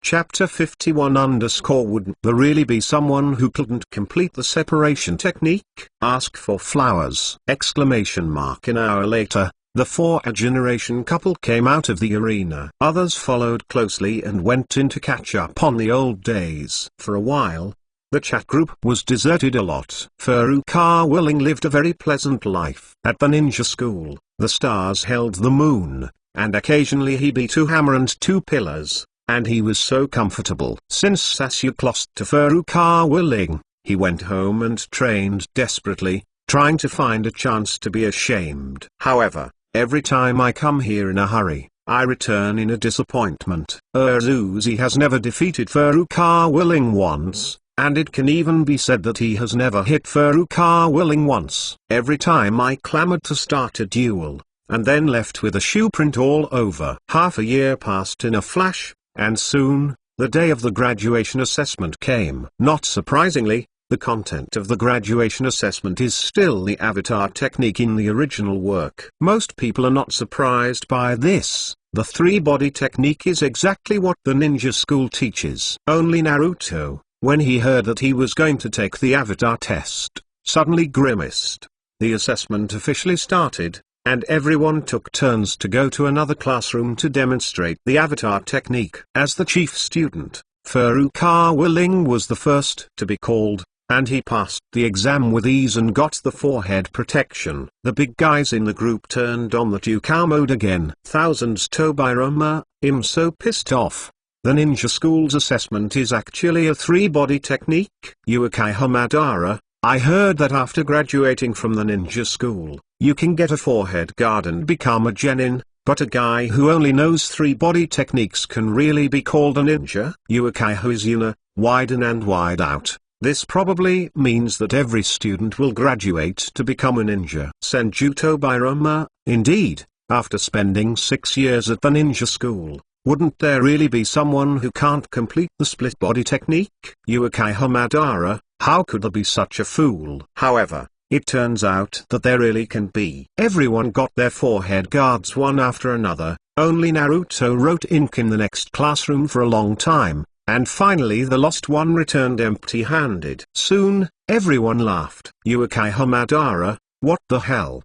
Chapter 51 Wouldn't there really be someone who couldn't complete the separation technique? Ask for flowers! An hour later, the four-generation couple came out of the arena. Others followed closely and went in to catch up on the old days. For a while, the chat group was deserted a lot. Furukawa Ling lived a very pleasant life. At the ninja school, the stars held the moon, and occasionally he beat two hammer and two pillars, and he was so comfortable. Since Sasuke lost to Furukawa Ling, he went home and trained desperately, trying to find a chance to be ashamed. However, every time I come here in a hurry, I return in a disappointment. Urzuzi has never defeated Furukawa Ling once, and it can even be said that he has never hit Furukawa Ling once. Every time I clamored to start a duel, and then left with a shoe print all over. Half a year passed in a flash, and soon, the day of the graduation assessment came. Not surprisingly, the content of the graduation assessment is still the avatar technique in the original work. Most people are not surprised by this. The three-body technique is exactly what the ninja school teaches. Only Naruto, when he heard that he was going to take the avatar test, suddenly grimaced. The assessment officially started, and everyone took turns to go to another classroom to demonstrate the avatar technique. As the chief student, Furukawa Ling was the first to be called, and he passed the exam with ease and got the forehead protection. The big guys in the group turned on the Tukao mode again. Thousands Tobirama, I'm so pissed off. The ninja school's assessment is actually a three-body technique. Uchiha Madara, I heard that after graduating from the ninja school, you can get a forehead guard and become a genin, but a guy who only knows three-body techniques can really be called a ninja? Uchiha Izuna, wide in and wide out. This probably means that every student will graduate to become a ninja. Senjuto Birama, indeed, after spending 6 years at the ninja school, wouldn't there really be someone who can't complete the split body technique? Uchiha Madara, how could there be such a fool? However, it turns out that there really can be. Everyone got their forehead guards one after another, only Naruto wrote ink in the next classroom for a long time, and finally the lost one returned empty-handed. Soon, everyone laughed. Uchiha Madara, what the hell?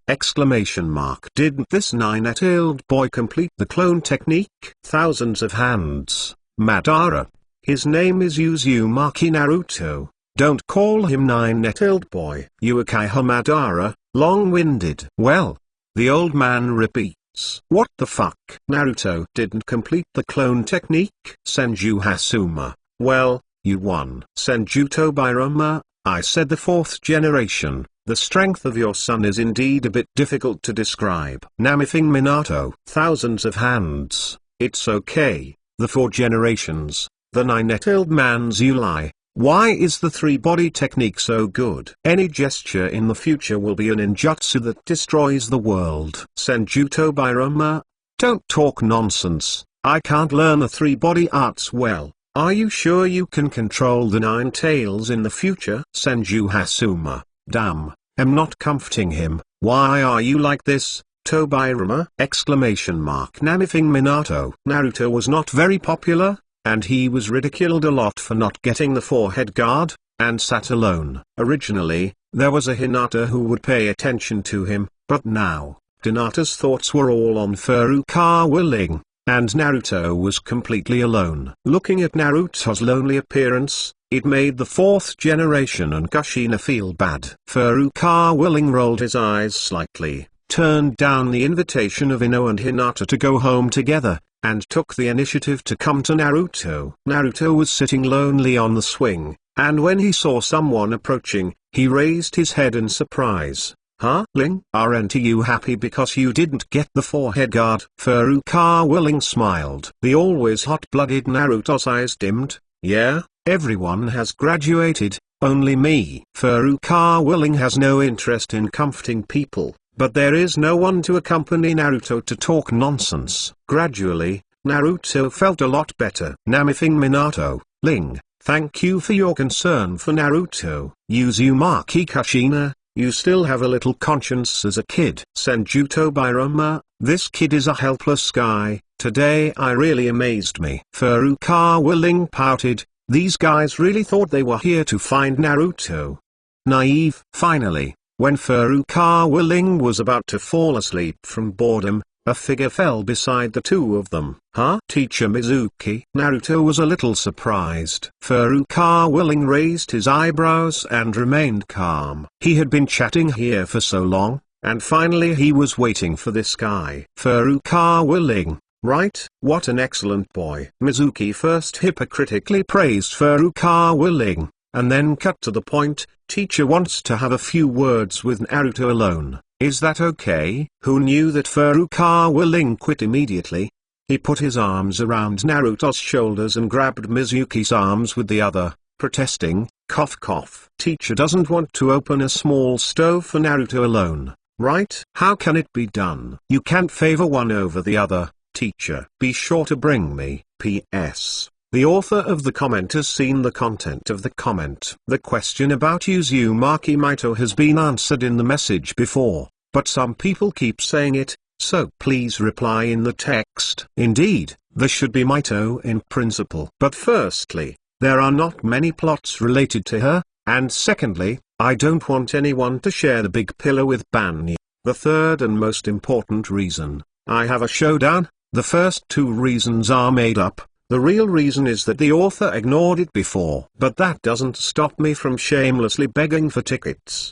Didn't this nine-tailed boy complete the clone technique? Thousands of hands. Madara. His name is Uzumaki Naruto. Don't call him nine-tailed boy. Uchiha Madara, long-winded. Well, the old man repeats. What the fuck? Naruto didn't complete the clone technique? Senju Hasuma. Well, you won. Senjuto Birama, I said the fourth generation. The strength of your son is indeed a bit difficult to describe. Namifing Minato. Thousands of hands. It's okay. The four generations. The nine-tailed man's Uli. Why is the three-body technique so good? Any gesture in the future will be a ninjutsu that destroys the world. Senjuto Birama. Don't talk nonsense. I can't learn the three-body arts well. Are you sure you can control the nine tails in the future? Senju Hasuma. Damn. I'm not comforting him. Why are you like this, Tobirama? Namifing Minato. Naruto was not very popular, and he was ridiculed a lot for not getting the forehead guard, and sat alone. Originally, there was a Hinata who would pay attention to him, but now, Hinata's thoughts were all on Furukawa Ling, and Naruto was completely alone. Looking at Naruto's lonely appearance, it made the fourth generation and Kushina feel bad. Furukawa Ling rolled his eyes slightly, turned down the invitation of Ino and Hinata to go home together, and took the initiative to come to Naruto. Naruto was sitting lonely on the swing, and when he saw someone approaching, he raised his head in surprise. Huh? Ling? Aren't you happy because you didn't get the forehead guard? Furukawa Ling smiled. The always hot-blooded Naruto's eyes dimmed. Yeah? Everyone has graduated, only me. Furukawa Ling has no interest in comforting people, but there is no one to accompany Naruto to talk nonsense. Gradually, Naruto felt a lot better. Namifing Minato. Ling, thank you for your concern for Naruto. Uzumaki Kushina, you still have a little conscience as a kid. Senjuto Birama, this kid is a helpless guy, Today I really amazed me. Furukawa Ling pouted. These guys really thought they were here to find Naruto. Naive. Finally, when Furukawa Ling was about to fall asleep from boredom, a figure fell beside the two of them. Huh? Teacher Mizuki? Naruto was a little surprised. Furukawa Ling raised his eyebrows and remained calm. He had been chatting here for so long, and finally he was waiting for this guy. Furukawa Ling, right? What an excellent boy. Mizuki first hypocritically praised Furukawa Ling, and then cut to the point. Teacher wants to have a few words with Naruto alone. Is that okay? Who knew that Furukawa Ling quit immediately? He put his arms around Naruto's shoulders and grabbed Mizuki's arms with the other, protesting, cough cough. Teacher doesn't want to open a small stove for Naruto alone, right? How can it be done? You can't favor one over the other, teacher. Be sure to bring me. P.S. The author of the comment has seen the content of the comment. The question about Uzumaki Maito has been answered in the message before, but some people keep saying it, so please reply in the text. Indeed, there should be Maito in principle. But firstly, there are not many plots related to her, and secondly, I don't want anyone to share the big pillow with Banyu. The third and most important reason, I have a showdown. The first two reasons are made up. The real reason is that the author ignored it before. But that doesn't stop me from shamelessly begging for tickets!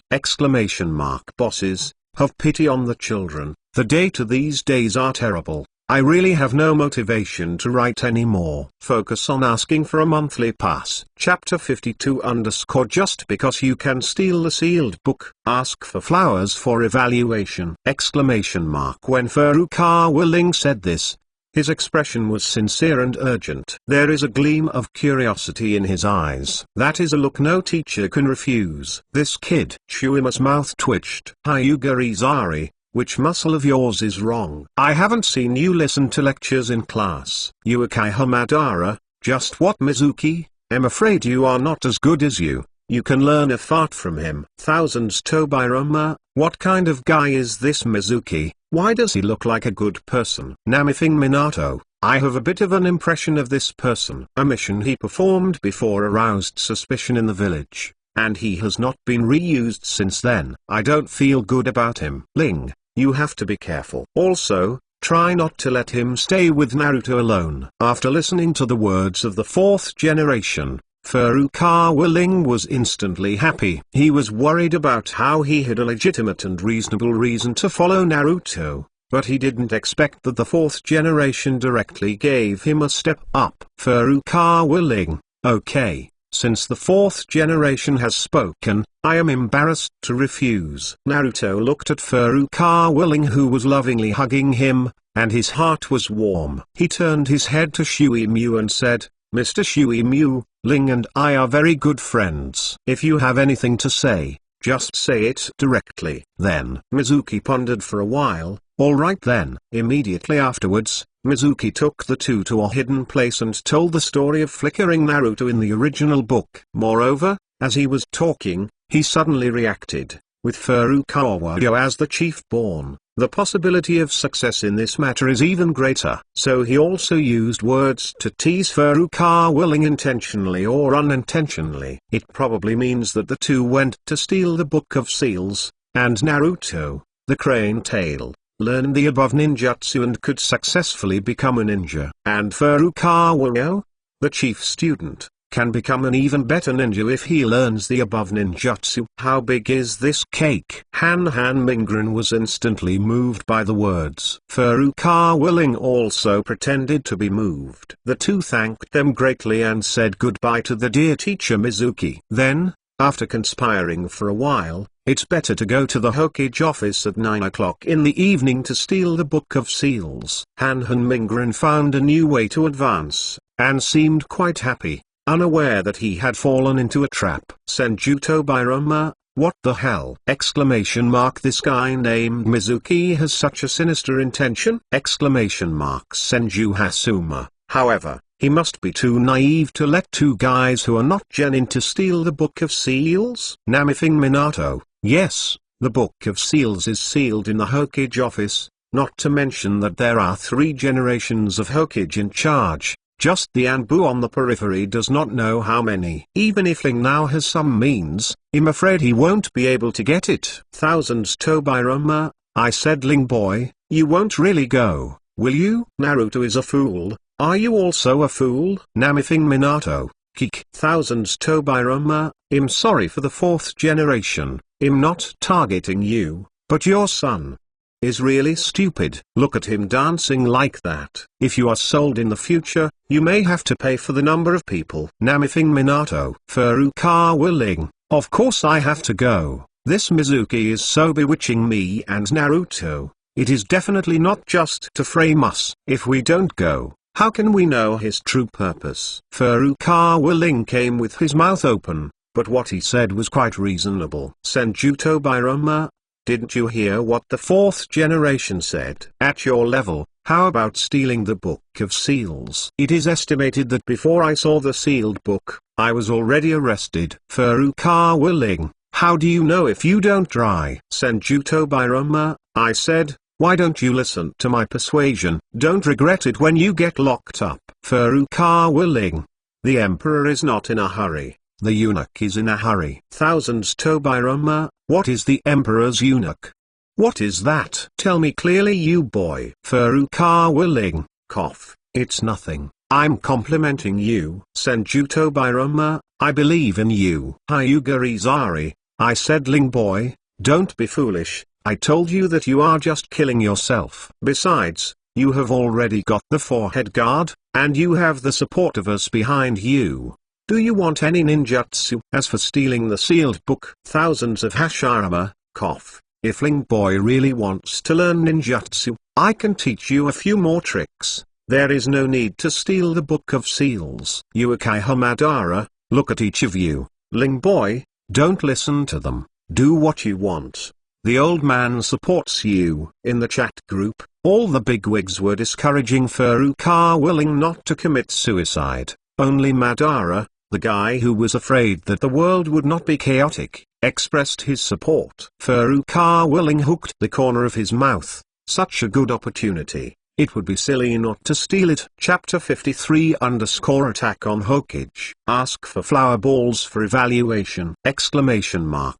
Bosses, have pity on the children. The data these days are terrible. I really have no motivation to write anymore. Focus on asking for a monthly pass. Chapter 52 _ Just because you can steal the sealed book, ask for flowers for evaluation! When Furukawa Ling said this, his expression was sincere and urgent. There is a gleam of curiosity in his eyes. That is a look no teacher can refuse. This kid. Shuima's mouth twitched. Hyuga-Rizari, which muscle of yours is wrong? I haven't seen you listen to lectures in class. Uekai Hamadara, just what Mizuki? I'm afraid you are not as good as you. You can learn a fart from him. Thousands Tobirama, what kind of guy is this Mizuki? Why does he look like a good person? Namifing Minato, I have a bit of an impression of this person. A mission he performed before aroused suspicion in the village, and he has not been reused since then. I don't feel good about him. Ling, you have to be careful. Also, try not to let him stay with Naruto alone. After listening to the words of the fourth generation, Furukawa Ling was instantly happy. He was worried about how he had a legitimate and reasonable reason to follow Naruto, but he didn't expect that the fourth generation directly gave him a step up. Furukawa Ling, okay, since the fourth generation has spoken, I am embarrassed to refuse. Naruto looked at Furukawa Ling, who was lovingly hugging him, and his heart was warm. He turned his head to Shuimyu and said, Mr. Shuimyu, Ling and I are very good friends. If you have anything to say, just say it directly. Then Mizuki pondered for a while. All right then. Immediately afterwards, Mizuki took the two to a hidden place and told the story of flickering Naruto in the original book. Moreover, as he was talking, he suddenly reacted. With Furukawa as the chief pawn, the possibility of success in this matter is even greater. So he also used words to tease Furukawa Ling intentionally or unintentionally. It probably means that the two went to steal the Book of Seals, and Naruto, the crane tail, learned the above ninjutsu and could successfully become a ninja. And Furukawa, the chief student, can become an even better ninja if he learns the above ninjutsu. How big is this cake? Han Mingren was instantly moved by the words. Furukawa Ling also pretended to be moved. The two thanked them greatly and said goodbye to the dear teacher Mizuki. Then, after conspiring for a while, it's better to go to the Hokage office at 9 o'clock in the evening to steal the Book of Seals. Han Mingren found a new way to advance, and seemed quite happy, unaware that he had fallen into a trap. Senjuto Birama, what the hell? This guy named Mizuki has such a sinister intention? Senju Hasuma, however, he must be too naive to let two guys who are not genin to steal the Book of Seals? Namifing Minato, yes, the Book of Seals is sealed in the Hokage office, not to mention that there are 3 generations of Hokage in charge. Just the Anbu on the periphery does not know how many. Even if Ling now has some means, I'm afraid he won't be able to get it. Thousands Tobirama, I said. Ling boy, you won't really go, will you? Naruto is a fool. Are you also a fool? Namifing Minato, Kik. Thousands Tobirama, I'm sorry for the 4th generation. I'm not targeting you, but your son is really stupid. Look at him dancing like that. If you are sold in the future, you may have to pay for the number of people. Namifing Minato. Furukawa Ling, of course I have to go. This Mizuki is so bewitching me and Naruto. It is definitely not just to frame us. If we don't go, how can we know his true purpose? Furukawa Ling came with his mouth open, but what he said was quite reasonable. Senju Tobirama, didn't you hear what the 4th generation said? At your level, how about stealing the Book of Seals? It is estimated that before I saw the sealed book, I was already arrested. Furukawa Ling, how do you know if you don't try? Senju Tobirama, I said, why don't you listen to my persuasion? Don't regret it when you get locked up. Furukawa Ling, the emperor is not in a hurry. The eunuch is in a hurry. Thousands Tobirama, what is the emperor's eunuch? What is that? Tell me clearly, you boy. Furukawa Ling, cough, it's nothing. I'm complimenting you. Senju Tobirama, I believe in you. Hyuga Izari, I said. Ling boy, don't be foolish. I told you that you are just killing yourself. Besides, you have already got the forehead guard, and you have the support of us behind you. Do you want any ninjutsu? As for stealing the sealed book, thousands of Hashirama, cough. If Ling boy really wants to learn ninjutsu, I can teach you a few more tricks. There is no need to steal the Book of Seals. Uchiha Madara, look at each of you. Ling boy, don't listen to them. Do what you want. The old man supports you. In the chat group, all the bigwigs were discouraging Furukawa Ling not to commit suicide. Only Madara, the guy who was afraid that the world would not be chaotic, expressed his support. Furukawa Ling hooked the corner of his mouth. Such a good opportunity. It would be silly not to steal it. Chapter 53 Attack on Hokage. Ask for flower balls for evaluation! Furukawa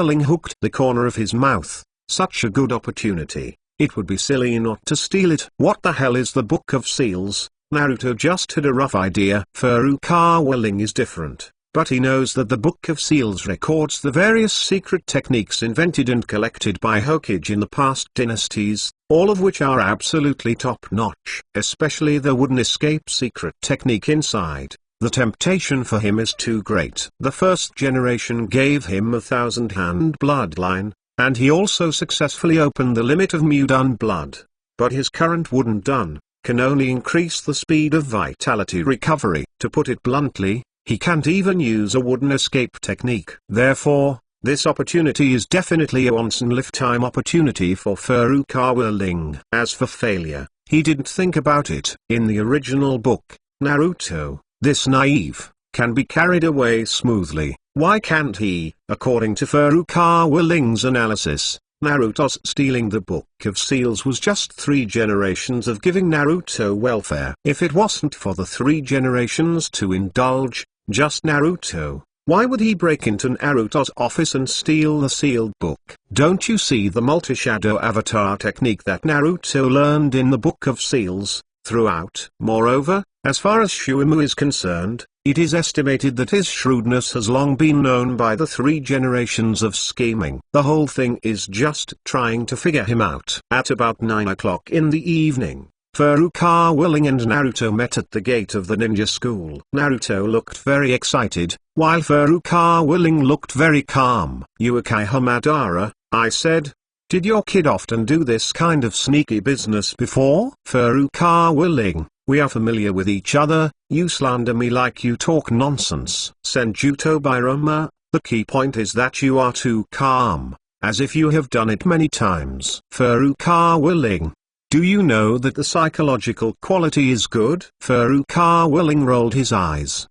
Ling hooked the corner of his mouth. Such a good opportunity. It would be silly not to steal it. What the hell is the Book of Seals? Naruto just had a rough idea. Furukawa Ling is different, but he knows that the Book of Seals records the various secret techniques invented and collected by Hokage in the past dynasties, all of which are absolutely top-notch. Especially the wooden escape secret technique inside. The temptation for him is too great. The 1st generation gave him a 1000-hand bloodline, and he also successfully opened the limit of Mudan blood. But his current wooden dun can only increase the speed of vitality recovery. To put it bluntly, he can't even use a wooden escape technique. Therefore, this opportunity is definitely a once-in-a-lifetime opportunity for Furukawa Ling. As for failure, he didn't think about it. In the original book, Naruto, this naive, can be carried away smoothly. Why can't he? According to Furukawa Ling's analysis, Naruto's stealing the Book of Seals was just 3 generations of giving Naruto welfare. If it wasn't for the 3 generations to indulge, just Naruto, why would he break into Naruto's office and steal the sealed book? Don't you see the multi-shadow avatar technique that Naruto learned in the Book of Seals, throughout? Moreover, as far as Shuimu is concerned, it is estimated that his shrewdness has long been known by the 3 generations of scheming. The whole thing is just trying to figure him out. At about 9 o'clock in the evening, Furukawa Ling and Naruto met at the gate of the ninja school. Naruto looked very excited, while Furukawa Ling looked very calm. Uchiha Madara, I said, did your kid often do this kind of sneaky business before? Furukawa Ling, we are familiar with each other. You slander me like you talk nonsense. Senju Tobirama, the key point is that you are too calm, as if you have done it many times. Furukawa Ling, do you know that the psychological quality is good? Furukawa Ling rolled his eyes.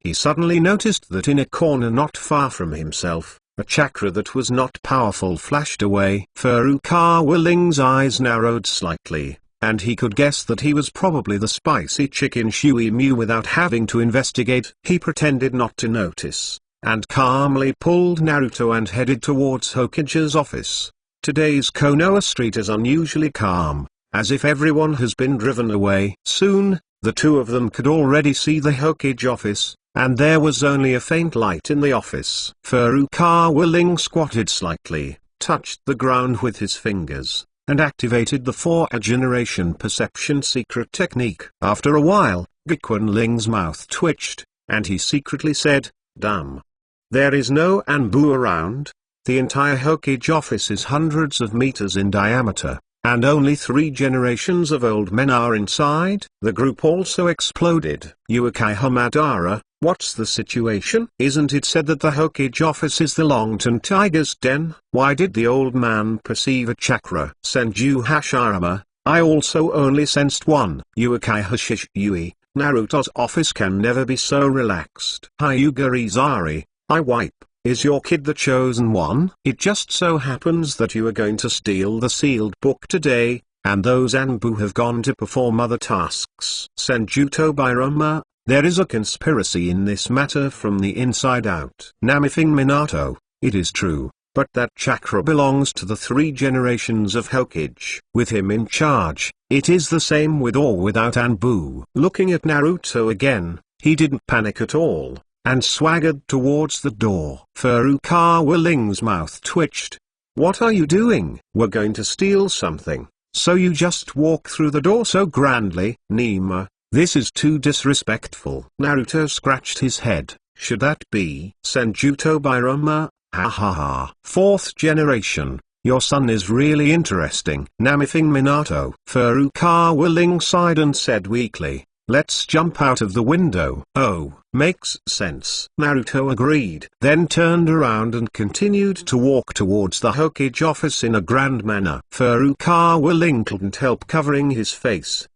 He suddenly noticed that in a corner not far from himself, A chakra that was not powerful flashed away. Furukawa Ling's eyes narrowed slightly, and he could guess that he was probably the spicy chicken Shui Mew without having to investigate. He pretended not to notice, and calmly pulled Naruto and headed towards Hokage's office. Today's Konoha street is unusually calm, as if everyone has been driven away. Soon, the two of them could already see the Hokage office, and there was only a faint light in the office. Furukawa Ling squatted slightly, touched the ground with his fingers, and activated the 4th-generation perception secret technique. After a while, Gekun Ling's mouth twitched, and he secretly said, "Damn. There is no Anbu around." The entire Hokage office is hundreds of meters in diameter, and only 3 generations of old men are inside. The group also exploded. "Uchiha Madara, what's the situation? Isn't it said that the Hokage office is the Longton Tiger's den? Why did the old man perceive a chakra?" "Senju Hashirama, I also only sensed one." "Uchiha Shisui, Naruto's office can never be so relaxed." "Hyuga Izari, I wipe. Is your kid the chosen one? It just so happens that you are going to steal the sealed book today, and those Anbu have gone to perform other tasks." "Senju Tobirama, there is a conspiracy in this matter from the inside out." "Namifing Minato, it is true, but that chakra belongs to the 3 generations of Hokage. With him in charge, it is the same with or without Anbu." Looking at Naruto again, he didn't panic at all, and swaggered towards the door. Furukawa Ling's mouth twitched. "What are you doing?" "We're going to steal something, so you just walk through the door so grandly." "Nima, this is too disrespectful." Naruto scratched his head. "Should that be Senju Tobirama? Ha ha ha. 4th generation, your son is really interesting." "Namifing Minato." Furukawa Ling sighed and said weakly, "Let's jump out of the window." "Oh, makes sense." Naruto agreed, then turned around and continued to walk towards the Hokage office in a grand manner. Furukawa Ling couldn't help covering his face.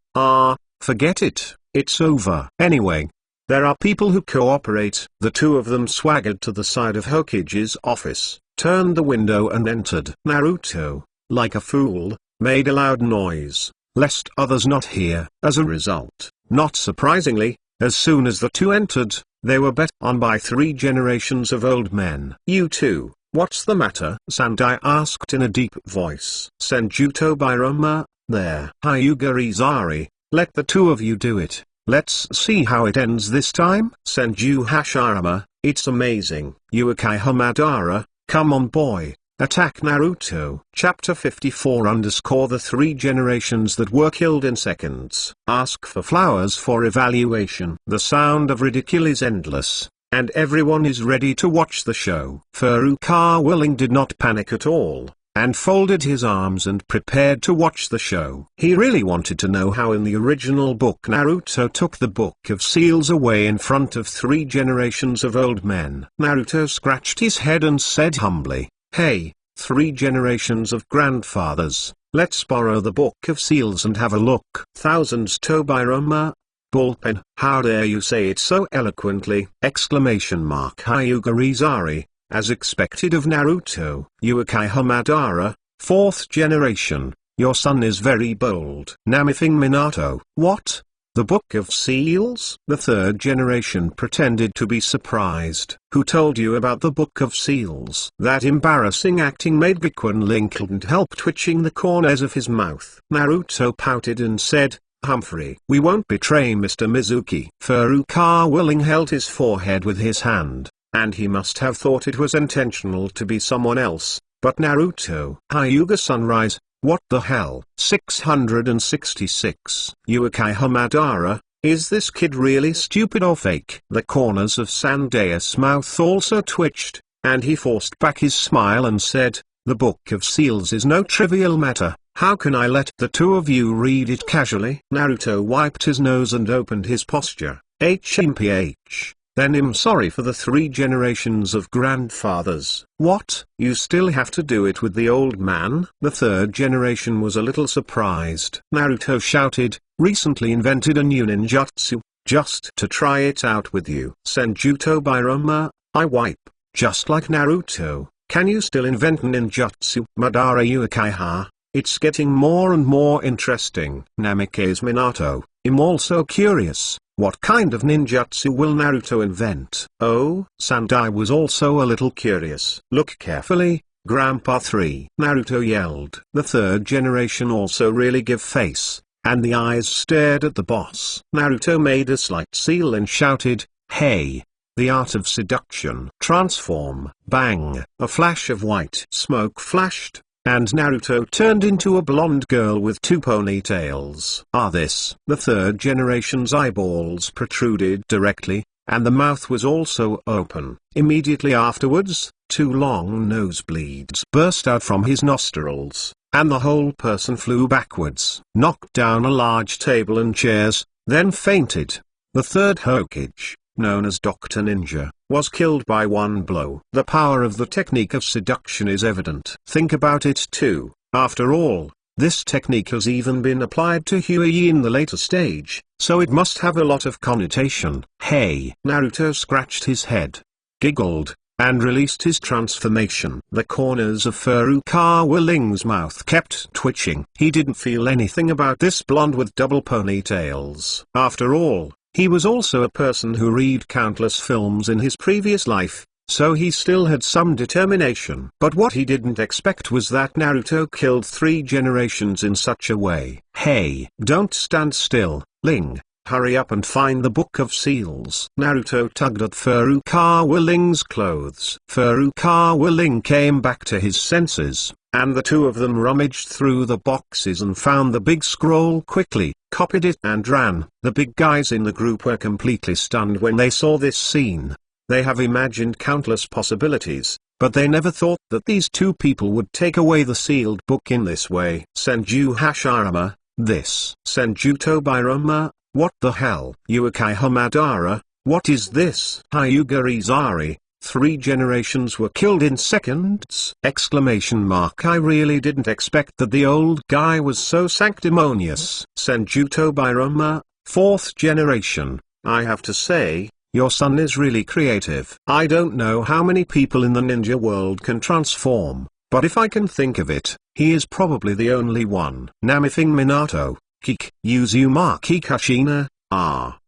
Forget it, it's over. Anyway, there are people who cooperate." The two of them swaggered to the side of Hokage's office, turned the window and entered. Naruto, like a fool, made a loud noise, lest others not hear. As a result, not surprisingly, as soon as the two entered, they were bet on by 3 generations of old men. "You two, what's the matter?" Sandai asked in a deep voice. "Senju Tobirama, there." "Hyuga Izari, let the two of you do it. Let's see how it ends this time." "Senju Hashirama, it's amazing." "Uchiha Madara, come on boy, attack Naruto." Chapter 54 The 3 generations that were killed in seconds. Ask for flowers for evaluation. The sound of ridicule is endless, and everyone is ready to watch the show. Furukawa Ling did not panic at all, and folded his arms and prepared to watch the show. He really wanted to know how in the original book Naruto took the Book of Seals away in front of 3 generations of old men. Naruto scratched his head and said humbly, "Hey, 3 generations of grandfathers, let's borrow the Book of Seals and have a look." "Thousands Tobirama, ballpen, how dare you say it so eloquently!" Hyuga Izari, as expected of Naruto. "Uchiha Madara, 4th generation, your son is very bold." "Namifing Minato, what? The Book of Seals?" The 3rd generation pretended to be surprised. "Who told you about the Book of Seals?" That embarrassing acting made Gekun Ling couldn't help twitching the corners of his mouth. Naruto pouted and said, "Humphrey, we won't betray Mr. Mizuki." Furukawa Ling held his forehead with his hand, and he must have thought it was intentional to be someone else, but Naruto. "Hyuga Sunrise, what the hell?" 666. "Uchiha Madara, is this kid really stupid or fake?" The corners of Sandaeus' mouth also twitched, and he forced back his smile and said, "The Book of Seals is no trivial matter. How can I let the two of you read it casually?" Naruto wiped his nose and opened his posture. "HMPH. Then I'm sorry for the 3 generations of grandfathers." "What? You still have to do it with the old man?" The 3rd generation was a little surprised. Naruto shouted, "Recently invented a new ninjutsu, just to try it out with you." "Senju Tobirama, I wipe. just like Naruto. Can you still invent ninjutsu? Madara Uchiha. It's getting more and more interesting. Namikaze Minato. I'm also curious, what kind of ninjutsu will Naruto invent? Oh, Sandai was also a little curious. Look carefully, Grandpa 3. Naruto yelled. The third generation also really give face, and the eyes stared at the boss. Naruto made a slight seal and shouted, "Hey! The art of seduction." Transform. Bang. A flash of white smoke flashed, and Naruto turned into a blonde girl with 2 ponytails. The third generation's eyeballs protruded directly, and the mouth was also open. Immediately afterwards, 2 long nosebleeds burst out from his nostrils, and the whole person flew backwards, knocked down a large table and chairs, then fainted. The third Hokage, known as Dr. Ninja, was killed by 1 blow. The power of the technique of seduction is evident. Think about it too. After all, this technique has even been applied to Huey in the later stage, so it must have a lot of connotation. Hey! Naruto scratched his head, giggled, and released his transformation. The corners of Furukawa Ling's mouth kept twitching. He didn't feel anything about this blonde with double ponytails. After all, he was also a person who read countless films in his previous life, so he still had some determination. But what he didn't expect was that Naruto killed 3 generations in such a way. Hey! Don't stand still, Ling. Hurry up and find the Book of Seals. Naruto tugged at Furukawa Ling's clothes. Furukawa Ling came back to his senses, and the 2 of them rummaged through the boxes and found the big scroll quickly, copied it and ran. The big guys in the group were completely stunned when they saw this scene. They have imagined countless possibilities, but they never thought that these 2 people would take away the sealed book in this way. Senju Hashirama, this. Senju Tobirama, what the hell? Uchiha Madara, what is this? Hyuga Izari, 3 generations were killed in seconds! I really didn't expect that the old guy was so sanctimonious. Senju Tobirama, 4th generation, I have to say, your son is really creative. I don't know how many people in the ninja world can transform, but if I can think of it, he is probably the only one. Namithing Minato, Kik, Uzumaki Kashina,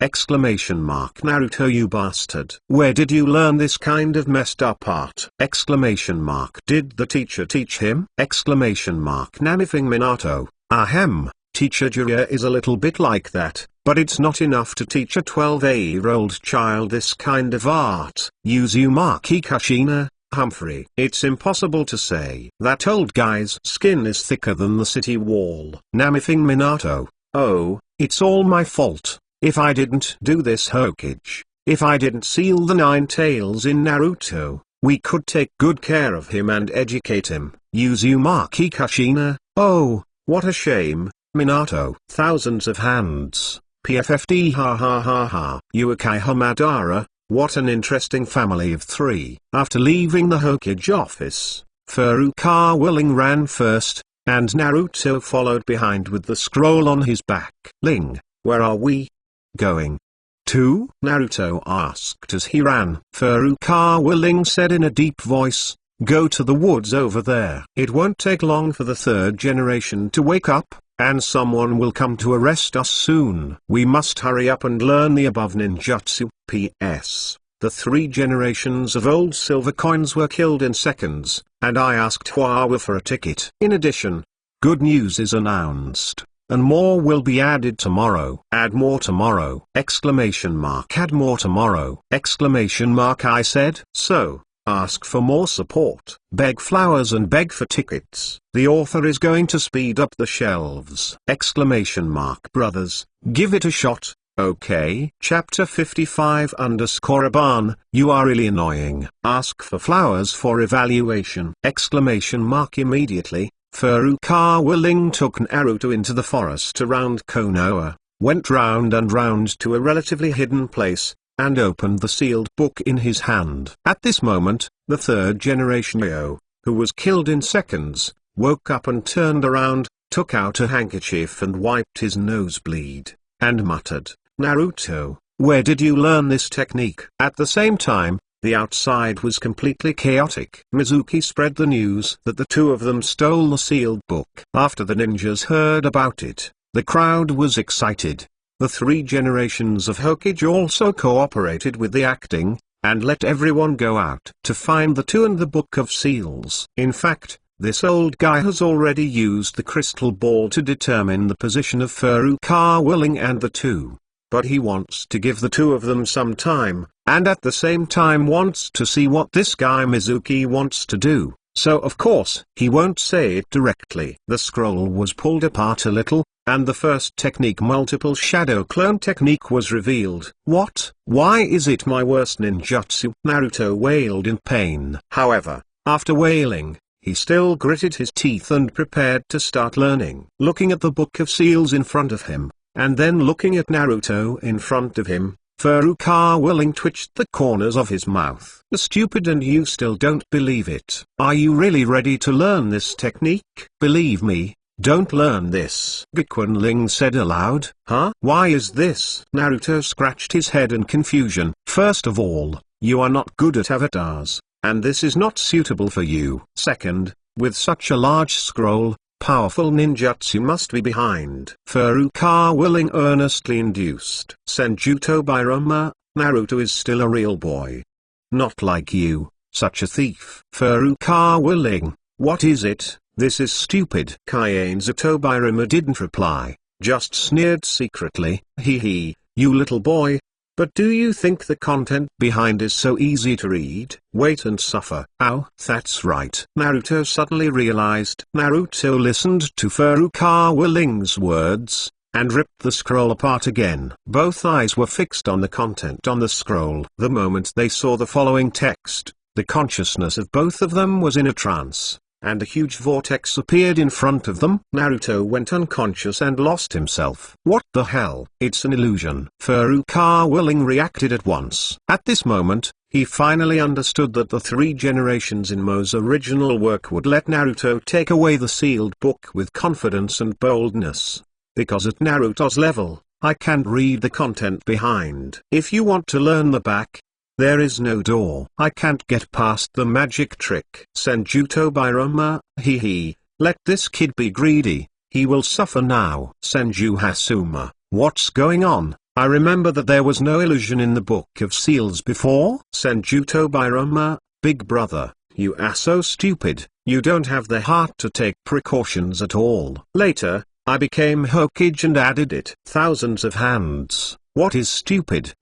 Exclamation mark. Naruto, you bastard. Where did you learn this kind of messed up art? Exclamation mark. Did the teacher teach him? Exclamation mark. Namithing Minato, ahem. Teacher Jiraiya is a little bit like that, but it's not enough to teach a 12-year-old child this kind of art. Uzumaki Kashina, Humphrey. It's impossible to say. That old guy's skin is thicker than the city wall. Namithing Minato, oh, it's all my fault. If I didn't do this Hokage, if I didn't seal the 9 tails in Naruto, we could take good care of him and educate him. Uzumaki Kashina, oh, what a shame. Minato. Thousands of hands. PFFD ha ha ha ha. Uchiha Madara, what an interesting family of 3. After leaving the Hokage office, Furukawa Ling ran first, and Naruto followed behind with the scroll on his back. Ling, where are we going to? Naruto asked as he ran. Furukawa Ling said in a deep voice, go to the woods over there. It won't take long for the 3rd generation to wake up, and someone will come to arrest us soon. We must hurry up and learn the above ninjutsu. P.S. The 3 generations of old silver coins were killed in seconds, and I asked Huawa for a ticket. In addition, good news is announced, and more will be added tomorrow. Add more tomorrow! Exclamation mark. Add more tomorrow! Exclamation mark. I said. So, ask for more support, beg flowers and beg for tickets. The author is going to speed up the shelves. Exclamation mark. Brothers, give it a shot, okay? Chapter 55 _Aban, you are really annoying. Ask for flowers for evaluation. Exclamation mark. Immediately, Furukawa Ling took Naruto into the forest around Konoha, went round and round to a relatively hidden place, and opened the sealed book in his hand. At this moment, the 3rd generation Io, who was killed in seconds, woke up and turned around, took out a handkerchief and wiped his nosebleed, and muttered, Naruto, where did you learn this technique? At the same time, The outside was completely chaotic. Mizuki spread the news that the two of them stole the sealed book. After the ninjas heard about it, the crowd was excited. The three generations of Hokage also cooperated with the acting, and let everyone go out to find the two and the Book of Seals. In fact, this old guy has already used the crystal ball to determine the position of Furukawa Ling and the two. But he wants to give the two of them some time, and at the same time wants to see what this guy Mizuki wants to do, so of course, he won't say it directly. The scroll was pulled apart a little, and the first technique, multiple shadow clone technique, was revealed. What? Why is it my worst ninjutsu? Naruto wailed in pain. However, after wailing, he still gritted his teeth and prepared to start learning. Looking at the Book of Seals in front of him, and then looking at Naruto in front of him, Furukawa Ling twitched the corners of his mouth. Stupid, and you still don't believe it? Are you really ready to learn this technique? Believe me, don't learn this. Gekun Ling said aloud. Huh? Why is this? Naruto scratched his head in confusion. First of all, you are not good at avatars, and this is not suitable for you. Second, with such a large scroll, powerful ninjutsu must be behind. Furukawa Ling earnestly induced. Senjuto Bairoma, Naruto is still a real boy. Not like you, such a thief. Furukawa Ling, what is it? This is stupid. Kaienzo Bairoma didn't reply, just sneered secretly. Hee, you little boy. But do you think the content behind is so easy to read? Wait and suffer. Ow, that's right. Naruto suddenly realized. Naruto listened to Furukawa Ling's words, and ripped the scroll apart again. Both eyes were fixed on the content on the scroll. The moment they saw the following text, the consciousness of both of them was in a trance, and a huge vortex appeared in front of them. Naruto went unconscious and lost himself. What the hell? It's an illusion. Furukawa Ling reacted at once. At this moment, he finally understood that the three generations in Moe's original work would let Naruto take away the sealed book with confidence and boldness. Because at Naruto's level, I can't read the content behind. If you want to learn the back, there is no door. I can't get past the magic trick. Senjuto Bairoma, hee, let this kid be greedy, he will suffer now. Senju Hasuma, what's going on? I remember that there was no illusion in the Book of Seals before. Senjuto Bairoma, big brother, you are so stupid, you don't have the heart to take precautions at all. Later, I became Hokage and added it. Thousands of hands. What is stupid?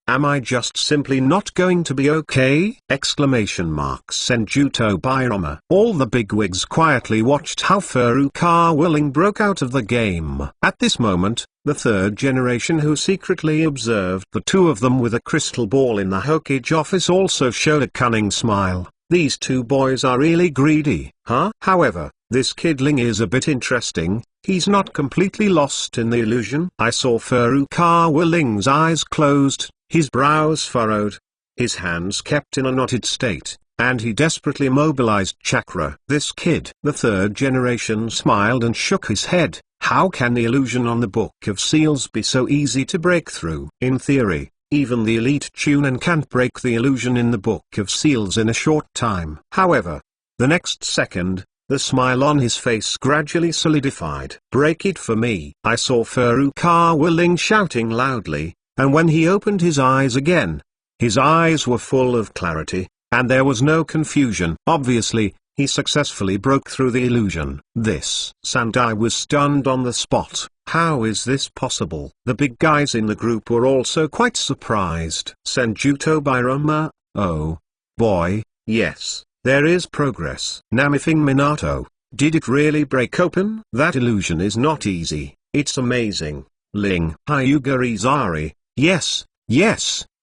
Am I just simply not going to be okay? Senjuto Bairoma. All the bigwigs quietly watched how Furukawa Ling broke out of the game. At this moment, the third generation who secretly observed the two of them with a crystal ball in the Hokage office also showed a cunning smile. These two boys are really greedy, huh? However, this kid Ling is a bit interesting. He's not completely lost in the illusion. I saw Furukawa Ling's eyes closed, his brows furrowed, his hands kept in a knotted state, and he desperately mobilized chakra. This kid, the third generation, smiled and shook his head. How can the illusion on the Book of Seals be so easy to break through? In theory, even the elite Chunin can't break the illusion in the Book of Seals in a short time. However, the next second, the smile on his face gradually solidified. Break it for me. I saw Furukawa Ling shouting loudly, and when he opened his eyes again, his eyes were full of clarity, and there was no confusion. Obviously, he successfully broke through the illusion. This Sandai was stunned on the spot. How is this possible? The big guys in the group were also quite surprised. Senjuto Bairoma, oh boy, yes, there is progress. Namifing Minato, did it really break open? That illusion is not easy, it's amazing. Ling Hyuga Izari, yes,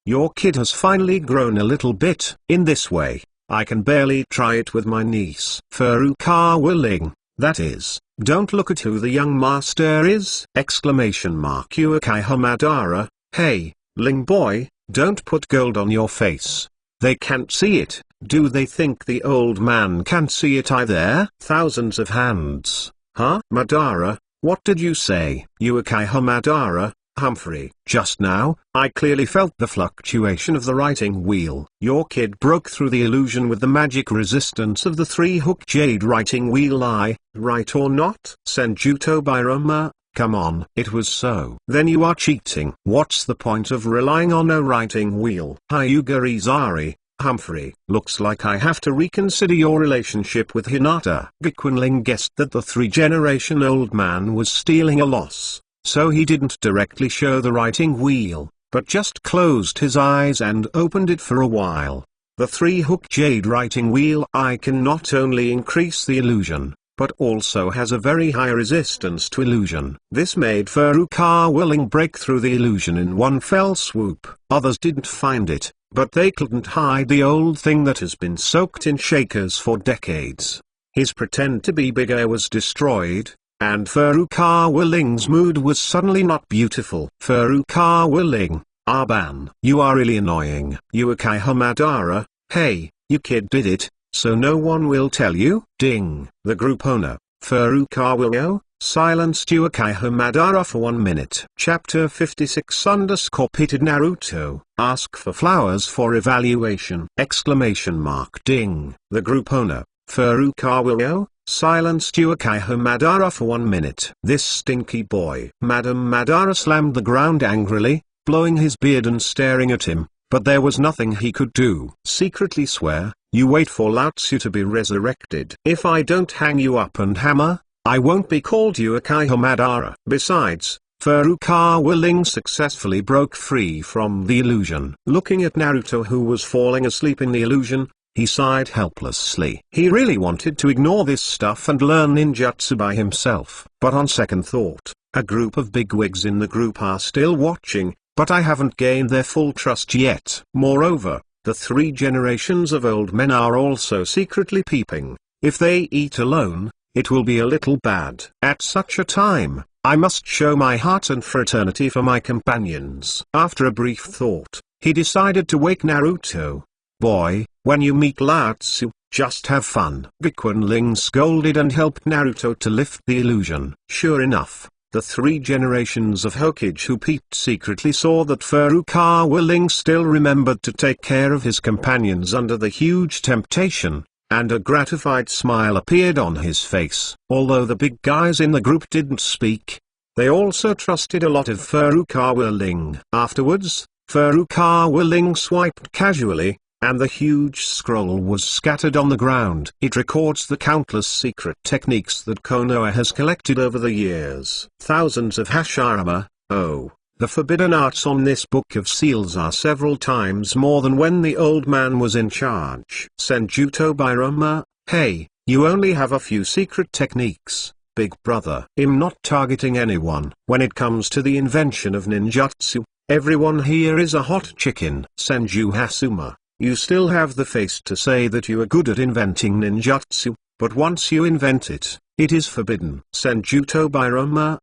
your kid has finally grown a little bit. In this way, I can barely try it with my niece. Furukawa Ling, that is, don't look at who the young master is! Uekai Hamadara, hey, Ling boy, don't put gold on your face. They can't see it. Do they think the old man can't see it either? Thousands of hands. Huh? Madara, what did you say? Uekai Hamadara, Humphrey. Just now, I clearly felt the fluctuation of the writing wheel. Your kid broke through the illusion with the magic resistance of the 3-hook jade writing wheel, right or not? Senjuto Biroma, come on. It was so. Then you are cheating. What's the point of relying on a writing wheel? Hyuga Izari. Humphrey, looks like I have to reconsider your relationship with Hinata. Ling guessed that the 3-generation-old man was stealing a loss, so he didn't directly show the writing wheel, but just closed his eyes and opened it for a while. The 3-hook jade writing wheel can not only increase the illusion, but also has a very high resistance to illusion. This made Furukawa Ling break through the illusion in one fell swoop. Others didn't find it, but they couldn't hide the old thing that has been soaked in shakers for decades. His pretend to be bigger was destroyed, and Furukawa Ling's mood was suddenly not beautiful. Furukawa Ling, Arban, you are really annoying. Yuukai Hamadara, hey, you kid did it, so no one will tell you? Ding. The group owner, Furukawa, silenced Yuukai Hamadara for 1 minute. Chapter 56 _ Naruto, ask for flowers for evaluation! Ding. The group owner, Furukawa, silenced Yuukai Hamadara for 1 minute. This stinky boy. Madam Madara slammed the ground angrily, blowing his beard and staring at him, but there was nothing he could do. Secretly swear, you wait for Lao Tzu to be resurrected. If I don't hang you up and hammer, I won't be called Yuukai Hamadara. Besides, Furukawa Ling successfully broke free from the illusion. Looking at Naruto, who was falling asleep in the illusion, he sighed helplessly. He really wanted to ignore this stuff and learn ninjutsu by himself. But on second thought, a group of bigwigs in the group are still watching, but I haven't gained their full trust yet. Moreover, the 3 generations of old men are also secretly peeping. If they eat alone, it will be a little bad. At such a time, I must show my heart and fraternity for my companions. After a brief thought, he decided to wake Naruto. Boy, when you meet Lao Tzu, just have fun. Ling scolded and helped Naruto to lift the illusion. Sure enough, the 3 generations of Hokage who peeped secretly saw that Furukawa Ling still remembered to take care of his companions under the huge temptation, and a gratified smile appeared on his face. Although the big guys in the group didn't speak, they also trusted a lot of Furukawa Ling. Afterwards, Furukawa Ling swiped casually, and the huge scroll was scattered on the ground. It records the countless secret techniques that Konoha has collected over the years. Thousands of hashirama. Oh, the forbidden arts on this book of seals are several times more than when the old man was in charge. Senjuto Biroma, hey, you only have a few secret techniques, big brother. I'm not targeting anyone. When it comes to the invention of ninjutsu, everyone here is a hot chicken. Senju Hasuma, you still have the face to say that you are good at inventing ninjutsu, but once you invent it, it is forbidden. Senjuto Biroma,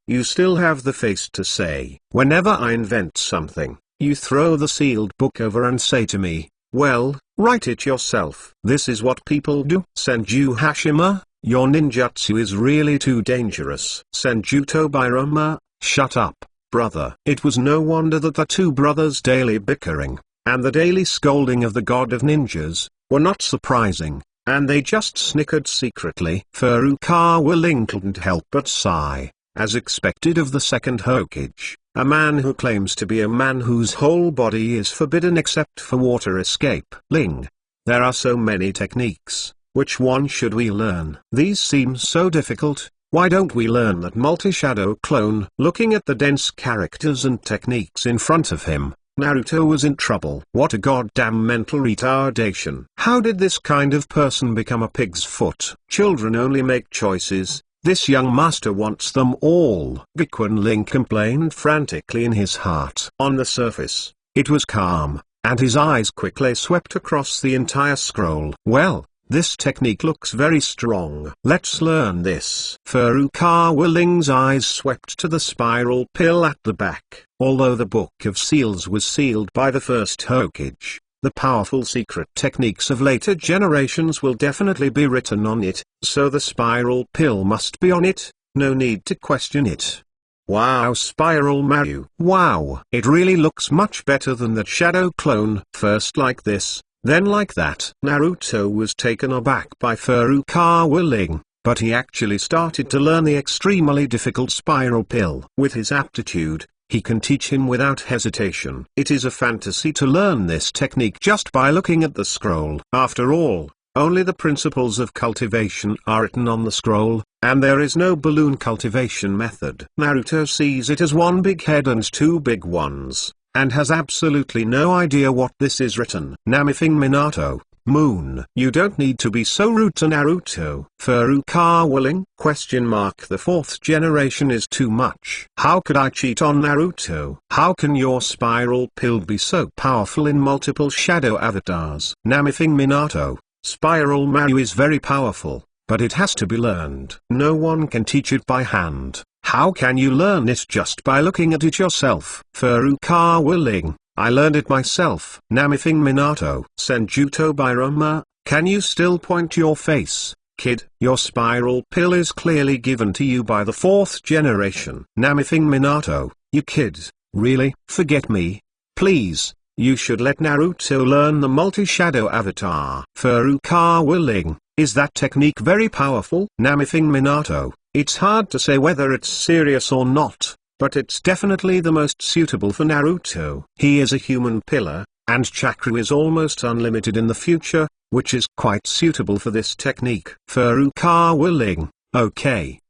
you still have the face to say, whenever I invent something, you throw the sealed book over and say to me, well, write it yourself. This is what people do. Senju Hashima, your ninjutsu is really too dangerous. Senjuto Biroma, shut up, brother. It was no wonder that the 2 brothers' daily bickering, and the daily scolding of the god of ninjas, were not surprising, and they just snickered secretly. Furukawa Ling couldn't help but sigh, as expected of the 2nd Hokage, a man who claims to be a man whose whole body is forbidden except for water escape. Ling, there are so many techniques, which one should we learn? These seem so difficult, why don't we learn that multi-shadow clone? Looking at the dense characters and techniques in front of him, Naruto was in trouble. What a goddamn mental retardation. How did this kind of person become a pig's foot? Children only make choices, this young master wants them all. Ling complained frantically in his heart. On the surface, it was calm, and his eyes quickly swept across the entire scroll. Well, this technique looks very strong. Let's learn this. Furukawa Ling's eyes swept to the spiral pill at the back. Although the Book of Seals was sealed by the 1st Hokage, the powerful secret techniques of later generations will definitely be written on it, so the spiral pill must be on it, no need to question it. Wow, Spiral Maru. Wow, it really looks much better than that shadow clone. First like this, then like that. Naruto was taken aback by Furukawa Ling, but he actually started to learn the extremely difficult spiral pill. With his aptitude, he can teach him without hesitation. It is a fantasy to learn this technique just by looking at the scroll. After all, only the principles of cultivation are written on the scroll, and there is no balloon cultivation method. Naruto sees it as one big head and two big ones, and has absolutely no idea what this is written. Namifing Minato, Moon. You don't need to be so rude to Naruto. Furukawa Ling? The fourth generation is too much. How could I cheat on Naruto? How can your spiral pill be so powerful in multiple shadow avatars? Namifing Minato. Spiral Maru is very powerful, but it has to be learned. No one can teach it by hand. How can you learn it just by looking at it yourself? Furukawa Ling. I learned it myself. Namifing Minato. Senjuto Birama, can you still point your face, kid? Your spiral pill is clearly given to you by the fourth generation. Namifing Minato. You kid, really? Forget me, please. You should let Naruto learn the multi-shadow avatar. Furukawa Ling. Is that technique very powerful? Namifing Minato. It's hard to say whether it's serious or not, but it's definitely the most suitable for Naruto. He is a human pillar, and chakra is almost unlimited in the future, which is quite suitable for this technique. Furukawa Ling. Okay.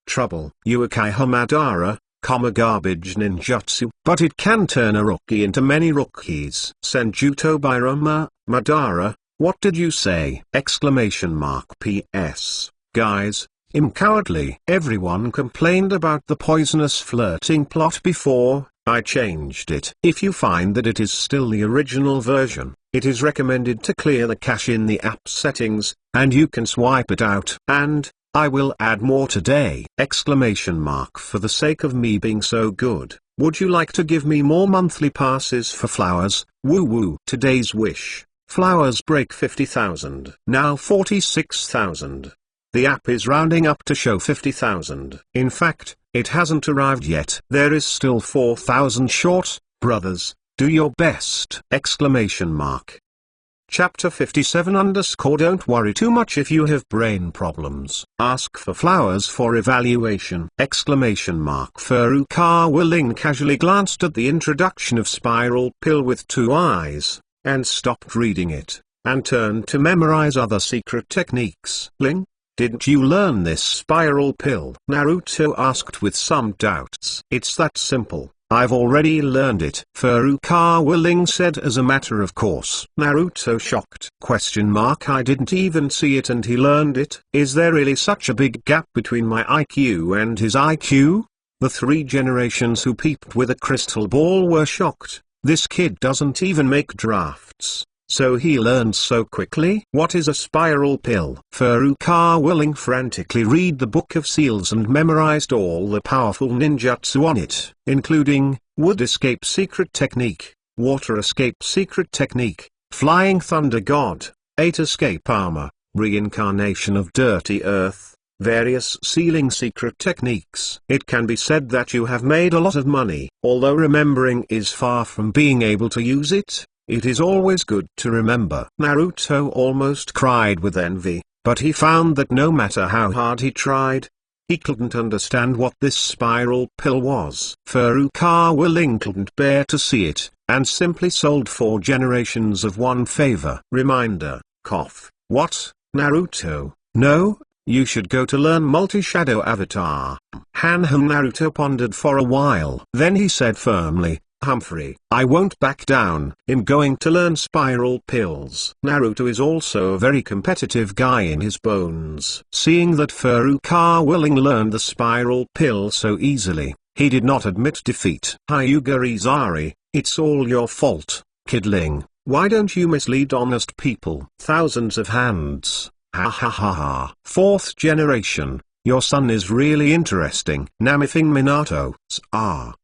Trouble. Uekai Hamadara, garbage ninjutsu. But it can turn a rookie into many rookies. Senjuto Birama, Madara, what did you say? PS. Guys, I'm cowardly. Everyone complained about the poisonous flirting plot before, I changed it. If you find that it is still the original version, it is recommended to clear the cache in the app settings, and you can swipe it out. And I will add more today! For the sake of me being so good, would you like to give me more monthly passes for flowers? Woo woo. Today's wish. Flowers break 50,000. Now 46,000. The app is rounding up to show 50,000. In fact, it hasn't arrived yet. There is still 4,000 short. Brothers, do your best! Chapter 57 Don't worry too much if you have brain problems. Ask for flowers for evaluation! Furukawa Ling casually glanced at the introduction of Spiral Pill with two eyes, and stopped reading it, and turned to memorize other secret techniques. Ling, didn't you learn this Spiral Pill? Naruto asked with some doubts. It's that simple. I've already learned it. Furukawa Ling said as a matter of course. Naruto shocked. I didn't even see it and he learned it. Is there really such a big gap between my IQ and his IQ? The three generations who peeped with a crystal ball were shocked. This kid doesn't even make drafts. So he learns so quickly? What is a spiral pill? Furukawa Ling frantically read the Book of Seals and memorized all the powerful ninjutsu on it, including, Wood Escape Secret Technique, Water Escape Secret Technique, Flying Thunder God, 8 Escape Armor, Reincarnation of Dirty Earth, various sealing secret techniques. It can be said that you have made a lot of money. Although remembering is far from being able to use it, it is always good to remember. Naruto almost cried with envy, but he found that no matter how hard he tried, he couldn't understand what this spiral pill was. Furukawa Ling couldn't bear to see it, and simply sold 4 generations of one favor. Reminder, cough. What, Naruto? No, you should go to learn multi-shadow avatar. Naruto pondered for a while. Then he said firmly, Humphrey, I won't back down. I'm going to learn spiral pills. Naruto is also a very competitive guy in his bones. Seeing that Furukawa Ling learned the spiral pill so easily, he did not admit defeat. Hyuga Izari, it's all your fault, Kid Ling. Why don't you mislead honest people? Thousands of hands. Ha ha ha ha. 4th generation. Your son is really interesting. Namifing Minato.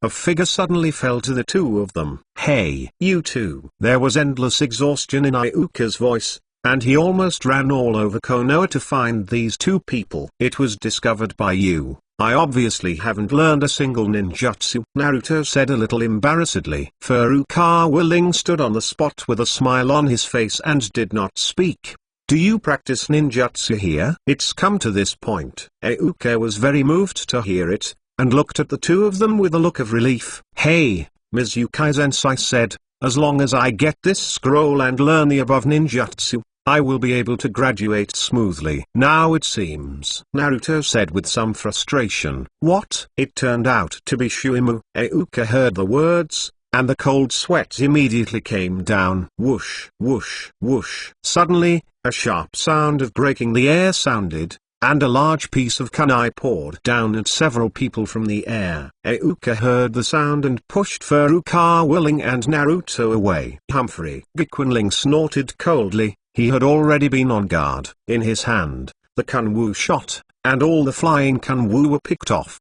A figure suddenly fell to the two of them. Hey, you two. There was endless exhaustion in Iuka's voice, and he almost ran all over Konoha to find these two people. It was discovered by you. I obviously haven't learned a single ninjutsu, Naruto said a little embarrassedly. Furukawa Ling stood on the spot with a smile on his face and did not speak. Do you practice ninjutsu here? It's come to this point. Euka was very moved to hear it, and looked at the two of them with a look of relief. Hey, Mizuki-sensei said, as long as I get this scroll and learn the above ninjutsu, I will be able to graduate smoothly. Now it seems, Naruto said with some frustration. What? It turned out to be Shuimu. Euka heard the words, and the cold sweat immediately came down. Whoosh, whoosh, whoosh. Suddenly, a sharp sound of breaking the air sounded, and a large piece of kunai poured down at several people from the air. Euka heard the sound and pushed Furukawa Ling and Naruto away. Humphrey. Ling snorted coldly. He had already been on guard. In his hand, the kunwu shot, and all the flying kunwu were picked off.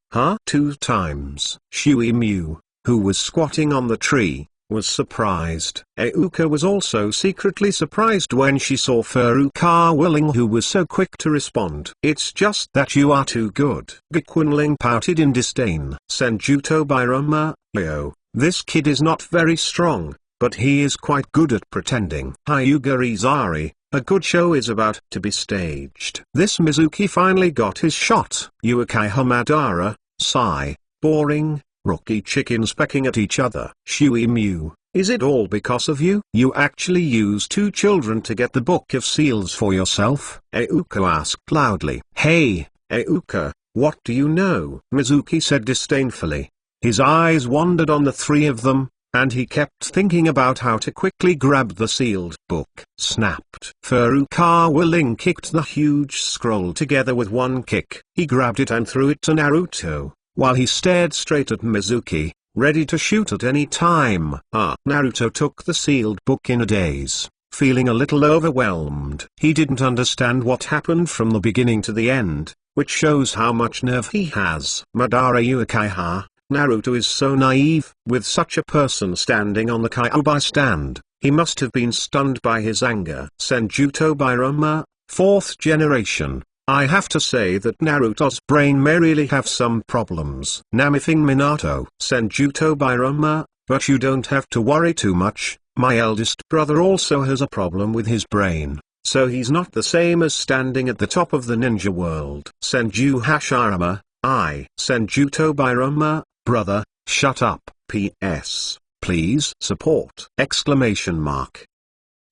2 times. Shuimu, who was squatting on the tree, was surprised. Euka was also secretly surprised when she saw Furukawa Ling, who was so quick to respond. It's just that you are too good. Ling pouted in disdain. Senjuto Biroma, yo, this kid is not very strong, but he is quite good at pretending. Hyuga Izari, a good show is about to be staged. This Mizuki finally got his shot. Uekai Hamadara, sigh, boring, rookie chickens pecking at each other. Shuimu, is it all because of you? You actually used 2 children to get the Book of Seals for yourself? Euka asked loudly. Hey, Euka, what do you know? Mizuki said disdainfully. His eyes wandered on the 3 of them, and he kept thinking about how to quickly grab the sealed book. Snapped. Furukawa Ling kicked the huge scroll together with one kick. He grabbed it and threw it to Naruto, while he stared straight at Mizuki, ready to shoot at any time. Naruto took the sealed book in a daze, feeling a little overwhelmed. He didn't understand what happened from the beginning to the end, which shows how much nerve he has. Madara Uekaiha. Naruto is so naive. With such a person standing on the Kyuubi stand, he must have been stunned by his anger. Senjuto Biroma, 4th generation. I have to say that Naruto's brain may really have some problems. Namithing Minato. Senjuto Biroma, but you don't have to worry too much. My eldest brother also has a problem with his brain, so he's not the same as standing at the top of the ninja world. Senju Hashirama, Senjuto Biroma, brother, shut up. P.S. Please support! Exclamation mark.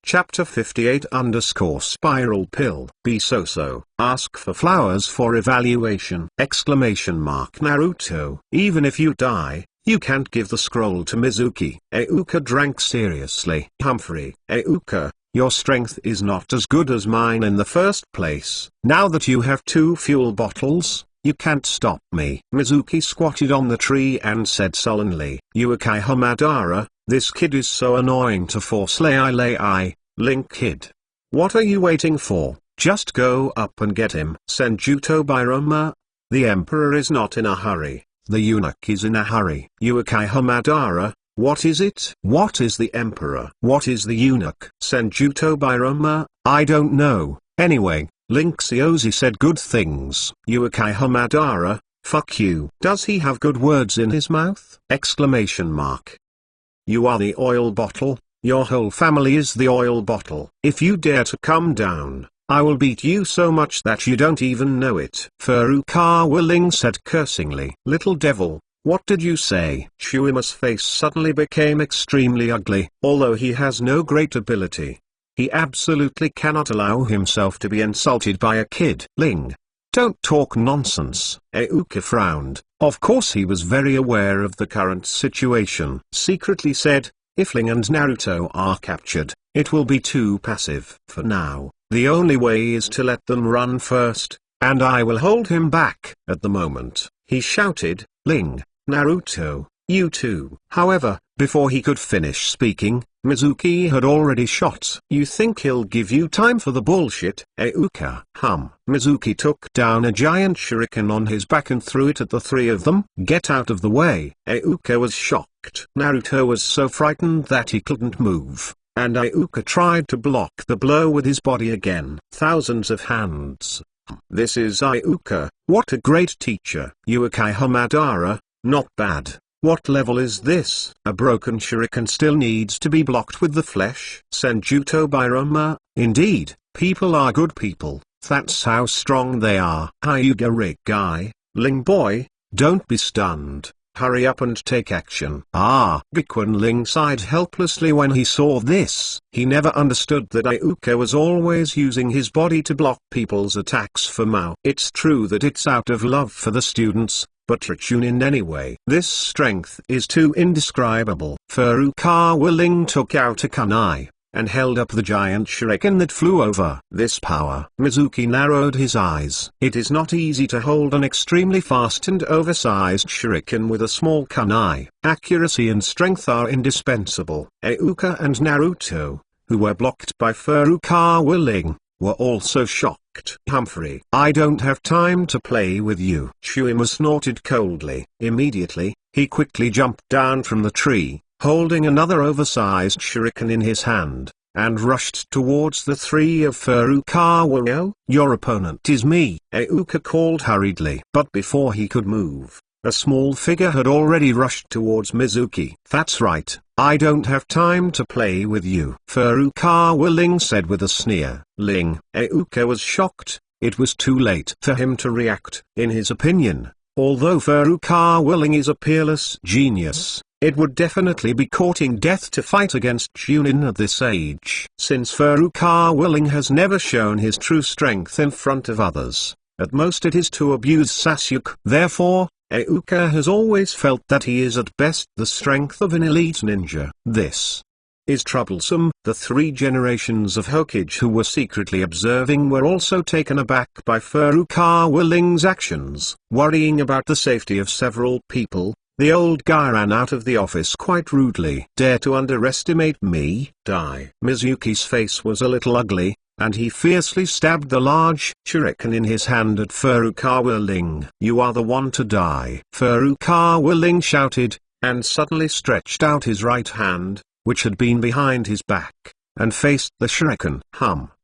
Chapter 58 Spiral Pill. Be so. Ask for flowers for evaluation! Exclamation mark. Naruto, even if you die, you can't give the scroll to Mizuki. Euka drank seriously. Humphrey. Euka, your strength is not as good as mine in the first place. Now that you have 2 fuel bottles, you can't stop me. Mizuki squatted on the tree and said sullenly. Uekai Hamadara, this kid is so annoying to force lay Link kid. What are you waiting for? Just go up and get him. Senjuto Biroma, the emperor is not in a hurry, the eunuch is in a hurry. Uekai Hamadara, what is it? What is the emperor? What is the eunuch? Senjuto Biroma, I don't know. Anyway, Link Siozi said good things. Uekai Hamadara, fuck you. Does he have good words in his mouth? Exclamation mark. You are the oil bottle, your whole family is the oil bottle. If you dare to come down, I will beat you so much that you don't even know it. Furukawa Ling said cursingly. Little devil, what did you say? Shuima's face suddenly became extremely ugly. Although he has no great ability, he absolutely cannot allow himself to be insulted by a kid. Ling, don't talk nonsense. Euka frowned. Of course he was very aware of the current situation. Secretly said, if Ling and Naruto are captured, it will be too passive. For now, the only way is to let them run first, and I will hold him back. At the moment, he shouted, Ling, Naruto, you too. However, before he could finish speaking, Mizuki had already shot. You think he'll give you time for the bullshit? Euka. Mizuki took down a giant shuriken on his back and threw it at the 3 of them. Get out of the way. Euka was shocked. Naruto was so frightened that he couldn't move, and Iuka tried to block the blow with his body again. Thousands of hands. This is Iuka, what a great teacher. Uekai Hamadara, not bad. What level is this? A broken shuriken still needs to be blocked with the flesh. Senjuto Bairoma, indeed, people are good people, that's how strong they are. Hyuga Rig guy, Ling boy, don't be stunned, hurry up and take action. Bikwan Ling sighed helplessly when he saw this. He never understood that Iuka was always using his body to block people's attacks for Mao. It's true that it's out of love for the students, but for Chunin anyway. This strength is too indescribable. Furukawa Ling took out a kunai, and held up the giant shuriken that flew over. This power. Mizuki narrowed his eyes. It is not easy to hold an extremely fast and oversized shuriken with a small kunai. Accuracy and strength are indispensable. Iuka and Naruto, who were blocked by Furukawa Ling, were also shocked. Humphrey, I don't have time to play with you. Shuima snorted coldly. Immediately, he quickly jumped down from the tree, holding another oversized shuriken in his hand, and rushed towards the three of Furukawa. Your opponent is me, Iuka called hurriedly. But before he could move, a small figure had already rushed towards Mizuki. That's right, I don't have time to play with you, Furukawa Ling said with a sneer. Ling. Iuka was shocked. It was too late for him to react. In his opinion, although Furukawa Ling is a peerless genius, it would definitely be courting death to fight against Chunin at this age. Since Furukawa Ling has never shown his true strength in front of others, at most it is to abuse Sasuke. Therefore, Iuka has always felt that he is at best the strength of an elite ninja. This is troublesome. The 3 generations of Hokage who were secretly observing were also taken aback by Furukawa Ling's actions. Worrying about the safety of several people, the old guy ran out of the office quite rudely. Dare to underestimate me? Die. Mizuki's face was a little ugly, and he fiercely stabbed the large shuriken in his hand at Furukawa Ling. You are the one to die. Furukawa Ling shouted, and suddenly stretched out his right hand, which had been behind his back, and faced the shuriken.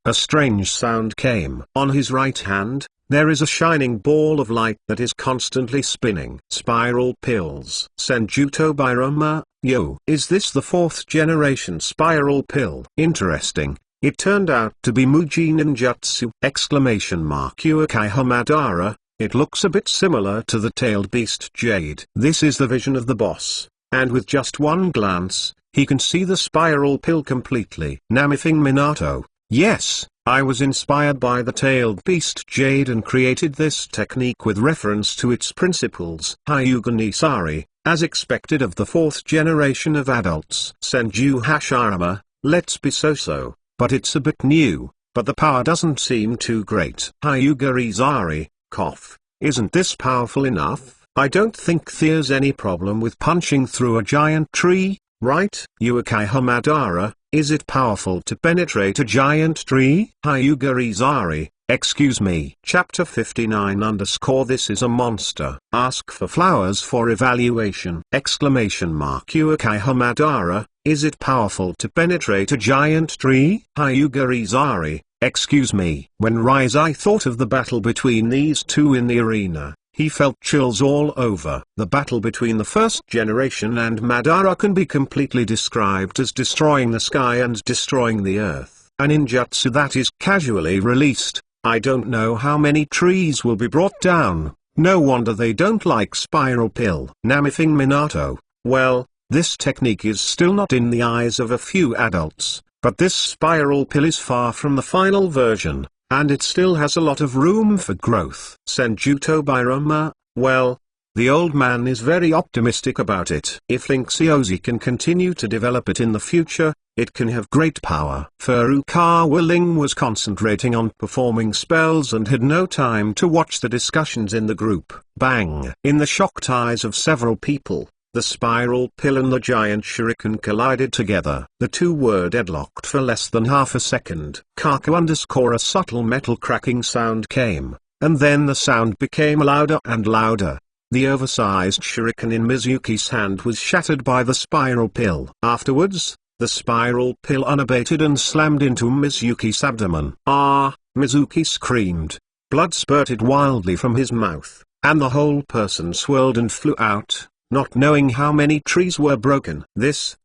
A strange sound came. On his right hand, there is a shining ball of light that is constantly spinning. Spiral pills. Senjuto Bairoma, yo. Is this the 4th generation spiral pill? Interesting. It turned out to be Muji Ninjutsu! Uekai Hamadara, it looks a bit similar to the tailed beast Jade. This is the vision of the boss, and with just one glance, he can see the spiral pill completely. Namithing Minato, yes, I was inspired by the tailed beast Jade and created this technique with reference to its principles. Hyuga Nisari, as expected of the 4th generation of adults. Senju Hashirama, let's be so. But it's a bit new, but the power doesn't seem too great. Hyuga Izari, cough, isn't this powerful enough? I don't think there's any problem with punching through a giant tree, right? Uekai Hamadara, is it powerful to penetrate a giant tree? Hyuga Izari, excuse me. Chapter 59 _ This is a monster. Ask for flowers for evaluation! Uekai Hamadara, is it powerful to penetrate a giant tree? Hyuga Izari, excuse me. When Rizai thought of the battle between these two in the arena, he felt chills all over. The battle between the 1st generation and Madara can be completely described as destroying the sky and destroying the earth. A ninjutsu that is casually released. I don't know how many trees will be brought down. No wonder they don't like spiral pill. Namithing Minato, well, this technique is still not in the eyes of a few adults, but this spiral pill is far from the final version, and it still has a lot of room for growth. Senjuto Bairoma, well, the old man is very optimistic about it. If Link Xiaozi can continue to develop it in the future, it can have great power. Furukawa Ling was concentrating on performing spells and had no time to watch the discussions in the group. Bang! In the shocked eyes of several people, the spiral pill and the giant shuriken collided together. The two were deadlocked for less than half a second. A subtle metal cracking sound came, and then the sound became louder and louder. The oversized shuriken in Mizuki's hand was shattered by the spiral pill. Afterwards, The spiral pill unabated and slammed into Mizuki's abdomen. Ah! Mizuki screamed. Blood spurted wildly from his mouth, and the whole person swirled and flew out, not knowing how many trees were broken. This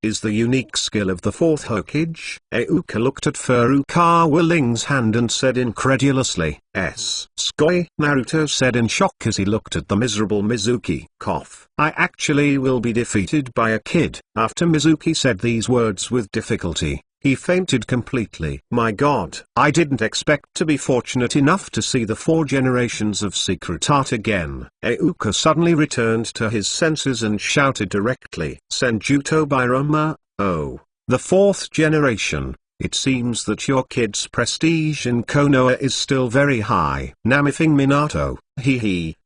is the unique skill of the fourth Hokage. Euka looked at Furukawa Ling's hand and said incredulously, "Skoi." Naruto said in shock as he looked at the miserable Mizuki. Cough. "I actually will be defeated by a kid." After Mizuki said these words with difficulty, he fainted completely. My god, I didn't expect to be fortunate enough to see the 4 generations of Secret Art again. Euka suddenly returned to his senses and shouted directly, "Senjuto Birama, oh, the 4th generation. It seems that your kid's prestige in Konoha is still very high." Namifing Minato,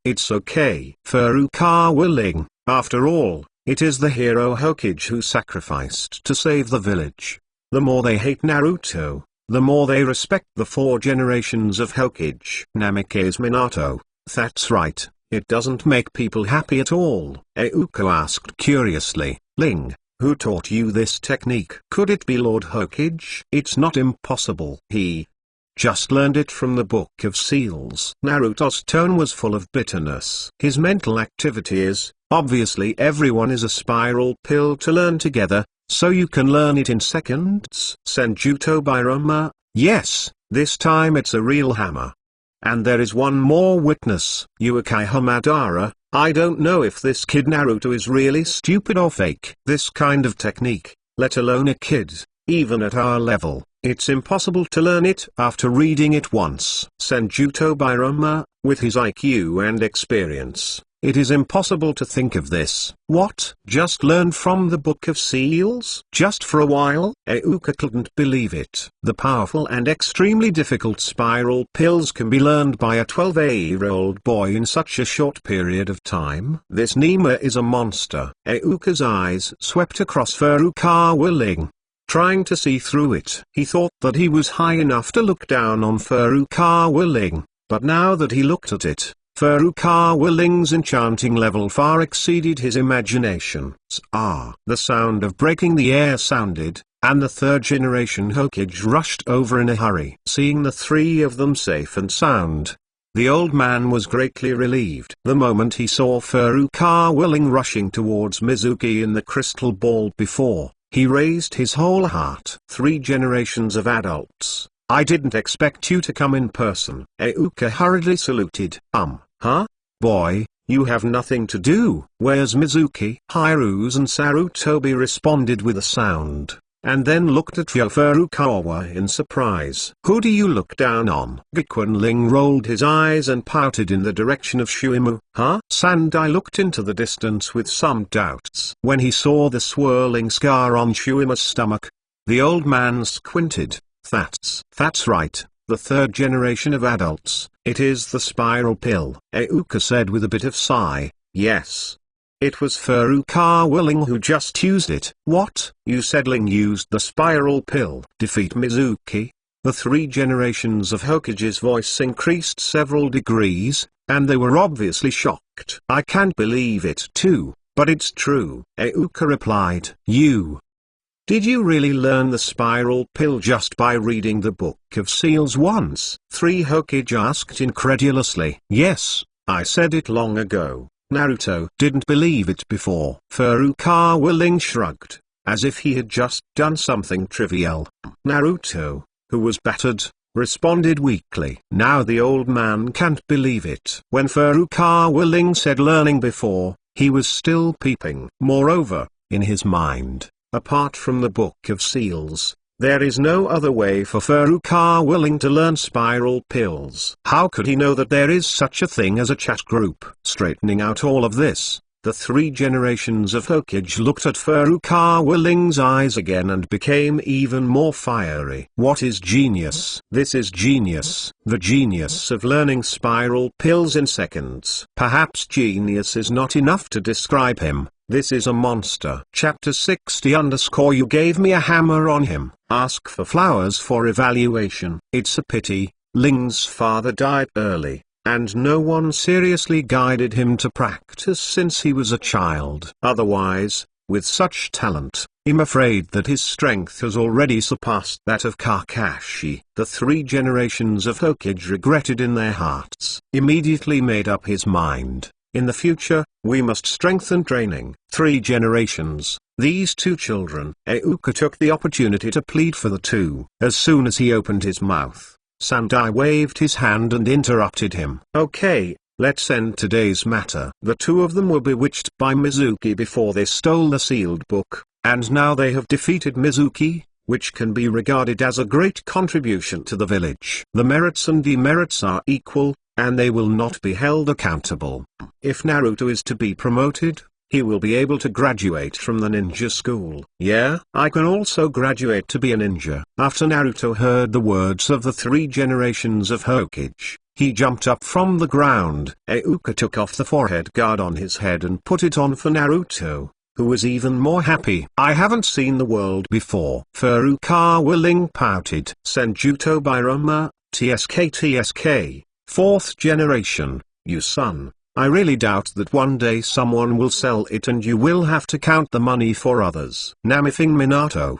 it's okay. Furukawa Ling, after all, it is the hero Hokage who sacrificed to save the village. The more they hate Naruto, the more they respect the 4 generations of Hokage. Namikaze Minato, that's right, it doesn't make people happy at all. Euko asked curiously, "Ling, who taught you this technique? Could it be Lord Hokage?" "It's not impossible. He just learned it from the Book of Seals." Naruto's tone was full of bitterness. His mental activity is, obviously everyone is a spiral pill to learn together, so you can learn it in seconds. Senjuto Birama, yes, this time it's a real hammer. And there is one more witness. Uekai Hamadara, I don't know if this kid Naruto is really stupid or fake. This kind of technique, let alone a kid, even at our level, it's impossible to learn it after reading it once. Senjuto Birama, with his IQ and experience, it is impossible to think of this. What? Just learn from the Book of Seals? Just for a while? Euka couldn't believe it. The powerful and extremely difficult spiral pills can be learned by a 12-year-old boy in such a short period of time. This Nima is a monster. Euka's eyes swept across Furukawa Ling, trying to see through it. He thought that he was high enough to look down on Furukawa Ling, but now that he looked at it, Furukawa Ling's enchanting level far exceeded his imagination. The sound of breaking the air sounded, and the 3rd generation Hokage rushed over in a hurry. Seeing the 3 of them safe and sound, the old man was greatly relieved. The moment he saw Furukawa Ling rushing towards Mizuki in the crystal ball before, he raised his whole heart. 3 generations of adults. I didn't expect you to come in person. Euka hurriedly saluted. Boy, you have nothing to do. Where's Mizuki? Hiruz and Sarutobi responded with a sound, and then looked at Furukawa in surprise. Who do you look down on? Gekun Ling rolled his eyes and pouted in the direction of Shuimu. Sandai looked into the distance with some doubts. When he saw the swirling scar on Shuimu's stomach, the old man squinted. That's right, the 3rd generation of adults. It is the spiral pill. Euka said with a bit of sigh. Yes. It was Furukawa Ling who just used it. What? You said Ling used the spiral pill. Defeat Mizuki? The 3 generations of Hokage's voice increased several degrees, and they were obviously shocked. I can't believe it too, but it's true. Euka replied. Did you really learn the spiral pill just by reading the Book of Seals once? 3 Hokage asked incredulously. Yes, I said it long ago. Naruto didn't believe it before. Furukawa Ling shrugged, as if he had just done something trivial. Naruto, who was battered, responded weakly. Now the old man can't believe it. When Furukawa Ling said learning before, he was still peeping. Moreover, in his mind, apart from the Book of Seals, there is no other way for Furukawa Ling to learn spiral pills. How could he know that there is such a thing as a chat group? Straightening out all of this, the 3 generations of Hokage looked at Furukawa Ling's eyes again and became even more fiery. What is genius? This is genius. The genius of learning spiral pills in seconds. Perhaps genius is not enough to describe him. This is a monster. Chapter 60_ You gave me a hammer on him. Ask for flowers for evaluation. It's a pity, Ling's father died early, and no one seriously guided him to practice since he was a child. Otherwise, with such talent, I'm afraid that his strength has already surpassed that of Kakashi. The 3 generations of Hokage regretted in their hearts. Immediately made up his mind. In the future, we must strengthen training. 3 generations. These 2 children. Iuka took the opportunity to plead for the 2. As soon as he opened his mouth, Sandai waved his hand and interrupted him. Okay, let's end today's matter. The 2 of them were bewitched by Mizuki before they stole the sealed book, and now they have defeated Mizuki, which can be regarded as a great contribution to the village. The merits and demerits are equal, and they will not be held accountable. If Naruto is to be promoted, he will be able to graduate from the ninja school. Yeah, I can also graduate to be a ninja. After Naruto heard the words of the 3 generations of Hokage, he jumped up from the ground. Iuka took off the forehead guard on his head and put it on for Naruto, who was even more happy. I haven't seen the world before. Furukawa Ling pouted. Senjuto Bairoma, TSK, 4th generation, you son. I really doubt that one day someone will sell it and you will have to count the money for others. Namifing Minato,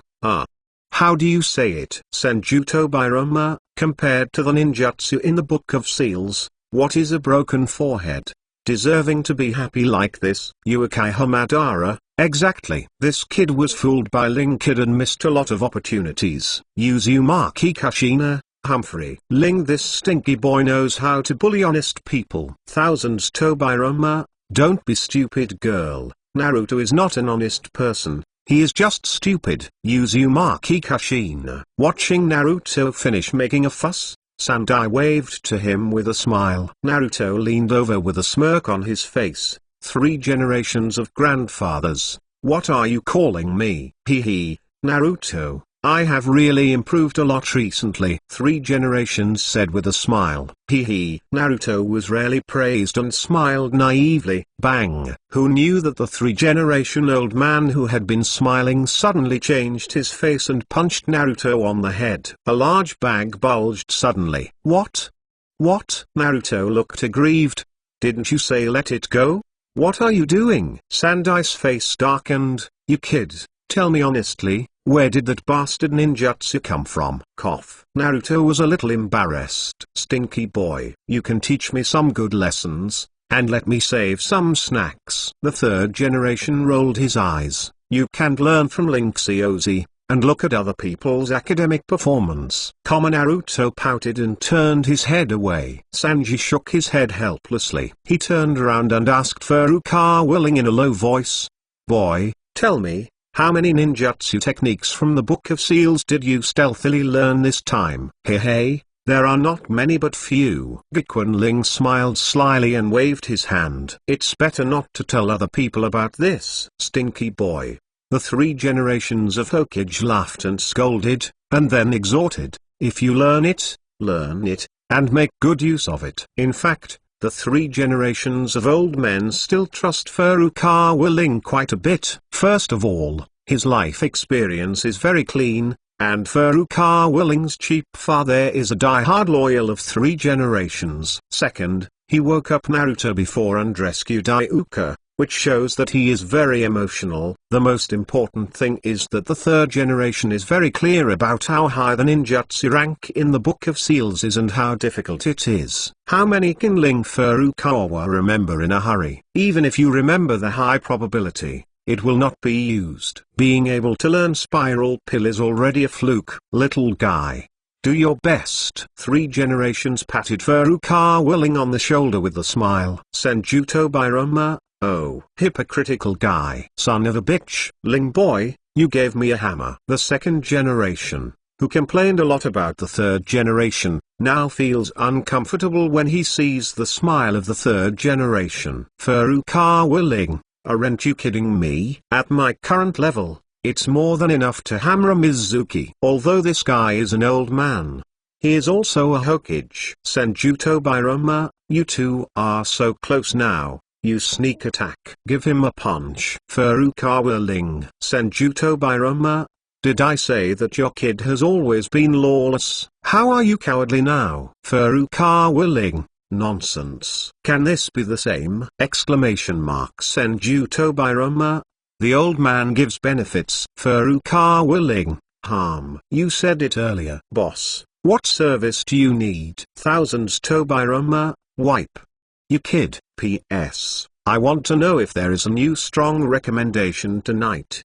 how do you say it? Senjuto Bairoma, compared to the ninjutsu in the Book of Seals, what is a broken forehead? Deserving to be happy like this? Uekai Hamadara, exactly. This kid was fooled by Ling Kid and missed a lot of opportunities. Uzumaki Kashina, Humphrey. Ling, this stinky boy knows how to bully honest people. Thousands Tobirama, don't be stupid girl. Naruto is not an honest person, he is just stupid. Uzumaki Kashina. Watching Naruto finish making a fuss, Sandai waved to him with a smile. Naruto leaned over with a smirk on his face. 3 generations of grandfathers. What are you calling me? Hee, Naruto. I have really improved a lot recently. 3 generations said with a smile. Hee. Naruto was rarely praised and smiled naively. Bang! Who knew that the 3-generation-old man who had been smiling suddenly changed his face and punched Naruto on the head. A large bag bulged suddenly. What? What? Naruto looked aggrieved. Didn't you say let it go? What are you doing? Sandai's face darkened. You kid, tell me honestly. Where did that bastard ninjutsu come from? Cough. Naruto was a little embarrassed. Stinky boy. You can teach me some good lessons, and let me save some snacks. The 3rd generation rolled his eyes. You can't learn from Link Xiaozi, and look at other people's academic performance. Naruto pouted and turned his head away. Sanji shook his head helplessly. He turned around and asked Furukawa Ling in a low voice. Boy, tell me, how many ninjutsu techniques from the Book of Seals did you stealthily learn this time? Hey, there are not many but few. Gekun Ling smiled slyly and waved his hand. It's better not to tell other people about this. Stinky boy. The 3 generations of Hokage laughed and scolded, and then exhorted, if you learn it, and make good use of it. In fact, the 3 generations of old men still trust Furukawa Ling quite a bit. First of all, his life experience is very clean, and Furukawa Ling's cheap father is a die-hard loyal of 3 generations. Second, he woke up Naruto before and rescued Iuka, which shows that he is very emotional. The most important thing is that the 3rd generation is very clear about how high the ninjutsu rank in the Book of Seals is and how difficult it is. How many can Ling Furukawa remember in a hurry? Even if you remember the high probability, it will not be used. Being able to learn Spiral Pill is already a fluke. Little guy, do your best. 3 generations patted Furukawa Ling on the shoulder with a smile. Senjuto Bairoma. Oh, hypocritical guy. Son of a bitch. Ling boy, you gave me a hammer. The 2nd generation, who complained a lot about the 3rd generation, now feels uncomfortable when he sees the smile of the 3rd generation. Furukawa Ling, aren't you kidding me? At my current level, it's more than enough to hammer Mizuki. Although this guy is an old man, he is also a Hokage. Senjuto Bairoma, you 2 are so close now. You sneak attack. Give him a punch. Furukawa Ling. Senjuto Bairoma. Did I say that your kid has always been lawless? How are you cowardly now? Furukawa Ling. Nonsense. Can this be the same? Senjuto Bairoma. The old man gives benefits. Furukawa Ling, harm. You said it earlier. Boss, what service do you need? Thousands Tobirama, wipe. You kid. P.S. I want to know if there is a new strong recommendation tonight.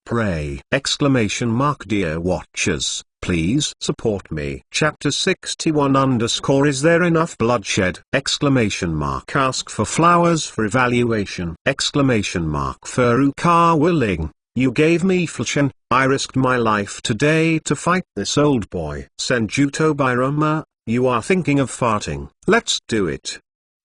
Pray! Exclamation mark. Dear watchers, please support me. Chapter 61 _ Is there enough bloodshed? Exclamation mark. Ask for flowers for evaluation. Exclamation mark. Furukawa Ling, you gave me Flushin. I risked my life today to fight this old boy. Senjuto Birama, you are thinking of farting. Let's do it.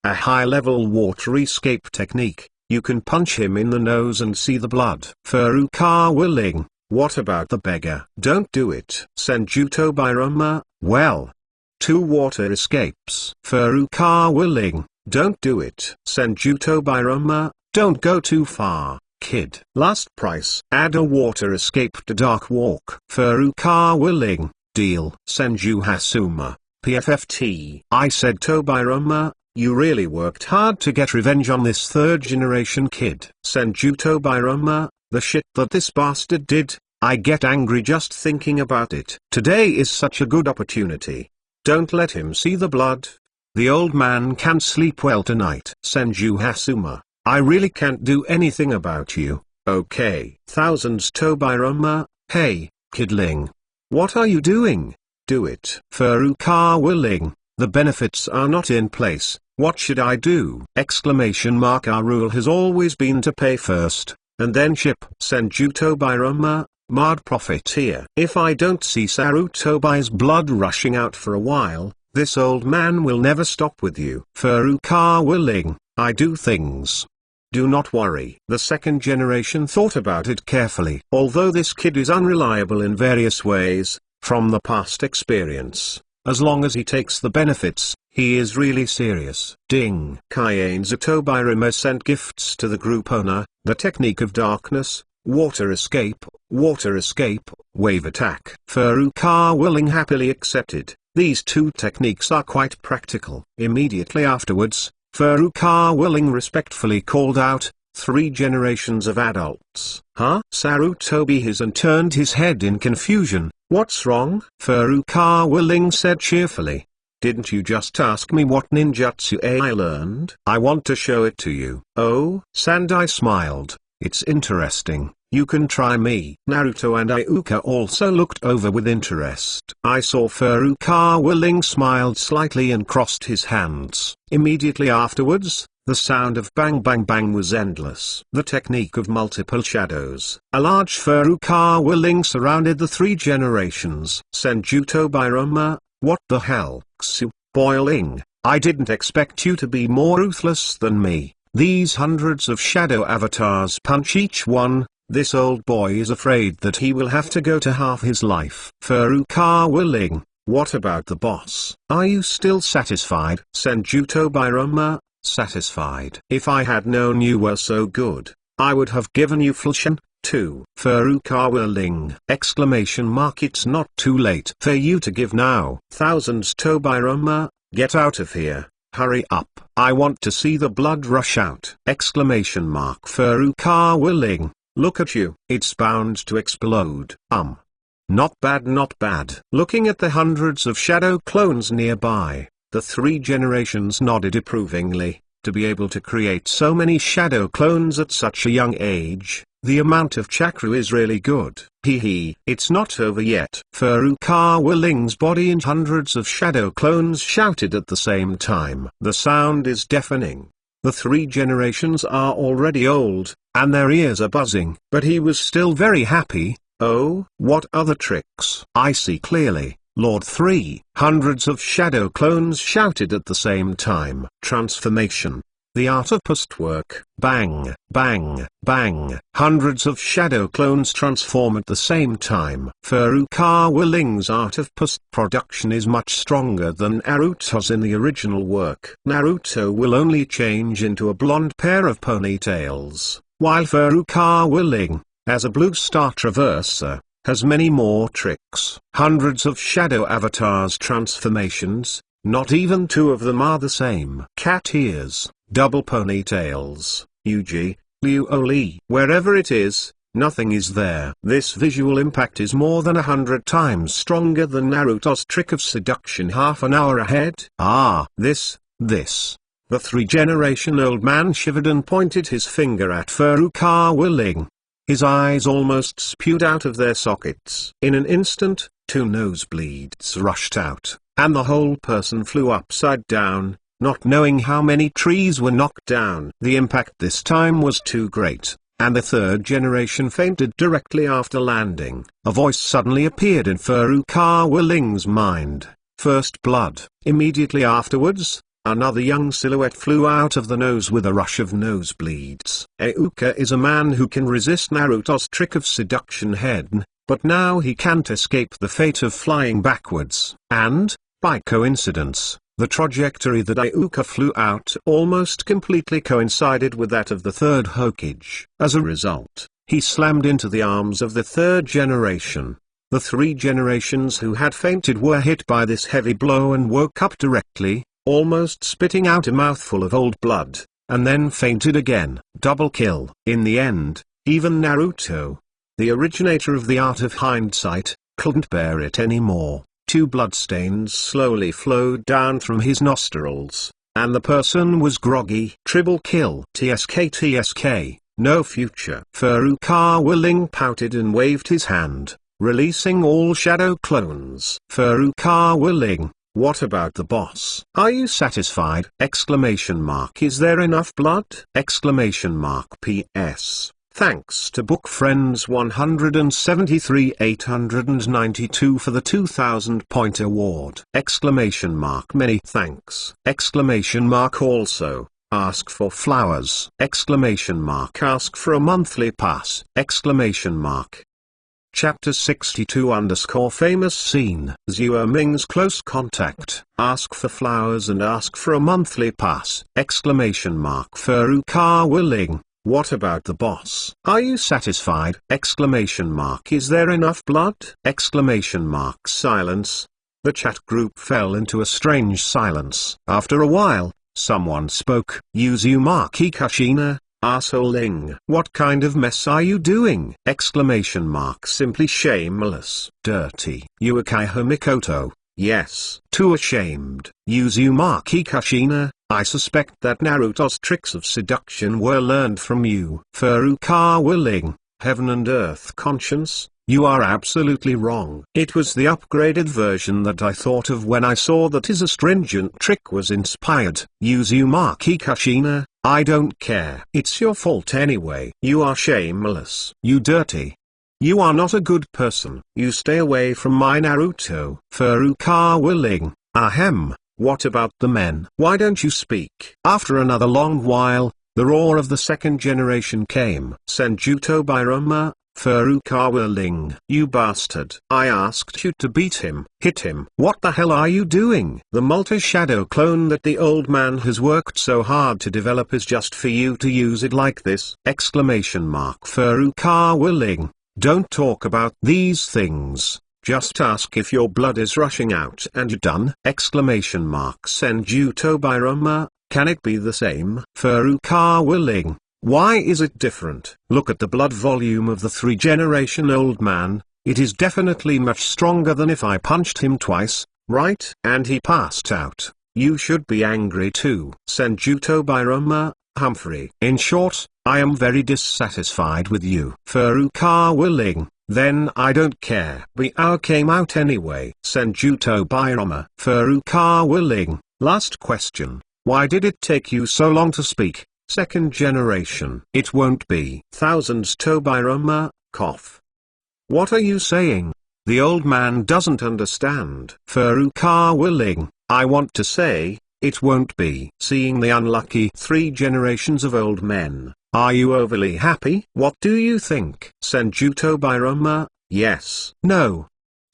A high-level water escape technique. You can punch him in the nose and see the blood. Furukawa Ling, what about the beggar? Don't do it. Senjuto Birama, well. 2 water escapes. Furukawa Ling, don't do it. Senjuto Birama, don't go too far, kid. Last price. Add a water escape to Dark Walk. Furukawa Ling, deal. Senju Hasuma, PFFT. I said Tobirama, you really worked hard to get revenge on this 3rd generation kid. Senjuto Birama, the shit that this bastard did, I get angry just thinking about it. Today is such a good opportunity. Don't let him see the blood. The old man can't sleep well tonight. Senju Hasuma, I really can't do anything about you. Okay. Thousands Tobirama, hey, kid Ling. What are you doing? Do it. Furukawa Ling, the benefits are not in place. What should I do? Exclamation mark. Our rule has always been to pay first, and then ship. Senjuto Birama, Mad Profiteer. If I don't see Sarutobi's blood rushing out for a while, this old man will never stop with you. Furukawa Ling, I do things. Do not worry. The 2nd generation thought about it carefully. Although this kid is unreliable in various ways, from the past experience, as long as he takes the benefits, he is really serious. Ding. Kaienza Tobirama sent gifts to the group owner. The technique of darkness, water escape, wave attack. Furukawa Ling happily accepted. These 2 techniques are quite practical. Immediately afterwards, Furukawa Ling respectfully called out, 3 generations of adults. Huh? Sarutobi his and turned his head in confusion. What's wrong? Furukawa Ling said cheerfully. Didn't you just ask me what ninjutsu I learned? I want to show it to you. Oh? Sandai smiled. It's interesting. You can try me. Naruto and Iuka also looked over with interest. I saw Furukawa Ling smiled slightly and crossed his hands. Immediately afterwards, the sound of bang bang bang was endless. The technique of multiple shadows. A large Furukawa Ling surrounded the 3 generations. Senjuto Birama, what the hell? Xu, boiling. I didn't expect you to be more ruthless than me. These hundreds of shadow avatars punch each one. This old boy is afraid that he will have to go to half his life. Furukawa Ling, what about the boss? Are you still satisfied? Senjuto Birama, satisfied. If I had known you were so good, I would have given you Flushin, too. Furukawa Ling! Exclamation mark. It's not too late for you to give now. Thousands Tobirama, get out of here. Hurry up. I want to see the blood rush out. Exclamation mark. Furukawa Ling, look at you. It's bound to explode. Not bad, not bad. Looking at the hundreds of shadow clones nearby, the 3 generations nodded approvingly. To be able to create so many shadow clones at such a young age, the amount of chakra is really good. It's not over yet. Furukawa Ling's body and hundreds of shadow clones shouted at the same time. The sound is deafening. The 3 generations are already old, and their ears are buzzing. But he was still very happy. Oh, what other tricks? I see clearly, Lord 3. Hundreds of shadow clones shouted at the same time. Transformation. The art of post-work. Bang, bang, bang. Hundreds of shadow clones transform at the same time. Furukawa Ling's art of post-production is much stronger than Naruto's in the original work. Naruto will only change into a blonde pair of ponytails, while Furukawa Ling, as a blue star traverser, has many more tricks. Hundreds of shadow avatars transformations, not even 2 of them are the same. Cat ears, double ponytails, Yuji, Luoli. Wherever it is, nothing is there. This visual impact is more than 100 times stronger than Naruto's trick of seduction half an hour ahead. This. The 3-generation-old man shivered and pointed his finger at Furukawa Ling. His eyes almost spewed out of their sockets. In an instant, 2 nosebleeds rushed out, and the whole person flew upside down, not knowing how many trees were knocked down. The impact this time was too great, and the 3rd generation fainted directly after landing. A voice suddenly appeared in Furukawa Ling's mind. First blood. Immediately afterwards, another young silhouette flew out of the nose with a rush of nosebleeds. Iuka is a man who can resist Naruto's trick of seduction head, but now he can't escape the fate of flying backwards. And, by coincidence, the trajectory that Iuka flew out almost completely coincided with that of the 3rd Hokage. As a result, he slammed into the arms of the 3rd generation. The 3 generations who had fainted were hit by this heavy blow and woke up directly, almost spitting out a mouthful of old blood, and then fainted again. Double kill. In the end, even Naruto, the originator of the art of hindsight, couldn't bear it anymore. 2 bloodstains slowly flowed down from his nostrils, and the person was groggy. Triple kill. TSK, no future. Furukawa Ling pouted and waved his hand, releasing all shadow clones. Furukawa Ling, what about the boss? Are you satisfied? Is there enough blood? PS. Thanks to Book Friends 173-892 for the 2000 point award. Many thanks. Also, ask for flowers. Ask for a monthly pass. Chapter 62 Famous scene. Zhuo Ming's close contact. Ask for flowers and ask for a monthly pass. Furukawa Ling, what about the boss? Are you satisfied? Is there enough blood? Silence. The chat group fell into a strange silence. After a while, someone spoke. Uzumaki Kushina, asshole Ling. What kind of mess are you doing? Simply shameless. Dirty. Uekiha Mikoto, yes. Too ashamed. Uzumaki Kushina, I suspect that Naruto's tricks of seduction were learned from you. Furukawa Ling, heaven and earth conscience, you are absolutely wrong. It was the upgraded version that I thought of when I saw that his astringent trick was inspired. Uzumaki Kushina, I don't care. It's your fault anyway. You are shameless. You dirty. You are not a good person. You stay away from my Naruto. Furukawa Ling, ahem. What about the men? Why don't you speak? After another long while, the roar of the 2nd generation came. Senjuto Bairama, Furukawa Ling. You bastard. I asked you to beat him. Hit him. What the hell are you doing? The multi-shadow clone that the old man has worked so hard to develop is just for you to use it like this. Furukawa Ling, don't talk about these things. Just ask if your blood is rushing out and you're done. Senjuto Bairama, can it be the same? Furukawa Ling, why is it different? Look at the blood volume of the 3-generation-old man, it is definitely much stronger than if I punched him twice, right? And he passed out. You should be angry too. Senjuto Bairama, Humphrey. In short, I am very dissatisfied with you. Furukawa Ling, then I don't care. The hour came out anyway. Senjuto Bairama. Furukawa Ling, last question. Why did it take you so long to speak? 2nd generation. It won't be. Thousands to Bairama, cough. What are you saying? The old man doesn't understand. Furukawa Ling, I want to say, it won't be. Seeing the unlucky 3 generations of old men. Are you overly happy? What do you think? Senjuto Bairama, yes. No.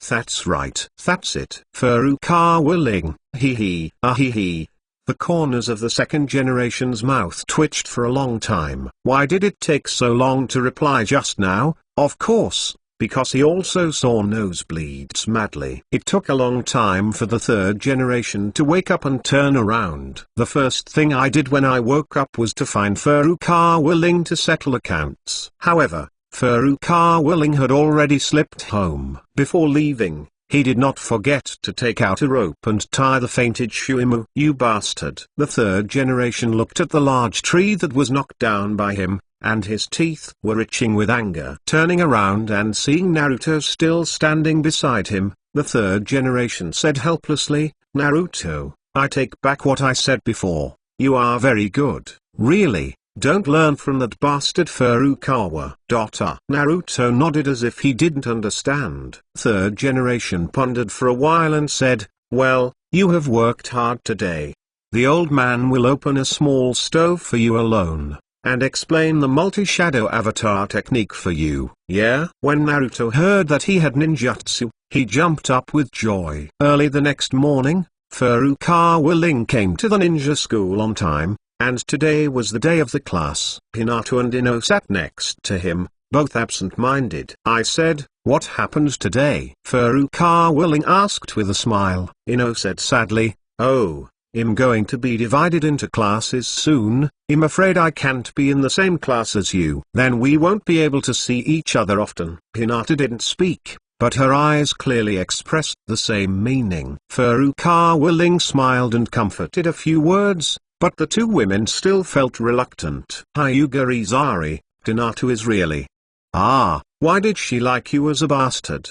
That's right. That's it. Furukawa Ling, hee hee, hee hee. The corners of the 2nd generation's mouth twitched for a long time. Why did it take so long to reply just now? Of course, because he also saw nosebleeds madly. It took a long time for the third generation to wake up and turn around. The first thing I did when I woke up was to find Furukawa Ling to settle accounts. However, Furukawa Ling had already slipped home. Before leaving, he did not forget to take out a rope and tie the fainted Shuimu. "You bastard." The third generation looked at the large tree that was knocked down by him, and his teeth were itching with anger. Turning around and seeing Naruto still standing beside him, the third generation said helplessly, "Naruto, I take back what I said before. You are very good, really. Don't learn from that bastard Furukawa." Naruto nodded as if he didn't understand. Third generation pondered for a while and said, "Well, you have worked hard today. The old man will open a small stove for you alone, and explain the multi-shadow avatar technique for you." "Yeah?" When Naruto heard that he had ninjutsu, he jumped up with joy. Early the next morning, Furukawa Ling came to the ninja school on time, and today was the day of the class. Hinata and Ino sat next to him, both absent-minded. I said, "What happened today?" Furukawa Ling asked with a smile. Ino said sadly, "Oh, I'm going to be divided into classes soon. I'm afraid I can't be in the same class as you. Then we won't be able to see each other often." Hinata didn't speak, but her eyes clearly expressed the same meaning. Furukawa Ling smiled and comforted a few words, but the two women still felt reluctant. "Hyuga Izari, Hinata is really... Ah, why did she like you as a bastard?"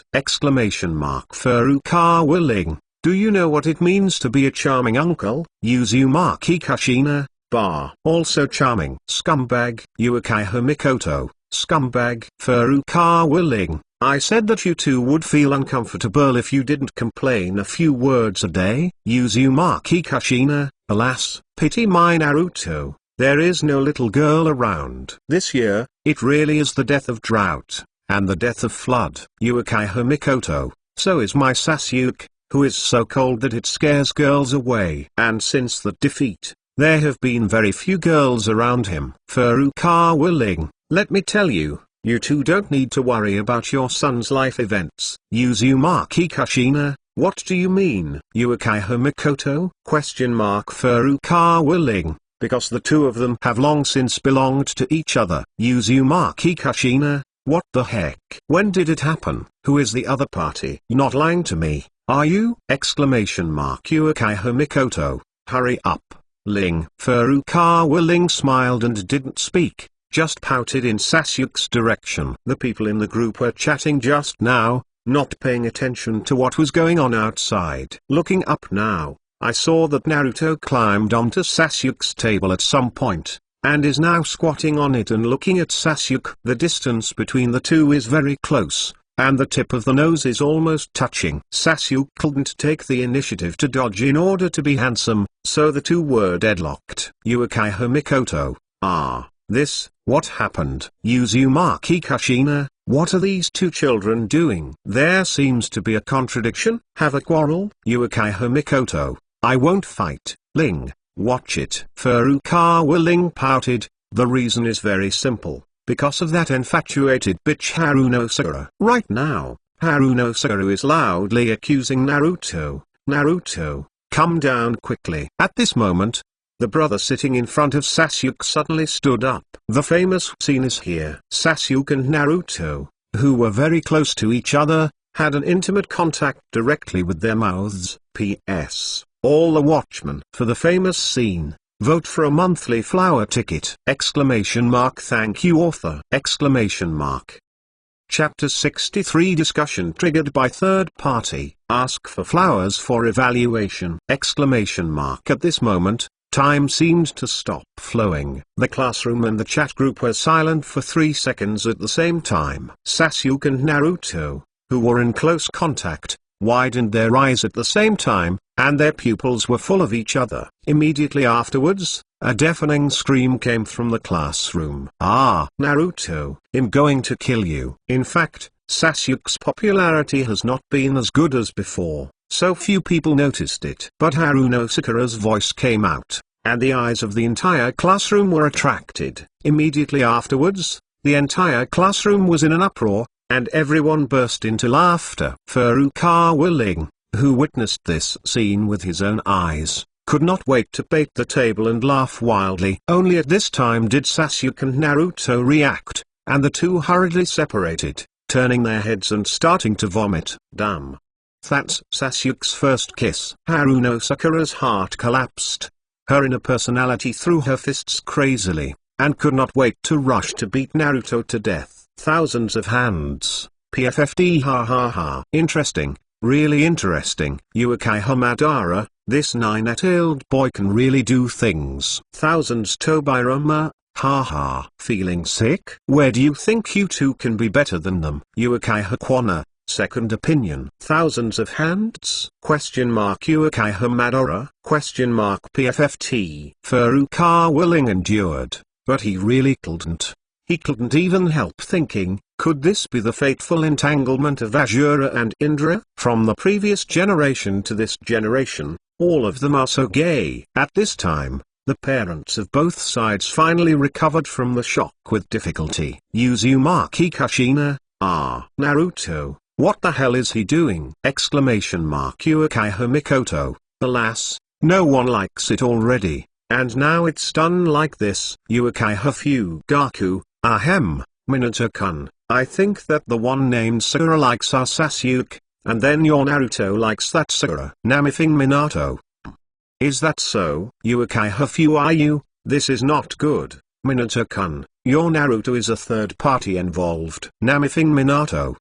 Furukawa Ling, do you know what it means to be a charming uncle? Uzumaki Kashina, bar. Also charming. Scumbag. Uchiha Mikoto, scumbag. Furukawa Ling, I said that you two would feel uncomfortable if you didn't complain a few words a day. Uzumaki Kashina, alas, pity my Naruto, there is no little girl around. This year, it really is the death of drought, and the death of flood. Uchiha Mikoto, so is my Sasuke, who is so cold that it scares girls away. And since that defeat, there have been very few girls around him. Furukawa Ling, let me tell you, you two don't need to worry about your son's life events. Uzumaki Kashina, what do you mean? Uchiha Mikoto? Furukawa Ling, because the two of them have long since belonged to each other. Uzumaki Kashina, what the heck? When did it happen? Who is the other party? You're not lying to me, are you? Uchiha Mikoto, hurry up, Ling. Furukawa Ling smiled and didn't speak, just pouted in Sasuke's direction. The people in the group were chatting just now, not paying attention to what was going on outside. Looking up now, I saw that Naruto climbed onto Sasuke's table at some point, and is now squatting on it and looking at Sasuke. The distance between the two is very close, and the tip of the nose is almost touching. Sasuke couldn't take the initiative to dodge in order to be handsome, so the two were deadlocked. Uchiha Mikoto, what happened? Uzumaki Kashina, what are these two children doing? There seems to be a contradiction. Have a quarrel? Uchiha Mikoto, I won't fight, Ling, watch it. Furukawa Ling pouted, the reason is very simple. Because of that infatuated bitch Haruno. Right now, Haruno is loudly accusing Naruto. Naruto, come down quickly. At this moment, the brother sitting in front of Sasuke suddenly stood up. The famous scene is here. Sasuke and Naruto, who were very close to each other, had an intimate contact directly with their mouths. P.S. All the watchmen for the famous scene, vote for a monthly flower ticket! Thank you author! Chapter 63 Discussion triggered by third party. Ask for flowers for evaluation! At this moment, time seemed to stop flowing. The classroom and the chat group were silent for 3 seconds at the same time. Sasuke and Naruto, who were in close contact, widened their eyes at the same time, and their pupils were full of each other. Immediately afterwards, a deafening scream came from the classroom. Ah, Naruto, I'm going to kill you. In fact, Sasuke's popularity has not been as good as before, so few people noticed it. But Harunosuke's voice came out, and the eyes of the entire classroom were attracted. Immediately afterwards, the entire classroom was in an uproar, and everyone burst into laughter. Furukawa Ling, who witnessed this scene with his own eyes, could not wait to bait the table and laugh wildly. Only at this time did Sasuke and Naruto react, and the two hurriedly separated, turning their heads and starting to vomit. Damn. That's Sasuke's first kiss. Haruno Sakura's heart collapsed. Her inner personality threw her fists crazily, and could not wait to rush to beat Naruto to death. Thousands of hands. PFFD ha ha ha. Interesting, really interesting. Uchiha Madara, this nine-tailed boy can really do things. Thousands Tobirama, ha ha. Feeling sick? Where do you think you two can be better than them? Uchiha Kwana, second opinion. Thousands of hands? Question mark. Uchiha Madara? Question mark. PFFT. Furukawa Ling endured, but he really couldn't. He couldn't even help thinking, could this be the fateful entanglement of Asura and Indra? From the previous generation to this generation, all of them are so gay. At this time, the parents of both sides finally recovered from the shock with difficulty. Uzumaki Kushina, Naruto, what the hell is he doing? Exclamation mark. Uchiha Mikoto, alas, no one likes it already, and now it's done like this. Uchiha Fugaku, ahem, Minato-kun, I think that the one named Sakura likes our Sasuke, and then your Naruto likes that Sakura. Namifing Minato. Is that so? Uchiha Fuayu, this is not good. Minato-kun, your Naruto is a third party involved. Namifing Minato.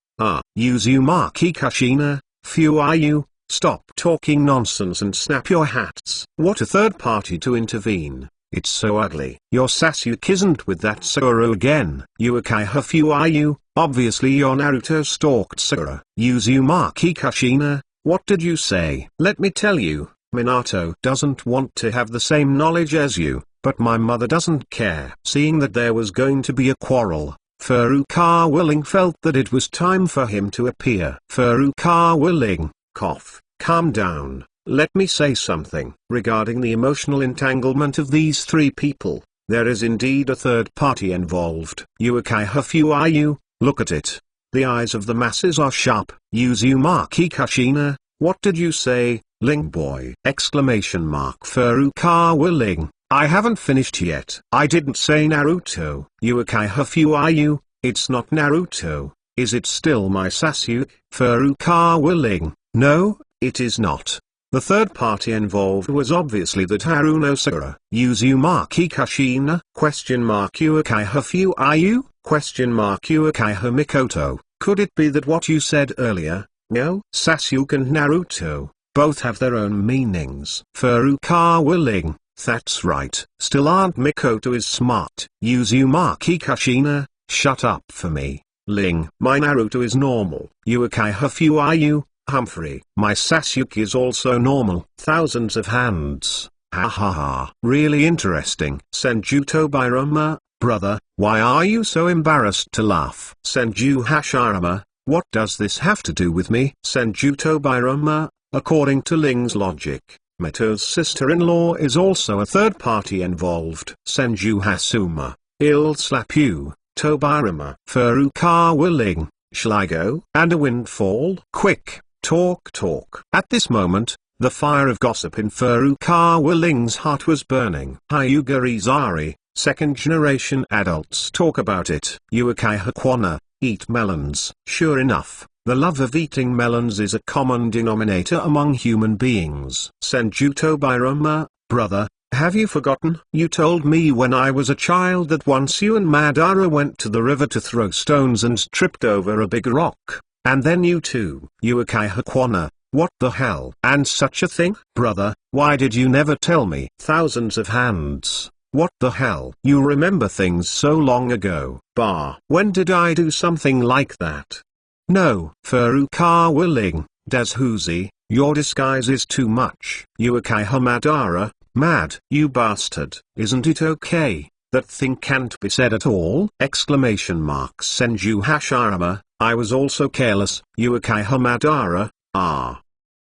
Uzumaki Kushina, Fuayu, stop talking nonsense and snap your hats. What a third party to intervene. It's so ugly. Your Sasuke isn't with that Sakura again. Uchiha Fuayu, obviously your Naruto stalked Sakura. Uzumaki Kushina, what did you say? Let me tell you, Minato doesn't want to have the same knowledge as you, but my mother doesn't care. Seeing that there was going to be a quarrel, Furukawa Ling felt that it was time for him to appear. Furukawa Ling, cough, calm down. Let me say something. Regarding the emotional entanglement of these three people, there is indeed a third party involved. Uchiha Fuayu, look at it. The eyes of the masses are sharp. Uzumaki Kushina, what did you say, Ling boy? Exclamation mark. Furukawa Ling, I haven't finished yet. I didn't say Naruto. Uchiha Fuayu, it's not Naruto. Is it still my Sasuke? Furukawa Ling, no, it is not. The third party involved was obviously that Haruno Sakura. Uzumaki Kushina? Question mark. Uchiha Fuayu? Question mark. Uchiha Mikoto, could it be that what you said earlier? No. Sasuke and Naruto, both have their own meanings. Furukawa Ling, that's right. Still Aunt Mikoto is smart. Uzumaki Kushina, shut up for me. Ling, my Naruto is normal. Uchiha Fuayu, Humphrey, my Sasuke is also normal. Thousands of hands. Ha ha ha. Really interesting. Senju Tobirama, brother, why are you so embarrassed to laugh? Senju Hashirama, what does this have to do with me? Senju Tobirama, according to Ling's logic, Mito's sister-in-law is also a third party involved. Senju Hasuma, I'll slap you, Tobirama. Furukawa Ling, shall I go? And a windfall? Quick, talk. At this moment, the fire of gossip in Furukawa Ling's heart was burning. Hyuga Izari, second generation adults talk about it. Uchiha Kwana, eat melons. Sure enough, the love of eating melons is a common denominator among human beings. Senju Tobirama, brother, have you forgotten? You told me when I was a child that once you and Madara went to the river to throw stones and tripped over a big rock, and then you too. Uchiha Kwana, what the hell? And such a thing? Brother, why did you never tell me? Thousands of hands. What the hell? You remember things so long ago. Bah. When did I do something like that? No. Furukawa Ling, Dazuzi, your disguise is too much. Uchiha Madara, mad. You bastard. Isn't it okay? That thing can't be said at all? Exclamation mark. Senju Hashirama, I was also careless. Uchiha Madara,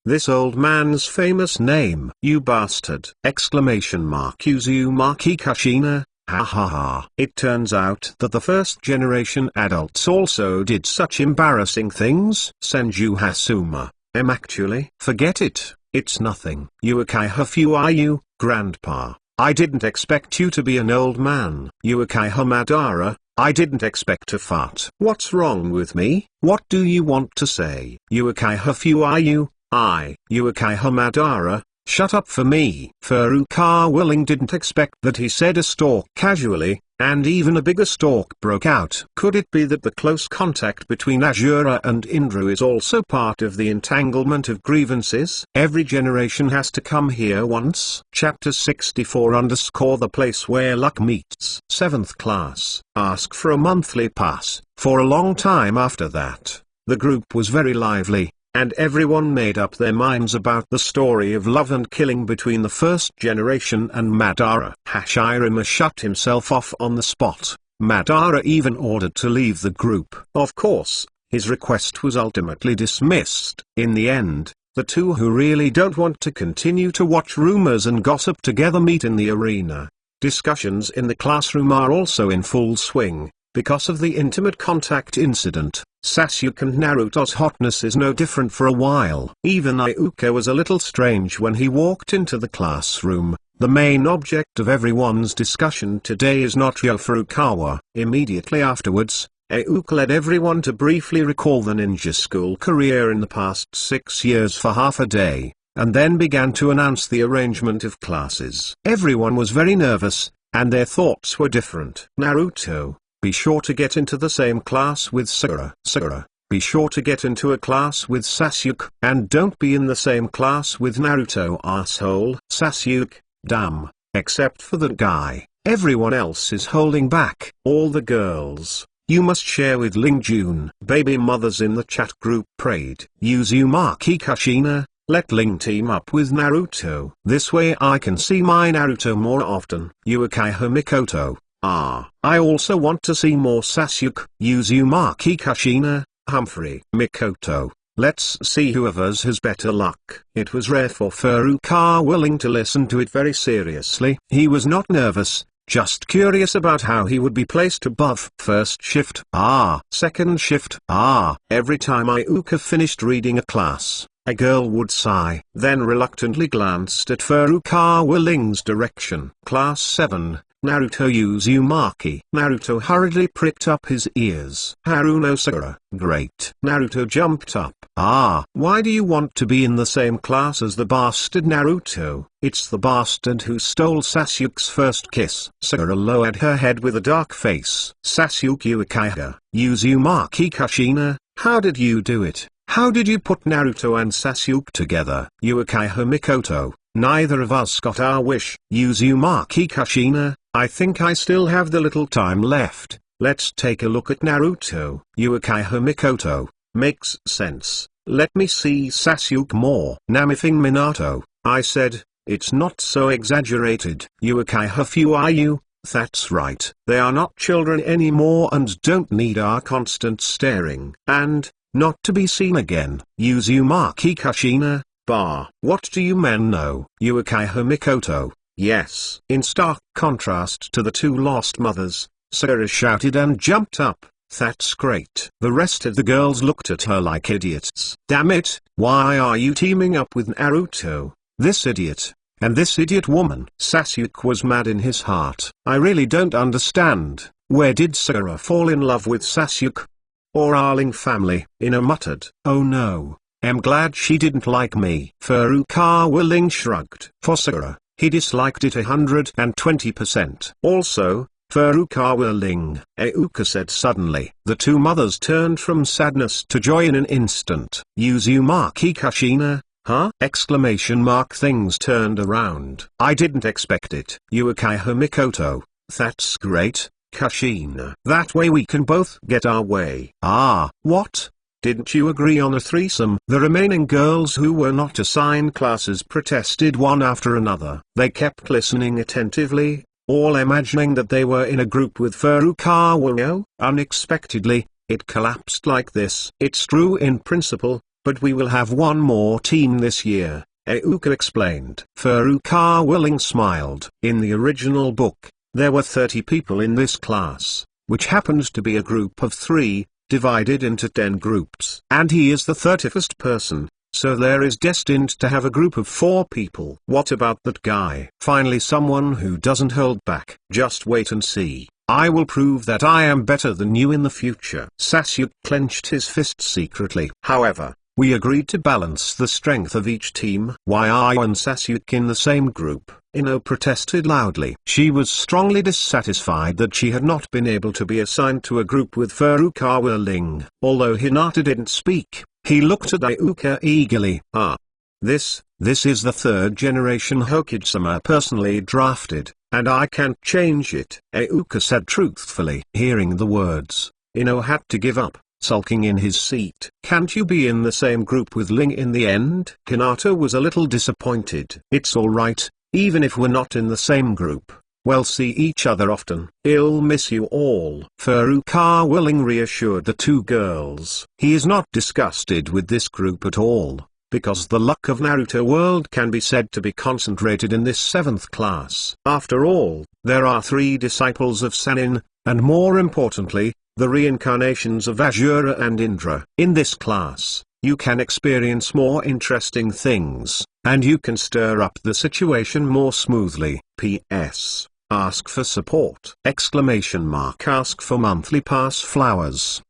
this old man's famous name. You bastard! Exclamation mark. Uzumaki Kushina, Ha ha ha. It turns out that the first generation adults also did such embarrassing things. Senju Hasuma. Actually, forget it, it's nothing. Uchiha who are you, grandpa? I didn't expect you to be an old man. Uchiha Madara, I didn't expect to fart. What's wrong with me? What do you want to say? Uchiha who are you? Uchiha Madara, shut up for me. Furukawa Ling didn't expect that he said a stork casually, and even a bigger stork broke out. Could it be that the close contact between Azura and Indra is also part of the entanglement of grievances? Every generation has to come here once. Chapter 64 _ the place where luck meets. 7th class. Ask for a monthly pass. For a long time after that, the group was very lively, and everyone made up their minds about the story of love and killing between the first generation and Madara. Hashirama shut himself off on the spot. Madara even ordered to leave the group. Of course, his request was ultimately dismissed. In the end, the two who really don't want to continue to watch rumors and gossip together meet in the arena. Discussions in the classroom are also in full swing. Because of the intimate contact incident, Sasuke and Naruto's hotness is no different for a while. Even Iuka was a little strange when he walked into the classroom. The main object of everyone's discussion today is not Furukawa. Immediately afterwards, Iuka led everyone to briefly recall the ninja school career in the past 6 years for half a day, and then began to announce the arrangement of classes. Everyone was very nervous, and their thoughts were different. Naruto, be sure to get into the same class with Sakura. Sakura, be sure to get into a class with Sasuke. And don't be in the same class with Naruto, asshole. Sasuke, damn, except for that guy, everyone else is holding back. All the girls, you must share with Ling Jun. Baby mothers in the chat group prayed. Uzumaki Kushina, let Ling team up with Naruto. This way I can see my Naruto more often. Uchiha Mikoto. I also want to see more Sasuke. Uzumaki Kushina, Humphrey. Mikoto, let's see whoever's has better luck. It was rare for Furukawa Ling to listen to it very seriously. He was not nervous, just curious about how he would be placed above. First shift, second shift, Every time Iuka finished reading a class, a girl would sigh, then reluctantly glanced at Furukawa Ling's direction. Class 7. Naruto Uzumaki. Naruto hurriedly pricked up his ears. Haruno Sakura. Great. Naruto jumped up. Why do you want to be in the same class as the bastard Naruto? It's the bastard who stole Sasuke's first kiss. Sakura lowered her head with a dark face. Sasuke Uchiha. Uzumaki Kushina, how did you do it? How did you put Naruto and Sasuke together? Uchiha Mikoto. Neither of us got our wish. Uzumaki Kushina, I think I still have the little time left. Let's take a look at Naruto. Uchiha Mikoto. Makes sense. Let me see Sasuke more. Namithing Minato. I said, it's not so exaggerated. Uchiha who are you? That's right. They are not children anymore and don't need our constant staring. And, not to be seen again. Uzumaki Kushina. What do you men know? Uchiha Mikoto. Yes. In stark contrast to the two lost mothers, Sakura shouted and jumped up. That's great. The rest of the girls looked at her like idiots. Damn it, why are you teaming up with Naruto? This idiot, and this idiot woman. Sasuke was mad in his heart. I really don't understand. Where did Sakura fall in love with Sasuke? Or our Ling family? Ina muttered. Oh no. I'm glad she didn't like me. Furukawa Ling shrugged. For Sakura, he disliked it 120%. Also, Furukawa Ling, Iuka said suddenly. The two mothers turned from sadness to joy in an instant. Uzumaki Kushina, huh? Exclamation mark. Things turned around. I didn't expect it. Uchiha Mikoto. That's great, Kushina. That way we can both get our way. What? Didn't you agree on a threesome? The remaining girls who were not assigned classes protested one after another. They kept listening attentively, all imagining that they were in a group with Furukawa. Unexpectedly, it collapsed like this. It's true in principle, but we will have one more team this year, Iuka explained. Furukawa Ling smiled. In the original book, There were 30 people in this class, which happens to be a group of 3, divided into 10 groups. And he is the 31st person, so there is destined to have a group of 4 people. What about that guy? Finally someone who doesn't hold back. Just wait and see. I will prove that I am better than you in the future. Sasuke clenched his fist secretly. However, we agreed to balance the strength of each team. Why are you and Sasuke in the same group? Ino protested loudly. She was strongly dissatisfied that she had not been able to be assigned to a group with Furukawa Ling. Although Hinata didn't speak, he looked at Iuka eagerly. This is the 3rd generation Hokage-sama personally drafted, and I can't change it. Iuka said truthfully. Hearing the words, Ino had to give up, sulking in his seat. Can't you be in the same group with Ling in the end? Hinata was a little disappointed. It's alright, even if we're not in the same group. We'll see each other often. I'll miss you all. Furukawa Ling reassured the 2 girls. He is not disgusted with this group at all, because the luck of Naruto world can be said to be concentrated in this 7th class. After all, there are 3 disciples of Sannin, and more importantly, the reincarnations of Asura and Indra. In this class, you can experience more interesting things, and you can stir up the situation more smoothly. P.S. Ask for support! Ask for monthly pass flowers!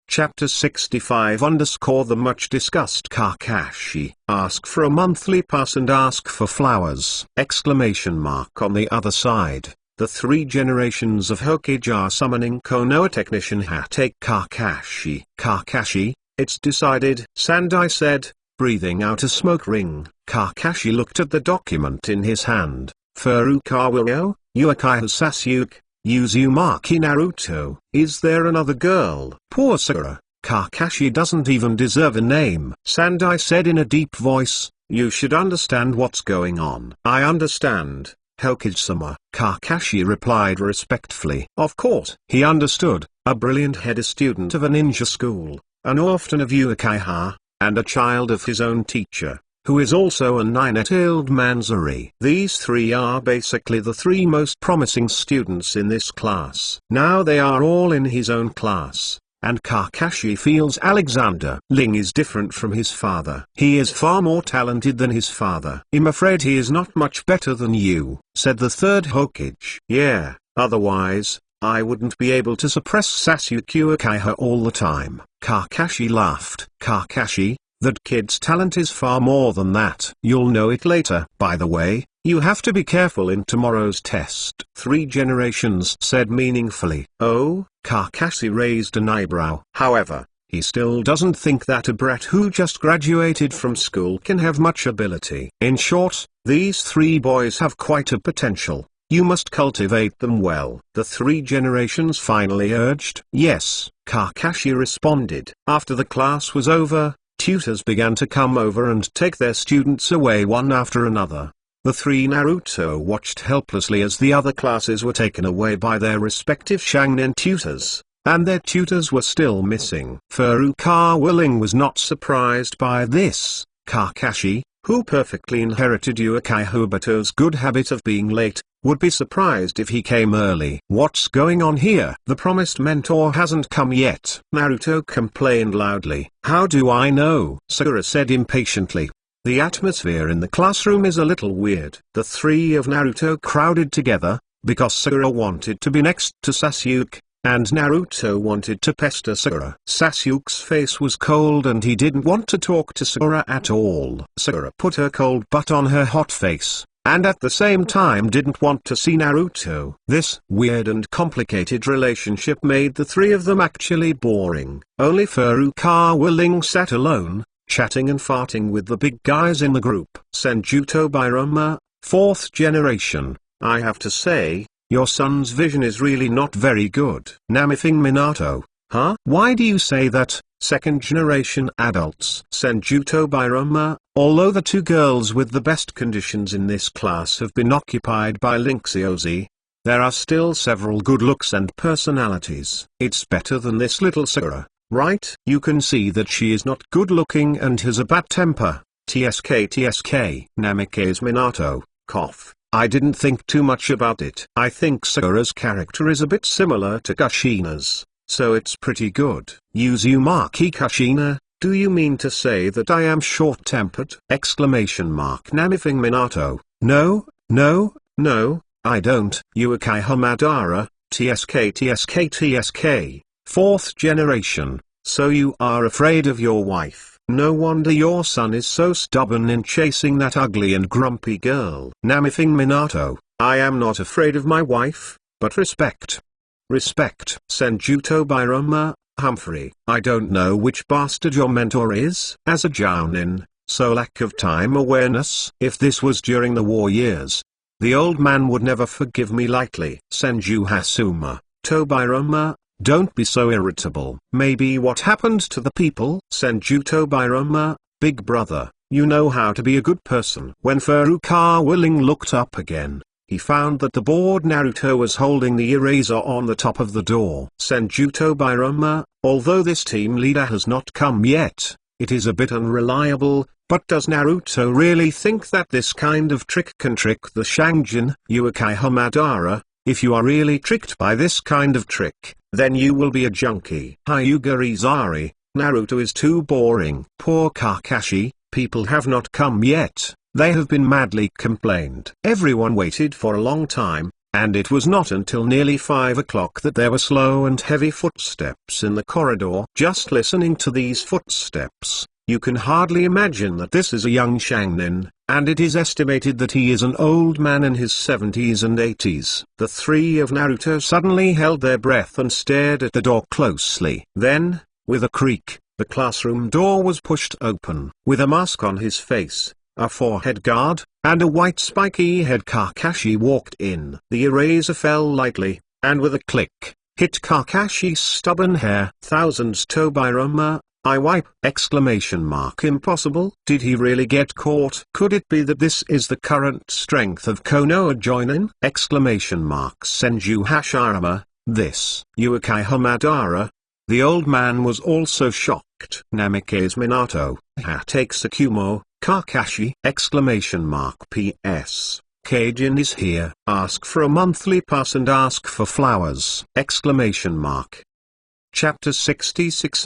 Chapter 65 The much discussed Kakashi. Ask for a monthly pass and ask for flowers! On the other side, the 3 generations of Hokage are summoning Konoha technician Hatake Kakashi. Kakashi, it's decided, Sandai said, breathing out a smoke ring. Kakashi looked at the document in his hand. Furukawa, Uchiha Sasuke, Uzumaki Naruto. Is there another girl? Poor Sakura. Kakashi doesn't even deserve a name. Sandai said in a deep voice, you should understand what's going on. I understand, Hokage-sama. Kakashi replied respectfully. Of course. He understood, a brilliant head student of a ninja school, an orphan of Uchiha, and a child of his own teacher, who is also a 9-tailed Manzuri. These 3 are basically the 3 most promising students in this class. Now they are all in his own class, and Kakashi feels Alexander Ling is different from his father. He is far more talented than his father. I'm afraid he is not much better than you, said the 3rd Hokage. Yeah, otherwise, I wouldn't be able to suppress Sasuke Uchiha all the time. Kakashi laughed. Kakashi, that kid's talent is far more than that. You'll know it later. By the way, you have to be careful in tomorrow's test. 3 generations said meaningfully. Oh? Kakashi raised an eyebrow. However, he still doesn't think that a brat who just graduated from school can have much ability. In short, these 3 boys have quite a potential. You must cultivate them well. The 3 generations finally urged. Yes, Kakashi responded. After the class was over, tutors began to come over and take their students away one after another. The 3 Naruto watched helplessly as the other classes were taken away by their respective Sharingan tutors, and their tutors were still missing. Furukawa Ling was not surprised by this. Kakashi, who perfectly inherited Uchiha Obito's good habit of being late, would be surprised if he came early. What's going on here? The promised mentor hasn't come yet. Naruto complained loudly. How do I know? Sakura said impatiently. The atmosphere in the classroom is a little weird. The 3 of Naruto crowded together, because Sakura wanted to be next to Sasuke, and Naruto wanted to pester Sakura. Sasuke's face was cold and he didn't want to talk to Sakura at all. Sakura put her cold butt on her hot face, and at the same time didn't want to see Naruto. This weird and complicated relationship made the 3 of them actually boring. Only Furukawa Ling sat alone, chatting and farting with the big guys in the group. Senjuto Biroma, 4th generation, I have to say, your son's vision is really not very good. Namifing Minato, huh? Why do you say that? 2nd generation adults. Senjuto Biroma, although the 2 girls with the best conditions in this class have been occupied by Linxiozi, there are still several good looks and personalities. It's better than this little Sakura, right? You can see that she is not good looking and has a bad temper. TSK. Namikaze Minato, cough. I didn't think too much about it. I think Sakura's character is a bit similar to Kushina's, so it's pretty good. Uzumaki Kushina, do you mean to say that I am short-tempered? Namifing Minato, no, no, no, I don't. Uchiha Madara, TSK, fourth generation, so you are afraid of your wife. No wonder your son is so stubborn in chasing that ugly and grumpy girl. Namifing Minato, I am not afraid of my wife, but respect. Respect. Senjuto Biroma, Humphrey. I don't know which bastard your mentor is. As a Jounin, so lack of time awareness. If this was during the war years, the old man would never forgive me lightly. Senju Hasuma, Tobiroma, don't be so irritable. Maybe what happened to the people? Senjuto Biroma, big brother, you know how to be a good person. When Furukawa Ling looked up again, he found that the bored Naruto was holding the eraser on the top of the door. Senjuto Biroma, although this team leader has not come yet, it is a bit unreliable, but does Naruto really think that this kind of trick can trick the Shangjin? Uchiha Madara, if you are really tricked by this kind of trick, then you will be a junkie. Hyuga Izari, Naruto is too boring. Poor Kakashi, people have not come yet, they have been madly complained. Everyone waited for a long time, and it was not until nearly 5 o'clock that there were slow and heavy footsteps in the corridor. Just listening to these footsteps, you can hardly imagine that this is a young Shanin, and it is estimated that he is an old man in his 70s and 80s. The three of Naruto suddenly held their breath and stared at the door closely. Then, with a creak, the classroom door was pushed open. With a mask on his face, a forehead guard, and a white spiky head, Kakashi walked in. The eraser fell lightly, and with a click, hit Kakashi's stubborn hair. Thousands Tobiroma, I wipe! Impossible. Did he really get caught? Could it be that this is the current strength of Konoha Joinin? Senju Hashirama, this. Uchiha Madara. The old man was also shocked. Namikaze Minato, Take Tsukumo, Kakashi! P.S. Kajin is here. Ask for a monthly pass and ask for flowers! Chapter 66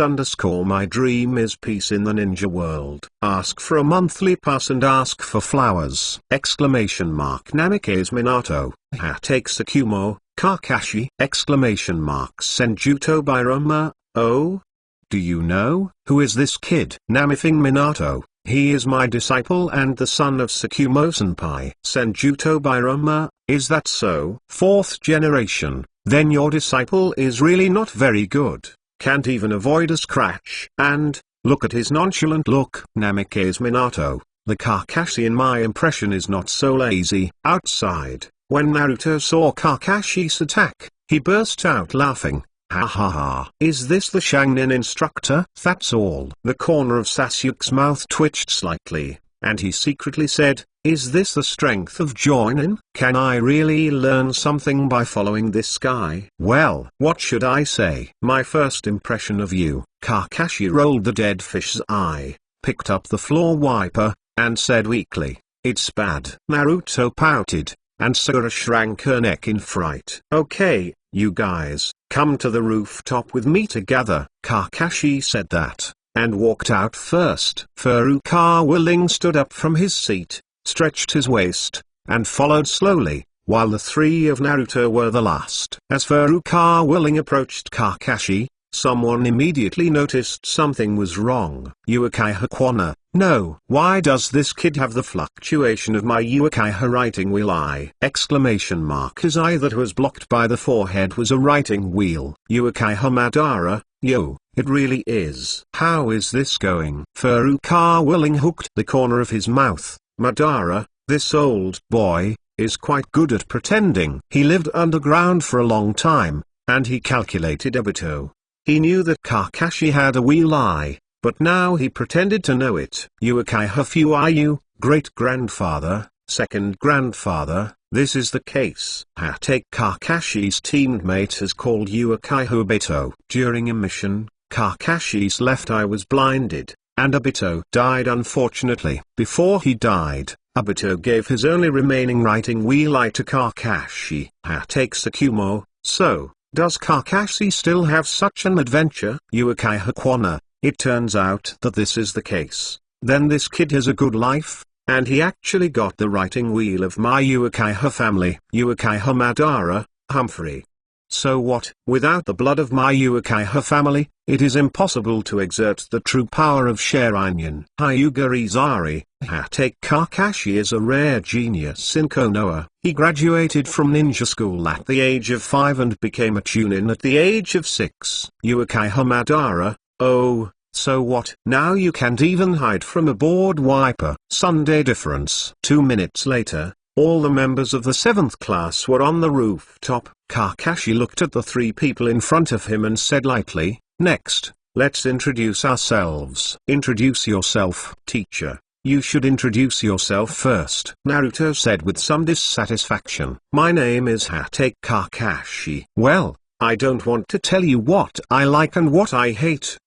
My dream is peace in the ninja world. Ask for a monthly pass and ask for flowers! Namikaze Minato, Take Tsukumo, Kakashi! Senjuto Biroma, oh? Do you know, who is this kid? Namifing Minato, he is my disciple and the son of Tsukumo-senpai. Senjuto Biroma, is that so? Fourth generation, then your disciple is really not very good, can't even avoid a scratch. And, look at his nonchalant look. Namikaze Minato, the Kakashi in my impression is not so lazy. Outside, when Naruto saw Kakashi's attack, he burst out laughing. Ha ha ha. Is this the Shanin instructor? That's all. The corner of Sasuke's mouth twitched slightly, and he secretly said, is this the strength of Joinin? Can I really learn something by following this guy? Well, what should I say? My first impression of you. Kakashi rolled the dead fish's eye, picked up the floor wiper, and said weakly, it's bad. Naruto pouted, and Sakura shrank her neck in fright. Okay, you guys, come to the rooftop with me together. Kakashi said that, and walked out first. Furukawa Ling stood up from his seat, stretched his waist, and followed slowly, while the three of Naruto were the last. As Furukawa Ling approached Kakashi, someone immediately noticed something was wrong. Uchiha Kwana, no. Why does this kid have the fluctuation of my Uchiha writing wheel eye? His eye that was blocked by the forehead was a writing wheel. Uchiha Madara, yo, it really is. How is this going? Furukawa Ling hooked the corner of his mouth. Madara, this old boy, is quite good at pretending. He lived underground for a long time, and he calculated Obito. He knew that Kakashi had a wheel eye, but now he pretended to know it. Uchiha Fuyu, great-grandfather, second grandfather, this is the case. Take Kakashi's teammate has called Uchiha Obito. During a mission, Kakashi's left eye was blinded, and Obito died unfortunately. Before he died, Obito gave his only remaining writing wheel to Kakashi. Take Tsukumo. So, does Kakashi still have such an adventure? Uchiha. It turns out that this is the case. Then this kid has a good life, and he actually got the writing wheel of my Uchiha family. Uchiha Madara, Humphrey. So what? Without the blood of my Uchiha family, it is impossible to exert the true power of Sharingan. Hyuga. Take Kakashi is a rare genius in Konoha. He graduated from ninja school at the age of 5 and became a Chunin at the age of 6. Uchiha Madara. Oh, so what? Now you can't even hide from a board wiper. Sunday difference. 2 minutes later, all the members of the 7th class were on the rooftop. Kakashi looked at the 3 people in front of him and said lightly, "Next, let's introduce ourselves." "Introduce yourself, teacher. You should introduce yourself first," Naruto said with some dissatisfaction. "My name is Take Kakashi." "Well, I don't want to tell you what I like and what I hate.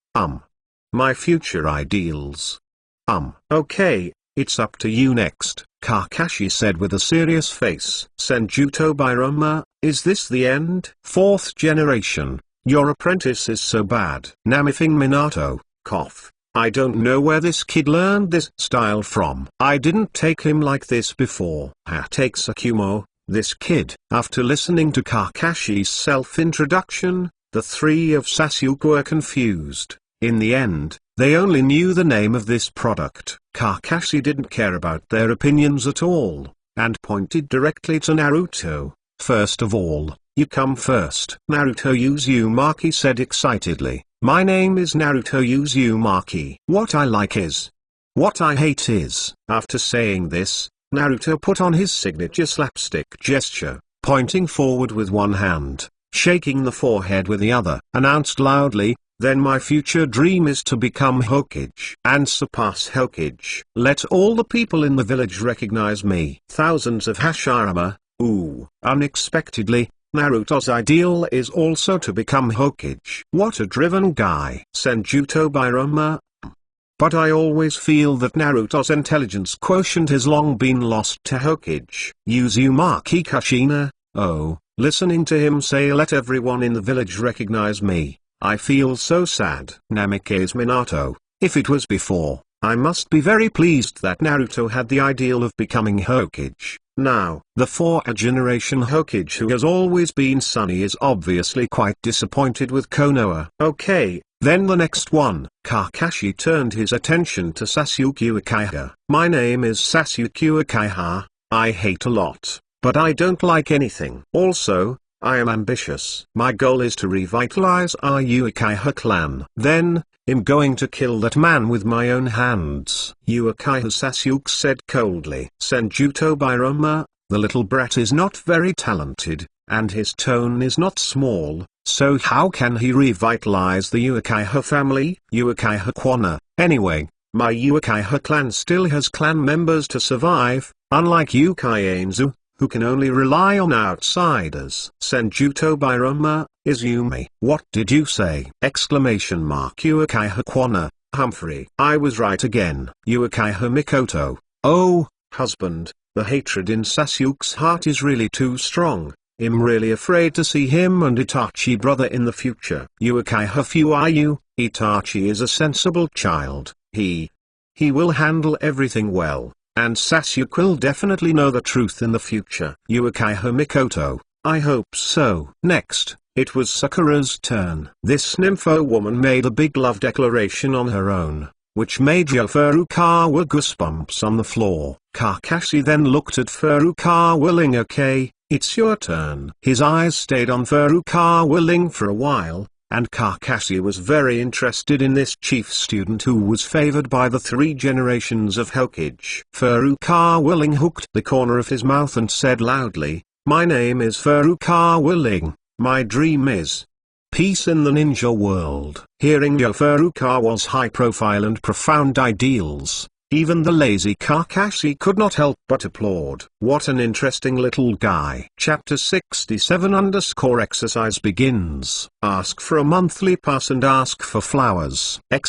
My future ideals. Okay, it's up to you next," Kakashi said with a serious face. "Senjuto Birama, is this the end?" "4th generation, your apprentice is so bad." Namifing Minato, cough. "I don't know where this kid learned this style from. I didn't take him like this before." Take Tsukumo, this kid. After listening to Kakashi's self-introduction, the 3 of Sasuke were confused. In the end, they only knew the name of this product. Kakashi didn't care about their opinions at all, and pointed directly to Naruto. "First of all, you come first." "Naruto Uzumaki said excitedly, "My name is Naruto Uzumaki. What I like is. What I hate is." After saying this, Naruto put on his signature slapstick gesture, pointing forward with one hand, shaking the forehead with the other, announced loudly, "Then my future dream is to become Hokage and surpass Hokage. Let all the people in the village recognize me." Thousands of Hashirama. Ooh. Unexpectedly, Naruto's ideal is also to become Hokage. What a driven guy. Senjuto Birama. But I always feel that Naruto's intelligence quotient has long been lost to Hokage. Uzumaki Kushina. Oh, listening to him say let everyone in the village recognize me, I feel so sad. Namikaze Minato. If it was before, I must be very pleased that Naruto had the ideal of becoming Hokage. Now, the 4th generation Hokage who has always been Sunny is obviously quite disappointed with Konoha. Okay, then the next one. Kakashi turned his attention to Sasuke Uchiha. "My name is Sasuke Uchiha. I hate a lot, but I don't like anything. Also, I am ambitious. My goal is to revitalize our Uchiha clan. Then, I'm going to kill that man with my own hands." Uchiha Sasuke said coldly. Senjuto Birama, the little brat is not very talented, and his tone is not small, so how can he revitalize the Uchiha family? Uchiha. Anyway, my Uchiha clan still has clan members to survive, unlike Uchiha, who can only rely on outsiders. Senjuto Birama, Izumi. "What did you say?" Uchiha. Humphrey. "I was right again." Uchiha Mikoto. "Oh, husband, the hatred in Sasuke's heart is really too strong. I'm really afraid to see him and Itachi brother in the future." Uchiha Fuayu. "Itachi is a sensible child. He will handle everything well. And Sasuke will definitely know the truth in the future." Uchiha Mikoto. "I hope so." Next, it was Sakura's turn. This nympho woman made a big love declaration on her own, which made Furukawa goosebumps on the floor. Kakashi then looked at Furukawa Ling. "Okay, it's your turn." His eyes stayed on Furukawa Ling for a while, and Kakashi was very interested in this chief student who was favored by the 3 generations of Hokage. Furukawa Ling hooked the corner of his mouth and said loudly, "My name is Furukawa Ling. My dream is peace in the ninja world." Hearing Furukawa's high profile and profound ideals, even the lazy Kakashi could not help but applaud. What an interesting little guy. Chapter 67_exercise begins. Ask for a monthly pass and ask for flowers! In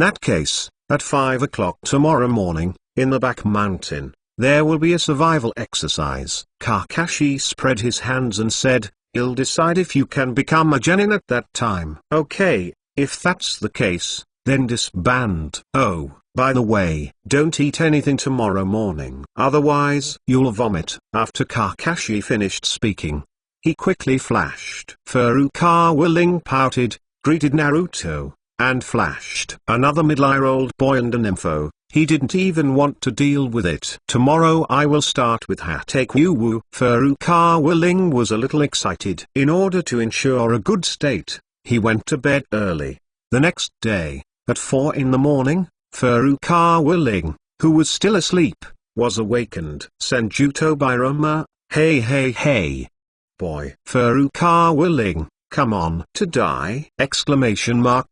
that case, at 5 o'clock tomorrow morning, in the back mountain. There will be a survival exercise. Kakashi spread his hands and said, "You'll decide if you can become a genin at that time." "Okay, if that's the case, then disband. Oh, by the way, don't eat anything tomorrow morning. Otherwise, you'll vomit." After Kakashi finished speaking, he quickly flashed. Furukawa Ling pouted, greeted Naruto, and flashed another middle-year-old boy and an info. He didn't even want to deal with it. "Tomorrow I will start with Hatekyuu." Furukawa Ling was a little excited. In order to ensure a good state, he went to bed early. The next day, at 4 in the morning, Furukawa Ling, who was still asleep, was awakened. "Senjuto Biroma, hey. Boy." "Furukawa Ling, come on." "To die?"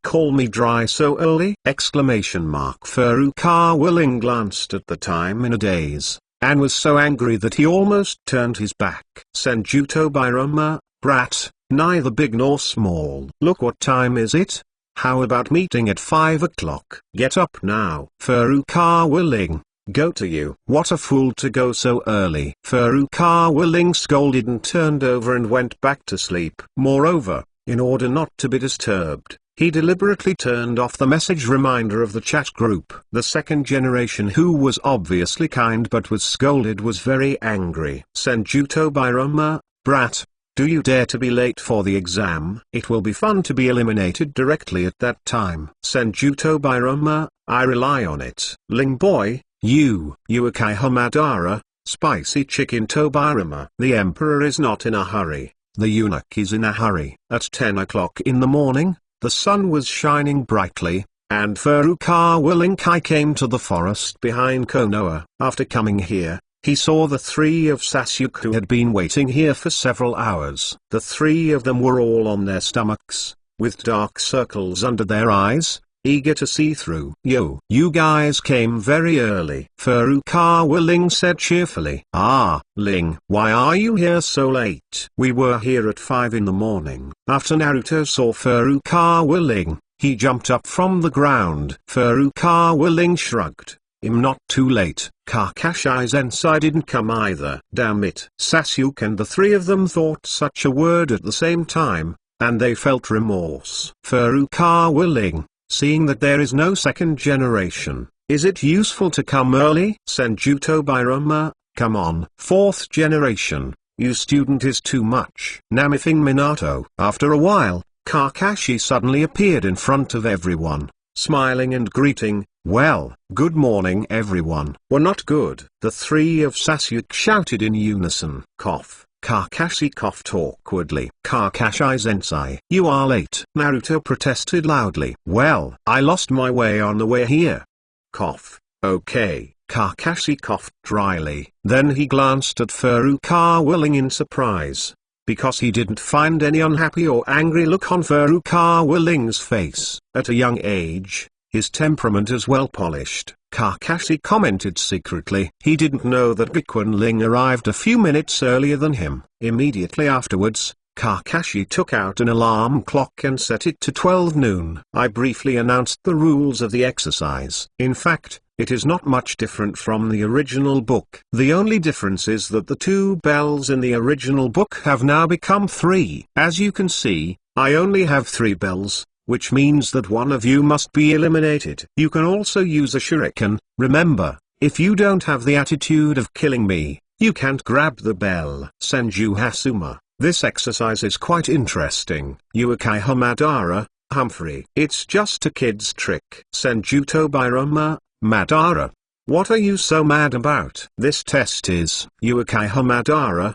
"Call me dry so early?" Furukawa Ling glanced at the time in a daze, and was so angry that he almost turned his back. "Senjuto Biroma, brat, neither big nor small. Look, what time is it? How about meeting at 5 o'clock? Get up now." "Furukawa Ling, go to you." "What a fool to go so early." Furukawa Ling scolded and turned over and went back to sleep. Moreover, in order not to be disturbed, he deliberately turned off the message reminder of the chat group. The second generation, who was obviously kind but was scolded, was very angry. "Senjuto Biroma, brat, do you dare to be late for the exam? It will be fun to be eliminated directly at that time." "Senjuto Biroma, I rely on it." "Ling boy, you Uchiha Madara, spicy chicken Tobirama." "The emperor is not in a hurry. The eunuch is in a hurry." At 10 o'clock in the morning, the sun was shining brightly, and Furukawa Ling came to the forest behind Konoha. After coming here, he saw the three of Sasuke who had been waiting here for several hours. The three of them were all on their stomachs, with dark circles under their eyes, eager to see through. "Yo, you guys came very early," Furukawa Ling said cheerfully. "Ah, Ling, why are you here so late?" "We were here at 5 in the morning." After Naruto saw Furukawa Ling, he jumped up from the ground. Furukawa Ling shrugged. "I'm not too late." Kakashi Sensei didn't come either. Damn it. Sasuke and the three of them thought such a word at the same time, and they felt remorse. Furukawa Ling, seeing that there is no second generation, "Is it useful to come early?" "Senjuto Biroma, come on." "Fourth generation, you student is too much." "Namithing Minato." After a while, Kakashi suddenly appeared in front of everyone, smiling and greeting, "Well, good morning everyone." "We're not good." The three of Sasuke shouted in unison. Cough. Kakashi coughed awkwardly. "Kakashi Sensei, you are late." Naruto protested loudly. "Well, I lost my way on the way here." Cough. "Okay." Kakashi coughed dryly. Then he glanced at Furukawa Ling in surprise, because he didn't find any unhappy or angry look on Furukawa Ling's face. At a young age, his temperament is well polished. Kakashi commented secretly. He didn't know that Bikun Ling arrived a few minutes earlier than him. Immediately afterwards, Kakashi took out an alarm clock and set it to 12 noon. I briefly announced the rules of the exercise. In fact, it is not much different from the original book. The only difference is that the 2 bells in the original book have now become 3. As you can see, I only have 3 bells, which means that one of you must be eliminated. You can also use a shuriken. Remember, if you don't have the attitude of killing me, you can't grab the bell. Senju Hasuma. This exercise is quite interesting. Uchiha Madara, Humphrey. It's just a kid's trick. Senjuto Biroma, Madara. What are you so mad about? This test is Uchiha Madara.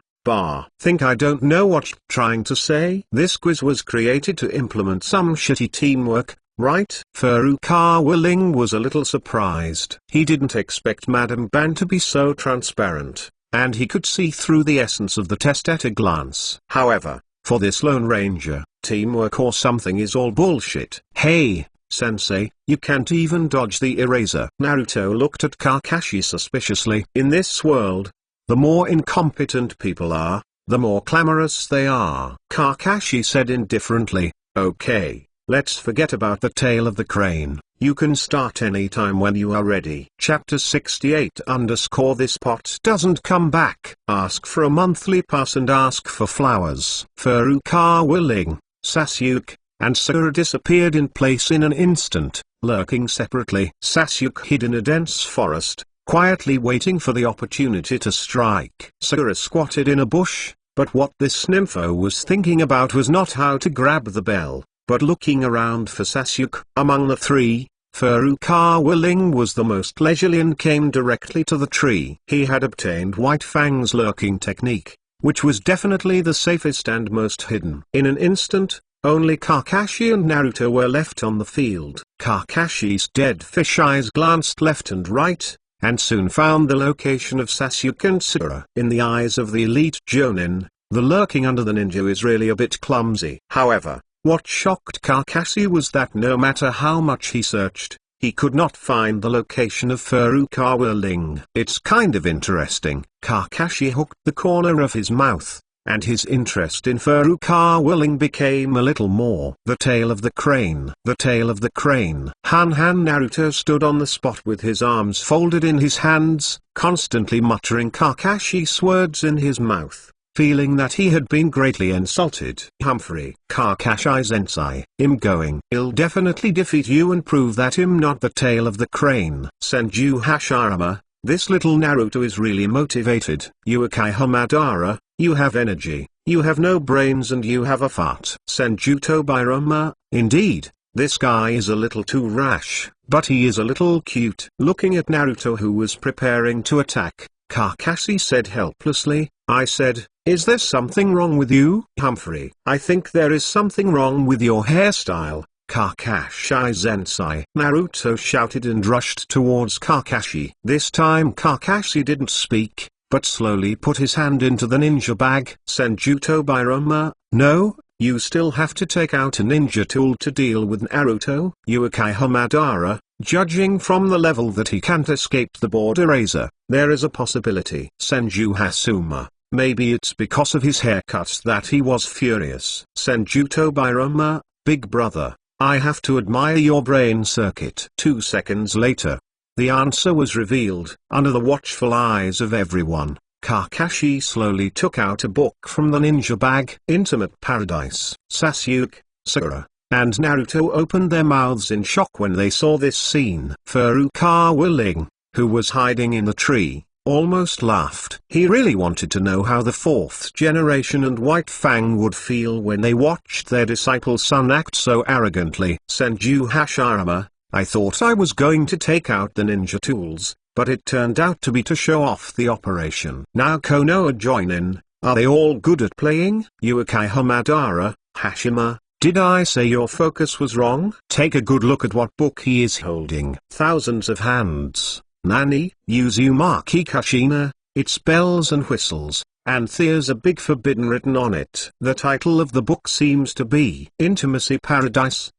Think I don't know what you're trying to say? This quiz was created to implement some shitty teamwork, right? Furukawa Ling was a little surprised. He didn't expect Madame Ban to be so transparent, and he could see through the essence of the test at a glance. However, for this Lone Ranger, teamwork or something is all bullshit. "Hey, Sensei, you can't even dodge the eraser." Naruto looked at Kakashi suspiciously. In this world, the more incompetent people are, the more clamorous they are. Kakashi said indifferently, "Okay, let's forget about the tail of the crane. You can start anytime when you are ready. Chapter 68 _ This pot doesn't come back. Ask for a monthly pass and ask for flowers. Furukawa, Ling, Sasuke, and Sakura disappeared in place in an instant, lurking separately. Sasuke hid in a dense forest, quietly waiting for the opportunity to strike. Sakura squatted in a bush, but what this nympho was thinking about was not how to grab the bell, but looking around for Sasuke. Among the three, Furukawa Ling was the most leisurely and came directly to the tree. He had obtained White Fang's lurking technique, which was definitely the safest and most hidden. In an instant, only Kakashi and Naruto were left on the field. Kakashi's dead fish eyes glanced left and right, and soon found the location of Sasuke and Sakura. In the eyes of the elite Chunin, the lurking under the ninja is really a bit clumsy. However, what shocked Kakashi was that no matter how much he searched, he could not find the location of Furukawa Ling. It's kind of interesting. Kakashi hooked the corner of his mouth, and his interest in Furukawa Ling became a little more. The tail of the crane. The tail of the crane. Naruto stood on the spot with his arms folded in his hands, constantly muttering Kakashi's words in his mouth, feeling that he had been greatly insulted. Humphrey. Kakashi Sensei. I'm going. He'll definitely defeat you and prove that I'm not the tail of the crane. Senju Hashirama. This little Naruto is really motivated. Uchiha Madara, you have energy, you have no brains and you have a fart. Senju Tobirama, indeed, this guy is a little too rash, but he is a little cute. Looking at Naruto who was preparing to attack, Kakashi said helplessly, I said, is there something wrong with you? Humphrey, I think there is something wrong with your hairstyle. Kakashi Sensei. Naruto shouted and rushed towards Kakashi. This time Kakashi didn't speak, but slowly put his hand into the ninja bag. Senju Tobirama, no, you still have to take out a ninja tool to deal with Naruto. Uchiha Madara, judging from the level that he can't escape the board eraser, there is a possibility. Senju Hasuma, maybe it's because of his haircut that he was furious. Senju Tobirama, big brother, I have to admire your brain circuit. 2 seconds later, the answer was revealed. Under the watchful eyes of everyone, Kakashi slowly took out a book from the ninja bag. Intimate Paradise. Sasuke, Sakura, and Naruto opened their mouths in shock when they saw this scene. Furukawa Ling, who was hiding in the tree, almost laughed. He really wanted to know how the 4th generation and White Fang would feel when they watched their disciple's son act so arrogantly. Senju Hashirama, I thought I was going to take out the ninja tools, but it turned out to be to show off the operation. Now Konoha join in, are they all good at playing? Uchiha Madara, Hashima, did I say your focus was wrong? Take a good look at what book he is holding. Thousands of hands. Nani, Uzumaki Kushina, it's bells and whistles, and there's a big forbidden written on it. The title of the book seems to be Intimacy Paradise.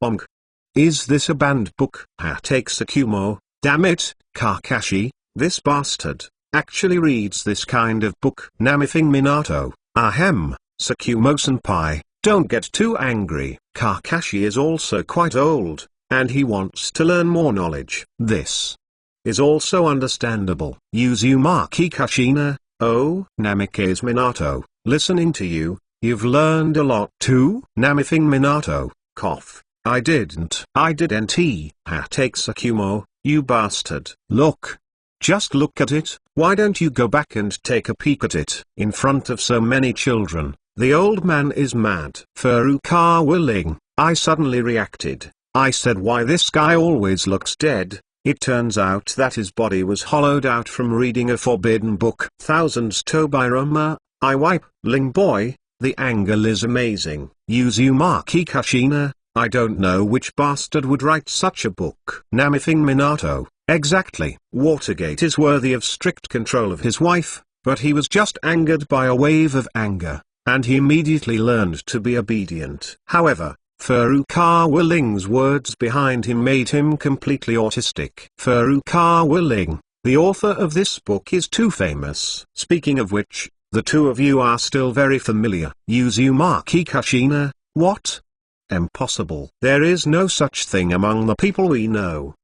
Is this a banned book? Take Sakumo, damn it, Kakashi, this bastard, actually reads this kind of book. Namithing Minato, ahem, Sakumo-senpai, don't get too angry. Kakashi is also quite old, and he wants to learn more knowledge. This is also understandable. Uzumaki Kushina, oh, Namikaze Minato, listening to you, you've learned a lot too. Namithing Minato, cough, I didn't. Take Sakumo, you bastard. Look. Just look at it. Why don't you go back and take a peek at it? In front of so many children, the old man is mad. Furukawa Ling, I suddenly reacted. I said why this guy always looks dead. It turns out that his body was hollowed out from reading a forbidden book. Thousands Tobirama, I wipe. Ling boy, the angle is amazing. Uzumaki Kushina, I don't know which bastard would write such a book. Namithing Minato, exactly. Watergate is worthy of strict control of his wife, but he was just angered by a wave of anger, and he immediately learned to be obedient. However, Furukawa Ling's words behind him made him completely autistic. Furukawa Ling, the author of this book, is too famous. Speaking of which, the two of you are still very familiar. Uzumaki Kushina, what? Impossible. There is no such thing among the people we know.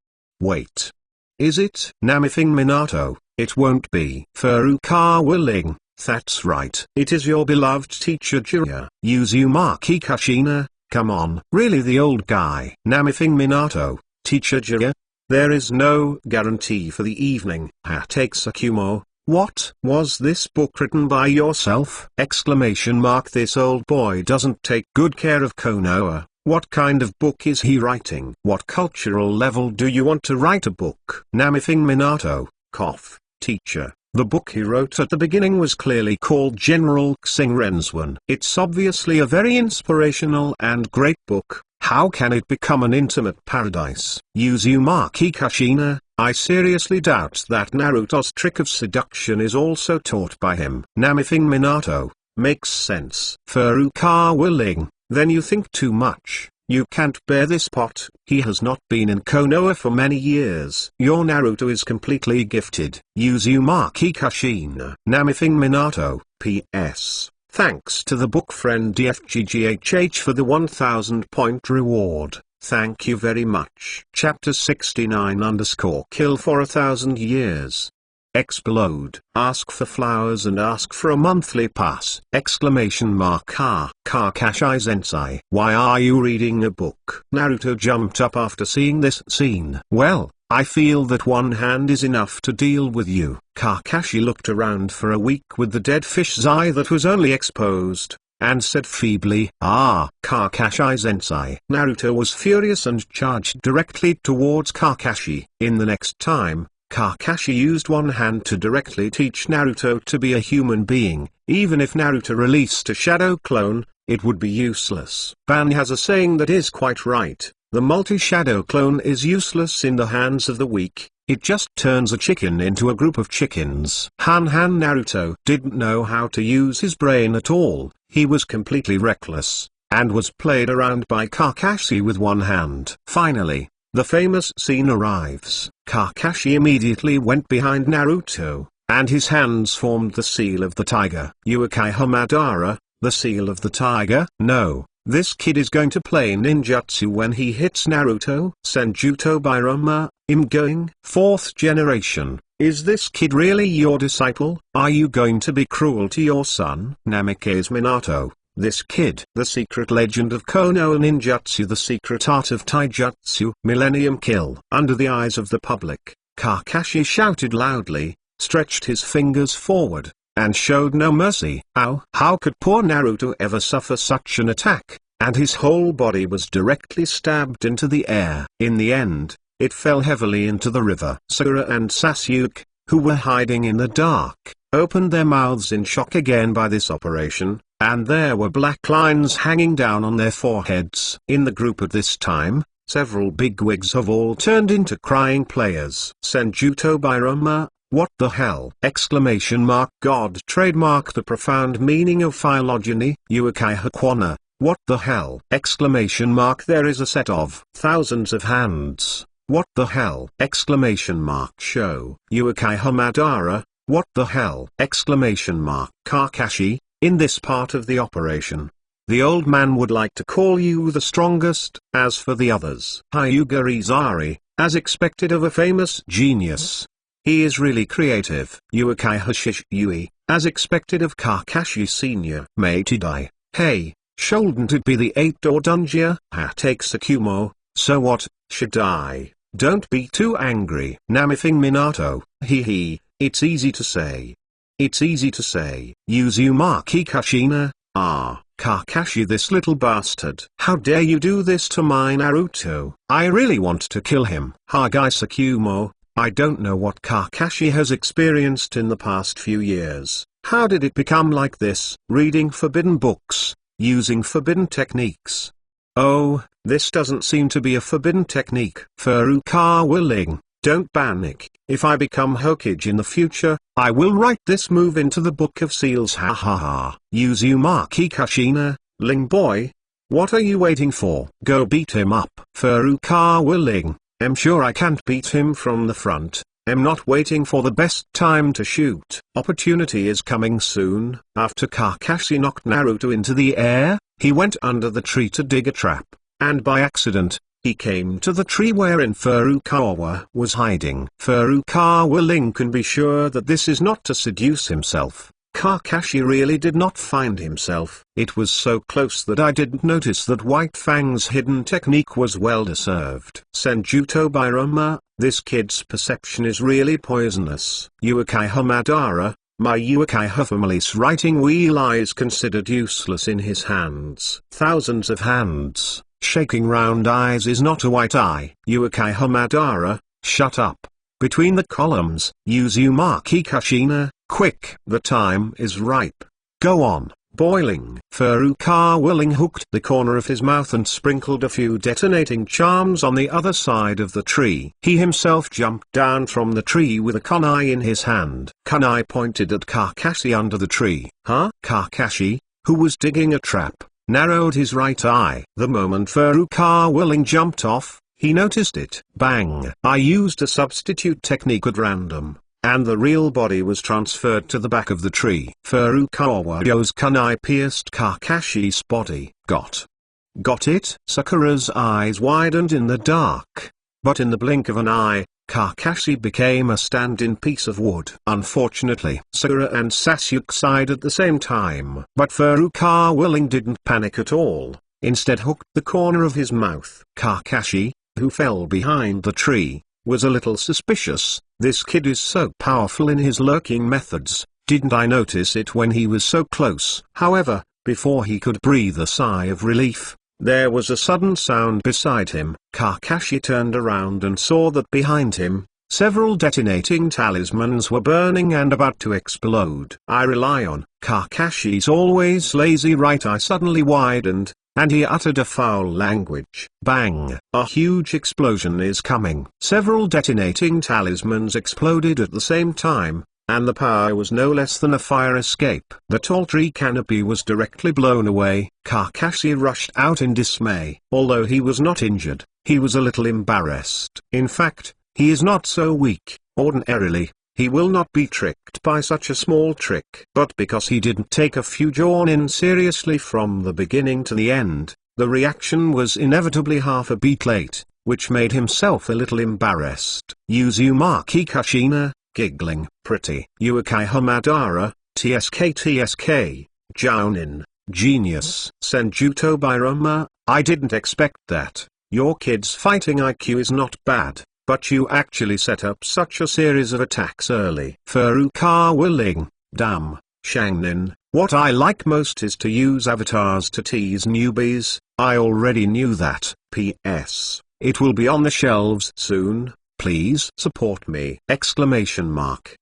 Wait. Is it? Namithing Minato, it won't be. Furukawa Ling, that's right. It is your beloved teacher Jiraiya. Uzumaki Kushina, come on. Really the old guy. Namithing Minato, teacher Jiraiya? There is no guarantee for the evening. Hatake Sakumo, what? Was this book written by yourself? Exclamation mark. This old boy doesn't take good care of Konoha. What kind of book is he writing? What cultural level do you want to write a book? Namithing Minato, cough, teacher. The book he wrote at the beginning was clearly called General Xingren's. It's obviously a very inspirational and great book. How can it become an intimate paradise? Uzumaki Kushina, I seriously doubt that Naruto's trick of seduction is also taught by him. Namithing Minato, makes sense. Furukawa Ling, then you think too much. You can't bear this pot. He has not been in Konoha for many years. Your Naruto is completely gifted. Uzumaki Kushina. Namithing Minato, P.S. Thanks to the book friend DFGGHH for the 1000 point reward. Thank you very much. Chapter 69_kill for 1000 years. Explode. Ask for flowers and ask for a monthly pass. Exclamation mark. Kakashi Sensei. Why are you reading a book? Naruto jumped up after seeing this scene. Well, I feel that one hand is enough to deal with you. Kakashi looked around for a week with the dead fish's eye that was only exposed, and said feebly, "Ah, Kakashi Sensei." Naruto was furious and charged directly towards Kakashi. In the next time, Kakashi used one hand to directly teach Naruto to be a human being. Even if Naruto released a shadow clone, it would be useless. Ban has a saying that is quite right. The multi-shadow clone is useless in the hands of the weak. It just turns a chicken into a group of chickens. Naruto didn't know how to use his brain at all. He was completely reckless, and was played around by Kakashi with one hand. Finally, the famous scene arrives. Kakashi immediately went behind Naruto, and his hands formed the seal of the tiger. Uchiha Madara, the seal of the tiger? No. This kid is going to play ninjutsu when he hits Naruto. Senjuto Birama, going 4th generation. Is this kid really your disciple? Are you going to be cruel to your son? Namikaze Minato, this kid. The secret legend of Konoha ninjutsu. The secret art of taijutsu. Millennium kill. Under the eyes of the public, Kakashi shouted loudly, stretched his fingers forward, and showed no mercy. Ow! How could poor Naruto ever suffer such an attack? And his whole body was directly stabbed into the air. In the end, it fell heavily into the river. Sakura and Sasuke, who were hiding in the dark, opened their mouths in shock again by this operation, and there were black lines hanging down on their foreheads. In the group at this time, several bigwigs have all turned into crying players. Senjuto Birama, what the hell? Exclamation mark. God trademark. The profound meaning of phylogeny. Uchiha Kwana, what the hell? Exclamation mark. There is a set of thousands of hands. What the hell? Exclamation mark. Show. Uchiha Madara, what the hell? Exclamation mark. Kakashi, in this part of the operation, the old man would like to call you the strongest. As for the others, Hyuga Izari, as expected of a famous genius. He is really creative. Uchiha Shisui, as expected of Kakashi Sr. Meitidai, hey, shouldn't it be the 8-door Dungia? Hatake Sakumo, so what, should I? Don't be too angry. Namithing Minato, hee, it's easy to say. It's easy to say. Uzumaki Kushina, ah, Kakashi, this little bastard. How dare you do this to my Naruto? I really want to kill him. Hokage Sakumo, I don't know what Kakashi has experienced in the past few years. How did it become like this? Reading forbidden books, using forbidden techniques. Oh, this doesn't seem to be a forbidden technique. Furukawa Ling, don't panic. If I become Hokage in the future, I will write this move into the Book of Seals. Ha ha ha. Uzumaki Kushina, Ling boy, what are you waiting for? Go beat him up. Furukawa Ling, I'm sure I can't beat him from the front. I'm not waiting for the best time to shoot. Opportunity is coming soon. After Kakashi knocked Naruto into the air, He went under the tree to dig a trap, and by accident, he came to the tree wherein Furukawa was hiding. Furukawa Ling can be sure that this is not to seduce himself. Kakashi really did not find himself. It was so close that I didn't notice that White Fang's hidden technique was well deserved. Senjuto Biroma, this kid's perception is really poisonous. Uekai Hamadara, my Uekai Family's writing wheel is considered useless in his hands. Thousands of hands, shaking round eyes is not a white eye. Uekai Hamadara, shut up. Between the columns, use Uzumaki Kushina, quick. The time is ripe. Go on, boiling. Furukawa Ling hooked the corner of his mouth and sprinkled a few detonating charms on the other side of the tree. He himself jumped down from the tree with a kunai in his hand. Kunai pointed at Kakashi under the tree. Huh? Kakashi, who was digging a trap, narrowed his right eye. The moment Furukawa Ling jumped off, he noticed it. Bang! I used a substitute technique at random, and the real body was transferred to the back of the tree. Furukawa's kunai pierced Kakashi's body. Got it? Sakura's eyes widened in the dark, but in the blink of an eye, Kakashi became a stand-in piece of wood. Unfortunately, Sakura and Sasuke sighed at the same time. But Furukawa Ling didn't panic at all, instead hooked the corner of his mouth. Kakashi, who fell behind the tree, was a little suspicious. This kid is so powerful in his lurking methods, didn't I notice it when he was so close? However, before he could breathe a sigh of relief, there was a sudden sound beside him. Kakashi turned around and saw that behind him, several detonating talismans were burning and about to explode. I rely on Kakashi's always lazy right eye suddenly widened, and he uttered a foul language. Bang! A huge explosion is coming. Several detonating talismans exploded at the same time, and the power was no less than a fire escape. The tall tree canopy was directly blown away. Kakashi rushed out in dismay. Although he was not injured, he was a little embarrassed. In fact, he is not so weak. Ordinarily, he will not be tricked by such a small trick. But because he didn't take a few Chunin seriously from the beginning to the end, the reaction was inevitably half a beat late, which made himself a little embarrassed. Uzumaki Kushina, giggling. Pretty. Uekai Hamadara, TSK, Chunin, genius. Senjuto Biroma, I didn't expect that. Your kid's fighting IQ is not bad, but you actually set up such a series of attacks early. Furukawa Ling, damn, Shangnin, what I like most is to use avatars to tease newbies. I already knew that. P.S. It will be on the shelves soon, please support me! Exclamation mark.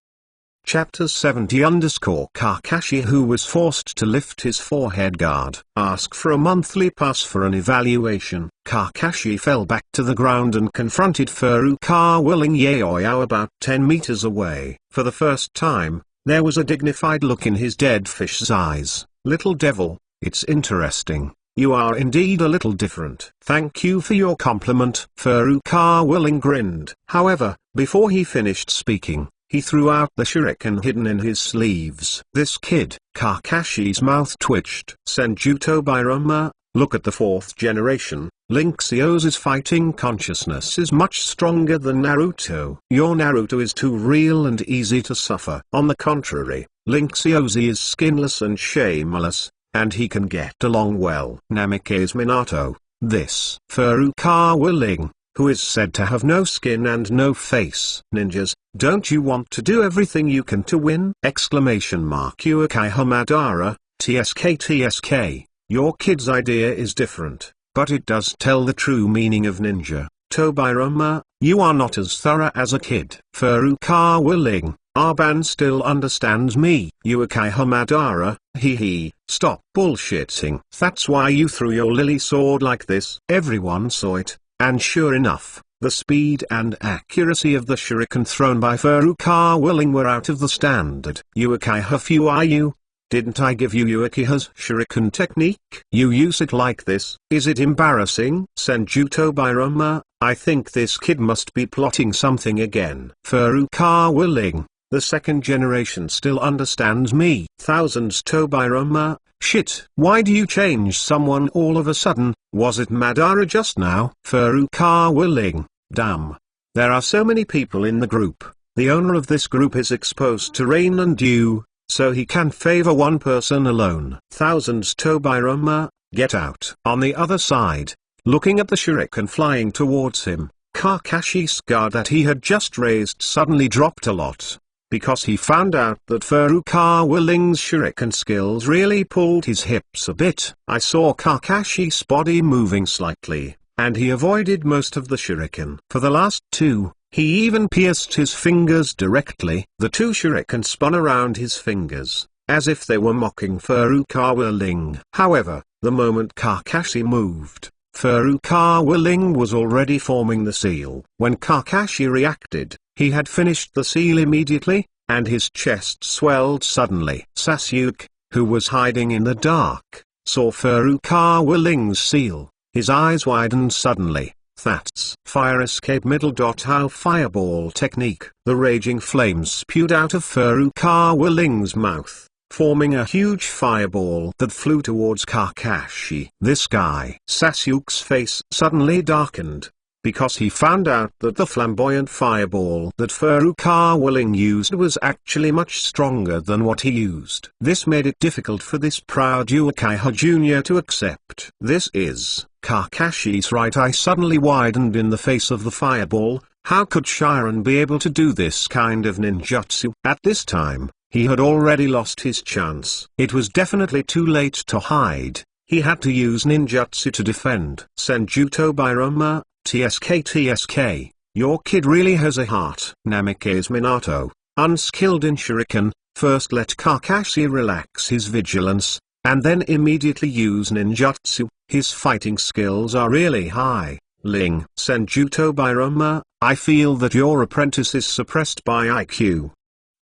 Chapter 70 Kakashi, who was forced to lift his forehead guard, asked for a monthly pass for an evaluation. Kakashi fell back to the ground and confronted Furukawa Ling Yaoyao about 10 meters away. For the first time, there was a dignified look in his dead fish's eyes. Little devil, it's interesting. You are indeed a little different. Thank you for your compliment. Furukawa Ling grinned. However, before he finished speaking, he threw out the shuriken hidden in his sleeves. This kid. Kakashi's mouth twitched. Senjuto Biroma, look at the fourth generation. Linxioz's fighting consciousness is much stronger than Naruto. Your Naruto is too real and easy to suffer. On the contrary, Linxiozi is skinless and shameless, and he can get along well. Namikaze Minato, this Furukawa Ling, who is said to have no skin and no face. Ninjas, don't you want to do everything you can to win? Exclamation mark. Uekai Hamadara, TSK, your kid's idea is different, but it does tell the true meaning of ninja. Tobiroma, you are not as thorough as a kid. Furukawa Ling, Arban still understands me. Uekai Hamadara, hee, stop bullshitting. That's why you threw your lily sword like this. Everyone saw it. And sure enough, the speed and accuracy of the shuriken thrown by Furukawa Ling were out of the standard. Uekai Hafuiyu, didn't I give you Uekiha's shuriken technique? You use it like this. Is it embarrassing? Senjuto Biroma, I think this kid must be plotting something again. Furukawa Ling, the second generation still understands me. Thousands Tobirama, shit. Why do you change someone all of a sudden? Was it Madara just now? Furukawa Ling, damn. There are so many people in the group. The owner of this group is exposed to rain and dew, so he can favor one person alone. Thousands Tobirama, get out. On the other side, looking at the shuriken flying towards him, Kakashi's guard that he had just raised suddenly dropped a lot, because he found out that Furukawa Ling's shuriken skills really pulled his hips a bit. I saw Kakashi's body moving slightly, and he avoided most of the shuriken. For the last two, he even pierced his fingers directly. The two shuriken spun around his fingers, as if they were mocking Furukawa Ling. However, the moment Kakashi moved, Furukawa Ling was already forming the seal. When Kakashi reacted, he had finished the seal immediately, and his chest swelled suddenly. Sasuke, who was hiding in the dark, saw Furukawa Ling's seal. His eyes widened suddenly. That's fire escape middle. How fireball technique. The raging flames spewed out of Furukawa Ling's mouth, forming a huge fireball that flew towards Kakashi. This guy. Sasuke's face suddenly darkened, because he found out that the flamboyant fireball that Furukawa Ling used was actually much stronger than what he used. This made it difficult for this proud Uchiha Jr. to accept. This is Kakashi's right eye suddenly widened in the face of the fireball. How could Shiran be able to do this kind of ninjutsu? At this time, he had already lost his chance. It was definitely too late to hide. He had to use ninjutsu to defend. Senju Tobirama, TSK, your kid really has a heart. Namikaze Minato, unskilled in shuriken, first let Kakashi relax his vigilance, and then immediately use ninjutsu. His fighting skills are really high. Ling. Senju Tobirama, I feel that your apprentice is suppressed by IQ.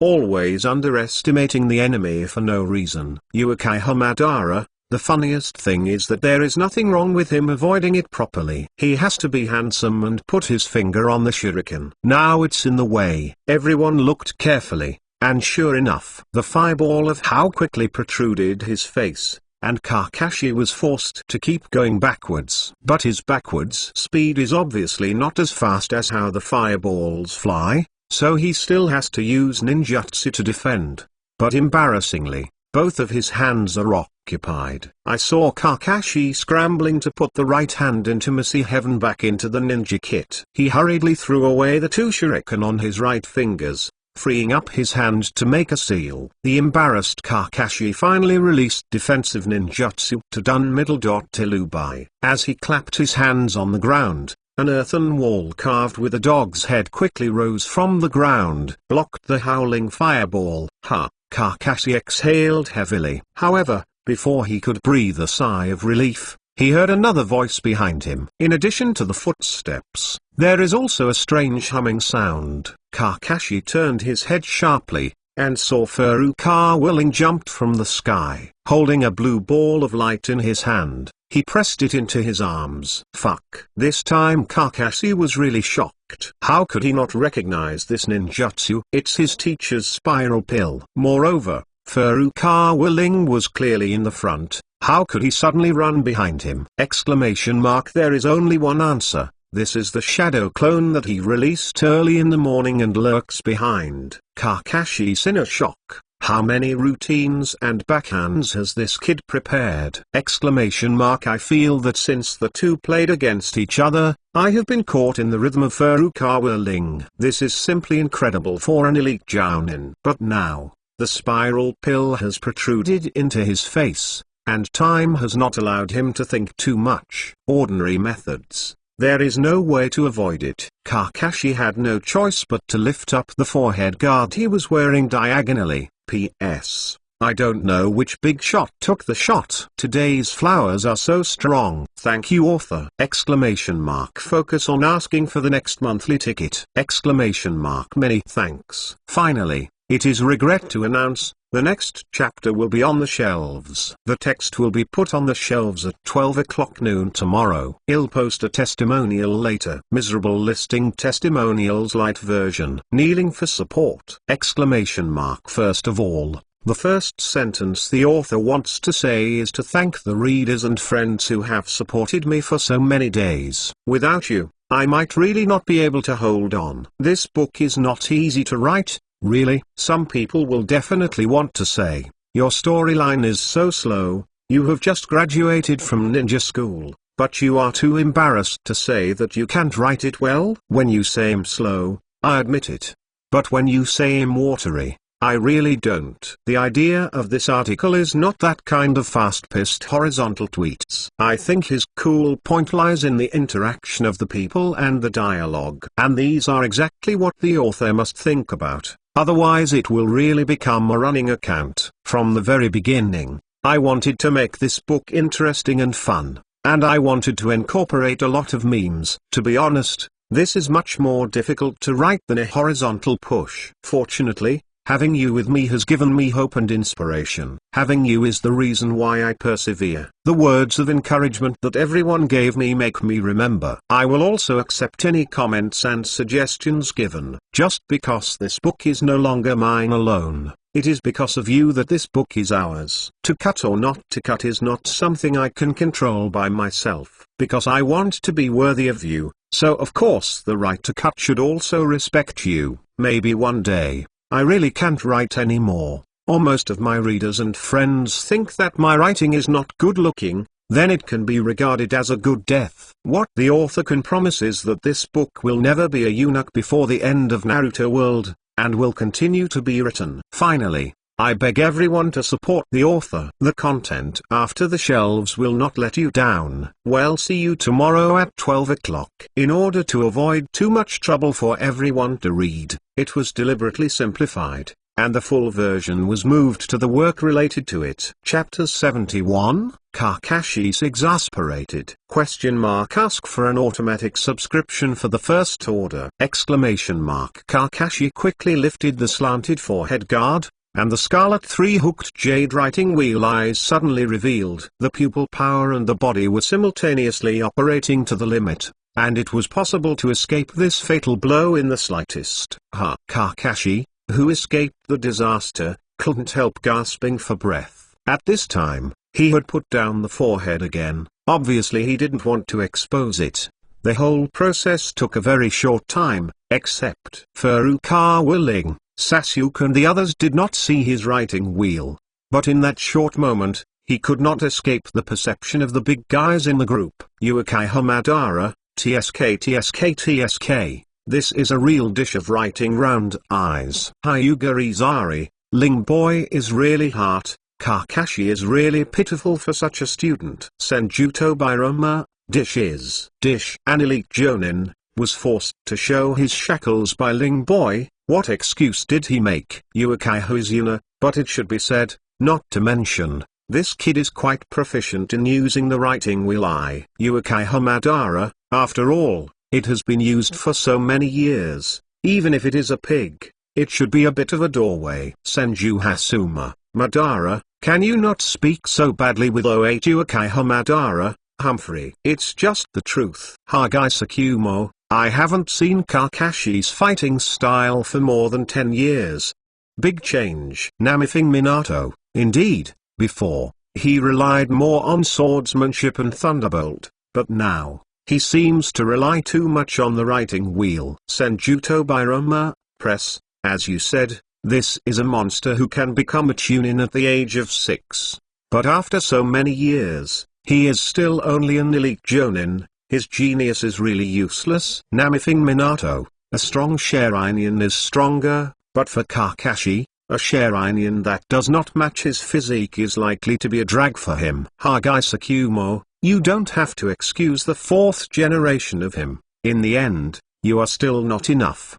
Always underestimating the enemy for no reason. Uchiha Madara, the funniest thing is that there is nothing wrong with him avoiding it properly. He has to be handsome and put his finger on the shuriken. Now it's in the way. Everyone looked carefully, and sure enough, the fireball of how quickly protruded his face, and Kakashi was forced to keep going backwards. But his backwards speed is obviously not as fast as how the fireballs fly, so he still has to use ninjutsu to defend. But embarrassingly, both of his hands are occupied. I saw Kakashi scrambling to put the right hand intimacy heaven back into the ninja kit. He hurriedly threw away the two shuriken on his right fingers, freeing up his hand to make a seal. The embarrassed Kakashi finally released defensive ninjutsu to dun middle. Tilubai. As he clapped his hands on the ground, an earthen wall carved with a dog's head quickly rose from the ground, blocked the howling fireball. Ha! Kakashi exhaled heavily. However, before he could breathe a sigh of relief, he heard another voice behind him. In addition to the footsteps, there is also a strange humming sound. Kakashi turned his head sharply, and saw Furukawa Ling jumped from the sky, holding a blue ball of light in his hand. He pressed it into his arms. Fuck. This time Kakashi was really shocked. How could he not recognize this ninjutsu? It's his teacher's spiral pill. Moreover, Furukawa Ling was clearly in the front. How could he suddenly run behind him? Exclamation mark. There is only one answer. This is the shadow clone that he released early in the morning and lurks behind. Kakashi's in a shock. How many routines and backhands has this kid prepared? Exclamation mark. I feel that since the two played against each other, I have been caught in the rhythm of Furukawa Ling. This is simply incredible for an elite jounin. But now, the spiral pill has protruded into his face, and time has not allowed him to think too much. Ordinary methods. There is no way to avoid it. Kakashi had no choice but to lift up the forehead guard he was wearing diagonally. P.S. I don't know which big shot took the shot. Today's flowers are so strong. Thank you, author. Exclamation mark. Focus on asking for the next monthly ticket. Exclamation mark. Many thanks. Finally, it is regret to announce, The next chapter will be on the shelves. The text will be put on the shelves at 12 o'clock noon tomorrow. I'll post a testimonial later. Miserable listing testimonials light version. Kneeling for support! Exclamation mark. First of all, the first sentence the author wants to say is to thank the readers and friends who have supported me for so many days. Without you, I might really not be able to hold on. This book is not easy to write, really. Some people will definitely want to say, your storyline is so slow, you have just graduated from ninja school, but you are too embarrassed to say that you can't write it well. When you say I'm slow, I admit it. But when you say I'm watery, I really don't. The idea of this article is not that kind of fast-paced horizontal tweets. I think his cool point lies in the interaction of the people and the dialogue. And these are exactly what the author must think about, otherwise it will really become a running account. From the very beginning, I wanted to make this book interesting and fun, and I wanted to incorporate a lot of memes. To be honest, this is much more difficult to write than a horizontal push. Fortunately, having you with me has given me hope and inspiration. Having you is the reason why I persevere. The words of encouragement that everyone gave me make me remember. I will also accept any comments and suggestions given. Just because this book is no longer mine alone, it is because of you that this book is ours. To cut or not to cut is not something I can control by myself, because I want to be worthy of you, so of course the right to cut should also respect you. Maybe one day, I really can't write anymore, or most of my readers and friends think that my writing is not good looking, then it can be regarded as a good death. What the author can promise is that this book will never be a eunuch before the end of Naruto world, and will continue to be written. Finally, I beg everyone to support the author. The content after the shelves will not let you down. Well, see you tomorrow at 12 o'clock. In order to avoid too much trouble for everyone to read, it was deliberately simplified, and the full version was moved to the work related to it. Chapter 71, Kakashi's exasperated? Ask for an automatic subscription for the first order! Kakashi quickly lifted the slanted forehead guard, and the scarlet three-hooked jade writing wheel eyes suddenly revealed. The pupil power and the body were simultaneously operating to the limit, and it was possible to escape this fatal blow in the slightest. Kakashi, who escaped the disaster, couldn't help gasping for breath. At this time, he had put down the forehead again. Obviously he didn't want to expose it. The whole process took a very short time, except Furukawa, Ling, Sasuke and the others did not see his writing wheel. But in that short moment, he could not escape the perception of the big guys in the group. Uchiha Madara, TSK. This is a real dish of writing round eyes. Hyuga Izari, Ling boy is really hot, Kakashi is really pitiful for such a student. Senjuto Biroma, dish. An elite Jonin, was forced to show his shackles by Ling boy. What excuse did he make? Uchiha Izuna, but it should be said, not to mention, this kid is quite proficient in using the writing wheel. Uchiha Madara, after all, it has been used for so many years. Even if it is a pig, it should be a bit of a doorway. Senju Hasuma, Madara, can you not speak so badly with Uchiha Madara, Humphrey? It's just the truth. Haggai Sakumo, I haven't seen Kakashi's fighting style for more than 10 years. Big change. Namifing Minato, indeed, before, he relied more on swordsmanship and thunderbolt, but now, he seems to rely too much on the writing wheel. Senjuto Biroma, press, as you said, this is a monster who can become a Chunin at the age of 6. But after so many years, he is still only an elite Jonin. His genius is really useless. Namifing Minato, a strong Sharingan is stronger, but for Kakashi, a Sharingan that does not match his physique is likely to be a drag for him. Haggai Sakumo, you don't have to excuse the 4th generation of him. In the end, you are still not enough.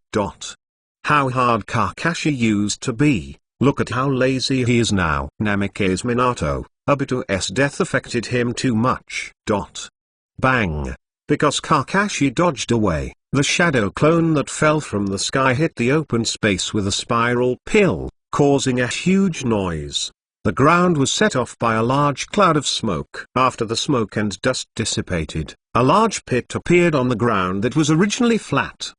How hard Kakashi used to be, look at how lazy he is now. Namikaze Minato, Obito's death affected him too much. Bang. Because Kakashi dodged away, the shadow clone that fell from the sky hit the open space with a spiral pill, causing a huge noise. The ground was set off by a large cloud of smoke. After the smoke and dust dissipated, a large pit appeared on the ground that was originally flat.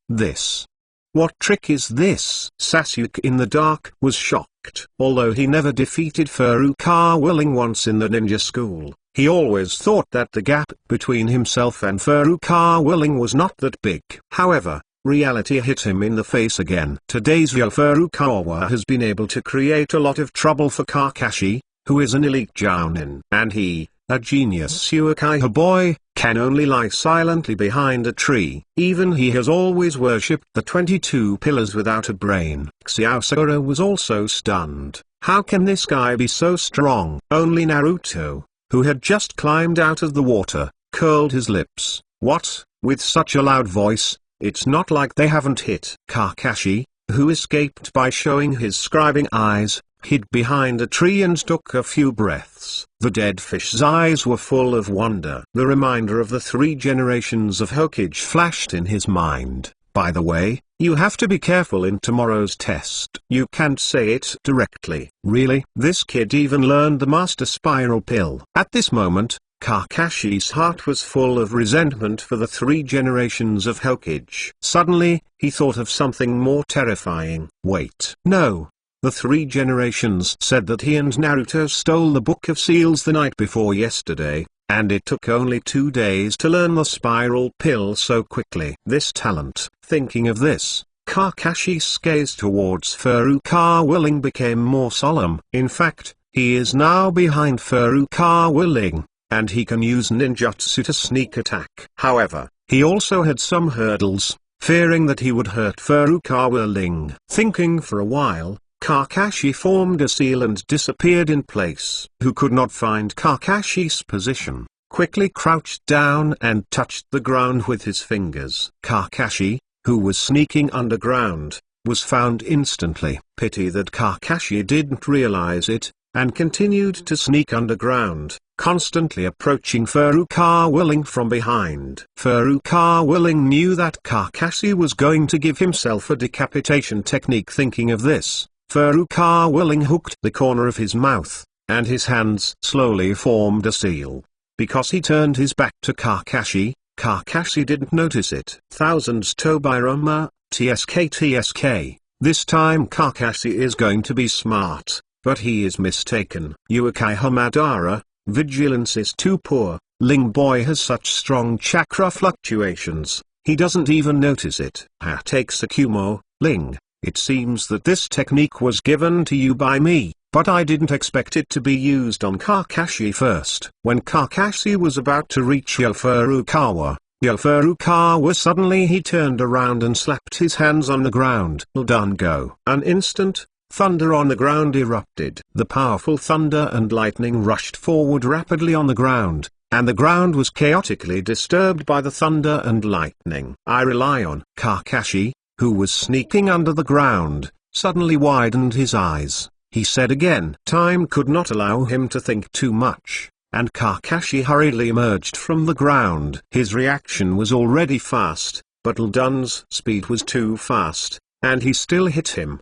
What trick is this? Sasuke in the dark was shocked. Although he never defeated Furukawa Ling once in the ninja school, he always thought that the gap between himself and Furukawa Ling was not that big. However, reality hit him in the face again. Today's Furukawa has been able to create a lot of trouble for Kakashi, who is an elite Chunin. And he, a genius Uchiha boy, can only lie silently behind a tree. Even he has always worshipped the 22 pillars without a brain. Xiaosura was also stunned. How can this guy be so strong? Only Naruto, who had just climbed out of the water, curled his lips. What? With such a loud voice, it's not like they haven't hit. Kakashi, who escaped by showing his scribing eyes, hid behind a tree and took a few breaths. The dead fish's eyes were full of wonder. The reminder of the 3 generations of Hokage flashed in his mind. By the way, you have to be careful in tomorrow's test. You can't say it directly. Really? This kid even learned the Master Spiral Pill. At this moment, Kakashi's heart was full of resentment for the 3 generations of Hokage. Suddenly, he thought of something more terrifying. Wait. No. The 3 generations said that he and Naruto stole the Book of Seals the night before yesterday, and it took only 2 days to learn the spiral pill so quickly. This talent. Thinking of this, Kakashi's gaze towards Furukawa Ling became more solemn. In fact, he is now behind Furukawa Ling, and he can use ninjutsu to sneak attack. However, he also had some hurdles, fearing that he would hurt Furukawa Ling. Thinking for a while, Kakashi formed a seal and disappeared in place. Who could not find Kakashi's position, quickly crouched down and touched the ground with his fingers. Kakashi, who was sneaking underground, was found instantly. Pity that Kakashi didn't realize it, and continued to sneak underground, constantly approaching Furukawa Ling from behind. Furukawa Ling knew that Kakashi was going to give himself a decapitation technique. Thinking of this, Furukawa Ling hooked the corner of his mouth, and his hands slowly formed a seal. Because he turned his back to Kakashi, Kakashi didn't notice it. Thousands Tobiroma, TSK. This time Kakashi is going to be smart, but he is mistaken. Uchiha Madara, vigilance is too poor. Ling boy has such strong chakra fluctuations, he doesn't even notice it. Take Sakumo, Ling. It seems that this technique was given to you by me, but I didn't expect it to be used on Kakashi first. When Kakashi was about to reach Furukawa suddenly he turned around and slapped his hands on the ground. Well done, go. An instant, thunder on the ground erupted. The powerful thunder and lightning rushed forward rapidly on the ground, and the ground was chaotically disturbed by the thunder and lightning. I rely on Kakashi, who was sneaking under the ground, suddenly widened his eyes. He said again. Time could not allow him to think too much, and Kakashi hurriedly emerged from the ground. His reaction was already fast, but Ldun's speed was too fast, and he still hit him.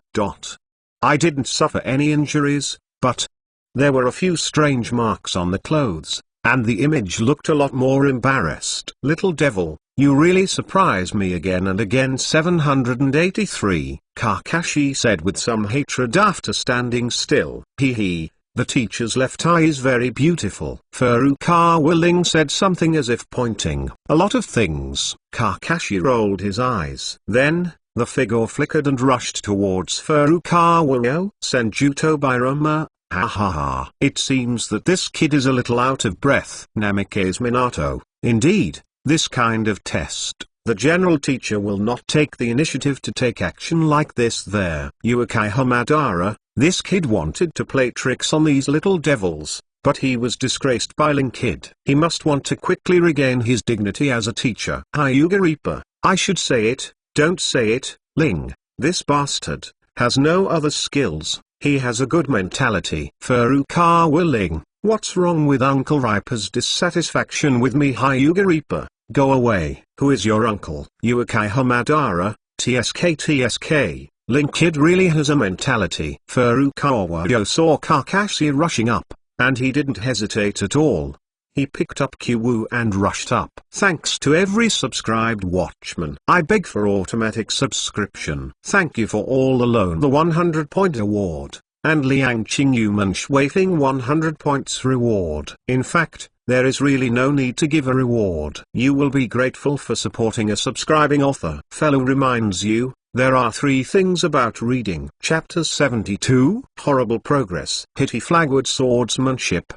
I didn't suffer any injuries, but there were a few strange marks on the clothes, and the image looked a lot more embarrassed. Little devil, you really surprise me again and again. 783, Kakashi said with some hatred after standing still. The teacher's left eye is very beautiful. Furukawa Ling said something as if pointing a lot of things. Kakashi rolled his eyes. Then, the figure flickered and rushed towards Furukawa. Senjuto Biroma, ha ha ha. It seems that this kid is a little out of breath. Namikaze Minato, indeed. This kind of test, the general teacher will not take the initiative to take action like this there. Uchiha Madara, this kid wanted to play tricks on these little devils, but he was disgraced by Ling kid. He must want to quickly regain his dignity as a teacher. Hyuga Reaper, I should say it, don't say it, Ling, this bastard, has no other skills, he has a good mentality. Furukawa Ling, what's wrong with Uncle Reaper's dissatisfaction with me? Hyuga Reaper, go away. Who is your uncle? Uchiha Madara, TSK. Ling kid really has a mentality. Furukawa saw Kakashi rushing up, and he didn't hesitate at all. He picked up Kyu and rushed up. Thanks to every subscribed watchman. I beg for automatic subscription. Thank you for all alone the 100-point award, and Liang Qingyu waving 100 points reward. In fact, there is really no need to give a reward. You will be grateful for supporting a subscribing author. Fellow reminds you, there are 3 things about reading. Chapter 72, Horrible Progress. Hitty Flagwood Swordsmanship, ?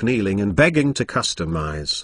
Kneeling and begging to customize. !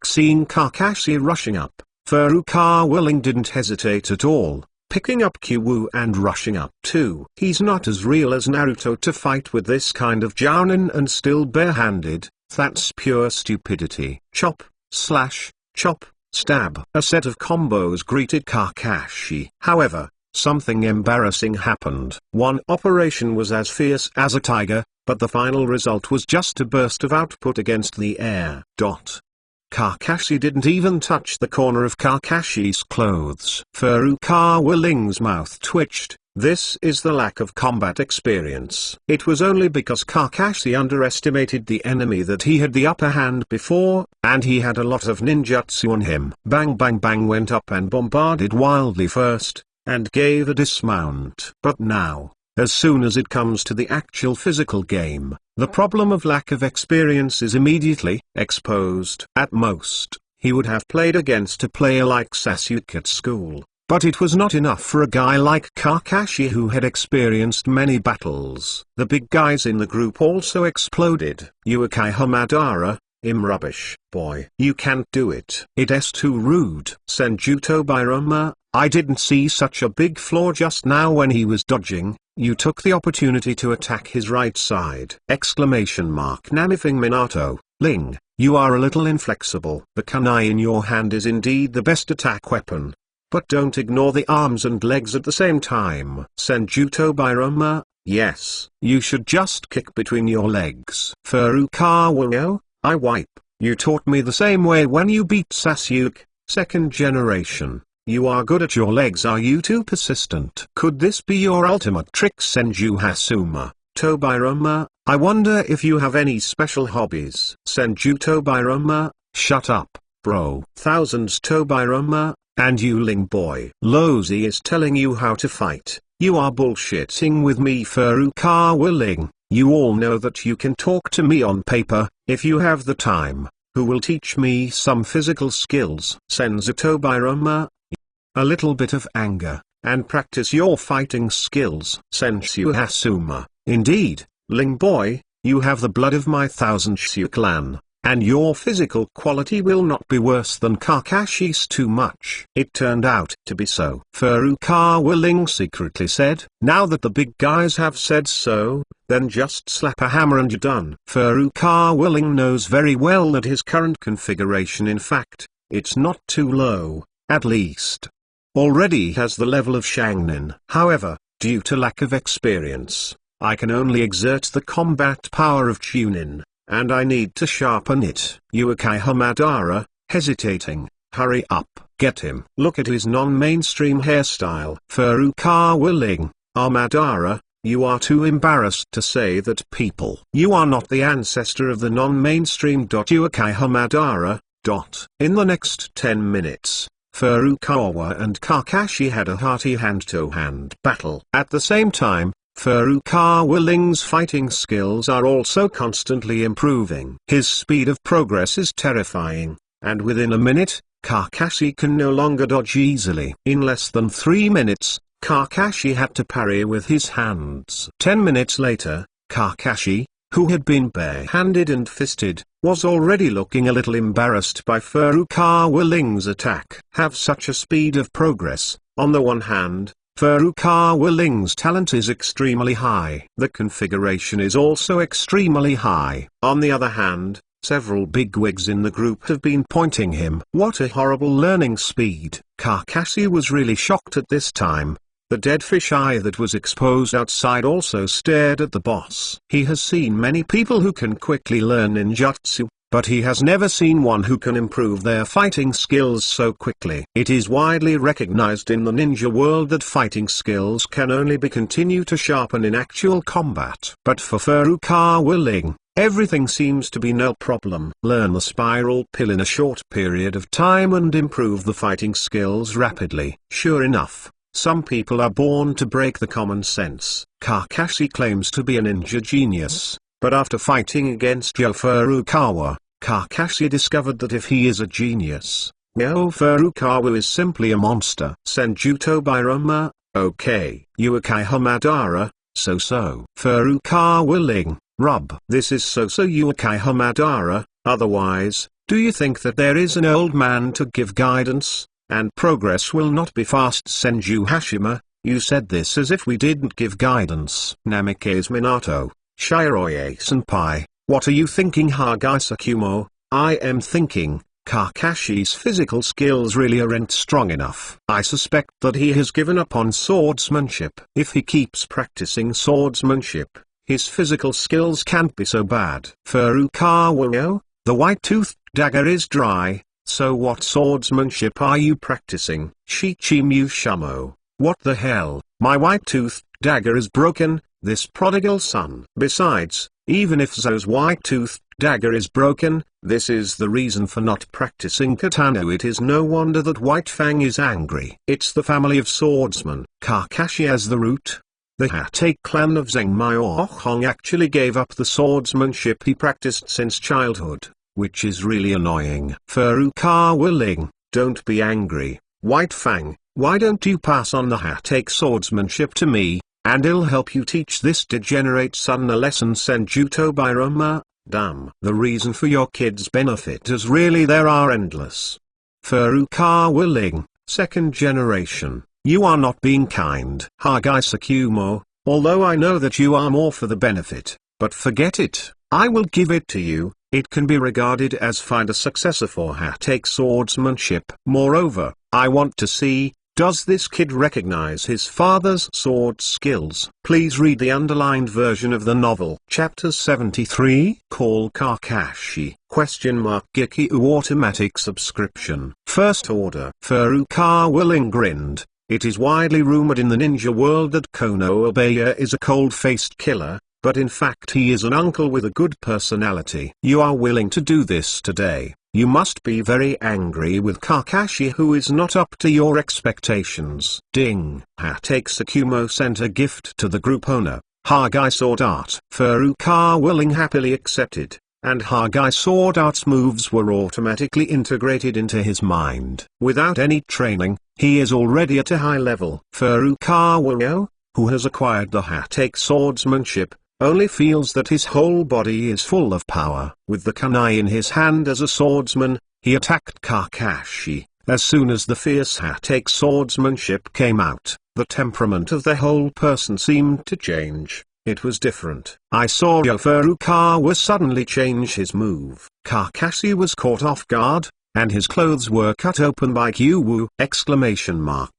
Seeing Kakashi rushing up, Furukawa Ling didn't hesitate at all, picking up Kyu and rushing up too. He's not as real as Naruto to fight with this kind of jounin and still barehanded. That's pure stupidity. Chop, slash, chop, stab. A set of combos greeted Kakashi. However, something embarrassing happened. One operation was as fierce as a tiger, but the final result was just a burst of output against the air. Kakashi didn't even touch the corner of Kakashi's clothes. Furukawa Ling's mouth twitched. This is the lack of combat experience. It was only because Kakashi underestimated the enemy that he had the upper hand before, and he had a lot of ninjutsu on him. Bang bang bang went up and bombarded wildly first, and gave a dismount. But now, as soon as it comes to the actual physical game, the problem of lack of experience is immediately exposed. At most, he would have played against a player like Sasuke at school. But it was not enough for a guy like Kakashi who had experienced many battles. The big guys in the group also exploded. Uchiha Madara, rubbish. Boy, you can't do it. It's too rude. Senjuto Birama, I didn't see such a big flaw just now when he was dodging. You took the opportunity to attack his right side. ! Namifing Minato, Ling, you are a little inflexible. The kunai in your hand is indeed the best attack weapon. But don't ignore the arms and legs at the same time. Senjuto Birama, yes. You should just kick between your legs. Furukawa, I wipe. You taught me the same way when you beat Sasuke, second generation. You are good at your legs. Are you too persistent? Could this be your ultimate trick? Senju Hasuma, Tobirama, I wonder if you have any special hobbies. Senju Tobirama, shut up, bro. Thousands Tobirama, and you Ling boy. Lozi is telling you how to fight. You are bullshitting with me. Furukawa Ling, you all know that you can talk to me on paper, if you have the time. Who will teach me some physical skills? Senzu Tobirama, a little bit of anger, and practice your fighting skills. Senju Hasuma, indeed, Ling boy, you have the blood of my thousand Shu clan, and your physical quality will not be worse than Kakashi's too much. It turned out to be so. Furukawa Ling secretly said, now that the big guys have said so, then just slap a hammer and you're done. Furukawa Ling knows very well that his current configuration, in fact, it's not too low, at least already has the level of Shangnin. However, due to lack of experience, I can only exert the combat power of Chunin, and I need to sharpen it. Uchiha Madara, hesitating, hurry up, get him. Look at his non-mainstream hairstyle. Furukawa Ling, Madara, you are too embarrassed to say that people. You are not the ancestor of the non-mainstream. Uchiha Madara. In the next 10 minutes, Furukawa and Kakashi had a hearty hand-to-hand battle. At the same time, Furukawa Ling's fighting skills are also constantly improving. His speed of progress is terrifying, and within a minute, Kakashi can no longer dodge easily. In less than 3 minutes, Kakashi had to parry with his hands. 10 minutes later, Kakashi, who had been bare-handed and fisted, was already looking a little embarrassed by Furukawa Ling's attack. Have such a speed of progress. On the one hand, Furukawa Ling's talent is extremely high. The configuration is also extremely high. On the other hand, several bigwigs in the group have been pointing him. What a horrible learning speed. Kakashi was really shocked at this time. The dead fish eye that was exposed outside also stared at the boss. He has seen many people who can quickly learn ninjutsu, but he has never seen one who can improve their fighting skills so quickly. It is widely recognized in the ninja world that fighting skills can only be continued to sharpen in actual combat. But for Furukawa Ling, everything seems to be no problem. Learn the spiral pill in a short period of time and improve the fighting skills rapidly. Sure enough, some people are born to break the common sense. Kakashi claims to be a ninja genius, but after fighting against Yo Furukawa, Kakashi discovered that if he is a genius, Yo Furukawa is simply a monster. Senjuto Biroma, okay. Uekai Hamadara, so-so. Furukawa Ling, rub. This is so-so Uekai Hamadara, otherwise, do you think that there is an old man to give guidance, and progress will not be fast? Senju Hashima, you said this as if we didn't give guidance. Namikaze Minato, Shiroye-senpai, what are you thinking? Hokage Sakumo, I am thinking, Kakashi's physical skills really aren't strong enough. I suspect that he has given up on swordsmanship. If he keeps practicing swordsmanship, his physical skills can't be so bad. Furukawa, the white-toothed dagger is dry, so what swordsmanship are you practicing? Shichimu Shamo, what the hell, my white-toothed dagger is broken, this prodigal son. Besides, even if Zo's white-toothed dagger is broken, this is the reason for not practicing katana. It is no wonder that White Fang is angry. It's the family of swordsmen. Kakashi as the root. The Hatake clan of Zheng Hong actually gave up the swordsmanship he practiced since childhood, which is really annoying. Furukawa Ling, don't be angry. White Fang, why don't you pass on the Hatake swordsmanship to me, and I'll help you teach this degenerate son a lesson. Senjuto Biroma, damn. The reason for your kid's benefit is really there are endless. Furukawa Ling, second generation, you are not being kind. Hokage Sakumo, although I know that you are more for the benefit, but forget it, I will give it to you. It can be regarded as find a successor for Hatake swordsmanship. Moreover, I want to see, does this kid recognize his father's sword skills? Please read the underlined version of the novel. Chapter 73. Call Kakashi? Gekiu automatic subscription. First order. Furukawa Ling grinned. It is widely rumored in the ninja world that Konoha is a cold-faced killer, but in fact he is an uncle with a good personality. You are willing to do this today. You must be very angry with Kakashi who is not up to your expectations. Ding. Hatake Sakumo sent a gift to the group owner, Hokage Sword Art. Furukawa Ling happily accepted, and Hokage Sword Art's moves were automatically integrated into his mind. Without any training, he is already at a high level. Furukawa, who has acquired the Hatake swordsmanship, only feels that his whole body is full of power. With the kunai in his hand as a swordsman, he attacked Kakashi. As soon as the fierce Hatake swordsmanship came out, the temperament of the whole person seemed to change. It was different. I saw Yo Furukawa suddenly change his move. Kakashi was caught off guard, and his clothes were cut open by Kyuwu!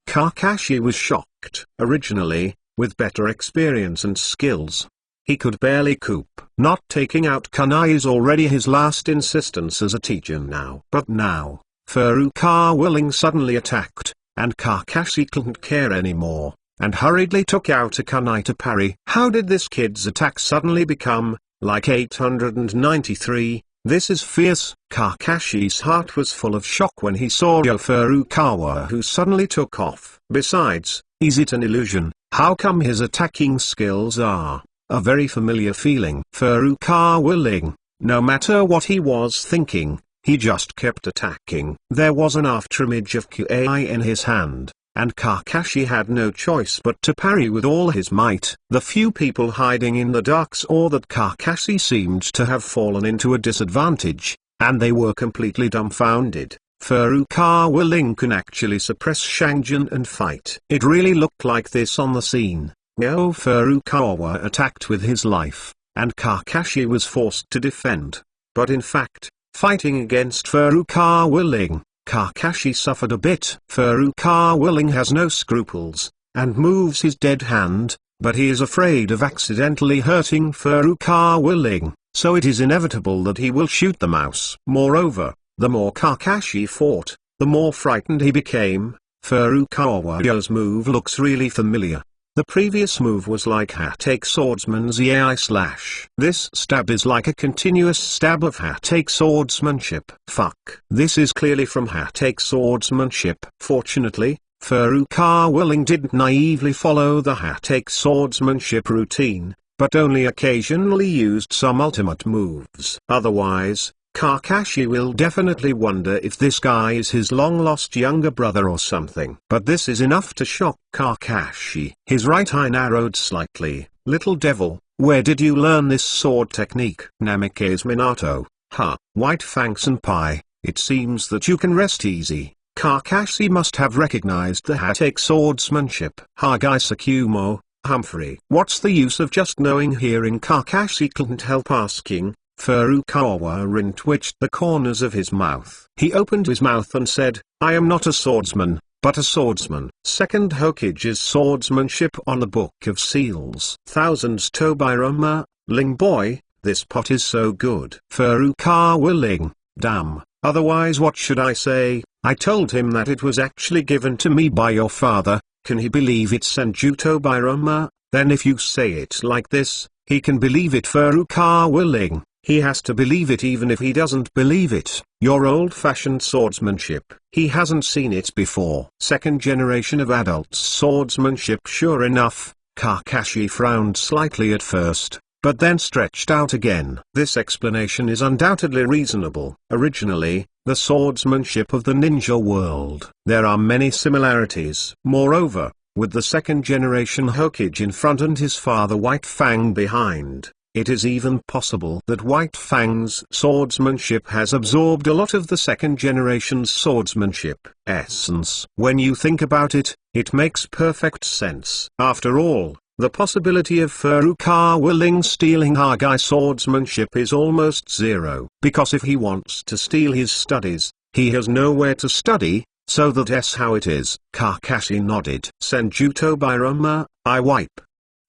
Kakashi was shocked. Originally, with better experience and skills, he could barely cope. Not taking out kunai is already his last insistence as a teacher now. But now, Furukawa Ling suddenly attacked, and Kakashi couldn't care anymore, and hurriedly took out a kunai to parry. How did this kid's attack suddenly become, like 893? This is fierce. Kakashi's heart was full of shock when he saw Yo Furukawa who suddenly took off. Besides, is it an illusion? How come his attacking skills are a very familiar feeling? Furukawa Ling, no matter what he was thinking, he just kept attacking. There was an afterimage of Kuai in his hand, and Kakashi had no choice but to parry with all his might. The few people hiding in the dark saw that Kakashi seemed to have fallen into a disadvantage, and they were completely dumbfounded. Furukawa Ling can actually suppress Shangjin and fight. It really looked like this on the scene. Yo Furukawa attacked with his life, and Kakashi was forced to defend. But in fact, fighting against Furukawa Ling, Kakashi suffered a bit. Furukawa Ling has no scruples, and moves his dead hand, but he is afraid of accidentally hurting Furukawa Ling. so it is inevitable that he will shoot the mouse. Moreover, the more Kakashi fought, the more frightened he became. Furukawa's move looks really familiar. The previous move was like Hatake Swordsman's AI slash. This stab is like a continuous stab of Hatake Swordsmanship. Fuck. This is clearly from Hatake Swordsmanship. Fortunately, Furukawa didn't naively follow the Hatake Swordsmanship routine, but only occasionally used some ultimate moves. Otherwise, Kakashi will definitely wonder if this guy is his long-lost younger brother or something. But this is enough to shock Kakashi. His right eye narrowed slightly. Little devil, where did you learn this sword technique? Namikaze Minato. Ha, White Fang Senpai, it seems that you can rest easy. Kakashi must have recognized the Hatake swordsmanship. Hokage Sakumo, Humphrey. What's the use of just knowing? Hearing Kakashi couldn't help asking. Furukawa twitched the corners of his mouth. He opened his mouth and said, I am not a swordsman, but a swordsman. Second Hokage's swordsmanship on the Book of Seals. Thousands Tobirama, Ling boy, this pot is so good. Furukawa Ling, damn, otherwise what should I say? I told him that it was actually given to me by your father. Can he believe it? Senju Tobirama? Then if you say it like this, he can believe it. Furukawa Ling. He has to believe it even if he doesn't believe it. Your old-fashioned swordsmanship. He hasn't seen it before. Second generation of adults swordsmanship. Sure enough, Kakashi frowned slightly at first, but then stretched out again. This explanation is undoubtedly reasonable. Originally, the swordsmanship of the ninja world. There are many similarities. Moreover, with the second generation Hokage in front and his father White Fang behind, it is even possible that White Fang's swordsmanship has absorbed a lot of the second generation's swordsmanship essence. When you think about it, it makes perfect sense. After all, the possibility of Furukawa Ling stealing Hokage swordsmanship is almost zero. Because if he wants to steal his studies, he has nowhere to study, so that's how it is. Kakashi nodded. Senju Tobirama, I wipe.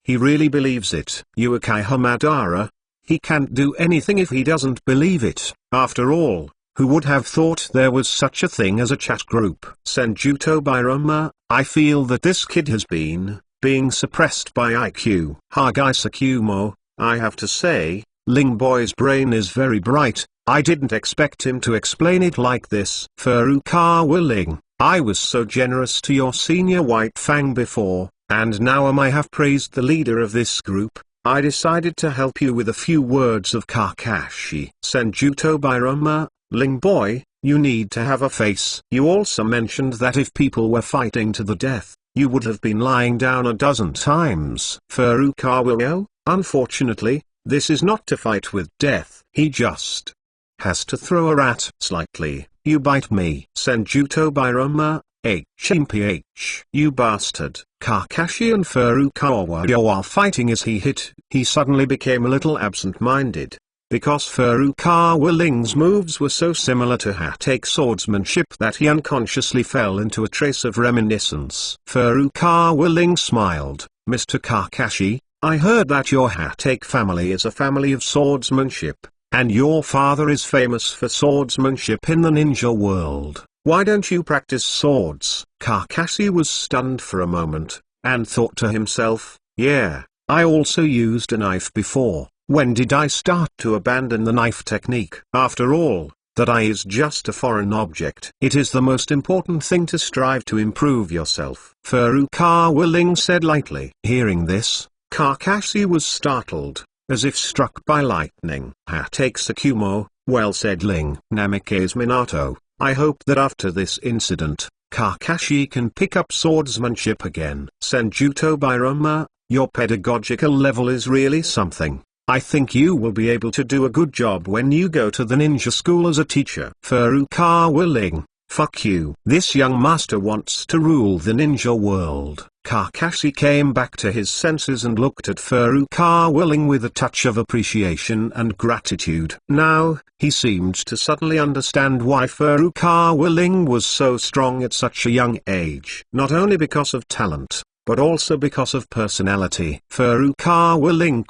He really believes it. Uekai Hamadara, he can't do anything if he doesn't believe it. After all, who would have thought there was such a thing as a chat group? Senju Tobirama, I feel that this kid has been being suppressed by IQ. Hokage Sakumo, I have to say, Ling boy's brain is very bright. I didn't expect him to explain it like this. Furukawa Ling, I was so generous to your senior White Fang before, and now I have praised the leader of this group. I decided to help you with a few words of Kakashi. Senju Tobirama, Ling boy, you need to have a face. You also mentioned that if people were fighting to the death, you would have been lying down a dozen times. Furukawa, unfortunately, this is not to fight with death. He just has to throw a rat. Slightly, you bite me. Senju Tobirama, HMPH. You bastard. Kakashi and Furukawa are fighting as he suddenly became a little absent-minded. Because Furukawa Ling's moves were so similar to Hatake swordsmanship that he unconsciously fell into a trace of reminiscence. Furukawa Ling smiled. Mr. Kakashi, I heard that your Hatake family is a family of swordsmanship, and your father is famous for swordsmanship in the ninja world. Why don't you practice swords? Kakashi was stunned for a moment, and thought to himself, yeah, I also used a knife before. When did I start to abandon the knife technique? After all, that eye is just a foreign object. It is the most important thing to strive to improve yourself. Furukawa Ling said lightly. Hearing this, Kakashi was startled, as if struck by lightning. Hatake Sakumo, well said Ling. Namikaze Minato, I hope that after this incident, Kakashi can pick up swordsmanship again. Senju Tobirama, your pedagogical level is really something. I think you will be able to do a good job when you go to the ninja school as a teacher. Furukawa Ling, fuck you. This young master wants to rule the ninja world. Kakashi came back to his senses and looked at Furukawa Ling with a touch of appreciation and gratitude. Now, he seemed to suddenly understand why Furukawa Ling was so strong at such a young age. Not only because of talent, but also because of personality. Furukawa Ling ?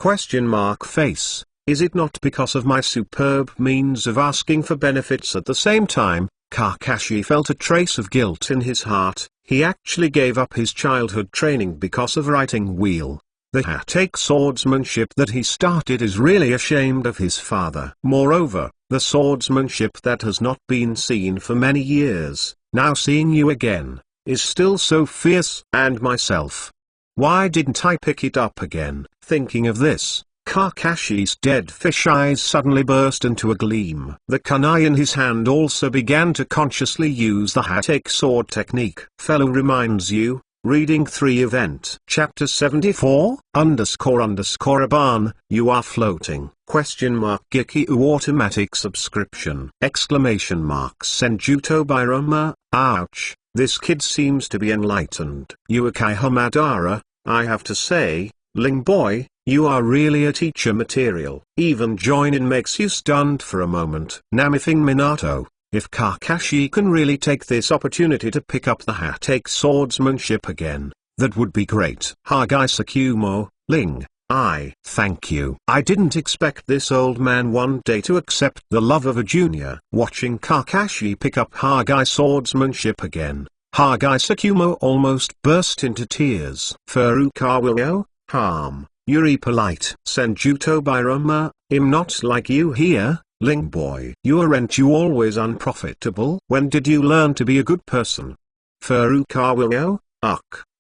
Face. Is it not because of my superb means of asking for benefits at the same time? Kakashi felt a trace of guilt in his heart. He actually gave up his childhood training because of writing wheel. The Hatake swordsmanship that he started is really ashamed of his father. Moreover, the swordsmanship that has not been seen for many years, now seeing you again, is still so fierce. And myself. Why didn't I pick it up again? Thinking of this, Kakashi's dead fish eyes suddenly burst into a gleam. The kunai in his hand also began to consciously use the Hatake sword technique. Fellow reminds you. Reading 3 event. Chapter 74, __Aban, you are floating. Geki automatic subscription. Senjuto Bairoma, ouch, this kid seems to be enlightened. Uekai Hamadara, I have to say, Ling boy, you are really a teacher material. Even joining makes you stunned for a moment. Namithing Minato. If Kakashi can really take this opportunity to pick up the Hatake swordsmanship again, that would be great. Hagai Sakumo, Ling, thank you. I didn't expect this old man one day to accept the love of a junior. Watching Kakashi pick up Hagai swordsmanship again, Hagai Sakumo almost burst into tears. Furukawa will harm, Yuri polite. Senjuto Bairoma, I'm not like you here. Ling boy, you always unprofitable. When did you learn to be a good person? Furukawa,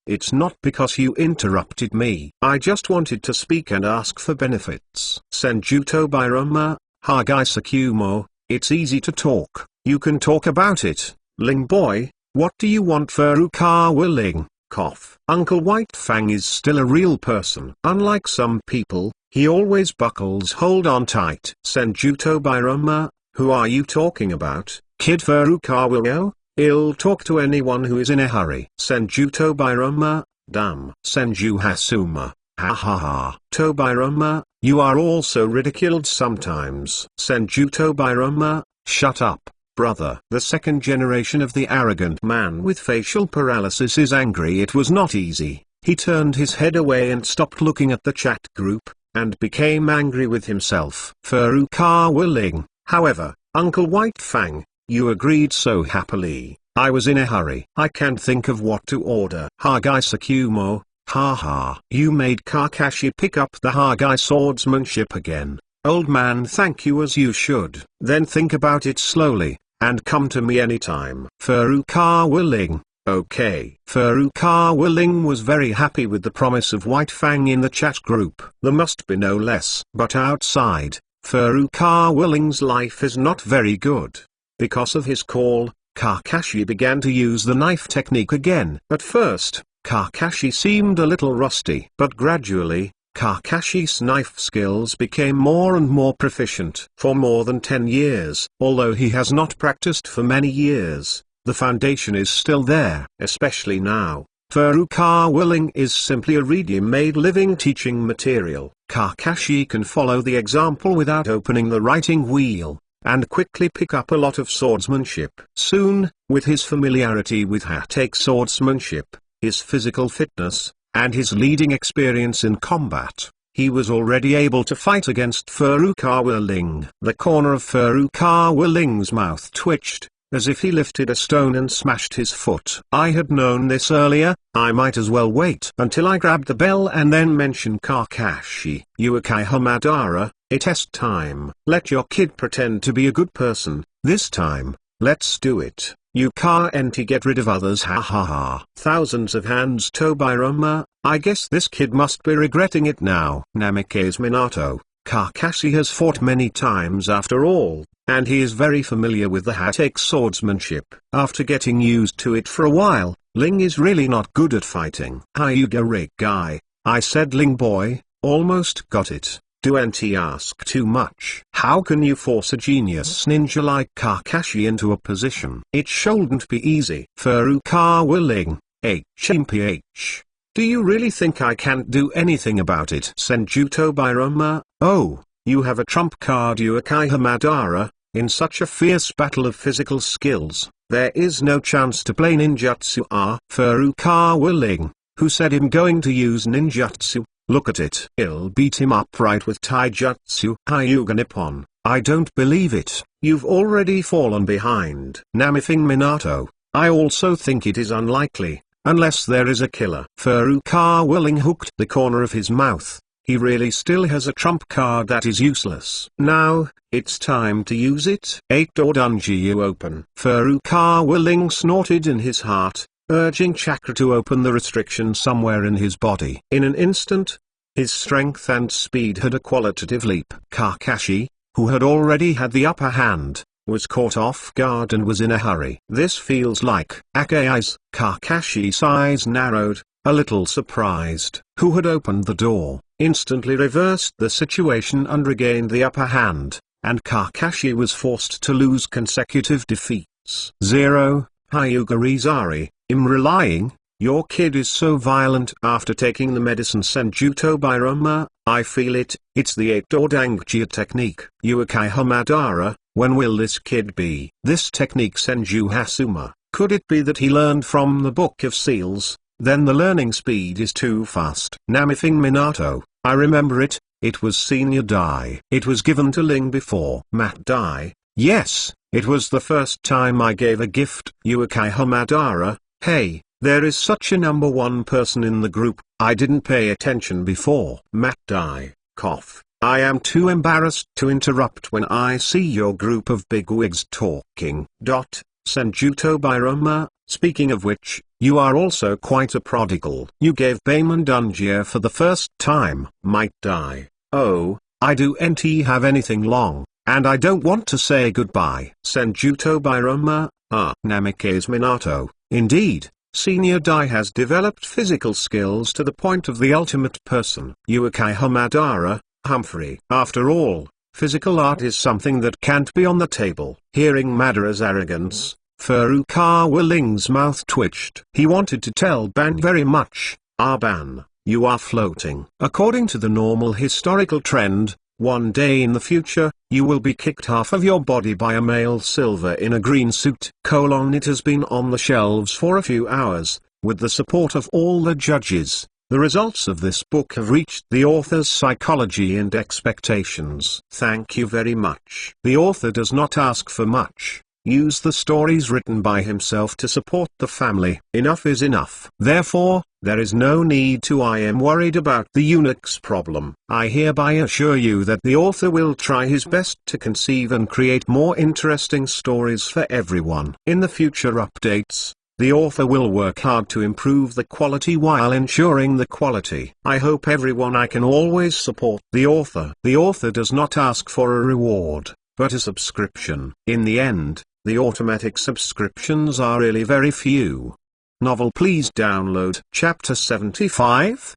it's not because you interrupted me. I just wanted to speak and ask for benefits. Senjuto Bairoma, Hagai Sakumo, it's easy to talk, you can talk about it. Ling boy, what do you want? Furukawa Ling, cough. Uncle White Fang is still a real person. Unlike some people, he always buckles hold on tight. Senjuto Bairoma, who are you talking about? Kid Furukawa, I'll talk to anyone who is in a hurry. Senjuto Bairoma, damn. Senju Hasuma, ha ha ha. Tobairoma, you are also ridiculed sometimes. Senjuto Bairoma, shut up, brother. The second generation of the arrogant man with facial paralysis is angry. It was not easy. He turned his head away and stopped looking at the chat group, and became angry with himself. Furukawa Ling, however, Uncle White Fang, you agreed so happily. I was in a hurry. I can't think of what to order. Hagai Sakumo, haha. You made Kakashi pick up the Hagai swordsmanship again. Old man, thank you as you should. Then think about it slowly, and come to me anytime. Furukawa Ling. Okay. Furukawa Ling was very happy with the promise of White Fang in the chat group. There must be no less. But outside, Furukawa Ling's life is not very good. Because of his call, Kakashi began to use the knife technique again. At first, Kakashi seemed a little rusty. But gradually, Kakashi's knife skills became more and more proficient. For more than 10 years, although he has not practiced for many years, the foundation is still there. Especially now, Furukawa Ling is simply a ready-made living teaching material. Kakashi can follow the example without opening the writing wheel, and quickly pick up a lot of swordsmanship. Soon, with his familiarity with Hatake swordsmanship, his physical fitness, and his leading experience in combat, he was already able to fight against Furukawa Ling. The corner of Furukawa Ling's mouth twitched, as if he lifted a stone and smashed his foot. I had known this earlier. I might as well wait until I grabbed the bell and then mention Kakashi. Uekai Hamadara, it's time. Let your kid pretend to be a good person, this time. Let's do it. You can't get rid of others, ha ha ha. Thousands of hands. Tobairoma, I guess this kid must be regretting it now. Namikaze Minato, Kakashi has fought many times after all, and he is very familiar with the Hatake swordsmanship. After getting used to it for a while, Ling is really not good at fighting. Hyuga Rig guy, I said Ling boy, almost got it. Don't ask too much. How can you force a genius ninja like Kakashi into a position? It shouldn't be easy. Furukawa Ling, HMPH. Do you really think I can't do anything about it? Senjuto Bairoma, oh, you have a trump card. Uekai Hamadara, in such a fierce battle of physical skills, there is no chance to play ninjutsu. Furukawa Ling, who said I'm going to use ninjutsu? Look at it. I'll beat him up right with Taijutsu Hyuga Nippon. I don't believe it. You've already fallen behind. Namifing Minato. I also think it is unlikely, unless there is a killer. Furukawa Ling hooked the corner of his mouth. He really still has a trump card that is useless. Now, it's time to use it. 8-door Dungeon open. Furukawa Ling snorted in his heart, urging chakra to open the restriction somewhere in his body. In an instant, his strength and speed had a qualitative leap. Kakashi, who had already had the upper hand, was caught off guard and was in a hurry. This feels like Akai's. Kakashi's eyes narrowed, a little surprised. Who had opened the door, instantly reversed the situation and regained the upper hand, and Kakashi was forced to lose consecutive defeats. 0. Hyuga Rizari, I'm relying. Your kid is so violent. After taking the medicine Senjuto Biroma, I feel it. It's the 8-door Dangjia technique. Uekai Hamadara, when will this kid be? This technique Senju Hasuma. Could it be that he learned from the Book of Seals? Then the learning speed is too fast. Namifing Minato, I remember it. It was Senior Dai. It was given to Ling before. Matt Dai. Yes, it was the first time I gave a gift. Uekai Hamadara, hey. There is such a number one person in the group. I didn't pay attention before. Matt Dai, cough. I am too embarrassed to interrupt when I see your group of bigwigs talking. Senjuto Biroma, speaking of which, you are also quite a prodigal. You gave Baemon Dunjia for the first time. Might die. Oh, I don't have anything long, and I don't want to say goodbye. Senjuto Biroma, Namikaze Minato, indeed. Senior Dai has developed physical skills to the point of the ultimate person. Uekai Hamadara, Humphrey. After all, physical art is something that can't be on the table. Hearing Madara's arrogance, Furukawa Ling's mouth twitched. He wanted to tell Ban very much, Ban, you are floating. According to the normal historical trend, one day in the future, you will be kicked half of your body by a male silver in a green suit. It has been on the shelves for a few hours, with the support of all the judges. The results of this book have reached the author's psychology and expectations. Thank you very much. The author does not ask for much. Use the stories written by himself to support the family. Enough is enough. Therefore, there is no need to I am worried about the eunuch's problem. I hereby assure you that the author will try his best to conceive and create more interesting stories for everyone. In the future updates, the author will work hard to improve the quality while ensuring the quality. I hope everyone I can always support the author. The author does not ask for a reward, but a subscription. In the end, the automatic subscriptions are really very few. Novel please download. Chapter 75,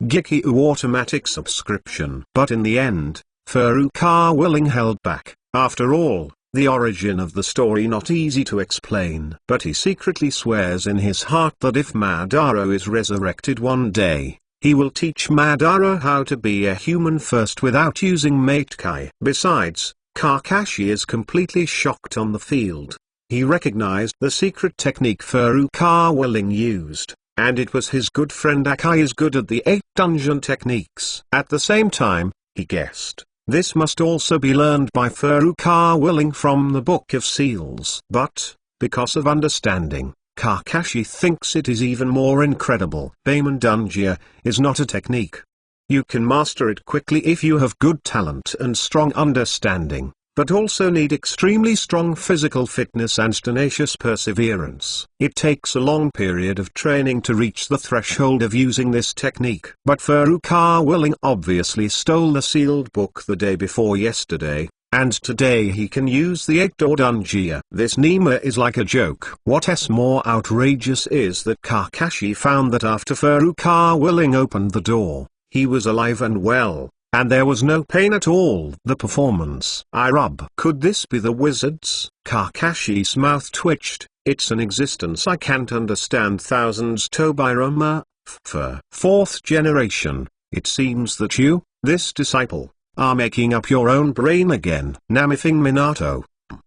Giki automatic subscription. But in the end, Furukawa Ling held back. After all, the origin of the story not easy to explain. But he secretly swears in his heart that if Madara is resurrected one day, he will teach Madara how to be a human first without using Matekai. Besides, Kakashi is completely shocked on the field. He recognized the secret technique Furukawa Ling used, and it was his good friend Akai is good at the 8 dungeon techniques. At the same time, he guessed, this must also be learned by Furukawa Ling from the Book of Seals. But, because of understanding, Kakashi thinks it is even more incredible. Baemon Dunjia is not a technique. You can master it quickly if you have good talent and strong understanding, but also need extremely strong physical fitness and tenacious perseverance. It takes a long period of training to reach the threshold of using this technique. But Furukawa Ling obviously stole the sealed book the day before yesterday, and today he can use the 8-door Dunjia. This Nima is like a joke. What's more outrageous is that Kakashi found that after Furukawa Ling opened the door, he was alive and well, and there was no pain at all. The performance. Could this be the wizards? Kakashi's mouth twitched. It's an existence I can't understand. Thousands Tobiroma, for 4th generation, it seems that you, this disciple, are making up your own brain again. Namifing Minato.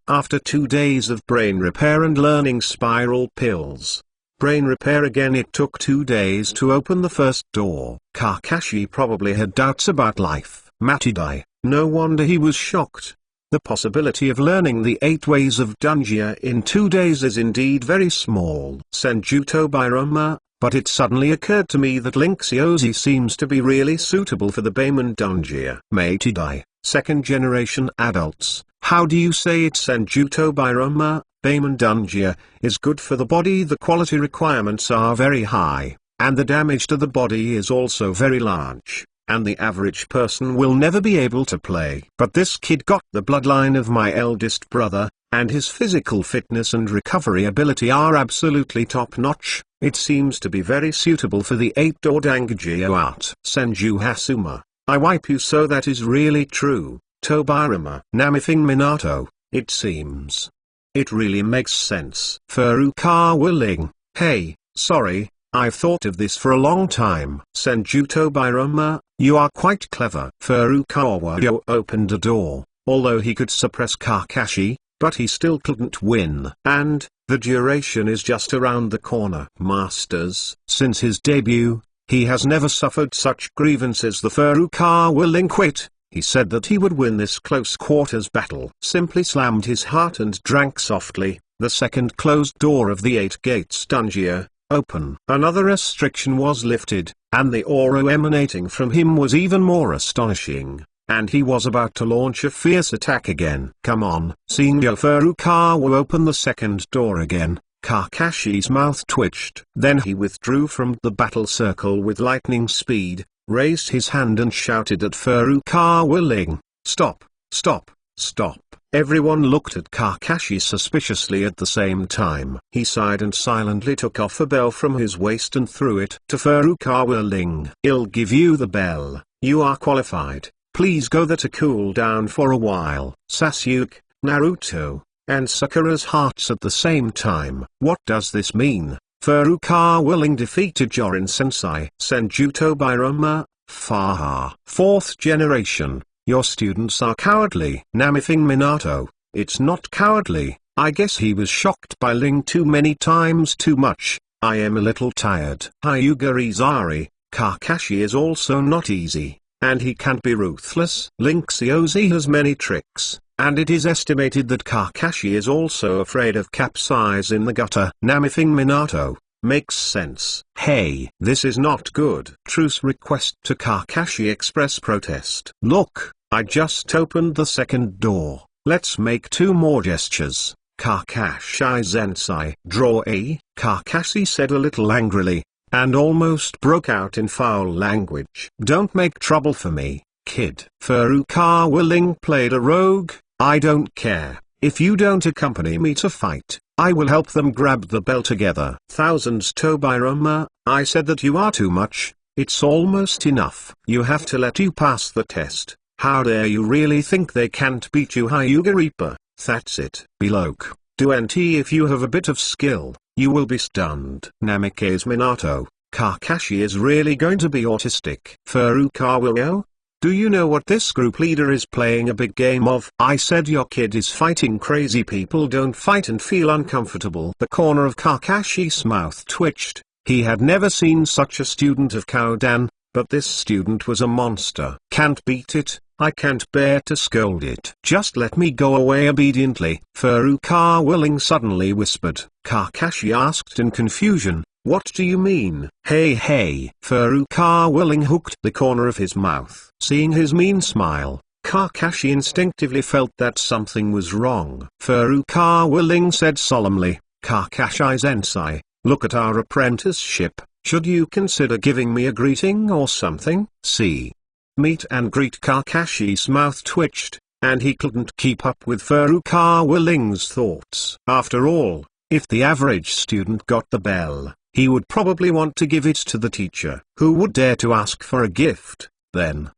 After 2 days of brain repair and learning spiral pills, brain repair again. It took 2 days to open the first door. Kakashi probably had doubts about life. Matidai, no wonder he was shocked. The possibility of learning the 8 ways of Dunjia in 2 days is indeed very small. Senjuto Biroma, but it suddenly occurred to me that Link Xiaozi seems to be really suitable for the Beiman Dunjia. Matidai, second generation adults, how do you say it? Senjuto Biroma, Beiman Dunjia, is good for the body. The quality requirements are very high, and the damage to the body is also very large, and the average person will never be able to play. But this kid got the bloodline of my eldest brother, and his physical fitness and recovery ability are absolutely top-notch. It seems to be very suitable for the 8-door Dangajio art. Senju Hasuma, I wipe you, so that is really true. Tobirama Namithing Minato, it seems. It really makes sense. Furukawa Ling, hey, sorry, I've thought of this for a long time. Senjuto Biroma, you are quite clever. Furukawa Yo opened a door, although he could suppress Kakashi, but he still couldn't win. And, the duration is just around the corner. Masters, since his debut, he has never suffered such grievances. The Furukawa Ling quit. He said that he would win this close quarters battle. Simply slammed his heart and drank softly. The second closed door of the 8 gates Dunjia, open. Another restriction was lifted, and the aura emanating from him was even more astonishing, and he was about to launch a fierce attack again. Come on. Seeing Furukawa open the second door again, Kakashi's mouth twitched. Then he withdrew from the battle circle with lightning speed, raised his hand and shouted at Furukawa Ling, "Stop, stop, stop." Everyone looked at Kakashi suspiciously at the same time. He sighed and silently took off a bell from his waist and threw it to Furukawa Ling. "I'll give you the bell, you are qualified, please go there to cool down for a while." Sasuke, Naruto, and Sakura's hearts at the same time. What does this mean? Furukawa Ling defeated Jorin Sensei. Senjuto Biroma, Faha. 4th generation, your students are cowardly. Namithing Minato, it's not cowardly, I guess he was shocked by Ling too many times too much. I am a little tired. Hyuga Izari, Kakashi is also not easy, and he can't be ruthless. Link Xiaozi has many tricks, and it is estimated that Kakashi is also afraid of capsize in the gutter. Namithing Minato, makes sense. Hey, this is not good. Truce request to Kakashi express protest. Look, I just opened the second door. Let's make 2 more gestures. Kakashi Sensei. Draw A, Kakashi said a little angrily, and almost broke out in foul language. Don't make trouble for me, kid. Furukawa Ling played a rogue. I don't care. If you don't accompany me to fight, I will help them grab the bell together. Thousands Tobiroma, I said that you are too much. It's almost enough. You have to let you pass the test. How dare you really think they can't beat you? Hyuga Reaper, that's it. Beloke, do NT if you have a bit of skill, you will be stunned. Namikaze Minato, Kakashi is really going to be autistic. Furukawa Yo, do you know what this group leader is playing a big game of? I said your kid is fighting crazy people. Don't fight and feel uncomfortable. The corner of Kakashi's mouth twitched. He had never seen such a student of Kodan, but this student was a monster. Can't beat it, I can't bear to scold it. Just let me go away obediently. Furukawa Ling suddenly whispered. Kakashi asked in confusion, what do you mean? Hey. Furukawa Ling hooked the corner of his mouth. Seeing his mean smile, Kakashi instinctively felt that something was wrong. Furukawa Ling said solemnly, Kakashi Sensei, look at our apprenticeship. Should you consider giving me a greeting or something? See. Meet and greet. Kakashi's mouth twitched, and he couldn't keep up with Furukawa Ling's thoughts. After all, if the average student got the bell, he would probably want to give it to the teacher. Who would dare to ask for a gift, then?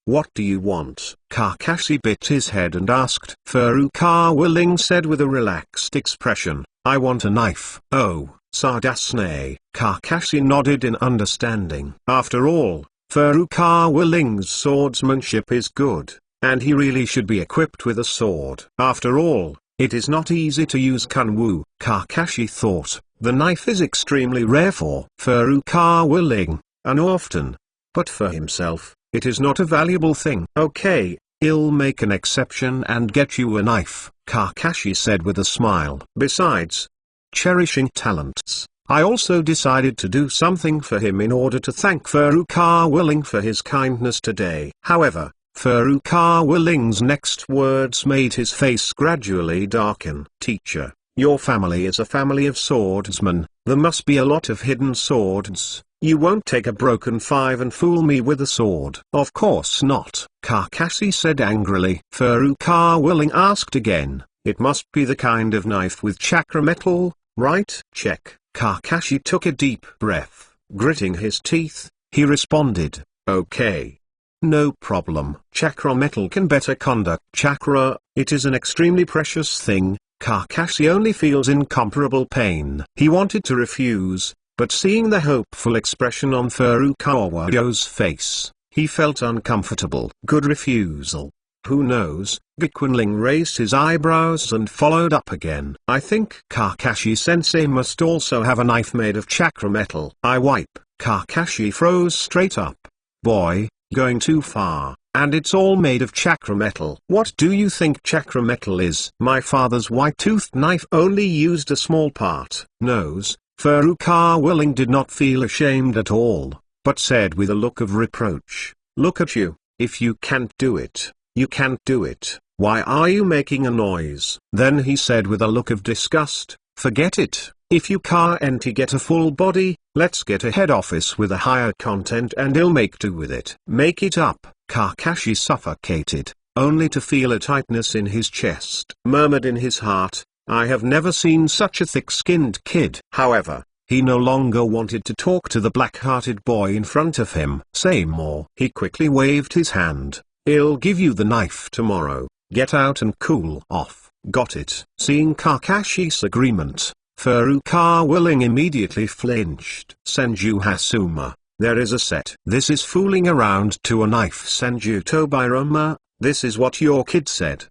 What do you want? Kakashi bit his head and asked. Furukawa Ling said with a relaxed expression, I want a knife. Oh, Sadasne. Kakashi nodded in understanding. After all, Furukawa Ling's swordsmanship is good, and he really should be equipped with a sword. After all, it is not easy to use Kunwu, Kakashi thought. The knife is extremely rare for Furukawa Ling, and often. But for himself, it is not a valuable thing. Okay, I'll make an exception and get you a knife, Kakashi said with a smile. Besides cherishing talents, I also decided to do something for him in order to thank Furukawa Ling for his kindness today. However, Furukawa Ling's next words made his face gradually darken. Teacher, your family is a family of swordsmen, there must be a lot of hidden swords. You won't take a broken 5 and fool me with a sword. Of course not, Kakashi said angrily. Furukawa Ling asked again, it must be the kind of knife with chakra metal, right? Check. Kakashi took a deep breath. Gritting his teeth, he responded, okay. No problem. Chakra metal can better conduct chakra, it is an extremely precious thing. Kakashi only feels incomparable pain. He wanted to refuse, but seeing the hopeful expression on Furukawa's face, he felt uncomfortable. Good refusal. Who knows? Ling raised his eyebrows and followed up again. I think Kakashi-sensei must also have a knife made of chakra metal. I wipe. Kakashi froze straight up. Boy, going too far. And it's all made of chakra metal. What do you think chakra metal is? My father's white-toothed knife only used a small part. Nose. Furukawa Ling did not feel ashamed at all, but said with a look of reproach, look at you, if you can't do it, you can't do it, why are you making a noise? Then he said with a look of disgust, forget it, if you can't get a full body, let's get a head office with a higher content and I'll make do with it. Make it up. Kakashi suffocated, only to feel a tightness in his chest. Murmured in his heart, I have never seen such a thick-skinned kid. However, he no longer wanted to talk to the black-hearted boy in front of him. Say more. He quickly waved his hand. I'll give you the knife tomorrow. Get out and cool off. Got it. Seeing Kakashi's agreement, Furukawa Ling immediately flinched. Senju Hasuma, there is a set. This is fooling around to a knife. Senju Tobirama, this is what your kid said.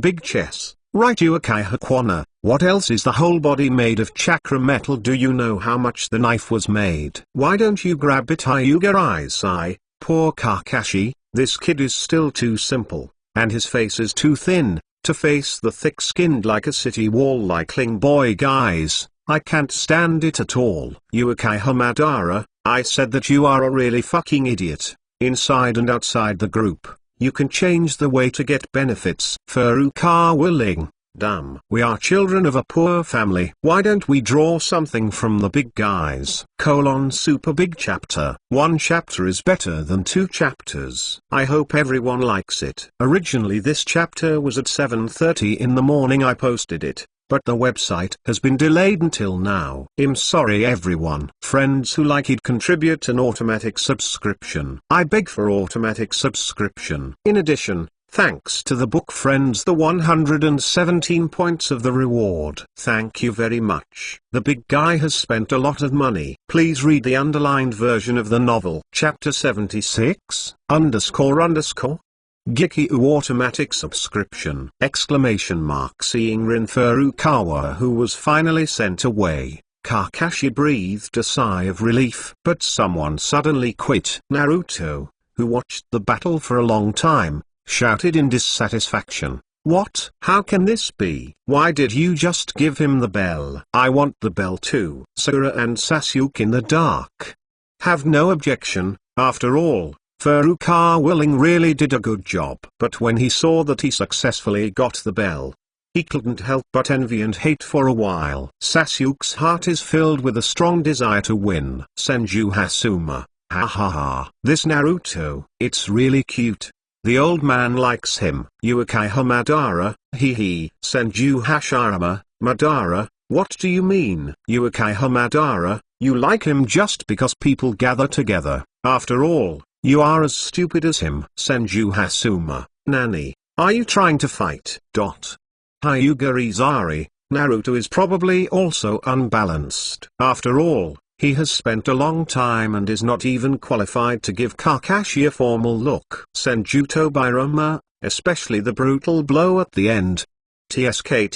Big chess. Right, Uekai Hakwana, what else is the whole body made of chakra metal? Do you know how much the knife was made? Why don't you grab it? Hyuga Isai, poor Kakashi, this kid is still too simple, and his face is too thin, to face the thick-skinned like a city wall like Ling boy. Guys, I can't stand it at all. Uekai Hamadara, I said that you are a really fucking idiot, inside and outside the group. You can change the way to get benefits. Furukawa Ling, damn. We are children of a poor family. Why don't we draw something from the big guys? Super big chapter. One chapter is better than 2 chapters. I hope everyone likes it. Originally this chapter was at 7:30 in the morning. I posted it, but the website has been delayed until now. I'm sorry everyone. Friends who like it contribute an automatic subscription. I beg for automatic subscription. In addition, thanks to the book friends, the 117 points of the reward. Thank you very much. The big guy has spent a lot of money. Please read the underlined version of the novel. Chapter 76, __. Gikyu automatic subscription! Seeing Rin Furukawa, who was finally sent away, Kakashi breathed a sigh of relief. But someone suddenly quit. Naruto, who watched the battle for a long time, shouted in dissatisfaction. What? How can this be? Why did you just give him the bell? I want the bell too. Sakura and Sasuke in the dark. Have no objection, after all. Furukawa Ling really did a good job. But when he saw that he successfully got the bell, he couldn't help but envy and hate for a while. Sasuke's heart is filled with a strong desire to win. Senju Hasuma, ha ha ha. This Naruto, it's really cute. The old man likes him. Uekai Hamadara, hee hee. Senju Hashirama, Madara, what do you mean? Uekai Hamadara, you like him just because people gather together. After all, you are as stupid as him. Senju Hasuma, Nani, are you trying to fight? Hyuga Izari, Naruto is probably also unbalanced. After all, he has spent a long time and is not even qualified to give Kakashi a formal look. Senju Tobirama, especially the brutal blow at the end. TSK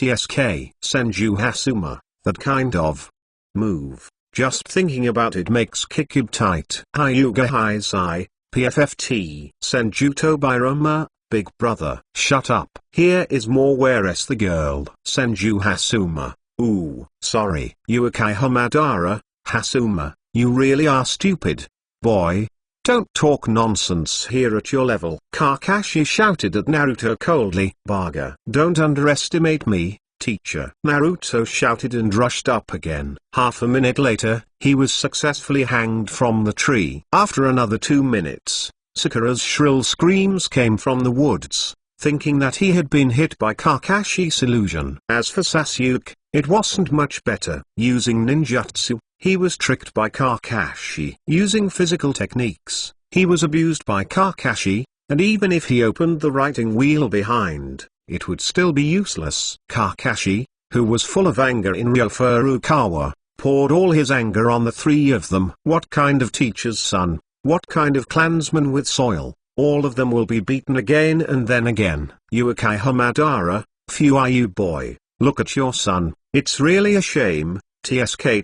Senju Hasuma, that kind of move. Just thinking about it makes Kikib tight. Hyuga Haizai, PFFT. Senjuto Bairoma, big brother. Shut up. Here is more whereas the girl. Senju Hasuma. Ooh, sorry. Yuukai Hamadara, Hasuma, you really are stupid. Boy. Don't talk nonsense here at your level. Kakashi shouted at Naruto coldly. Baga. Don't underestimate me, teacher. Naruto shouted and rushed up again. Half a minute later, he was successfully hanged from the tree. After another 2 minutes, Sakura's shrill screams came from the woods, thinking that he had been hit by Kakashi's illusion. As for Sasuke, it wasn't much better. Using ninjutsu, he was tricked by Kakashi. Using physical techniques, he was abused by Kakashi, and even if he opened the writing wheel behind, it would still be useless. Kakashi, who was full of anger in Ryo Furukawa, poured all his anger on the three of them. What kind of teacher's son, what kind of clansman with soil, all of them will be beaten again and then again. Yuukai Hamadara, phew you boy, look at your son, it's really a shame. TSK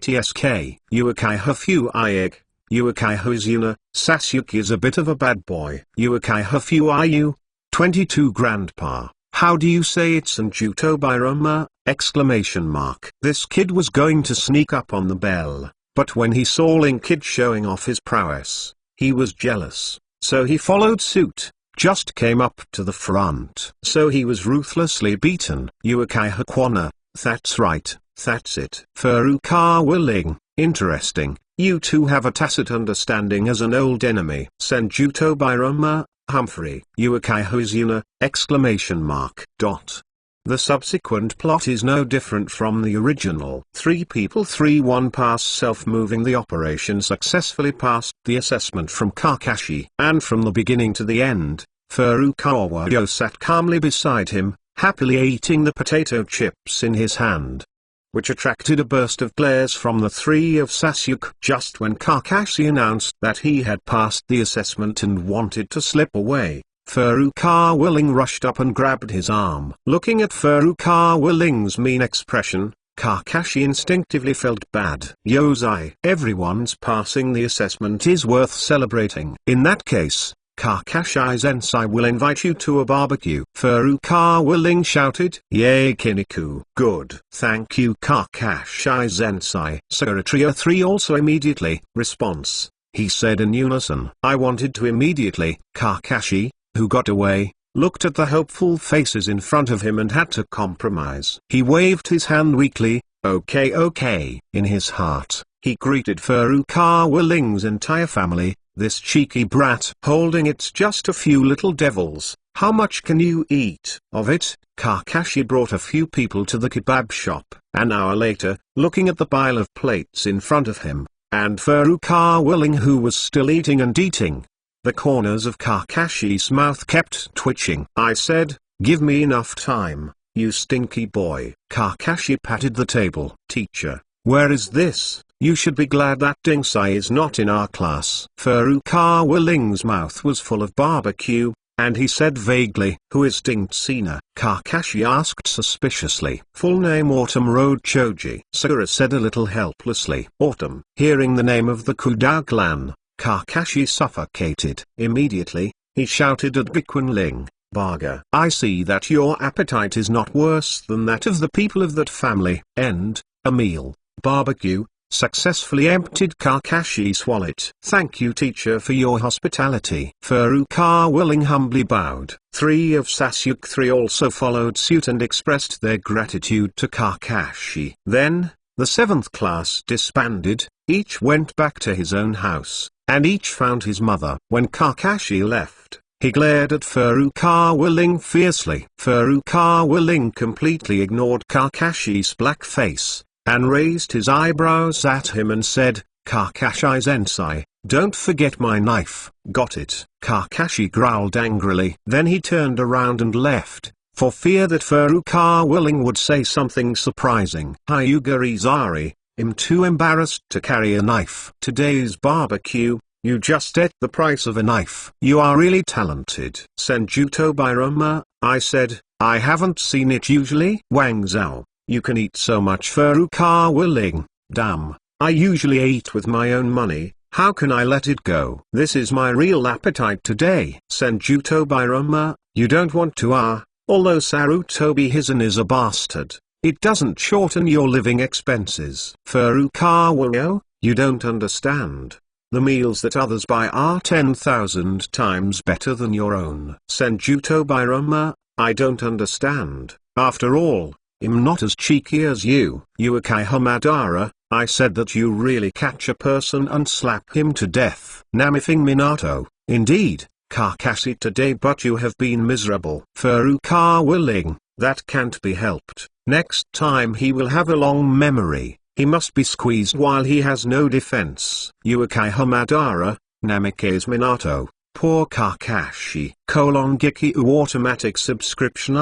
Yuukai Hafu Ieg, Yuukai Hozuna, Sasuke is a bit of a bad boy. Yuukai Hafu Iu, 22 Grandpa, how do you say it's Senjuto Bairoma, exclamation mark. This kid was going to sneak up on the bell, but when he saw Ling Kid showing off his prowess, he was jealous, so he followed suit, just came up to the front. So he was ruthlessly beaten. Yuukai Hakwana, that's right. That's it. Furukawa Ling, interesting, you two have a tacit understanding as an old enemy. Senjuto Bairoma, Humphrey. Yuukai Hozuna, exclamation mark. The subsequent plot is no different from the original. 3 people 3-1 pass self-moving. The operation successfully passed the assessment from Kakashi. And from the beginning to the end, Furukawa sat calmly beside him, happily eating the potato chips in his hand, which attracted a burst of glares from the 3 of Sasuke. Just when Kakashi announced that he had passed the assessment and wanted to slip away, Furukawa Ling rushed up and grabbed his arm. Looking at Furukawa Ling's mean expression, Kakashi instinctively felt bad. Yozai, everyone's passing the assessment is worth celebrating. In that case, Kakashi-sensei will invite you to a barbecue. Furukawa Ling shouted. Yay Kiniku. Good. Thank you Kakashi-sensei. Sakura Trio 3 also immediately. Response. He said in unison. I wanted to immediately. Kakashi, who got away, looked at the hopeful faces in front of him and had to compromise. He waved his hand weakly. Okay. In his heart, he greeted Furukawa Ling's entire family. This cheeky brat. Holding it's just a few little devils, how much can you eat? Of it, Kakashi brought a few people to the kebab shop. An hour later, looking at the pile of plates in front of him, and Furukawa Ling who was still eating and eating, the corners of Kakashi's mouth kept twitching. I said, give me enough time, you stinky boy. Kakashi patted the table. Teacher, where is this? You should be glad that Dingsai is not in our class. Furukawa Ling's mouth was full of barbecue, and he said vaguely, who is Dingsina? Kakashi asked suspiciously. Full name Autumn Road Choji. Sakura said a little helplessly. Autumn. Hearing the name of the Kudao clan, Kakashi suffocated. Immediately, he shouted at Bikun Ling. Baga. I see that your appetite is not worse than that of the people of that family. End. A meal. Barbecue. Successfully emptied Kakashi's wallet. Thank you teacher for your hospitality. Furukawa Ling humbly bowed. 3 of Sasuke 3 also followed suit and expressed their gratitude to Kakashi. Then, the 7th class disbanded, each went back to his own house, and each found his mother. When Kakashi left, he glared at Furukawa Ling fiercely. Furukawa Ling completely ignored Kakashi's black face, and raised his eyebrows at him and said, Kakashi-sensei, don't forget my knife. Got it. Kakashi growled angrily. Then he turned around and left, for fear that Furukawa Ling would say something surprising. Hyuga Izari, I'm too embarrassed to carry a knife. Today's barbecue, you just ate the price of a knife. You are really talented. Senjuto Bairoma, I said, I haven't seen it usually. Wang Zhao. You can eat so much. Furukawa Ling, damn, I usually eat with my own money, how can I let it go? This is my real appetite today. Senjuto Biroma, you don't want to although Sarutobi Hizen is a bastard, it doesn't shorten your living expenses. Furukawa, you don't understand. The meals that others buy are 10,000 times better than your own. Senjuto Biroma, I don't understand. After all, I'm not as cheeky as you. Uekai Hamadara, I said that you really catch a person and slap him to death. Namifing Minato, indeed, Kakashi today, but you have been miserable. Furukawa Ling, that can't be helped. Next time he will have a long memory. He must be squeezed while he has no defense. Uekai Hamadara, Namikaze Minato, poor Kakashi. Giki automatic subscription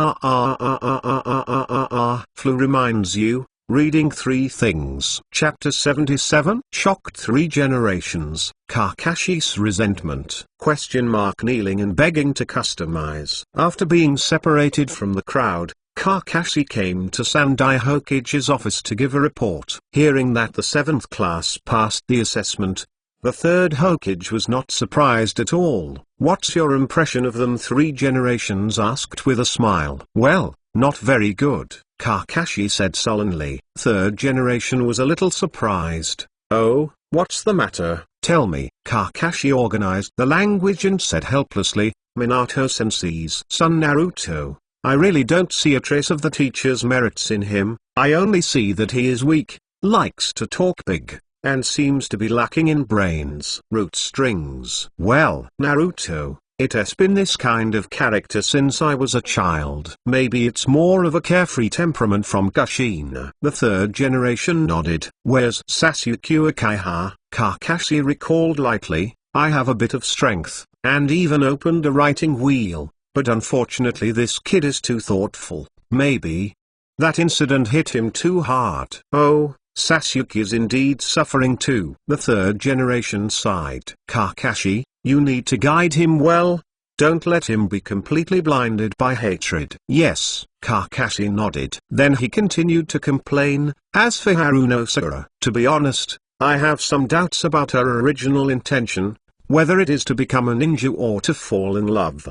Flu reminds you, reading 3 things. Chapter 77 Shocked 3 generations, Kakashi's resentment. Kneeling and begging to customize. After being separated from the crowd, Kakashi came to Sandai Hokage's office to give a report. Hearing that the 7th class passed the assessment, the 3rd Hokage was not surprised at all. What's your impression of them? 3 generations asked with a smile. Well, not very good, Kakashi said sullenly. 3rd generation was a little surprised. Oh, what's the matter? Tell me. Kakashi organized the language and said helplessly, Minato-sensei's son Naruto. I really don't see a trace of the teacher's merits in him. I only see that he is weak, likes to talk big, and seems to be lacking in brains. Root strings. Well, Naruto, it has been this kind of character since I was a child. Maybe it's more of a carefree temperament from Kushina. The 3rd generation nodded. Where's Sasuke Uchiha? Kakashi recalled lightly, I have a bit of strength, and even opened a writing wheel. But unfortunately this kid is too thoughtful. Maybe that incident hit him too hard. Oh, Sasuke is indeed suffering too. The 3rd generation sighed. Kakashi, you need to guide him well. Don't let him be completely blinded by hatred. Yes, Kakashi nodded. Then he continued to complain, as for Haruno-sakura, to be honest, I have some doubts about her original intention. Whether it is to become a ninja or to fall in love.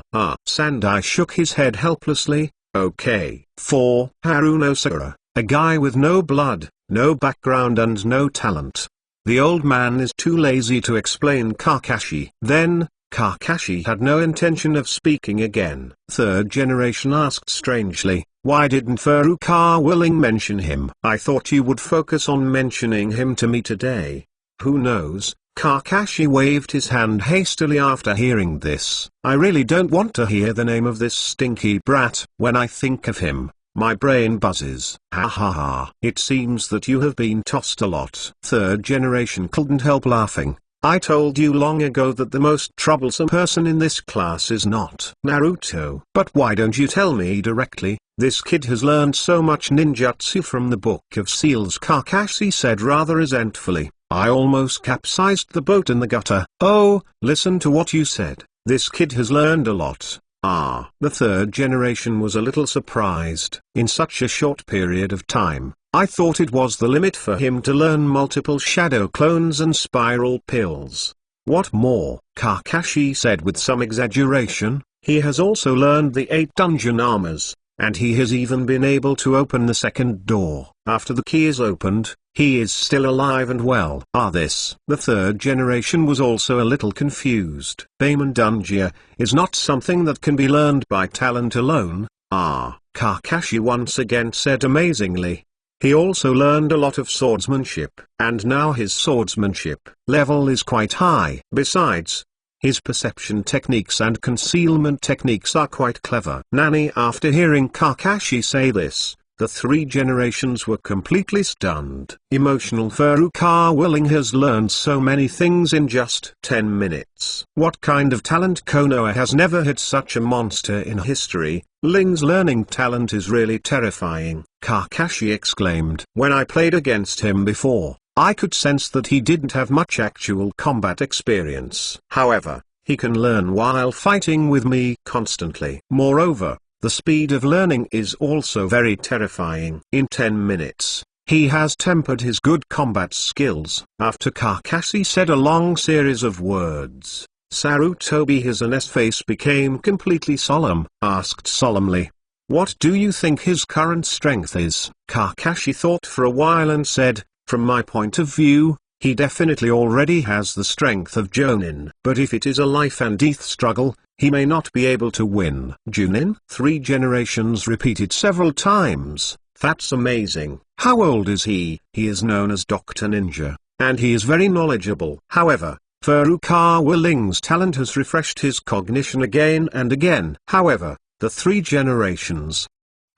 Sandai shook his head helplessly. Okay. 4. Haruno-sakura, a guy with no blood, no background and no talent. The old man is too lazy to explain. Kakashi. Then, Kakashi had no intention of speaking again. 3rd generation asked strangely, why didn't Furukawa Ling mention him? I thought you would focus on mentioning him to me today. Who knows? Kakashi waved his hand hastily after hearing this. I really don't want to hear the name of this stinky brat. When I think of him, my brain buzzes. Ha ha ha. It seems that you have been tossed a lot. 3rd generation couldn't help laughing. I told you long ago that the most troublesome person in this class is not Naruto. But why don't you tell me directly? This kid has learned so much ninjutsu from the Book of Seals, Kakashi said rather resentfully. I almost capsized the boat in the gutter. Oh, listen to what you said. This kid has learned a lot. The 3rd generation was a little surprised. In such a short period of time, I thought it was the limit for him to learn multiple shadow clones and spiral pills. What more? Kakashi said with some exaggeration. He has also learned the 8 dungeon armors, and he has even been able to open the 2nd door. After the key is opened, he is still alive and well. The 3rd generation was also a little confused. Baemon is not something that can be learned by talent alone. Kakashi once again said amazingly. He also learned a lot of swordsmanship, and now his swordsmanship level is quite high. Besides, his perception techniques and concealment techniques are quite clever. Nani. After hearing Kakashi say this, the 3 generations were completely stunned. Emotional Furukawa Ling has learned so many things in just 10 minutes. What kind of talent? Konoha has never had such a monster in history. Ling's learning talent is really terrifying, Kakashi exclaimed. When I played against him before, I could sense that he didn't have much actual combat experience. However, he can learn while fighting with me constantly. Moreover, the speed of learning is also very terrifying. In 10 minutes, He has tempered his good combat skills. After Kakashi said a long series of words, Sarutobi's face became completely solemn, asked solemnly, "What do you think his current strength is?" Kakashi thought for a while and said, "From my point of view, he definitely already has the strength of Chunin. But if it is a life and death struggle, he may not be able to win." Chunin? 3 generations repeated several times. That's amazing. How old is he? He is known as Dr. Ninja, and he is very knowledgeable. However, Furukawa Ling's talent has refreshed his cognition again and again. However, the 3 generations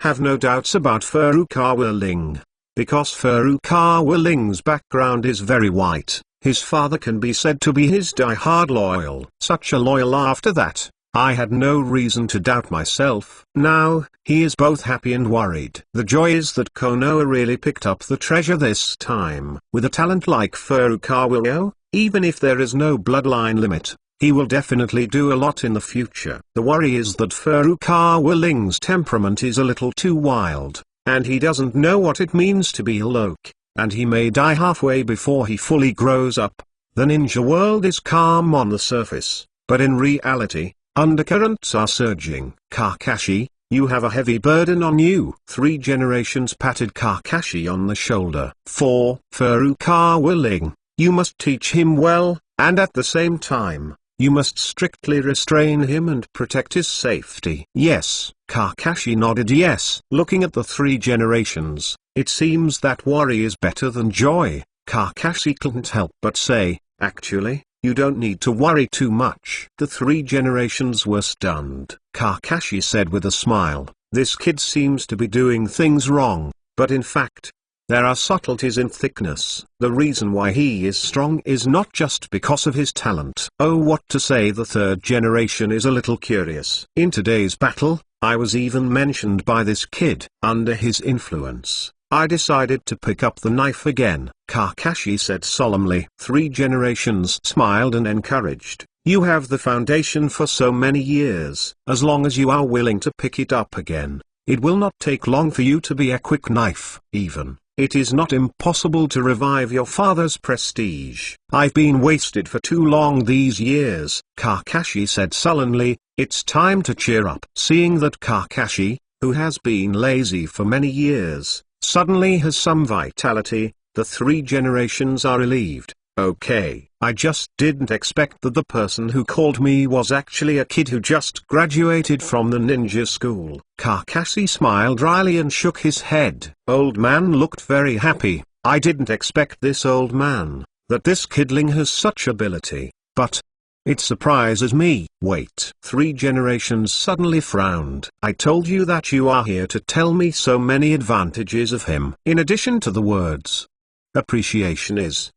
have no doubts about Furukawa Ling, because Furukawa Ling's background is very white. His father can be said to be his die-hard loyal. Such a loyal after that, I had no reason to doubt myself. Now, he is both happy and worried. The joy is that Konoha really picked up the treasure this time. With a talent like Furukawa, even if there is no bloodline limit, he will definitely do a lot in the future. The worry is that Furukawa Ling's temperament is a little too wild, and he doesn't know what it means to be a Loke, and he may die halfway before he fully grows up. The ninja world is calm on the surface, but in reality, undercurrents are surging. Kakashi, you have a heavy burden on you. 3 generations patted Kakashi on the shoulder. 4. Furukawa Ling, you must teach him well, and at the same time, you must strictly restrain him and protect his safety. Yes, Kakashi nodded yes. Looking at the 3 generations, it seems that worry is better than joy. Kakashi couldn't help but say, actually, you don't need to worry too much. The 3 generations were stunned. Kakashi said with a smile, this kid seems to be doing things wrong, but in fact, there are subtleties in thickness. The reason why he is strong is not just because of his talent. Oh, what to say, the 3rd generation is a little curious. In today's battle, I was even mentioned by this kid. Under his influence, I decided to pick up the knife again. Kakashi said solemnly. 3 generations smiled and encouraged. You have the foundation for so many years. As long as you are willing to pick it up again, it will not take long for you to be a quick knife. Even, it is not impossible to revive your father's prestige. I've been wasted for too long these years. Kakashi said sullenly, it's time to cheer up. Seeing that Kakashi, who has been lazy for many years, suddenly has some vitality, the 3 generations are relieved. Okay, I just didn't expect that the person who called me was actually a kid who just graduated from the ninja school. Kakashi smiled dryly and shook his head. Old man looked very happy. I didn't expect this, old man, that this kidling has such ability, but it surprises me. Wait. 3 generations suddenly frowned. I told you that you are here to tell me so many advantages of him. In addition to the words, appreciation is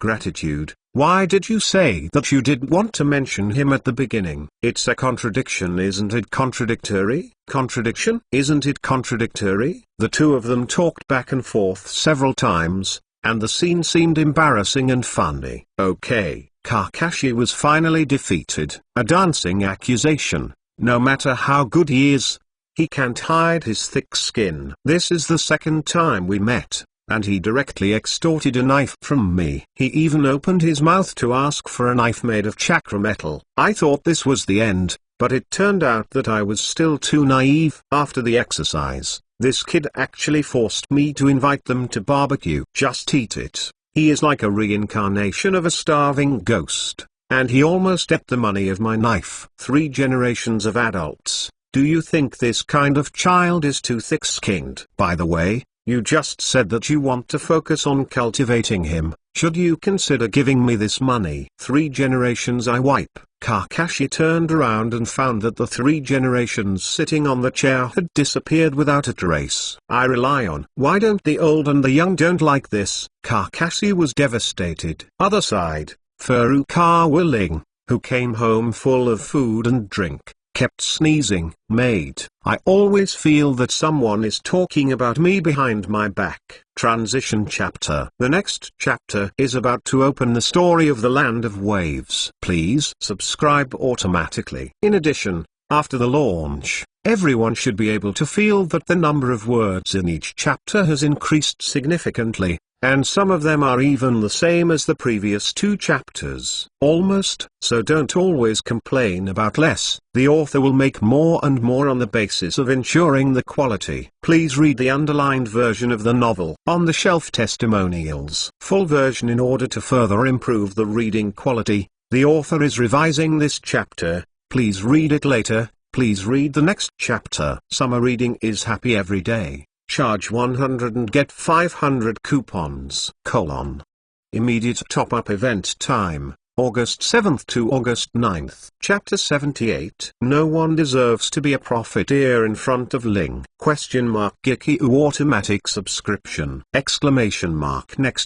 gratitude. Why did you say that you didn't want to mention him at the beginning? It's a contradiction, isn't it? Contradictory? Contradiction? Isn't it contradictory? The 2 of them talked back and forth several times, and the scene seemed embarrassing and funny. Okay, Kakashi was finally defeated. A dancing accusation. No matter how good he is, he can't hide his thick skin. This is the 2nd time we met, and he directly extorted a knife from me. He even opened his mouth to ask for a knife made of chakra metal. I thought this was the end, but it turned out that I was still too naive. After the exercise, this kid actually forced me to invite them to barbecue. Just eat it. He is like a reincarnation of a starving ghost, and he almost ate the money of my knife. 3 generations of adults. Do you think this kind of child is too thick-skinned? By the way, you just said that you want to focus on cultivating him. Should you consider giving me this money? 3 generations I wipe. Kakashi turned around and found that the 3 generations sitting on the chair had disappeared without a trace. I rely on. Why don't the old and the young don't like this? Kakashi was devastated. Other side, Furukawa Ling, who came home full of food and drink, kept sneezing. Mate, I always feel that someone is talking about me behind my back. Transition chapter. The next chapter is about to open the story of the Land of Waves. Please subscribe automatically. In addition, after the launch, Everyone should be able to feel that the number of words in each chapter has increased significantly, and some of them are even the same as the previous 2 chapters. Almost. So don't always complain about less. The author will make more and more on the basis of ensuring the quality. Please read the underlined version of the novel. On the shelf testimonials. Full version in order to further improve the reading quality. The author is revising this chapter. Please read it later. Please read the next chapter. Summer reading is happy every day. Charge 100 and get 500 coupons. Immediate top-up event time, August 7th to August 9th. Chapter 78. No one deserves to be a profiteer in front of Ling. Gekiu automatic subscription. Next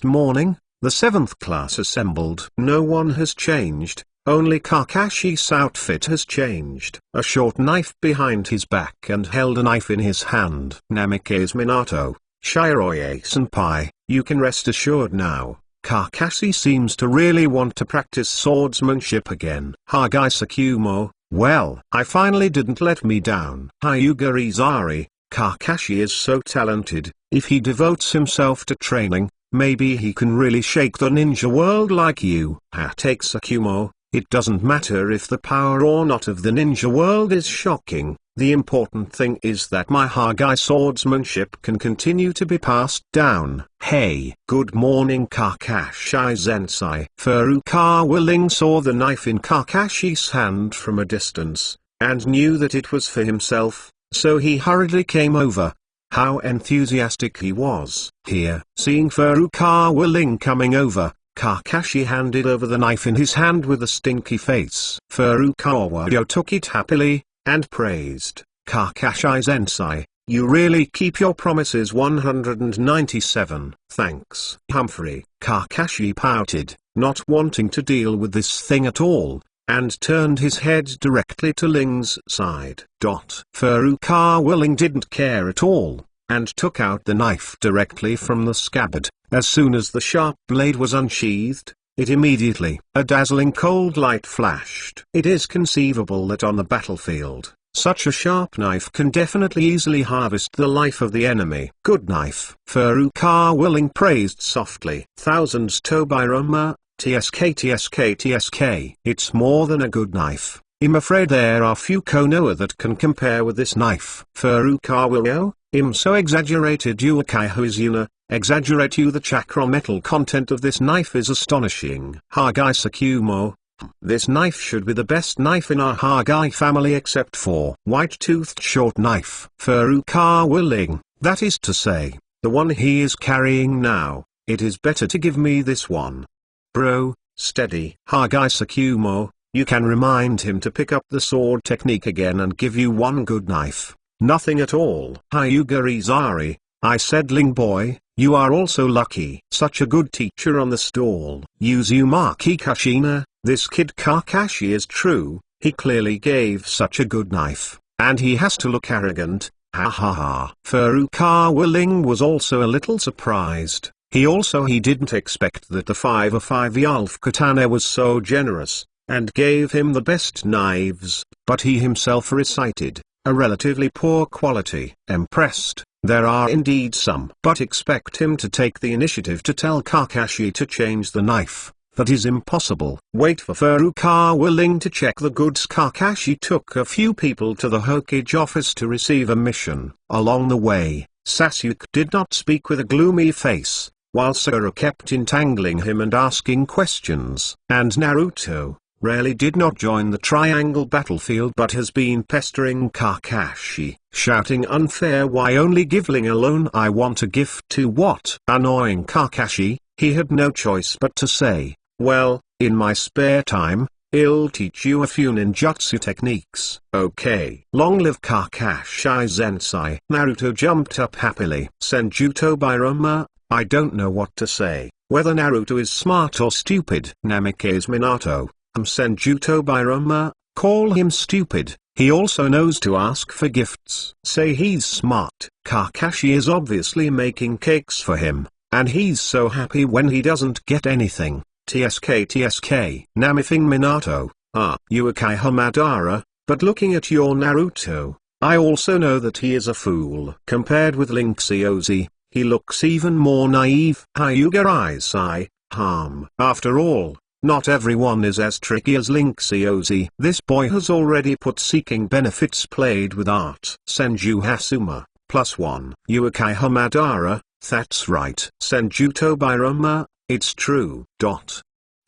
morning, the 7th class assembled. No one has changed. Only Kakashi's outfit has changed. A short knife behind his back and held a knife in his hand. Namikaze Minato, Shiroye-senpai, you can rest assured now. Kakashi seems to really want to practice swordsmanship again. Hokage Tsukumo, well, I finally didn't let me down. Hyuga Izari, Kakashi is so talented. If he devotes himself to training, maybe he can really shake the ninja world like you. Take Tsukumo. It doesn't matter if the power or not of the ninja world is shocking, the important thing is that my Hokage swordsmanship can continue to be passed down. Hey, good morning Kakashi-sensei. Furukawa Ling saw the knife in Kakashi's hand from a distance, and knew that it was for himself, so he hurriedly came over. How enthusiastic he was. Here, seeing Furukawa Ling coming over, Kakashi handed over the knife in his hand with a stinky face. Furukawa took it happily, and praised, Kakashi-sensei, you really keep your promises. 197. Thanks. Humphrey. Kakashi pouted, not wanting to deal with this thing at all, and turned his head directly to Ling's side. Furukawa Ling didn't care at all, and took out the knife directly from the scabbard. As soon as the sharp blade was unsheathed, it immediately, a dazzling cold light flashed. It is conceivable that on the battlefield, such a sharp knife can definitely easily harvest the life of the enemy. Good knife. Furukawa Ling praised softly. Thousands Tobiroma, TSK. It's more than a good knife. I'm afraid there are few Konoha that can compare with this knife. Furukawa I'm so exaggerated you Akaihuzuna, exaggerate you the chakra metal content of this knife is astonishing. Hokage Tsukumo, this knife should be the best knife in our Hokage family except for white-toothed short knife. Furukawa Ling, that is to say, the one he is carrying now, it is better to give me this one. Bro, steady. Hokage Tsukumo, you can remind him to pick up the sword technique again and give you one good knife. Nothing at all. Hyuga Izari, I said Ling boy, you are also lucky. Such a good teacher on the stall. Uzumaki Kushina, this kid Kakashi is true, he clearly gave such a good knife, and he has to look arrogant, ha ha ha. Furukawa Ling was also a little surprised. He didn't expect that the 5/5 Yalf Katana was so generous, and gave him the best knives, but he himself recited, a relatively poor quality. Impressed, there are indeed some. But expect him to take the initiative to tell Kakashi to change the knife, that is impossible. Wait for Furukawa Ling to check the goods. Kakashi took a few people to the Hokage office to receive a mission. Along the way, Sasuke did not speak with a gloomy face, while Sakura kept entangling him and asking questions. And Naruto rarely did not join the triangle battlefield but has been pestering Kakashi, shouting unfair why only give Ling alone. I want a gift to what? Annoying Kakashi, he had no choice but to say, well, in my spare time, I'll teach you a few ninjutsu techniques. Okay. Long live Kakashi-sensei. Naruto jumped up happily. Senjuto Biroma, I don't know what to say, whether Naruto is smart or stupid. Namikaze Minato, Senjuto Biroma, call him stupid, he also knows to ask for gifts. Say he's smart. Kakashi is obviously making cakes for him, and he's so happy when he doesn't get anything. TSK. Namifing Minato, you Uchiha Madara, but looking at your Naruto, I also know that he is a fool. Compared with Ling Xiaozi, he looks even more naive. Hyuga eyes I, harm. After all, not everyone is as tricky as Ling Xiaozi. This boy has already put seeking benefits played with art. Senju Hasuma, +1. Uekai Hamadara, that's right. Senju Tobirama, it's true.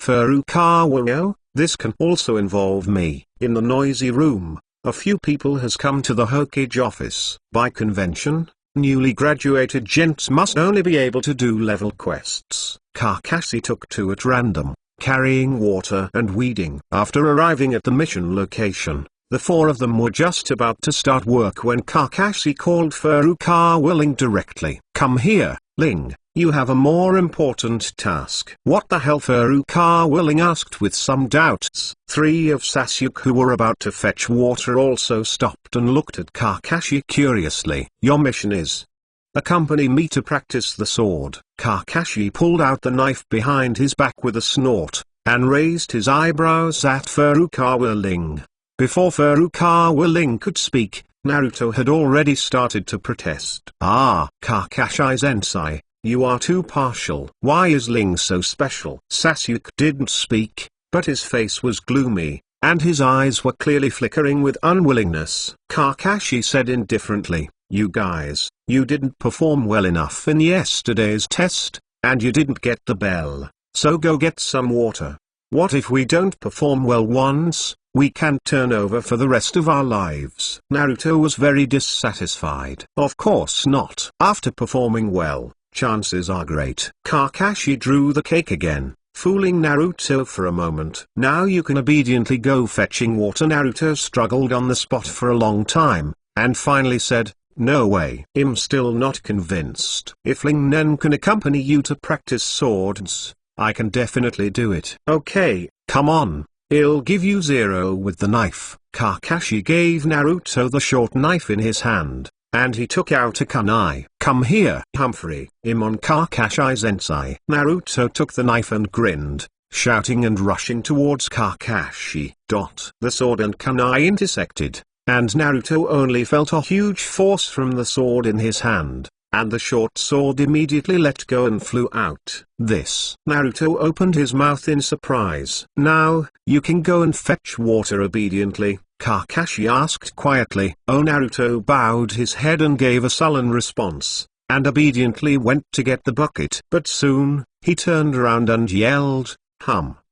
Furukawa, this can also involve me. In the noisy room, a few people has come to the Hokage office. By convention, newly graduated gents must only be able to do level quests. Kakashi took two at random, carrying water and weeding. After arriving at the mission location, the four of them were just about to start work when Kakashi called Furukawa Ling directly. Come here, Ling, you have a more important task. What the hell? Furukawa Ling asked with some doubts. Three of Sasuke who were about to fetch water also stopped and looked at Kakashi curiously. Your mission is accompany me to practice the sword. Kakashi pulled out the knife behind his back with a snort, and raised his eyebrows at Furukawa Ling. Before Furukawa Ling could speak, Naruto had already started to protest. Kakashi-sensei, you are too partial. Why is Ling so special? Sasuke didn't speak, but his face was gloomy, and his eyes were clearly flickering with unwillingness. Kakashi said indifferently, you guys, you didn't perform well enough in yesterday's test, and you didn't get the bell, so go get some water. What if we don't perform well once? We can't turn over for the rest of our lives. Naruto was very dissatisfied. Of course not. After performing well, chances are great. Kakashi drew the cake again, fooling Naruto for a moment. Now you can obediently go fetching water. Naruto struggled on the spot for a long time, and finally said, no way. I'm still not convinced. If Ling Nen can accompany you to practice swords, I can definitely do it. Okay, come on. I'll give you 0 with the knife. Kakashi gave Naruto the short knife in his hand, and he took out a kunai. Come here, Humphrey. I'm on Kakashi-sensei. Naruto took the knife and grinned, shouting and rushing towards Kakashi. The sword and kunai intersected, and Naruto only felt a huge force from the sword in his hand, and the short sword immediately let go and flew out. Naruto opened his mouth in surprise. Now, you can go and fetch water obediently, Kakashi asked quietly. Naruto bowed his head and gave a sullen response, and obediently went to get the bucket. But soon, he turned around and yelled,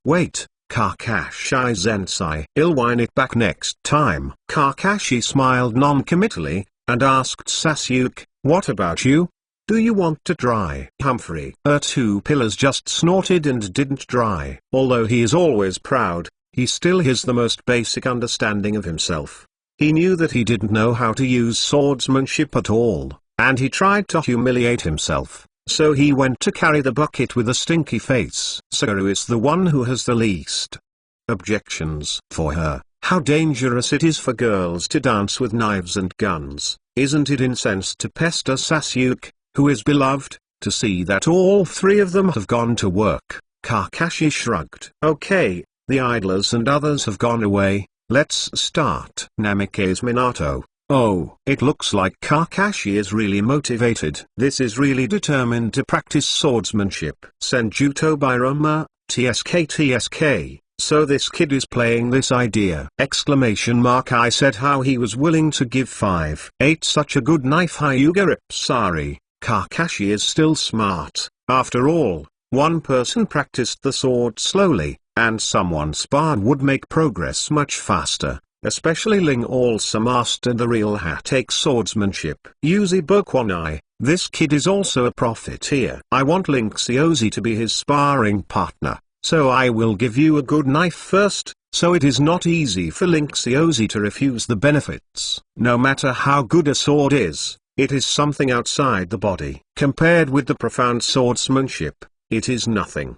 wait, Kakashi-sensei. I'll whine it back next time. Kakashi smiled non-committally, and asked Sasuke, what about you? Do you want to dry? Humphrey. Two pillars just snorted and didn't dry. Although he is always proud, he still has the most basic understanding of himself. He knew that he didn't know how to use swordsmanship at all, and he tried to humiliate himself, so he went to carry the bucket with a stinky face. Sakura is the one who has the least objections. For her, how dangerous it is for girls to dance with knives and guns. Isn't it incensed to pester Sasuke, who is beloved, to see that all three of them have gone to work? Kakashi shrugged. Okay, the idlers and others have gone away, let's start. Namikaze Minato. Oh, it looks like Kakashi is really motivated. This is really determined to practice swordsmanship. Senju Tobirama, TSK. So this kid is playing this idea! I said how he was willing to give 5/8 such a good knife. Hyuga sorry, Kakashi is still smart. After all, one person practiced the sword slowly, and someone sparred would make progress much faster. Especially Ling also mastered the real Hatake swordsmanship. Yuzi Bokwonai, this kid is also a prophet here. I want Ling Xiaozi to be his sparring partner. So I will give you a good knife first, so it is not easy for Ling Xiaozi to refuse the benefits. No matter how good a sword is, it is something outside the body. Compared with the profound swordsmanship, it is nothing.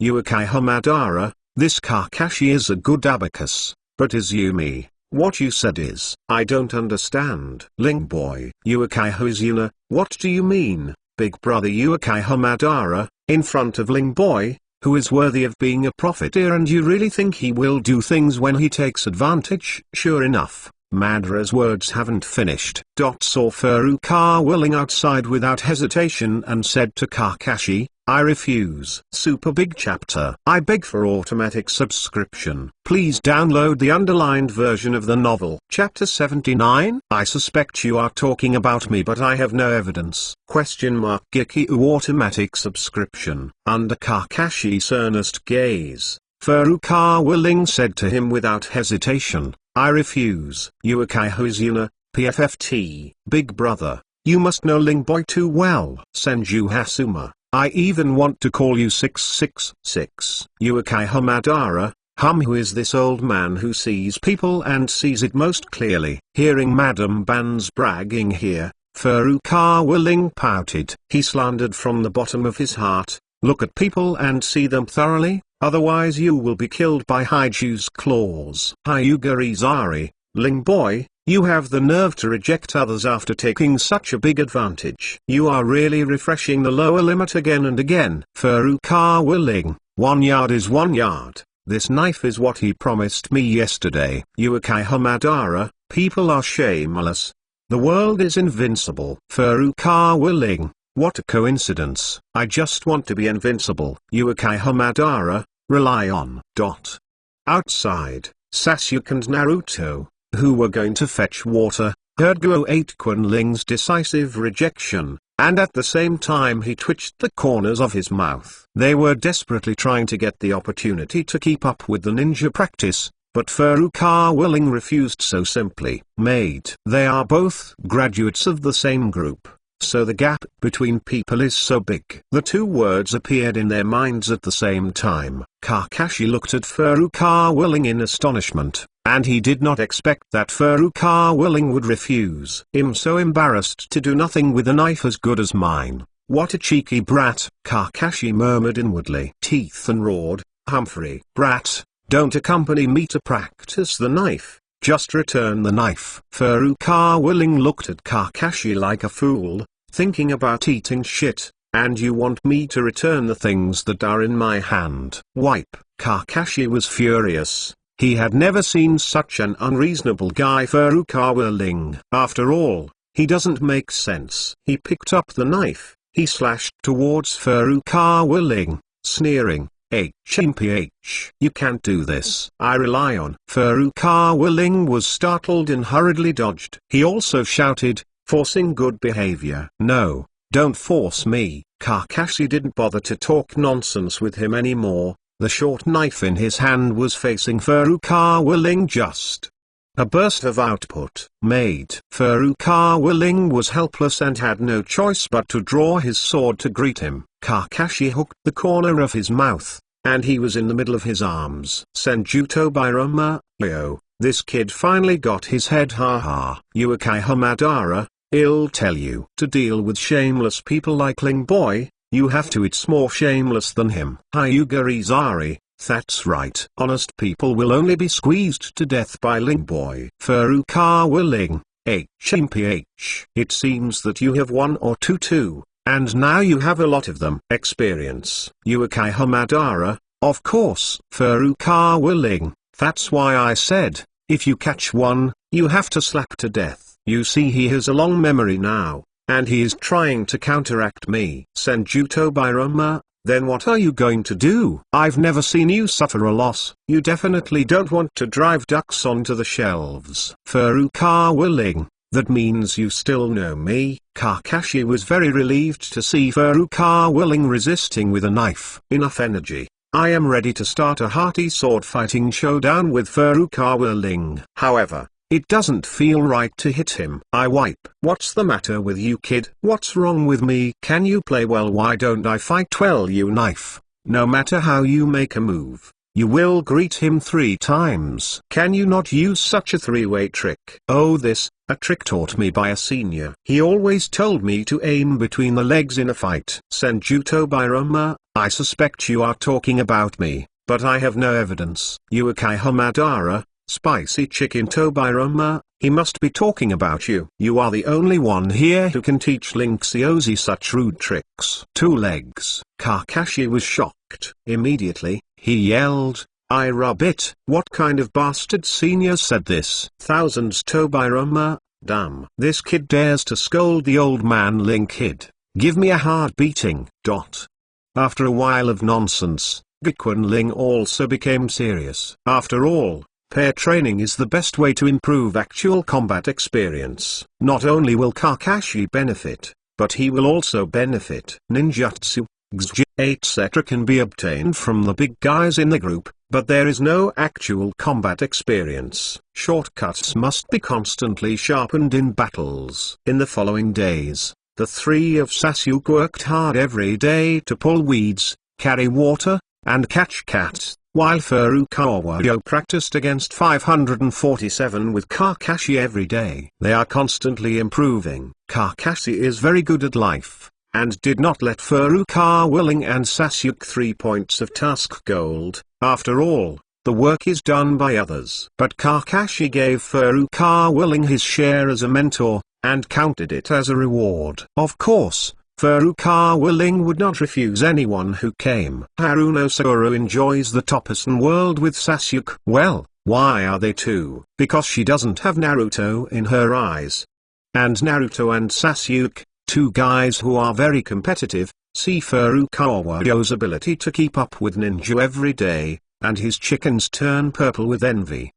Uekai Hamadara, this Kakashi is a good abacus, but Izumi, what you said is, I don't understand. Ling boy. Uekai Hozuna, what do you mean, big brother? Uekai Hamadara, in front of Ling boy, who is worthy of being a prophet here, and you really think he will do things when he takes advantage? Sure enough, Madara's words haven't finished. Saw Furukawa willing outside without hesitation and said to Kakashi, I refuse. Super big chapter. I beg for automatic subscription. Please download the underlined version of the novel. Chapter 79. I suspect you are talking about me but I have no evidence. Gikyu automatic subscription. Under Kakashi's earnest gaze, Furukawa Ling said to him without hesitation, I refuse. Uekai Hozuna, PFFT. Big brother, you must know Ling boy too well. Senju Hasuma. I even want to call you 666. Uekai Hamadara, who is this old man who sees people and sees it most clearly? Hearing Madame Ban's bragging here, Furukawa Ling pouted. He slandered from the bottom of his heart, look at people and see them thoroughly, otherwise you will be killed by Haiju's claws. Hyugarizari, Ling boy, you have the nerve to reject others after taking such a big advantage. You are really refreshing the lower limit again and again. Furukawa Ling, 1 yard is 1 yard. This knife is what he promised me yesterday. Uekai Hamadara, people are shameless. The world is invincible. Furukawa Ling, what a coincidence. I just want to be invincible. Uekai Hamadara, rely on. Outside, Sasuke and Naruto, who were going to fetch water, heard Guo 8 Quan Ling's decisive rejection, and at the same time he twitched the corners of his mouth. They were desperately trying to get the opportunity to keep up with the ninja practice, but Furukawa Ling refused so simply. Made. They are both graduates of the same group, so the gap between people is so big. The two words appeared in their minds at the same time. Kakashi looked at Furukawa Ling in astonishment, and he did not expect that Furukawa Ling would refuse. I'm so embarrassed to do nothing with a knife as good as mine. What a cheeky brat, Kakashi murmured inwardly. Teeth and roared, Humphrey. Brat, don't accompany me to practice the knife, just return the knife. Furukawa Ling looked at Kakashi like a fool, thinking about eating shit, and you want me to return the things that are in my hand. Wipe. Kakashi was furious. He had never seen such an unreasonable guy. Furukawa Ling. After all, he doesn't make sense. He picked up the knife, he slashed towards Furukawa Ling, sneering, HMPH. You can't do this. I rely on. Furukawa Ling was startled and hurriedly dodged. He also shouted, forcing good behavior. No, don't force me. Kakashi didn't bother to talk nonsense with him anymore. The short knife in his hand was facing Furukawa Ling. Just a burst of output. Made. Furukawa Ling was helpless and had no choice but to draw his sword to greet him. Kakashi hooked the corner of his mouth, and he was in the middle of his arms. Senjuto Birama, yo, this kid finally got his head. Haha. Uekai Hamadara, I'll tell you. To deal with shameless people like Ling boy, you have to. It's more shameless than him. Hyugarizari, that's right. Honest people will only be squeezed to death by Ling boy. Furukawa Ling, HMPH. It seems that you have one or two too, and now you have a lot of them. Experience. Uekai Hamadara, of course. Furukawa Ling, that's why I said, if you catch one, you have to slap to death. You see, he has a long memory now, and he is trying to counteract me. Senjuto Birama, then what are you going to do? I've never seen you suffer a loss. You definitely don't want to drive ducks onto the shelves. Furukawa Ling, that means you still know me. Kakashi was very relieved to see Furukawa Ling resisting with a knife. Enough energy. I am ready to start a hearty sword fighting showdown with Furukawa Ling. However, it doesn't feel right to hit him. I wipe. What's the matter with you, kid? What's wrong with me? Can you play well? Why don't I fight well? You knife. No matter how you make a move, you will greet him 3 times. Can you not use such a 3-way trick? Oh, this, a trick taught me by a senior. He always told me to aim between the legs in a fight. Senjuto Birama, I suspect you are talking about me, but I have no evidence. Uekai Hamadara, Spicy Chicken Tobirama, he must be talking about you. You are the only one here who can teach Link Xiaozi such rude tricks. 2 legs. Kakashi was shocked. Immediately, he yelled, I rub it. What kind of bastard senior said this? Thousands Tobirama, damn. This kid dares to scold the old man Ling kid. Give me a hard beating. After a while of nonsense, Gakuen Ling also became serious. After all, pair training is the best way to improve actual combat experience. Not only will Kakashi benefit, but he will also benefit. Ninjutsu, Xj, etc. can be obtained from the big guys in the group, but there is no actual combat experience. Shortcuts must be constantly sharpened in battles. In the following days, the three of Sasuke worked hard every day to pull weeds, carry water, and catch cats, while Furukawa practiced against 547 with Kakashi every day. They are constantly improving. Kakashi is very good at life, and did not let Furukawa Ling and Sasuke 3 points of task gold. After all, the work is done by others. But Kakashi gave Furukawa Ling his share as a mentor, and counted it as a reward. Of course, Furukawa Ling would not refuse anyone who came. Haruno Sakura enjoys the Toppan world with Sasuke. Well, why are they two? Because she doesn't have Naruto in her eyes. And Naruto and Sasuke, two guys who are very competitive, see Furukawa's ability to keep up with ninja every day, and his chickens turn purple with envy.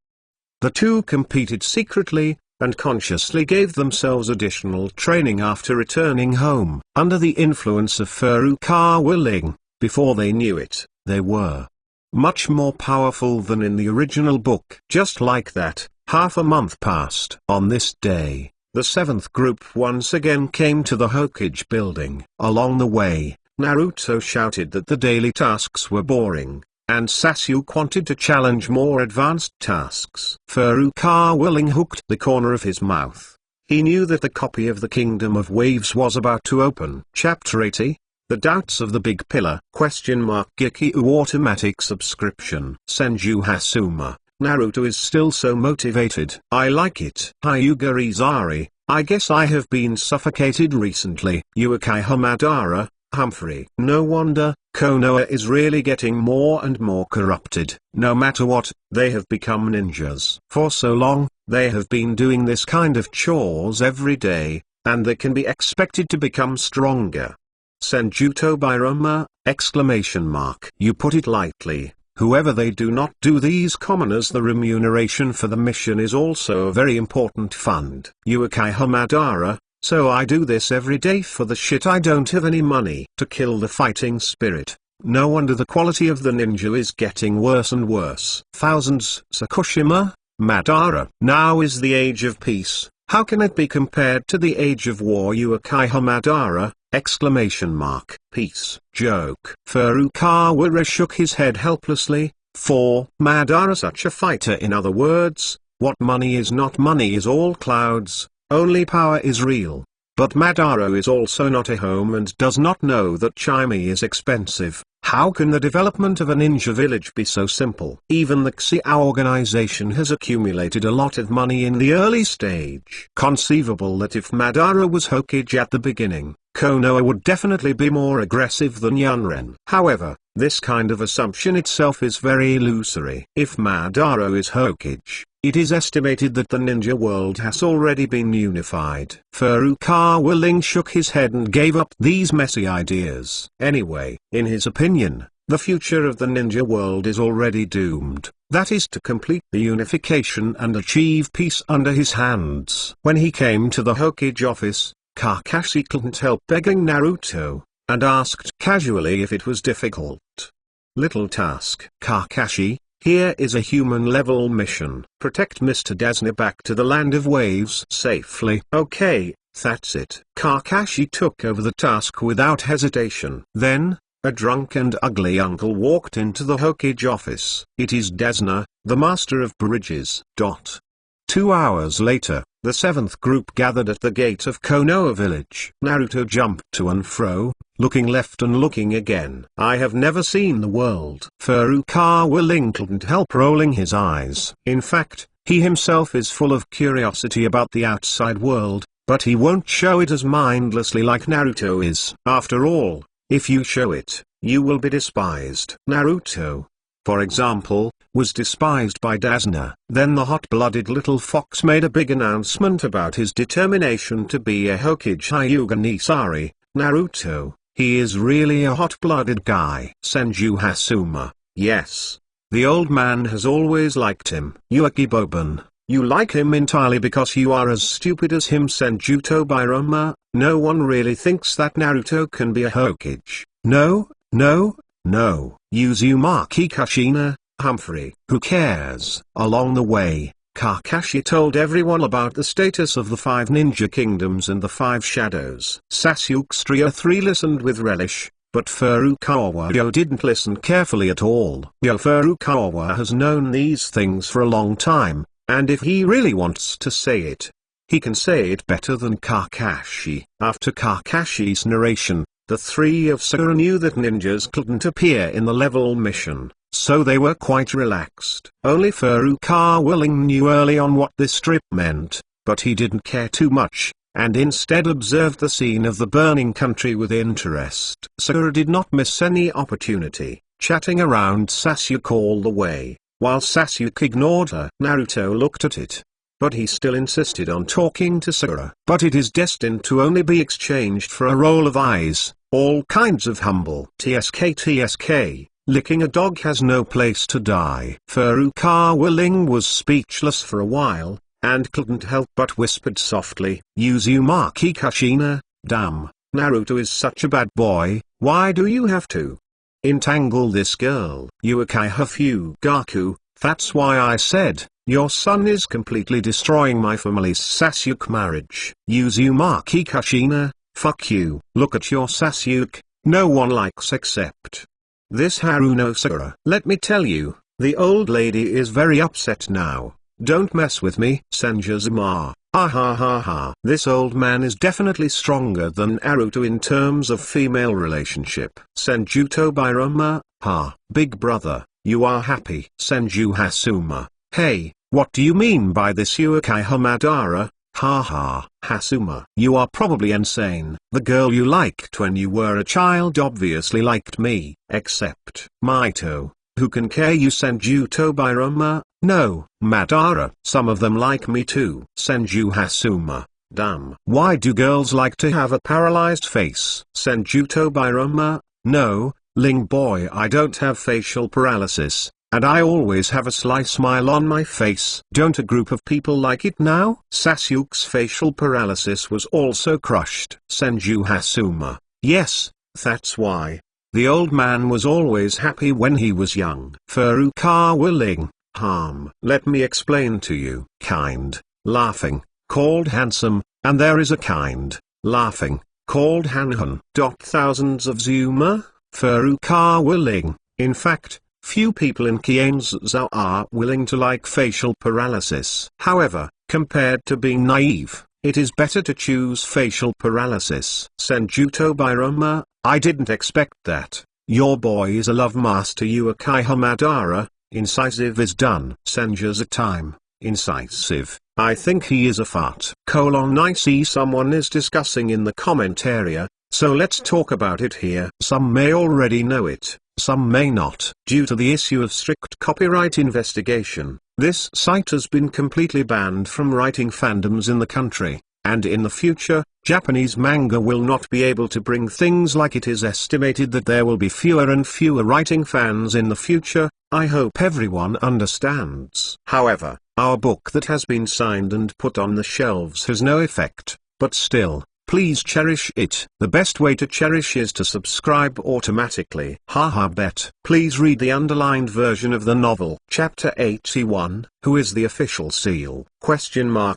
The two competed secretly, and consciously gave themselves additional training after returning home. Under the influence of Furukawa Ling, before they knew it, they were much more powerful than in the original book. Just like that, half a month passed. On this day, the seventh group once again came to the Hokage building. Along the way, Naruto shouted that the daily tasks were boring, and Sasuke wanted to challenge more advanced tasks. Furukawa Ling hooked the corner of his mouth. He knew that the copy of the Kingdom of Waves was about to open. Chapter 80, The Doubts of the Big Pillar? Gekiu Automatic Subscription. Senju Hasuma, Naruto is still so motivated. I like it. Hyuga Izari, I guess I have been suffocated recently. Uekai Hamadara, Humphrey. No wonder, Konoha is really getting more and more corrupted. No matter what, they have become ninjas. For so long, they have been doing this kind of chores every day, and they can be expected to become stronger. Senju Tobirama, ! You put it lightly. Whoever they do not do these commoners, the remuneration for the mission is also a very important fund. Uekai Hamadara, so I do this every day for the shit I don't have any money to kill the fighting spirit. No wonder the quality of the ninja is getting worse and worse. Thousands. Sakushima, Madara. Now is the age of peace. How can it be compared to the age of war? Uekai Hamadara, ! Peace. Joke. Furukawa shook his head helplessly. For Madara such a fighter? In other words, what money is not money is all clouds. Only power is real. But Madara is also not a home and does not know that Chimey is expensive. How can the development of a ninja village be so simple? Even the Xia organization has accumulated a lot of money in the early stage. Conceivable that if Madara was Hokage at the beginning, Konoha would definitely be more aggressive than Yunren. However, this kind of assumption itself is very illusory. If Madara is Hokage, it is estimated that the ninja world has already been unified. Furukawa Ling shook his head and gave up these messy ideas. Anyway, in his opinion, the future of the ninja world is already doomed. That is to complete the unification and achieve peace under his hands. When he came to the Hokage office, Kakashi couldn't help begging Naruto, and asked casually if it was difficult. Little task. Kakashi, here is a human-level mission. Protect Mr. Desna back to the Land of Waves safely. Okay, that's it. Kakashi took over the task without hesitation. Then, a drunk and ugly uncle walked into the Hokage office. It is Desna, the master of bridges. 2 hours later, the seventh group gathered at the gate of Konoha village. Naruto jumped to and fro, looking left and looking again. I have never seen the world. Furukawa Ling couldn't help rolling his eyes. In fact, he himself is full of curiosity about the outside world, but he won't show it as mindlessly like Naruto is. After all, if you show it, you will be despised. Naruto, for example, was despised by Dazna. Then the hot-blooded little fox made a big announcement about his determination to be a Hokage Hyuga Nisari, Naruto. He is really a hot-blooded guy. Senju Hasuma, yes. The old man has always liked him. Yuki Boban, you like him entirely because you are as stupid as him. Senju Tobirama, no one really thinks that Naruto can be a Hokage. No, no, no. Uzumaki Kushina, Humphrey. Who cares? Along the way, Kakashi told everyone about the status of the 5 ninja kingdoms and the 5 shadows. Sasuke's Trio 3 listened with relish, but Furukawa didn't listen carefully at all. Furukawa has known these things for a long time, and if he really wants to say it, he can say it better than Kakashi. After Kakashi's narration, the 3 of Sakura knew that ninjas couldn't appear in the level mission, so they were quite relaxed. Only Furukawa Ling knew early on what this trip meant, but he didn't care too much, and instead observed the scene of the burning country with interest. Sakura did not miss any opportunity, chatting around Sasuke all the way, while Sasuke ignored her. Naruto looked at it, but he still insisted on talking to Sakura. But it is destined to only be exchanged for a roll of eyes, all kinds of humble. TSK, licking a dog has no place to die. Furukawa Ling was speechless for a while, and couldn't help but whispered softly, Uzumaki Kushina, damn, Naruto is such a bad boy, why do you have to entangle this girl? Uchiha Fugaku, that's why I said, your son is completely destroying my family's Sasuke marriage. Uzumaki Kushina, fuck you. Look at your Sasuke, no one likes except this Haruno Sakura. Let me tell you, the old lady is very upset now. Don't mess with me. Sanjazuma, ah ha ha ha. This old man is definitely stronger than Naruto in terms of female relationship. Senju Tobirama, ha. Big brother, you are happy. Senju Hasuma, hey, what do you mean by this? Uchiha Madara, ha ha. Hasuma, you are probably insane. The girl you liked when you were a child obviously liked me, except Maito. Who can care? You Senju Tobirama, no, Madara. Some of them like me too. Senju Hasuma, damn. Why do girls like to have a paralyzed face? Senju Tobirama, no, Ling boy, I don't have facial paralysis, and I always have a sly smile on my face. Don't a group of people like it now? Sasuke's facial paralysis was also crushed. Senju Hasuma, yes, that's why. The old man was always happy when he was young. Furukawa Ling, let me explain to you. Kind, laughing, called handsome, and there is a kind, laughing, called hanhan. Thousands of Zuma, Furukawa Ling, in fact, few people in Kienzao are willing to like facial paralysis. However, compared to being naive, it is better to choose facial paralysis. Senju Tobirama, I didn't expect that. Your boy is a love master. Uchiha Madara, incisive is done. Senju's a time, incisive, I think he is a fart. I see someone is discussing in the comment area, so let's talk about it here. Some may already know it, some may not. Due to the issue of strict copyright investigation, this site has been completely banned from writing fandoms in the country, and in the future, Japanese manga will not be able to bring things like it is estimated that there will be fewer and fewer writing fans in the future. I hope everyone understands. However, our book that has been signed and put on the shelves has no effect, but still, please cherish it. The best way to cherish is to subscribe automatically. Haha bet. Please read the underlined version of the novel. Chapter 81, Who is the official seal?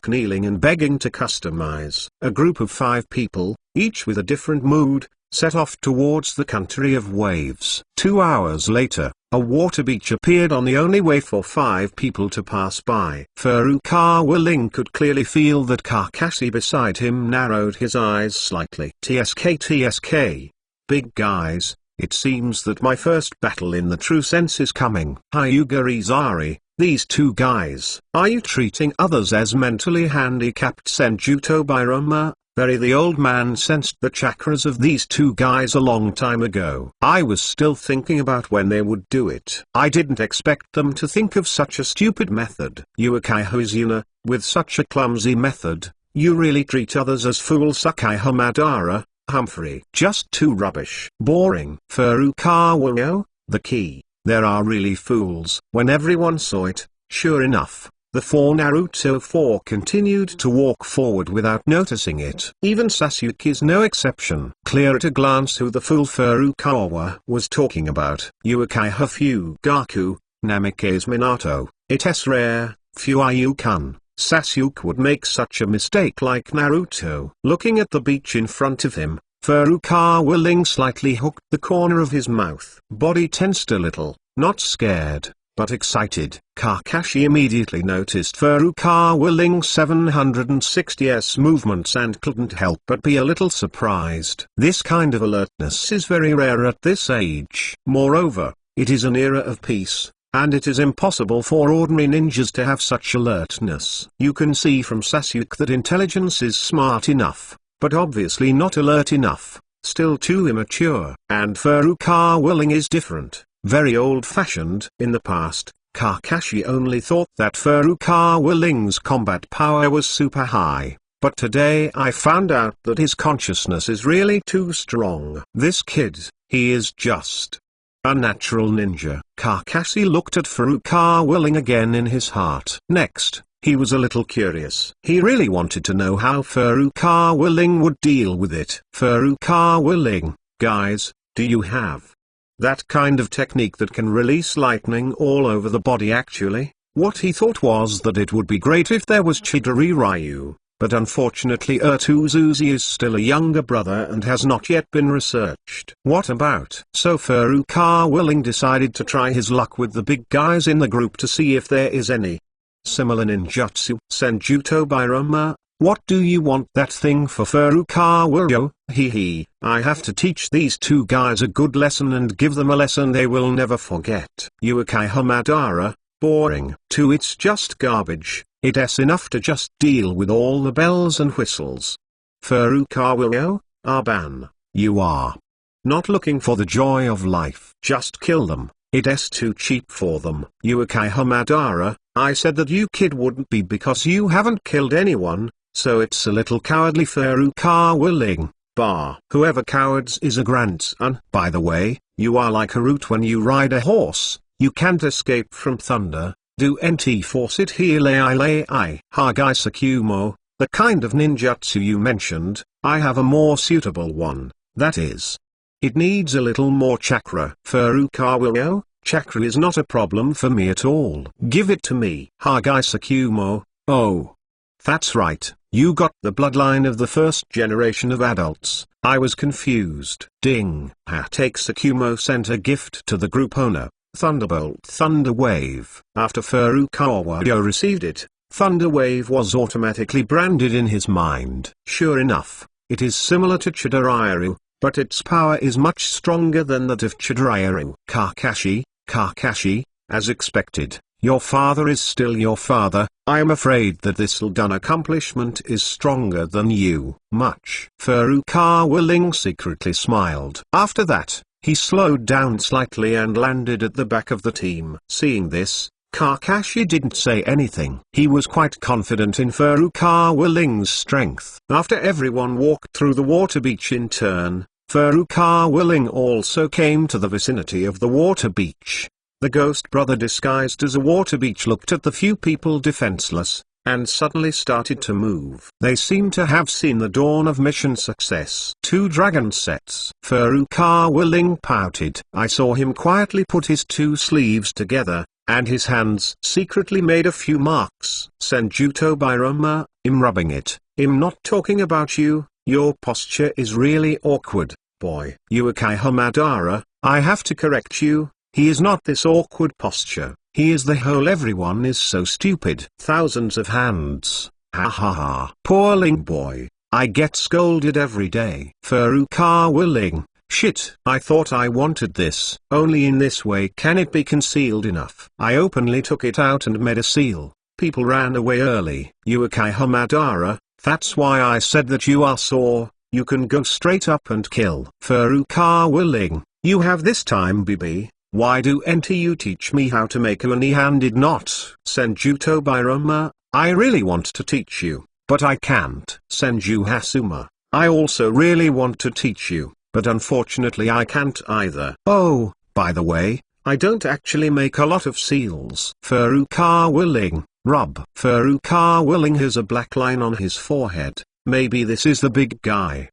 Kneeling and begging to customize. A group of 5 people, each with a different mood, set off towards the country of waves. 2 hours later, a water beach appeared on the only way for 5 people to pass by. Furukawa Ling could clearly feel that Kakashi beside him narrowed his eyes slightly. TSK. Big guys, it seems that my first battle in the true sense is coming. Hyuga Izari, these 2 guys. Are you treating others as mentally handicapped? Senju Tobirama, The old man sensed the chakras of these two guys a long time ago. I was still thinking about when they would do it. I didn't expect them to think of such a stupid method. Uekai Hozuna, with such a clumsy method, you really treat others as fools. Sakai Madara, Humphrey. Just too rubbish. Boring. Furukawa, the key. There are really fools. When everyone saw it, sure enough, the four Naruto 4 continued to walk forward without noticing it. Even Sasuke is no exception. Clear at a glance who the fool Furukawa was talking about. Uekai Fugaku, Namikaze Minato. It's rare, Fuayu-kun. Sasuke would make such a mistake like Naruto. Looking at the beach in front of him, Furukawa Ling slightly hooked the corner of his mouth. Body tensed a little, not scared, but excited. Kakashi immediately noticed Furukawa Ling's 760s movements and couldn't help but be a little surprised. This kind of alertness is very rare at this age. Moreover, it is an era of peace, and it is impossible for ordinary ninjas to have such alertness. You can see from Sasuke that intelligence is smart enough, but obviously not alert enough, still too immature. And Furukawa Ling is different, very old-fashioned. In the past, Kakashi only thought that Furukawa Ling's combat power was super high, but today I found out that his consciousness is really too strong. This kid, he is just a natural ninja. Kakashi looked at Furukawa Ling again in his heart. Next, he was a little curious. He really wanted to know how Furukawa Ling would deal with it. Furukawa Ling, guys, do you have that kind of technique that can release lightning all over the body? Actually, what he thought was that it would be great if there was Chidori Ryu, but unfortunately Urtuzuzi is still a younger brother and has not yet been researched. What about? So Furukawa Ling decided to try his luck with the big guys in the group to see if there is any similar ninjutsu. Senjuto Bairama, what do you want that thing for? Furukawa Ryo? Hee, I have to teach these two guys a good lesson and give them a lesson they will never forget. Uekai Madara, boring. 2 It's just garbage. It's enough to just deal with all the bells and whistles. Furukawa Ryo, Arban, you are not looking for the joy of life. Just kill them. It's too cheap for them. Uekai Madara, I said that you kid wouldn't be because you haven't killed anyone, so it's a little cowardly. Furukawa Ling, bah. Whoever cowards is a grandson. By the way, you are like a root when you ride a horse, you can't escape from thunder. Do nt force it heal I. Haggai Sakumo, the kind of ninjutsu you mentioned, I have a more suitable one, that is, it needs a little more chakra. Furukawa Ryo, chakra is not a problem for me at all. Give it to me. Haggai Sakumo, oh. That's right, you got the bloodline of the first generation of adults. I was confused. Ding. Take Sakumo sent a gift to the group owner. Thunderbolt Thunder Wave. After Furukawa Ryo received it, Thunder Wave was automatically branded in his mind. Sure enough, it is similar to Chidorairu, but its power is much stronger than that of Chidorairu. Kakashi, as expected, your father is still your father. I am afraid that this done accomplishment is stronger than you. Much. Furukawa Ling secretly smiled. After that, he slowed down slightly and landed at the back of the team. Seeing this, Kakashi didn't say anything. He was quite confident in Furukawa Ling's strength. After everyone walked through the water beach in turn, Furukawa Ling also came to the vicinity of the water beach. The ghost brother disguised as a water beach looked at the few people defenseless, and suddenly started to move. They seemed to have seen the dawn of mission success. 2 dragon sets. Furukawa Ling pouted. I saw him quietly put his 2 sleeves together, and his hands secretly made a few marks. Senjuto Bairama, I'm rubbing it. I'm not talking about you, your posture is really awkward, boy. Uekai Madara, I have to correct you, he is not this awkward posture. He is the whole. Everyone is so stupid. Thousands of hands. Ha ha ha. Poor Ling boy. I get scolded every day. Furukawa Ling. Shit. I thought I wanted this. Only in this way can it be concealed enough. I openly took it out and made a seal. People ran away early. Uekai Madara. That's why I said that you are sore. You can go straight up and kill. Furukawa Ling, you have this time BB. Why don't you teach me how to make a one-handed knot? Senjuto Biroma, I really want to teach you, but I can't. Senju Hasuma, I also really want to teach you, but unfortunately I can't either. Oh, by the way, I don't actually make a lot of seals. Furukawa Ling, rub. Furukawa Ling has a black line on his forehead. Maybe this is the big guy.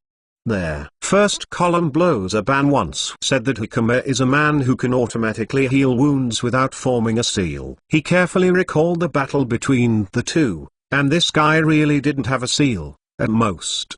There. First column blows. A ban once said that Hikame is a man who can automatically heal wounds without forming a seal. He carefully recalled the battle between the two, and this guy really didn't have a seal, at most.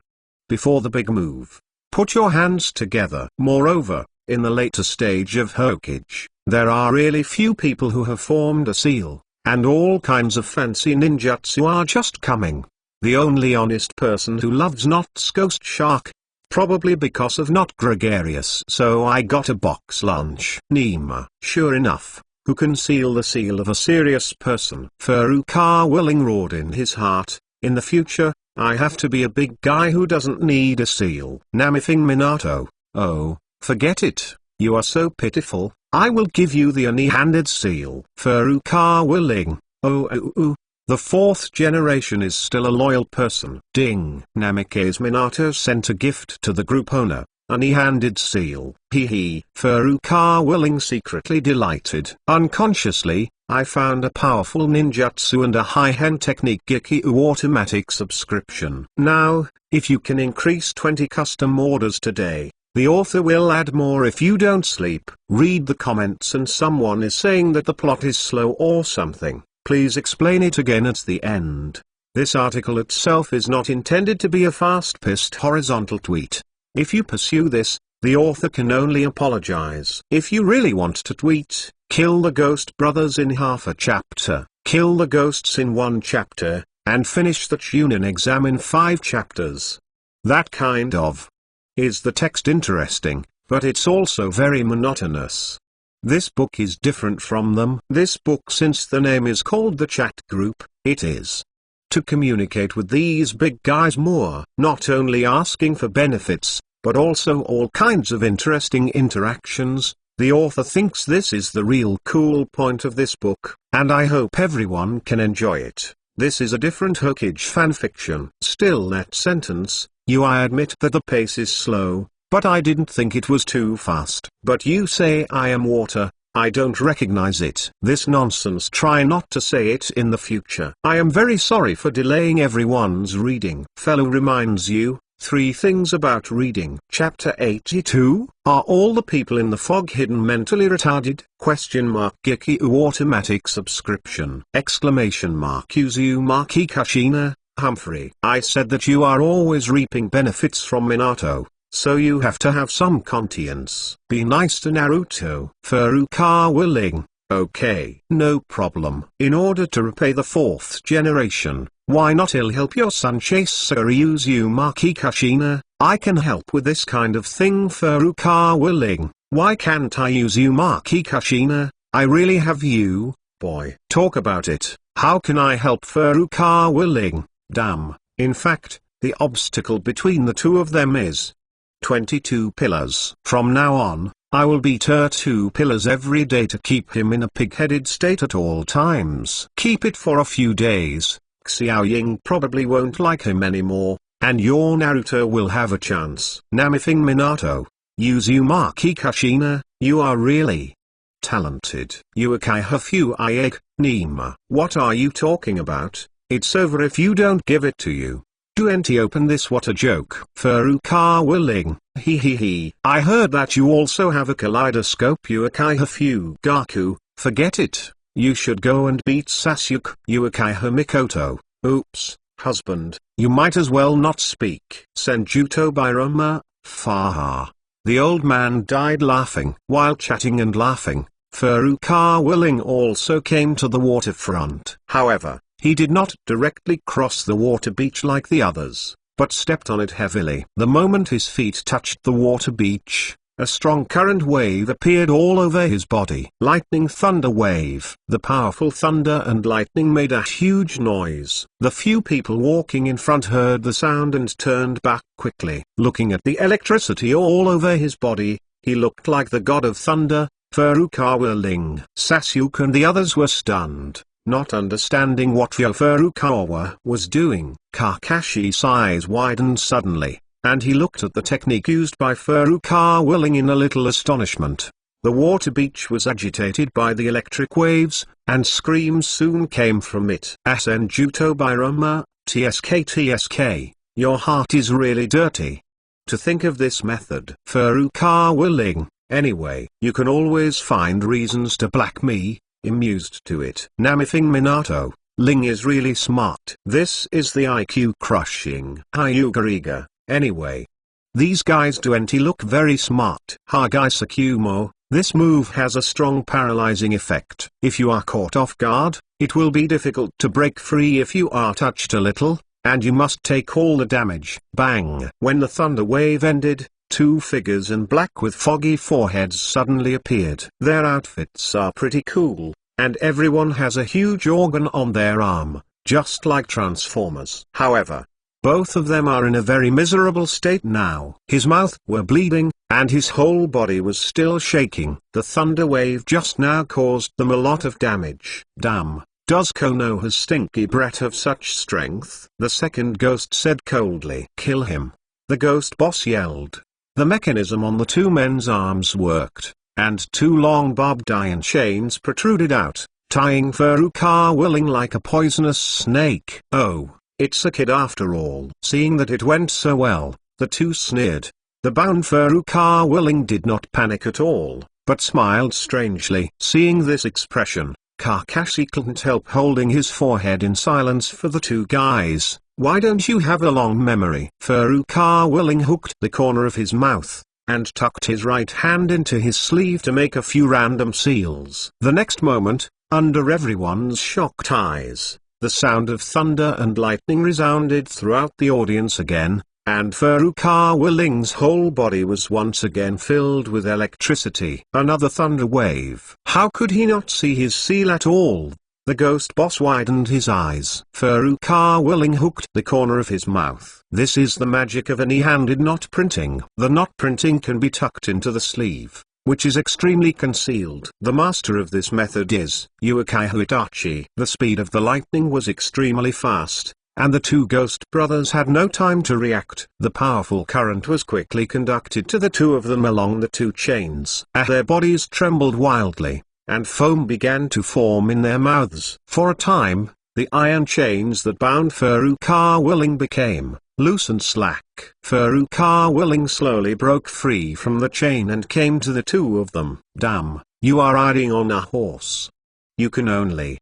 Before the big move, put your hands together. Moreover, in the later stage of Hokage, there are really few people who have formed a seal, and all kinds of fancy ninjutsu are just coming. The only honest person who loves Not's Ghost Shark. Probably because of not gregarious. So I got a box lunch. Nima. Sure enough, who can seal the seal of a serious person? Furukawa Ling roared in his heart, in the future, I have to be a big guy who doesn't need a seal. Namithing Minato, oh, forget it, you are so pitiful, I will give you the one-handed seal. Furukawa Ling, oh. The fourth generation is still a loyal person. Ding. Namikaze Minato sent a gift to the group owner, a one-handed seal. Hee. Furukawa Ling secretly delighted. Unconsciously, I found a powerful ninjutsu and a high-end technique Gekyu automatic subscription. Now, if you can increase 20 custom orders today, the author will add more if you don't sleep. Read the comments and someone is saying that the plot is slow or something. Please explain it again at the end. This article itself is not intended to be a fast-paced horizontal tweet. If you pursue this, the author can only apologize. If you really want to tweet, kill the Ghost Brothers in half a chapter, kill the ghosts in one chapter, and finish the Chunin exam in 5 chapters. That kind of. Is the text interesting, but it's also very monotonous. This book is different from them. This book, since the name is called the chat group, it is to communicate with these big guys more. Not only asking for benefits, but also all kinds of interesting interactions. The author thinks this is the real cool point of this book, and I hope everyone can enjoy it. This is a different Hokage fanfiction. Still, that sentence, I admit that the pace is slow. But I didn't think it was too fast. But you say I am water, I don't recognize it. This nonsense, try not to say it in the future. I am very sorry for delaying everyone's reading. Fellow reminds you, 3 things about reading. Chapter 82, are all the people in the fog hidden mentally retarded? Gekyu automatic subscription. Uzumaki Kashina, Humphrey. I said that you are always reaping benefits from Minato. So you have to have some conscience. Be nice to Naruto. Furukawa Ling, okay. No problem. In order to repay the 4th generation, why not help your son chase Uzumaki Kashina? I can help with this kind of thing. Furukawa Ling, why can't I Uzumaki Kashina? I really have you, boy. Talk about it. How can I help Furukawa Ling? Damn. In fact, the obstacle between the two of them is 22 pillars. From now on, I will beat her 2 pillars every day to keep him in a pig-headed state at all times. Keep it for a few days, Xiao Ying probably won't like him anymore, and your Naruto will have a chance. Namithing Minato, Uzumaki Kashina, you are really talented. Uekai Hafu Ieg, Nima. What are you talking about? It's over if you don't give it to you. Duenti open this, what a joke. Furukawa Ling, he. I heard that you also have a kaleidoscope. Uekai Hafu Gaku, forget it, you should go and beat Sasuke. Uekai Mikoto, oops, husband, you might as well not speak. Senjuto Biroma, faha. The old man died laughing. While chatting and laughing, Furukawa Ling also came to the waterfront. However, he did not directly cross the water beach like the others, but stepped on it heavily. The moment his feet touched the water beach, A strong current wave appeared all over his body. Lightning thunder wave. The powerful thunder and lightning made a huge noise. The few people walking in front heard the sound and turned back quickly. Looking at the electricity all over his body, he looked like the god of thunder, Furukawa Ling. Sasuke and the others were stunned, not understanding what Furukawa was doing. Kakashi's eyes widened suddenly, and he looked at the technique used by Furukawa Ling in a little astonishment. The water beach was agitated by the electric waves, and screams soon came from it. Senjuto Birama, TSK, your heart is really dirty. To think of this method. Furukawa Ling, anyway, you can always find reasons to black me, amused to it. Namithing Minato, Ling is really smart. This is the IQ crushing. Hyugariga, anyway. These guys do look very smart. Hokage Sakumo, this move has a strong paralyzing effect. If you are caught off guard, it will be difficult to break free if you are touched a little, and you must take all the damage. Bang! When the thunder wave ended, two figures in black with foggy foreheads suddenly appeared. Their outfits are pretty cool, and everyone has a huge organ on their arm, just like Transformers. However, both of them are in a very miserable state now. His mouth were bleeding, and his whole body was still shaking. The thunder wave just now caused them a lot of damage. Damn, does Konoha stinky breath have such strength? The second ghost said coldly. Kill him. The ghost boss yelled. The mechanism on the two men's arms worked, and two long barbed iron chains protruded out, tying Furukawa Ling like a poisonous snake. Oh, it's a kid after all. Seeing that it went so well, the two sneered. The bound Furukawa Ling did not panic at all, but smiled strangely. Seeing this expression, Kakashi couldn't help holding his forehead in silence for the two guys. Why don't you have a long memory? Furukawa Ling hooked the corner of his mouth, and tucked his right hand into his sleeve to make a few random seals. The next moment, under everyone's shocked eyes, the sound of thunder and lightning resounded throughout the audience again, and Furukawa Ling's whole body was once again filled with electricity. Another thunder wave. How could he not see his seal at all? The ghost boss widened his eyes. Furukawa Ling hooked the corner of his mouth. This is the magic of any-handed knot printing. The knot printing can be tucked into the sleeve, which is extremely concealed. The master of this method is Uchiha Itachi. The speed of the lightning was extremely fast, and the two ghost brothers had no time to react. The powerful current was quickly conducted to the two of them along the two chains. Their bodies trembled wildly, and foam began to form in their mouths. For a time, the iron chains that bound Furukawa Ling became loose and slack. Furukawa Ling slowly broke free from the chain and came to the two of them. Damn, you are riding on a horse. You can only.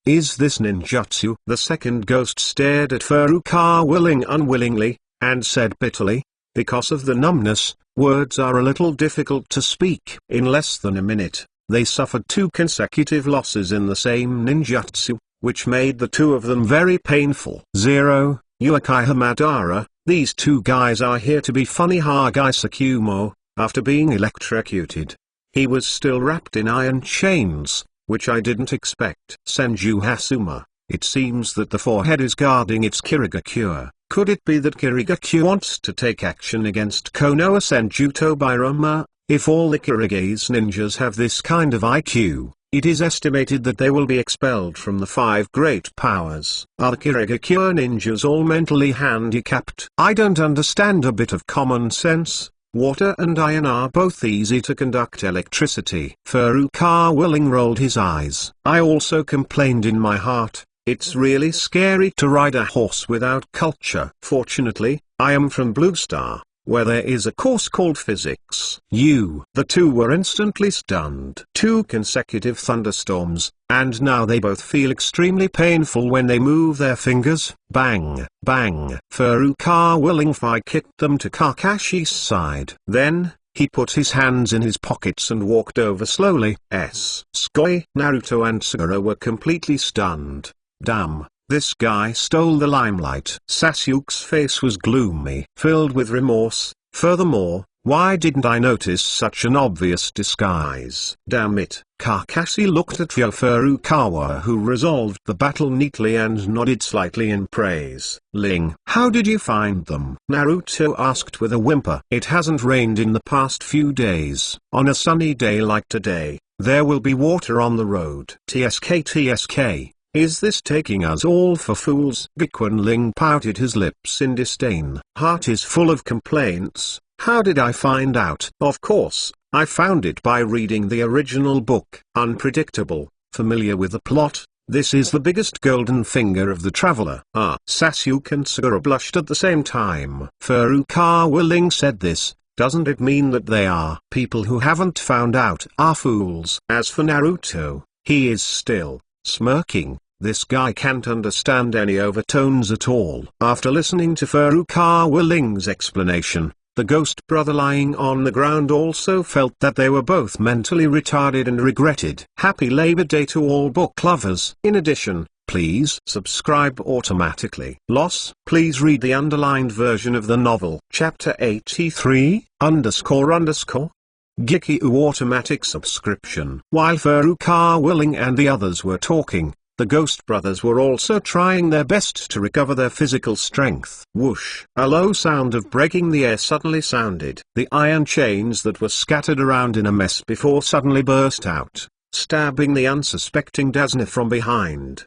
Is this ninjutsu? The second ghost stared at Furukawa Ling unwillingly, and said bitterly, because of the numbness, words are a little difficult to speak. In less than a minute, they suffered two consecutive losses in the same ninjutsu, which made the two of them very painful. Zero, Uchiha Madara, these two guys are here to be funny. Hokage Sakumo, after being electrocuted, he was still wrapped in iron chains, which I didn't expect. Senju Hasuma, it seems that the forehead is guarding its Kirigakure. Could it be that Kirigakure wants to take action against Konoha? Senjuto Birama, if all the Kirige's ninjas have this kind of IQ, it is estimated that they will be expelled from the 5 great powers. Are the Kirigakure ninjas all mentally handicapped? I don't understand a bit of common sense. Water and iron are both easy to conduct electricity. Furukawa Ling rolled his eyes. I also complained in my heart, it's really scary to ride a horse without culture. Fortunately, I am from Blue Star, where there is a course called physics. The two were instantly stunned. 2 consecutive thunderstorms, and now they both feel extremely painful when they move their fingers. Bang, bang. Furukawa Ling kicked them to Kakashi's side. Then, he put his hands in his pockets and walked over slowly. Sugoi, Naruto and Sakura were completely stunned. Damn. This guy stole the limelight. Sasuke's face was gloomy, filled with remorse. Furthermore, Why didn't I notice such an obvious disguise? Damn it. Kakashi looked at Furukawa, who resolved the battle neatly and nodded slightly in praise. Ling, how did you find them? Naruto asked with a whimper. It hasn't rained in the past few days. On a sunny day like today, there will be water on the road. TSK. Is this taking us all for fools? Bikwan Ling pouted his lips in disdain. Heart is full of complaints. How did I find out? Of course, I found it by reading the original book. Unpredictable, familiar with the plot, this is the biggest golden finger of the traveler. Sasuke and Sakura blushed at the same time. Furukawa Ling said this. Doesn't it mean that they are people who haven't found out are fools? As for Naruto, he is still smirking. This guy can't understand any overtones at all. After listening to Furukawa Ling's explanation, the ghost brother lying on the ground also felt that they were both mentally retarded and regretted. Happy Labor Day to all book lovers. In addition, please subscribe automatically. Please read the underlined version of the novel. Chapter 83, __. Gikyu automatic subscription. While Furukawa Ling and the others were talking, the Ghost Brothers were also trying their best to recover their physical strength. Whoosh! A low sound of breaking the air suddenly sounded. The iron chains that were scattered around in a mess before suddenly burst out, stabbing the unsuspecting Dazna from behind. !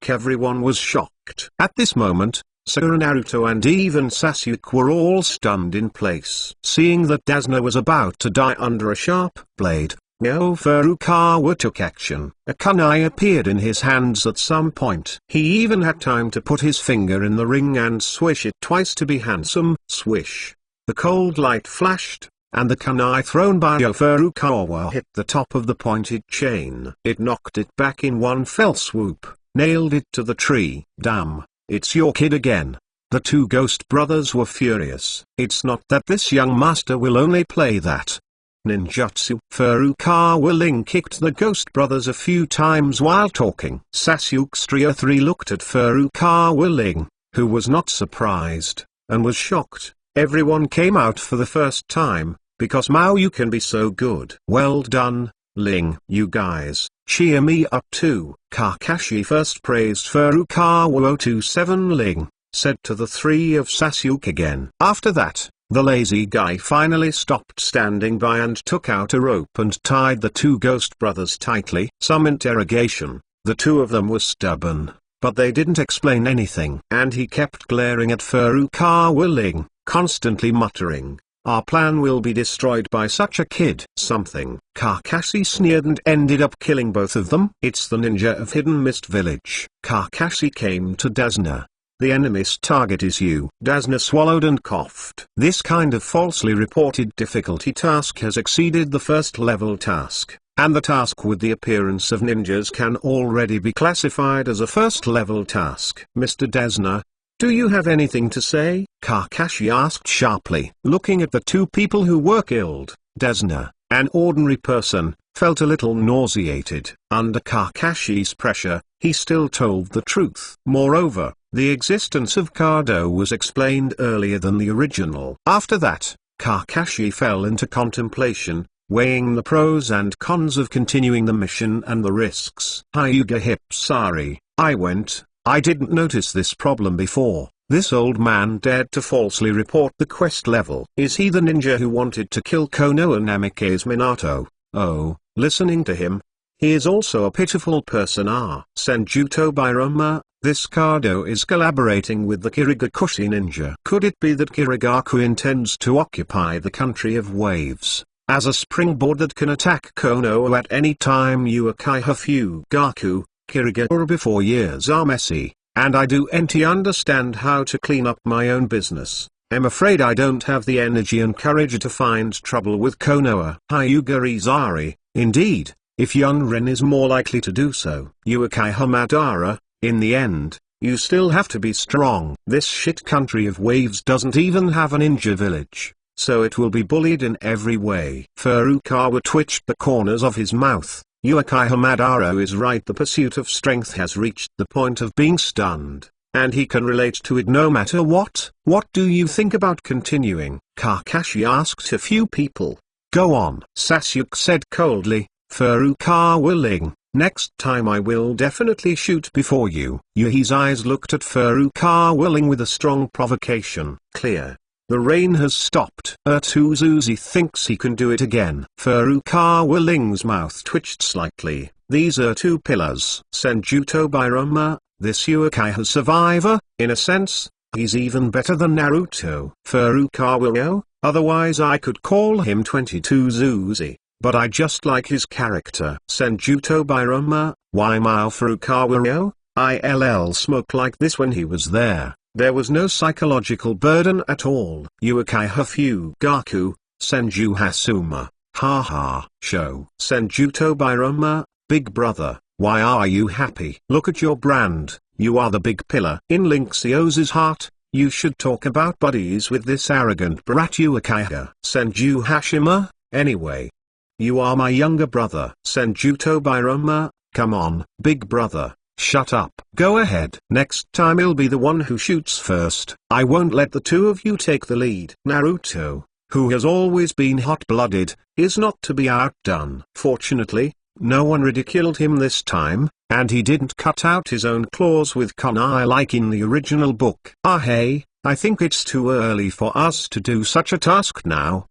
Everyone was shocked. At this moment, Sakura, Naruto and even Sasuke were all stunned in place. Seeing that Dazna was about to die under a sharp blade, Furukawa took action. A kunai appeared in his hands at some point. He even had time to put his finger in the ring and swish it twice to be handsome. Swish. The cold light flashed, and the kunai thrown by Furukawa hit the top of the pointed chain. It knocked it back in one fell swoop, nailed it to the tree. Damn, it's your kid again. The two Ghost Brothers were furious. It's not that this young master will only play that ninjutsu. Furukawa Ling kicked the Ghost Brothers a few times while talking. Sasuke's Trio 3 looked at Furukawa Ling, who was not surprised, and was shocked. Everyone came out for the first time, because Mao you can be so good. Well done, Ling. You guys, cheer me up too. Kakashi first praised Furukawa 027 Ling, said to the three of Sasuke again. After that, the lazy guy finally stopped standing by and took out a rope and tied the two Ghost Brothers tightly. Some interrogation. The two of them were stubborn, but they didn't explain anything. And he kept glaring at Furukawa Ling, constantly muttering, our plan will be destroyed by such a kid. Something. Kakashi sneered and ended up killing both of them. It's the ninja of Hidden Mist Village. Kakashi came to Dazna. The enemy's target is you. Dazna swallowed and coughed. This kind of falsely reported difficulty task has exceeded the first level task, and the task with the appearance of ninjas can already be classified as a first level task. Mr. Dazna, do you have anything to say? Kakashi asked sharply. Looking at the two people who were killed, Dazna, an ordinary person, felt a little nauseated. Under Kakashi's pressure, he still told the truth. Moreover, the existence of Kado was explained earlier than the original. After that, Kakashi fell into contemplation, weighing the pros and cons of continuing the mission and the risks. Hyuga hip sorry, I didn't notice this problem before. This old man dared to falsely report the quest level. Is he the ninja who wanted to kill Konoha Namikaze Minato? Oh, listening to him, he is also a pitiful person. Senjuto Bairama, this Kado is collaborating with the Kirigakushi ninja. Could it be that Kirigaku intends to occupy the country of waves, as a springboard that can attack Konoha at any time? Uchiha Fugaku, Kirigakura before years are messy, and I do understand how to clean up my own business. I'm afraid I don't have the energy and courage to find trouble with Konoha. Hyuga Izari, indeed, if young Ren is more likely to do so. Uchiha Madara, in the end, you still have to be strong. This shit country of waves doesn't even have a ninja village, so it will be bullied in every way. Furukawa twitched the corners of his mouth. Uchiha Madara is right, the pursuit of strength has reached the point of being stunned. and he can relate to it no matter what. What do you think about continuing? Kakashi asked a few people. Go on, Sasuke said coldly. Furukawa Ling, next time I will definitely shoot before you. Yuhi's eyes looked at Furukawa Ling with a strong provocation. Clear. The rain has stopped. Urtuzuzi thinks he can do it again. Furukawa Ling's mouth twitched slightly. These are two pillars. Senjuto Birama, this Uchiha survivor, in a sense, he's even better than Naruto. Furukawa Ling, otherwise I could call him 22 Zuzi. But I just like his character. Senjuto Birama, why Mao Furukawa ILL smoke like this when he was there. There was no psychological burden at all. Uchiha Fugaku, Senju Hasuma, haha, show. Senjuto Birama, big brother, why are you happy? Look at your brand, you are the big pillar. In Linxios's heart, you should talk about buddies with this arrogant brat Uchiha. Senju Hashima, anyway. You are my younger brother. Senjuto Birama, come on, big brother, shut up. Go ahead. Next time I'll be the one who shoots first. I won't let the two of you take the lead. Naruto, who has always been hot-blooded, is not to be outdone. Fortunately, no one ridiculed him this time, and he didn't cut out his own claws with kunai like in the original book. Hey, I think it's too early for us to do such a task now.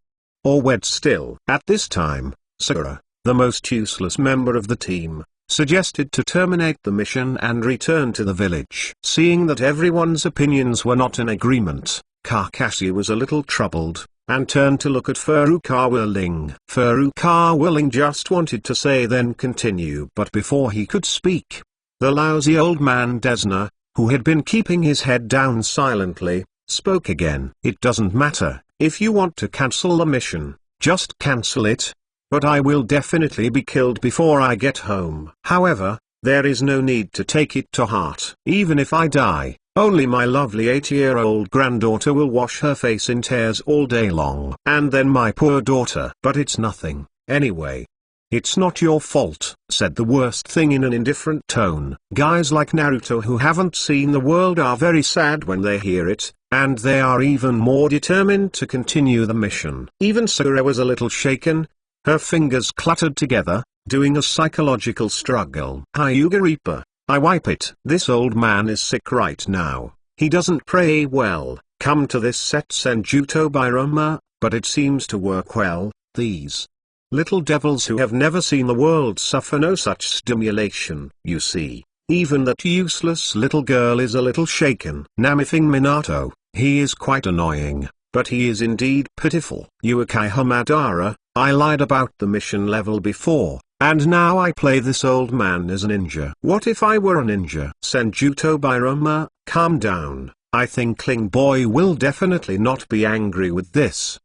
Or wait still. At this time, Sakura, the most useless member of the team, suggested to terminate the mission and return to the village. Seeing that everyone's opinions were not in agreement, Kakashi was a little troubled, and turned to look at Furukawa Ling. Furukawa Ling just wanted to say then continue, but before he could speak, the lousy old man Desna, who had been keeping his head down silently, spoke again. It doesn't matter. If you want to cancel the mission, just cancel it. But I will definitely be killed before I get home. However, there is no need to take it to heart. Even if I die, only my lovely 8-year-old granddaughter will wash her face in tears all day long. And then my poor daughter. But it's nothing, anyway. It's not your fault, said the worst thing in an indifferent tone. Guys like Naruto who haven't seen the world are very sad when they hear it, and they are even more determined to continue the mission. Even Sakura was a little shaken. Her fingers cluttered together, doing a psychological struggle. Hyuga Reaper, I wipe it. This old man is sick right now. He doesn't pray well. Come to this set Senjuto Birama, but it seems to work well. These little devils who have never seen the world suffer no such stimulation. You see, even that useless little girl is a little shaken. Namithing Minato, he is quite annoying, but he is indeed pitiful. Uchiha Madara, I lied about the mission level before, and now I play this old man as a ninja. What if I were a ninja? Senjuto Birama, calm down. I think Ling boy will definitely not be angry with this.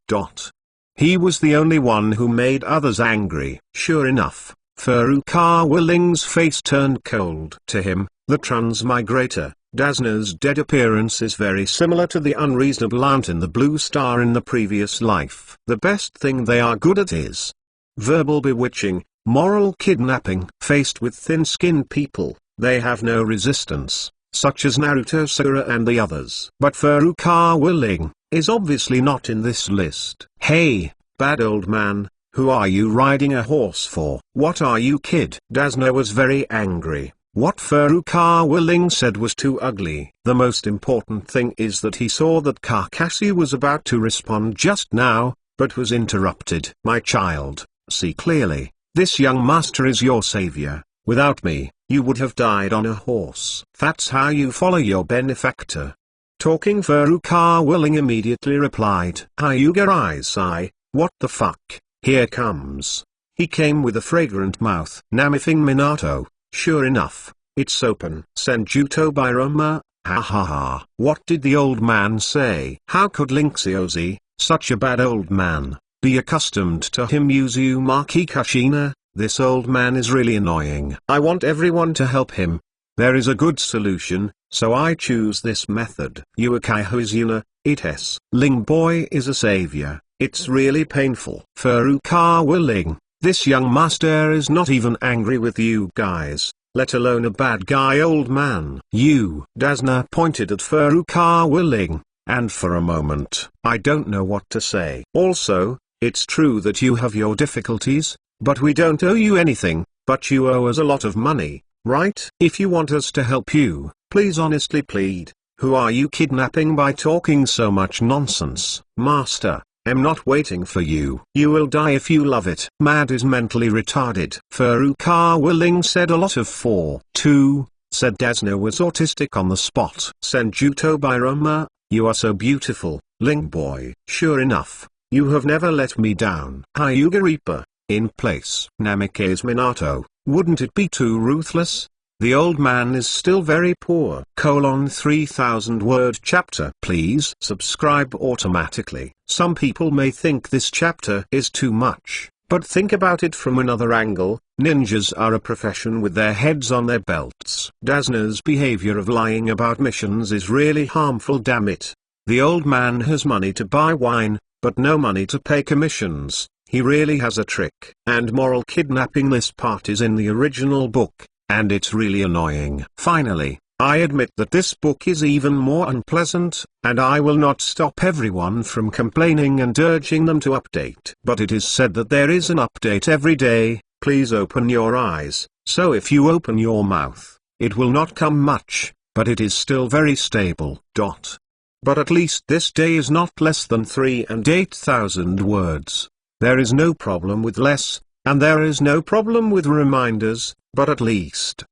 He was the only one who made others angry. Sure enough, Furukawa Ling's face turned cold. To him, the transmigrator, Dazna's dead appearance is very similar to the unreasonable aunt in the Blue Star in the previous life. The best thing they are good at is verbal bewitching, moral kidnapping. Faced with thin-skinned people, they have no resistance, such as Naruto, Sakura and the others. But Furukawa Ling is obviously not in this list. Hey, bad old man, who are you riding a horse for? What are you, kid? Dazna was very angry. What Furukawa Ling said was too ugly. The most important thing is that he saw that Kakashi was about to respond just now, but was interrupted. My child, see clearly, this young master is your savior. Without me, you would have died on a horse. That's how you follow your benefactor. Talking Furukawa Ling immediately replied. Hyuga Isai, what the fuck? Here comes. He came with a fragrant mouth. Namithing Minato, sure enough, it's open. Senjuto Birama, ha ha ha. What did the old man say? How could Linxiose, such a bad old man, be accustomed to him? Uzumaki Kushina, this old man is really annoying. I want everyone to help him. There is a good solution, so I choose this method. Uchiha Izuna, it's Ling boy is a savior. It's really painful. Furukawa Ling, this young master is not even angry with you guys. let alone a bad guy old man. You. Dasna pointed at Furukawa Ling, and for a moment, I don't know what to say. Also, it's true that you have your difficulties, but we don't owe you anything, but you owe us a lot of money, right? If you want us to help you, please honestly plead. Who are you kidnapping by talking so much nonsense? Master, I'm not waiting for you. You will die if you love it. Mad is mentally retarded. Furukawa Ling said a lot of 4-2, said Dasna was autistic on the spot. Senjuto Bairama, you are so beautiful, Ling boy. Sure enough, you have never let me down. Hyuga Reaper, in place. Namikaze Minato, wouldn't it be too ruthless? The old man is still very poor. 3000 word chapter. Please subscribe automatically. Some people may think this chapter is too much, but think about it from another angle. Ninjas are a profession with their heads on their belts. Dasna's behavior of lying about missions is really harmful, damn it. The old man has money to buy wine, but no money to pay commissions. He really has a trick. And moral kidnapping, this part is in the original book, and it's really annoying. Finally, I admit that this book is even more unpleasant, and I will not stop everyone from complaining and urging them to update. But it is said that there is an update every day. Please open your eyes, so if you open your mouth, it will not come much, but it is still very stable. But at least this day is not less than 3 and 8,000 words. There is no problem with less, and there is no problem with reminders, but at least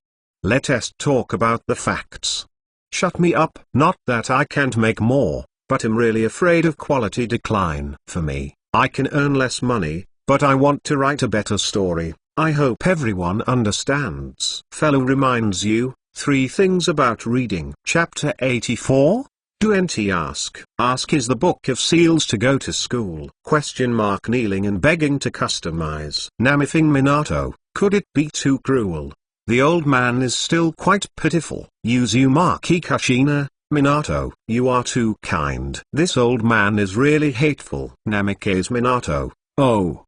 let us talk about the facts. Shut me up. Not that I can't make more, but I'm really afraid of quality decline. For me, I can earn less money, but I want to write a better story. I hope everyone understands. Fellow reminds you, 3 things about reading. Chapter 84? Do NT ask? Ask is the book of seals to go to school. Kneeling and begging to customize. Namifing Minato, could it be too cruel? The old man is still quite pitiful. Uzumaki Kashina, Minato, you are too kind. This old man is really hateful. Namikaze Minato, oh.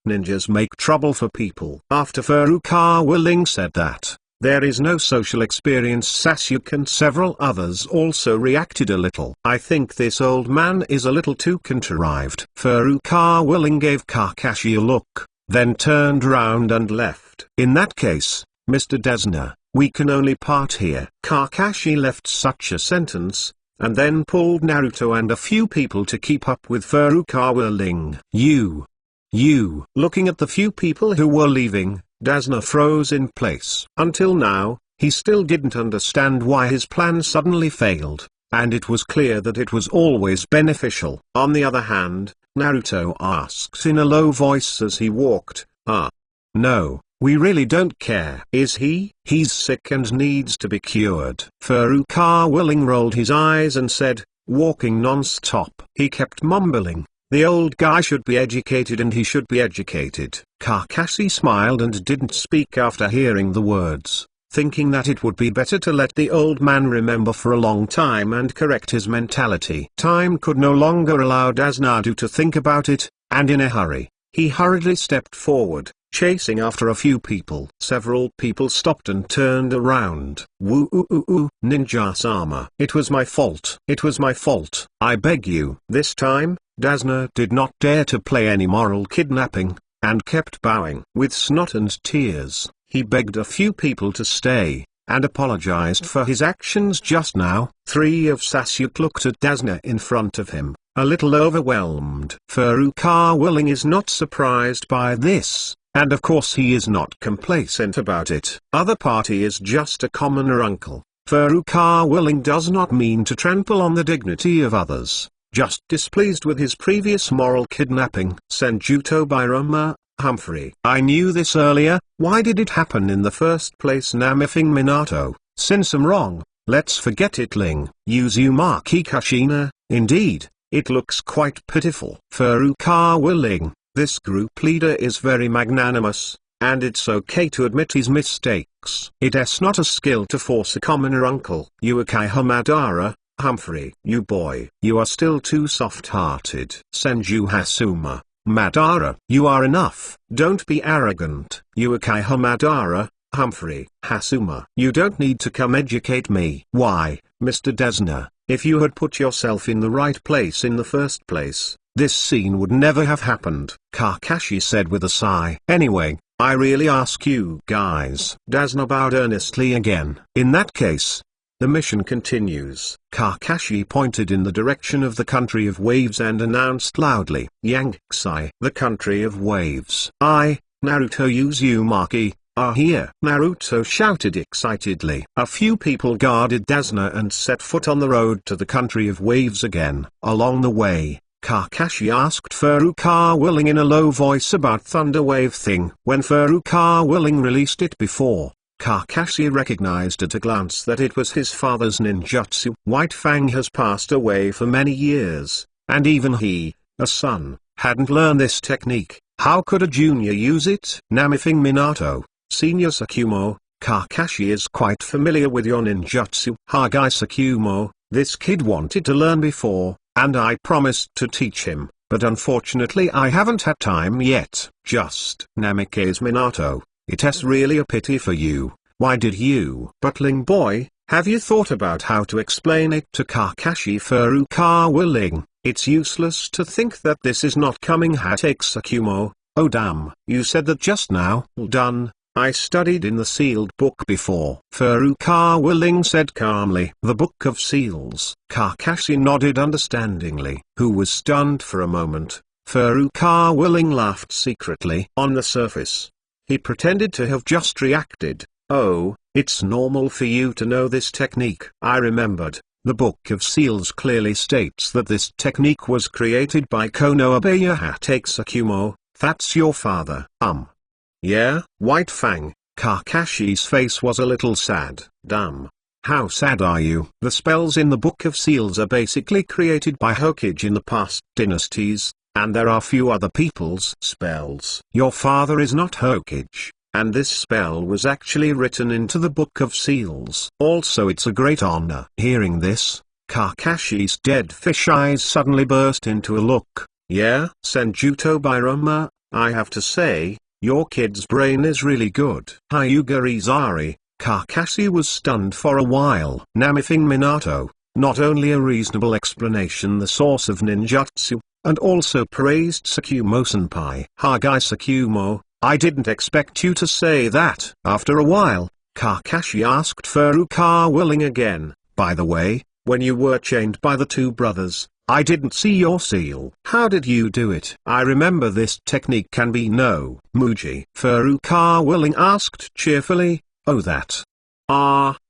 Ninjas make trouble for people. After Furukawa Ling said that, there is no social experience, Sasuke and several others also reacted a little. I think this old man is a little too contrived. Furukawa Ling gave Kakashi a look, then turned round and left. In that case, Mr. Desna, we can only part here. Kakashi left such a sentence, and then pulled Naruto and a few people to keep up with Furukawa Ling. Looking at the few people who were leaving, Dasna froze in place. Until now, he still didn't understand why his plan suddenly failed, and it was clear that it was always beneficial. On the other hand, Naruto asked in a low voice as he walked, no, we really don't care. Is he? He's sick and needs to be cured. Furukawa Ling rolled his eyes and said, walking non-stop. He kept mumbling, the old guy should be educated and he should be educated. Kakashi smiled and didn't speak after hearing the words, thinking that it would be better to let the old man remember for a long time and correct his mentality. Time could no longer allow Dasnadu to think about it, and in a hurry, he hurriedly stepped forward, chasing after a few people. Several people stopped and turned around. Woo-oo-oo-oo, Ninja-sama. It was my fault. It was my fault. I beg you. This time, Dasna did not dare to play any moral kidnapping, and kept bowing. With snot and tears, he begged a few people to stay, and apologized for his actions just now. 3 of Sasuke looked at Dasna in front of him, a little overwhelmed. Furukawa Ling is not surprised by this, and of course he is not complacent about it. Other party is just a commoner uncle. Furukawa Ling does not mean to trample on the dignity of others, just displeased with his previous moral kidnapping. Senjuto Bairama, Humphrey. I knew this earlier. Why did it happen in the first place? Namifing Minato, since I'm wrong, let's forget it. Ling. Uzumaki Kashina, indeed, it looks quite pitiful. Furukawa Ling, this group leader is very magnanimous, and it's okay to admit his mistakes. It's not a skill to force a commoner uncle. Uekai Hamadara, Humphrey. You boy, you are still too soft-hearted. Senju Hasuma, Madara. You are enough. Don't be arrogant. Uekai Hamadara, Humphrey. Hasuma. You don't need to come educate me. Why, Mr. Desna, if you had put yourself in the right place in the first place, this scene would never have happened, Kakashi said with a sigh. Anyway, I really ask you guys. Desna bowed earnestly again. In that case, the mission continues. Kakashi pointed in the direction of the country of waves and announced loudly, Yanksai. The country of waves. I, Naruto Uzumaki, are here. Naruto shouted excitedly. A few people guarded Desna and set foot on the road to the country of waves again. Along the way, Kakashi asked Furukawa Willing in a low voice about Thunder Wave thing. When Furukawa Willing released it before, Kakashi recognized at a glance that it was his father's ninjutsu. White Fang has passed away for many years, and even he, a son, hadn't learned this technique. How could a junior use it? Namifing Minato, Senior Sakumo, Kakashi is quite familiar with your ninjutsu. Hokage Sakumo, this kid wanted to learn before, and I promised to teach him, but unfortunately I haven't had time yet. Just Namikaze Minato, it's really a pity for you. Why did you? But Ling boy, have you thought about how to explain it to Kakashi? Furukawa Willing, it's useless to think that this is not coming. Hatake Sakumo, oh damn. You said that just now. Done. I studied in the sealed book before. Furukawa Willing said calmly. The Book of Seals. Kakashi nodded understandingly. Who was stunned for a moment. Furukawa Willing laughed secretly. On the surface, he pretended to have just reacted. Oh, it's normal for you to know this technique. I remembered. The Book of Seals clearly states that this technique was created by Konoha Hatake Sakumo. That's your father. Yeah, White Fang. Kakashi's face was a little sad. Damn. How sad are you? The spells in the Book of Seals are basically created by Hokage in the past dynasties, and there are few other people's spells. Your father is not Hokage, and this spell was actually written into the Book of Seals. Also, it's a great honor. Hearing this, Kakashi's dead fish eyes suddenly burst into a look. Yeah, Senjuto Bairama, I have to say, your kid's brain is really good. Hyuga Izari. Kakashi was stunned for a while. Namifing Minato, not only a reasonable explanation the source of ninjutsu, and also praised Sakumo-senpai. Hokage Sakumo, I didn't expect you to say that. After a while, Kakashi asked Furukawa Willing again, by the way, when you were chained by the two brothers, I didn't see your seal. How did you do it? I remember this technique can be no Muji. Furukawa Willing asked cheerfully, oh that.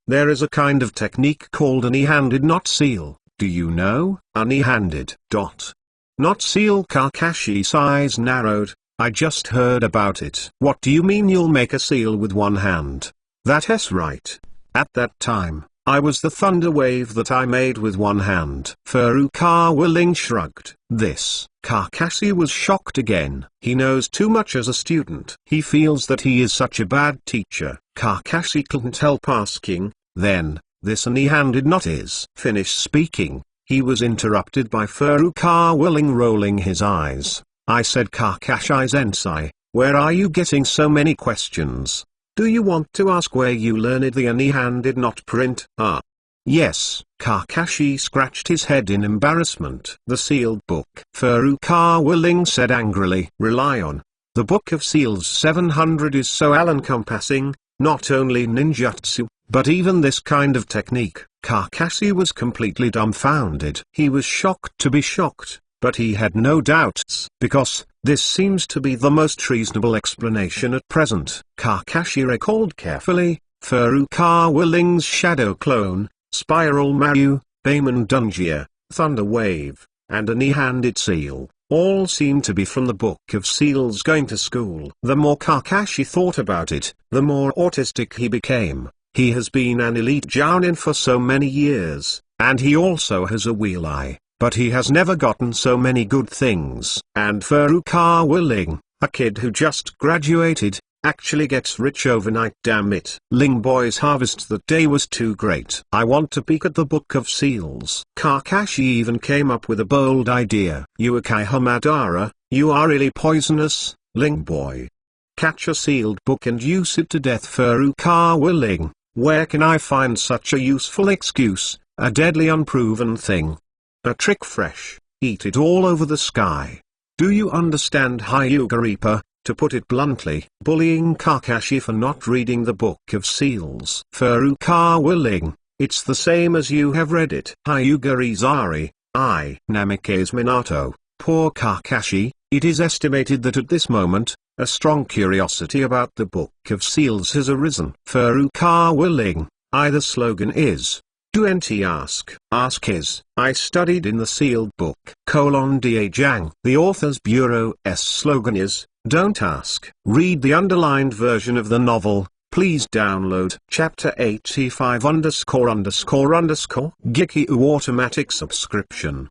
There is a kind of technique called a knee-handed knot seal. Do you know? A knee-handed knot seal. Kakashi's eyes narrowed. I just heard about it. What do you mean you'll make a seal with one hand? That's right. At that time, I was the thunder wave that I made with one hand. Furukawa Willing shrugged. This. Kakashi was shocked again. He knows too much as a student. He feels that he is such a bad teacher. Kakashi couldn't help asking, then, this knee-handed knot is. Finished speaking, he was interrupted by Furukawa Willing rolling his eyes. I said Kakashi-sensei, where are you getting so many questions? Do you want to ask where you learned the knee-handed knot print? Yes. Kakashi scratched his head in embarrassment. The sealed book. Furukawa Willing said angrily. Rely on. The Book of Seals 700 is so all-encompassing, not only ninjutsu, but even this kind of technique. Kakashi was completely dumbfounded. He was shocked to be shocked, but he had no doubts, because this seems to be the most reasonable explanation at present. Kakashi recalled carefully, Furukawa Willing's shadow clone, Spiral Maru, Bayman Dungia, Thunder Wave, and a knee-handed seal, all seemed to be from the Book of Seals. Going to school. The more Kakashi thought about it, the more autistic he became. He has been an elite jounin for so many years, and he also has a wheel eye. But he has never gotten so many good things. And Furukawa Willing, a kid who just graduated, actually gets rich overnight. Damn it. Ling boy's harvest that day was too great. I want to peek at the Book of Seals. Kakashi even came up with a bold idea. Uchiha Madara, you are really poisonous, Ling boy. catch a sealed book and use it to death. Furukawa Ling, where can I find such a useful excuse, a deadly unproven thing? A trick fresh, eat it all over the sky. Do you understand, Hyuga Reaper? To put it bluntly, bullying Kakashi for not reading the Book of Seals. Furukawa Ling, it's the same as you have read it. Hyuga Izari, Namikaze Minato, poor Kakashi. It is estimated that at this moment, a strong curiosity about the Book of Seals has arisen. Furukawa Ling, the slogan is, "Do nt ask, ask is." I studied in the sealed book. Diajang. The author's bureau's slogan is, "Don't ask." Read the underlined version of the novel. Please download Chapter 85 ____ Gikyu automatic subscription!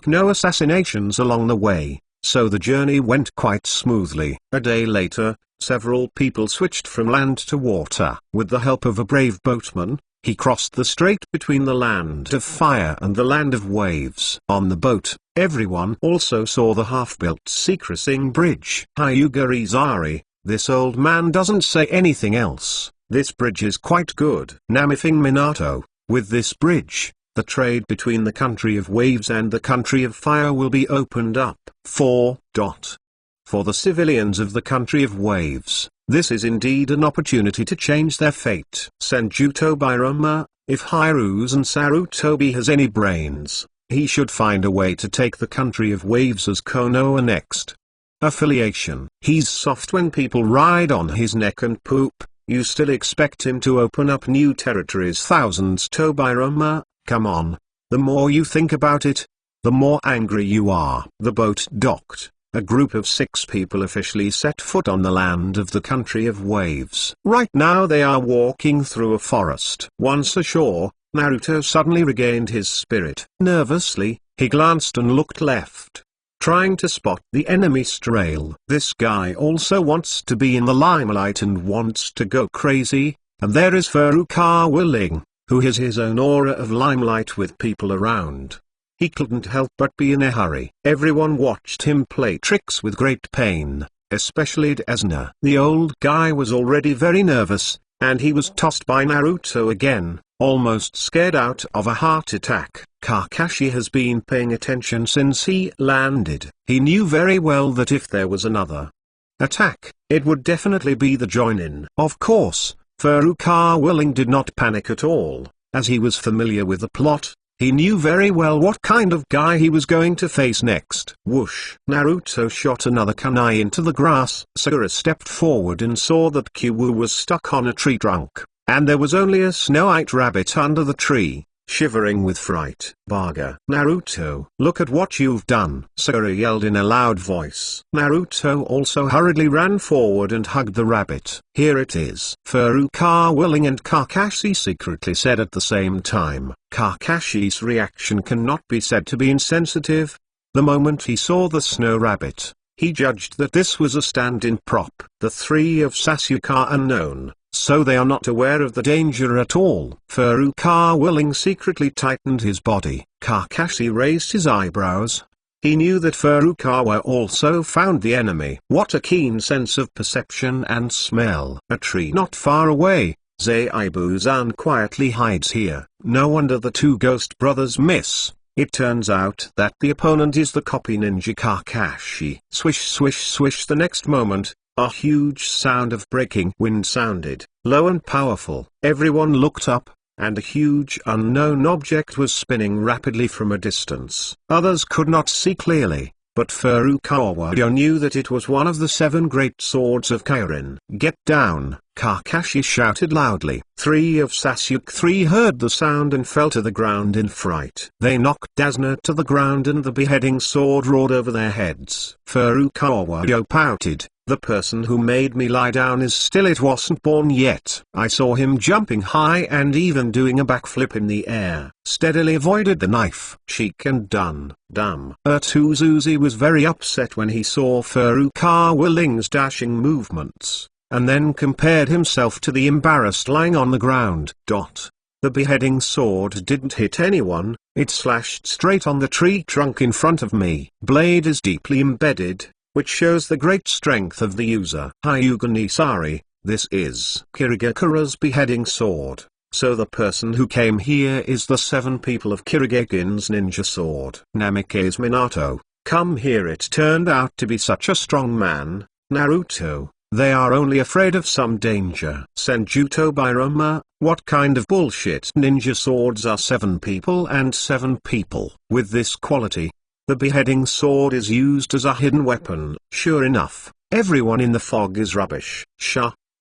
No assassinations along the way, so the journey went quite smoothly. A day later, several people switched from land to water. With the help of a brave boatman, he crossed the strait between the land of fire and the land of waves. On the boat, everyone also saw the half-built Secreting Bridge. Hyuga Izari, this old man doesn't say anything else. This bridge is quite good. Namifing Minato, with this bridge, the trade between the country of waves and the country of fire will be opened up. For the civilians of the country of waves, this is indeed an opportunity to change their fate. Senjuto Birama, if Hiruzen Sarutobi has any brains, he should find a way to take the country of waves as Konoha next. Affiliation. He's soft when people ride on his neck and poop, you still expect him to open up new territories. Thousands. Tobirama, come on. The more you think about it, the more angry you are. The boat docked. A group of 6 people officially set foot on the land of the country of waves. Right now they are walking through a forest. Once ashore, Naruto suddenly regained his spirit. Nervously, he glanced and looked left, trying to spot the enemy's trail. This guy also wants to be in the limelight and wants to go crazy, and there is Furukawa Ling, who has his own aura of limelight with people around. He couldn't help but be in a hurry. Everyone watched him play tricks with great pain, especially Desna. The old guy was already very nervous, and he was tossed by Naruto again, almost scared out of a heart attack. Kakashi has been paying attention since he landed. He knew very well that if there was another attack, it would definitely be the join-in. Of course, Furukawa Ling did not panic at all, as he was familiar with the plot. He knew very well what kind of guy he was going to face next. Whoosh! Naruto shot another kunai into the grass. Sakura stepped forward and saw that Kyu was stuck on a tree trunk, and there was only a snow-white rabbit under the tree, shivering with fright. Baga. Naruto, look at what you've done! Sakura yelled in a loud voice. Naruto also hurriedly ran forward and hugged the rabbit. Here it is. Furukawa Ling and Kakashi secretly said at the same time. Kakashi's reaction cannot be said to be insensitive. The moment he saw the snow rabbit, he judged that this was a stand-in prop. The 3 of Sasuke are unknown, so they are not aware of the danger at all. Furukawa Ling secretly tightened his body. Kakashi raised his eyebrows. He knew that Furukawa also found the enemy. What a keen sense of perception and smell. A tree not far away. Zabuza quietly hides here. No wonder the 2 ghost brothers miss. It turns out that the opponent is the copy ninja Kakashi. Swish swish swish. The next moment, a huge sound of breaking wind sounded, low and powerful. Everyone looked up, and a huge unknown object was spinning rapidly from a distance. Others could not see clearly, but Furukawa knew that it was one of the 7 great swords of Kairin. Get down! Kakashi shouted loudly. 3 of Sasuke heard the sound and fell to the ground in fright. They knocked Desna to the ground and the beheading sword roared over their heads. Furukawa pouted. The person who made me lie down is still it wasn't born yet. I saw him jumping high and even doing a backflip in the air. Steadily avoided the knife. Chic and done. Dumb. Urtuzuzi was very upset when he saw Furukawa Ling's dashing movements, and then compared himself to the embarrassed lying on the ground. The beheading sword didn't hit anyone, it slashed straight on the tree trunk in front of me. Blade is deeply embedded, which shows the great strength of the user. Hyuga Nisari, this is Kirigakura's beheading sword. So the person who came here is the 7 people of Kirigakin's ninja sword. Namikaze Minato, come here. It turned out to be such a strong man. Naruto, they are only afraid of some danger. Senjuto Bairama, what kind of bullshit? Ninja swords are 7 people and 7 people. With this quality, the beheading sword is used as a hidden weapon. Sure enough, everyone in the fog is rubbish.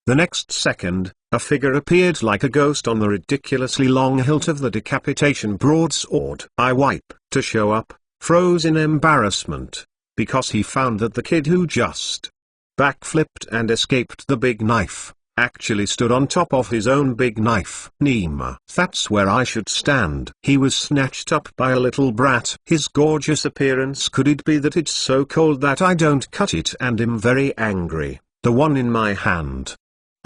The next second, a figure appeared like a ghost on the ridiculously long hilt of the decapitation broadsword. I wipe to show up, froze in embarrassment, because he found that the kid who just backflipped and escaped the big knife actually stood on top of his own big knife. Nima. That's where I should stand. He was snatched up by a little brat. His gorgeous appearance. Could it be that it's so cold that I don't cut it and am very angry? The one in my hand.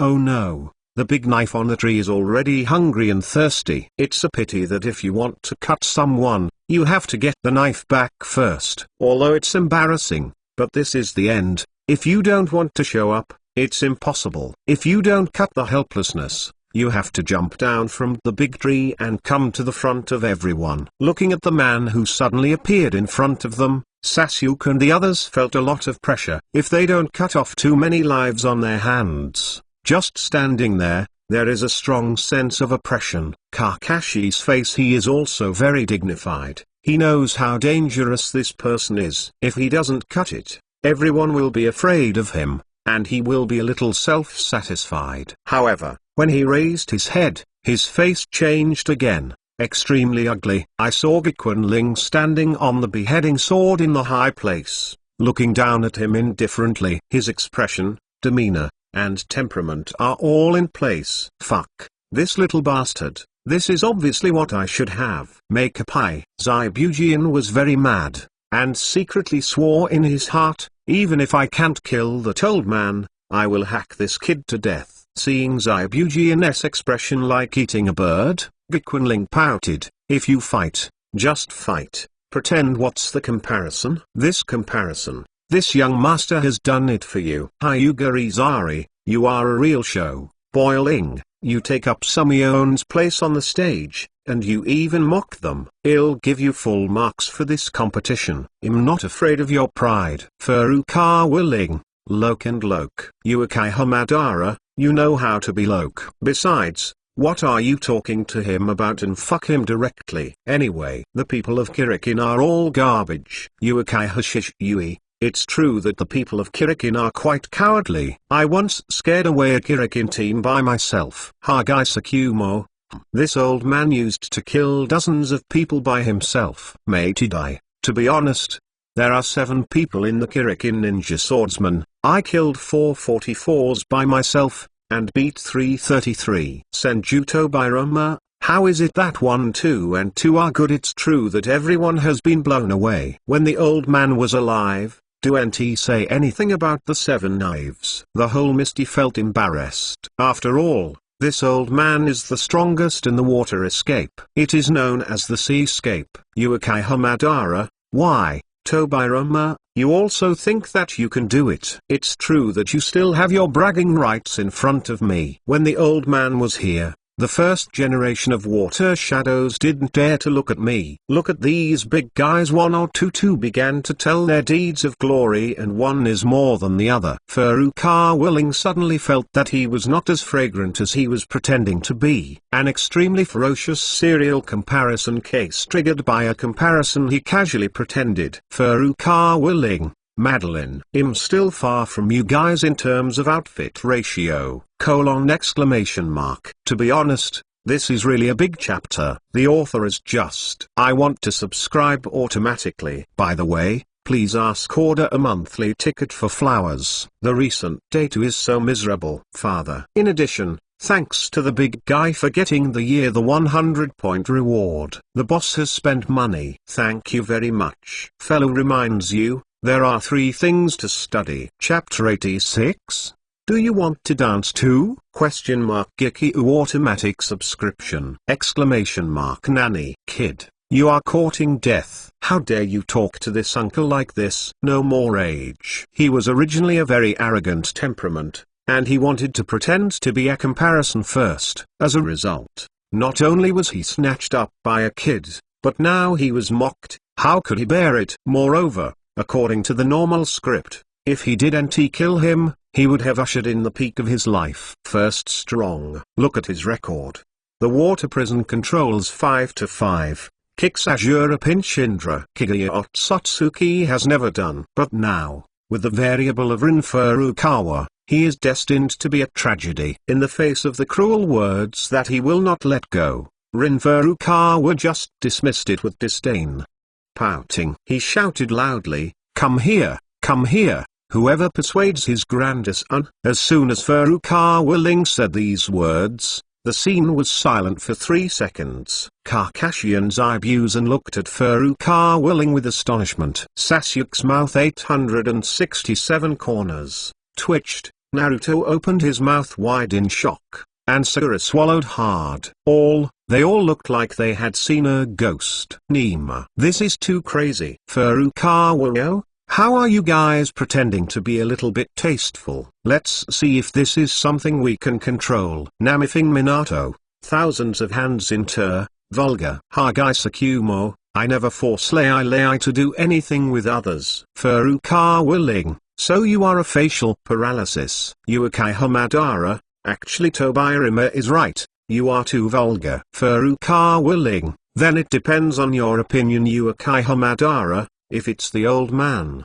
Oh no, the big knife on the tree is already hungry and thirsty. It's a pity that if you want to cut someone, you have to get the knife back first. Although it's embarrassing, but this is the end. If you don't want to show up, it's impossible. If you don't cut the helplessness, you have to jump down from the big tree and come to the front of everyone. Looking at the man who suddenly appeared in front of them, Sasuke and the others felt a lot of pressure. If they don't cut off too many lives on their hands, just standing there is a strong sense of oppression. Kakashi's face. He is also very dignified. He knows how dangerous this person is. If he doesn't cut it, everyone will be afraid of him, and he will be a little self-satisfied. However, when he raised his head, his face changed again, extremely ugly. I saw Gekun Ling standing on the beheading sword in the high place, looking down at him indifferently. His expression, demeanor, and temperament are all in place. Fuck, this little bastard. This is obviously what I should have. Makeup. Zabuza was very mad, and secretly swore in his heart, even if I can't kill that old man, I will hack this kid to death. Seeing Zabuza's expression like eating a bird, Gekun Ling pouted. If you fight, just fight. Pretend. What's the comparison? This comparison. This young master has done it for you. Hyuga Izari, you are a real show boy. Ling, you take up Sumion's place on the stage, and you even mock them. I'll give you full marks for this competition. I'm not afraid of your pride. Furukawa Ling, Loke and Loke. Uekai Hamadara, you know how to be Loke. Besides, what are you talking to him about? And fuck him directly. Anyway, the people of Kirikin are all garbage. Uekai Hashishui. It's true that the people of Kirikin are quite cowardly. I once scared away a Kirikin team by myself. Hagai Sakumo. This old man used to kill dozens of people by himself. Matidai. To be honest, there are 7 people in the Kirikin Ninja Swordsman. I killed 444s by myself, and beat 333. Senjuto Bairama. How is it that 1, 2 and 2 are good? It's true that everyone has been blown away. When the old man was alive, didn't he say anything about the 7 knives? The whole Misty felt embarrassed. After all, this old man is the strongest in the water escape. It is known as the seascape. Uekai Hamadara, why, Tobirama, you also think that you can do it? It's true that you still have your bragging rights in front of me. When the old man was here, the first generation of water shadows didn't dare to look at me. Look at these big guys. 1 or 2 began to tell their deeds of glory, and one is more than the other. Furukawa Ling suddenly felt that he was not as fragrant as he was pretending to be. An extremely ferocious serial comparison case triggered by a comparison he casually pretended. Furukawa Ling. Madeline. I'm still far from you guys in terms of outfit ratio. ! To be honest, this is really a big chapter. The author is just. I want to subscribe automatically. By the way, please order a monthly ticket for flowers. The recent data is so miserable. Father. In addition, thanks to the big guy for getting the 100-point reward. The boss has spent money. Thank you very much. Fellow reminds you, there are 3 things to study. Chapter 86. Do you want to dance too? Geki automatic subscription. Nanny. Kid. You are courting death. How dare you talk to this uncle like this? No more age. He was originally a very arrogant temperament, and he wanted to pretend to be a comparison first. As a result, not only was he snatched up by a kid, but now he was mocked. How could he bear it? Moreover, according to the normal script, if he didn't kill him, he would have ushered in the peak of his life. First strong. Look at his record. The water prison controls 5-5. Kicks Azure pinch Indra Kigaya Otsutsuki has never done. But now, with the variable of Rin Furukawa, he is destined to be a tragedy. In the face of the cruel words that he will not let go, Rin Furukawa just dismissed it with disdain. Pouting, he shouted loudly, "Come here, come here, whoever persuades his grandson." As soon as Furukawa Ling said these words, the scene was silent for 3 seconds. Kakashi and Zabuza looked at Furukawa Ling with astonishment. Sasuke's mouth 867 corners twitched, Naruto opened his mouth wide in shock, and Sakura swallowed hard. They all looked like they had seen a ghost. Nima. This is too crazy. Furukawa, how are you guys pretending to be a little bit tasteful? Let's see if this is something we can control. Namifing Minato. Thousands of hands in vulgar. Hokage Sakumo, I never force Lei to do anything with others. Furukawa Ling, so you are a facial paralysis. Uchiha Madara, actually Tobirama is right, you are too vulgar. Furukawa Ling, then it depends on your opinion Uchiha Madara. If it's the old man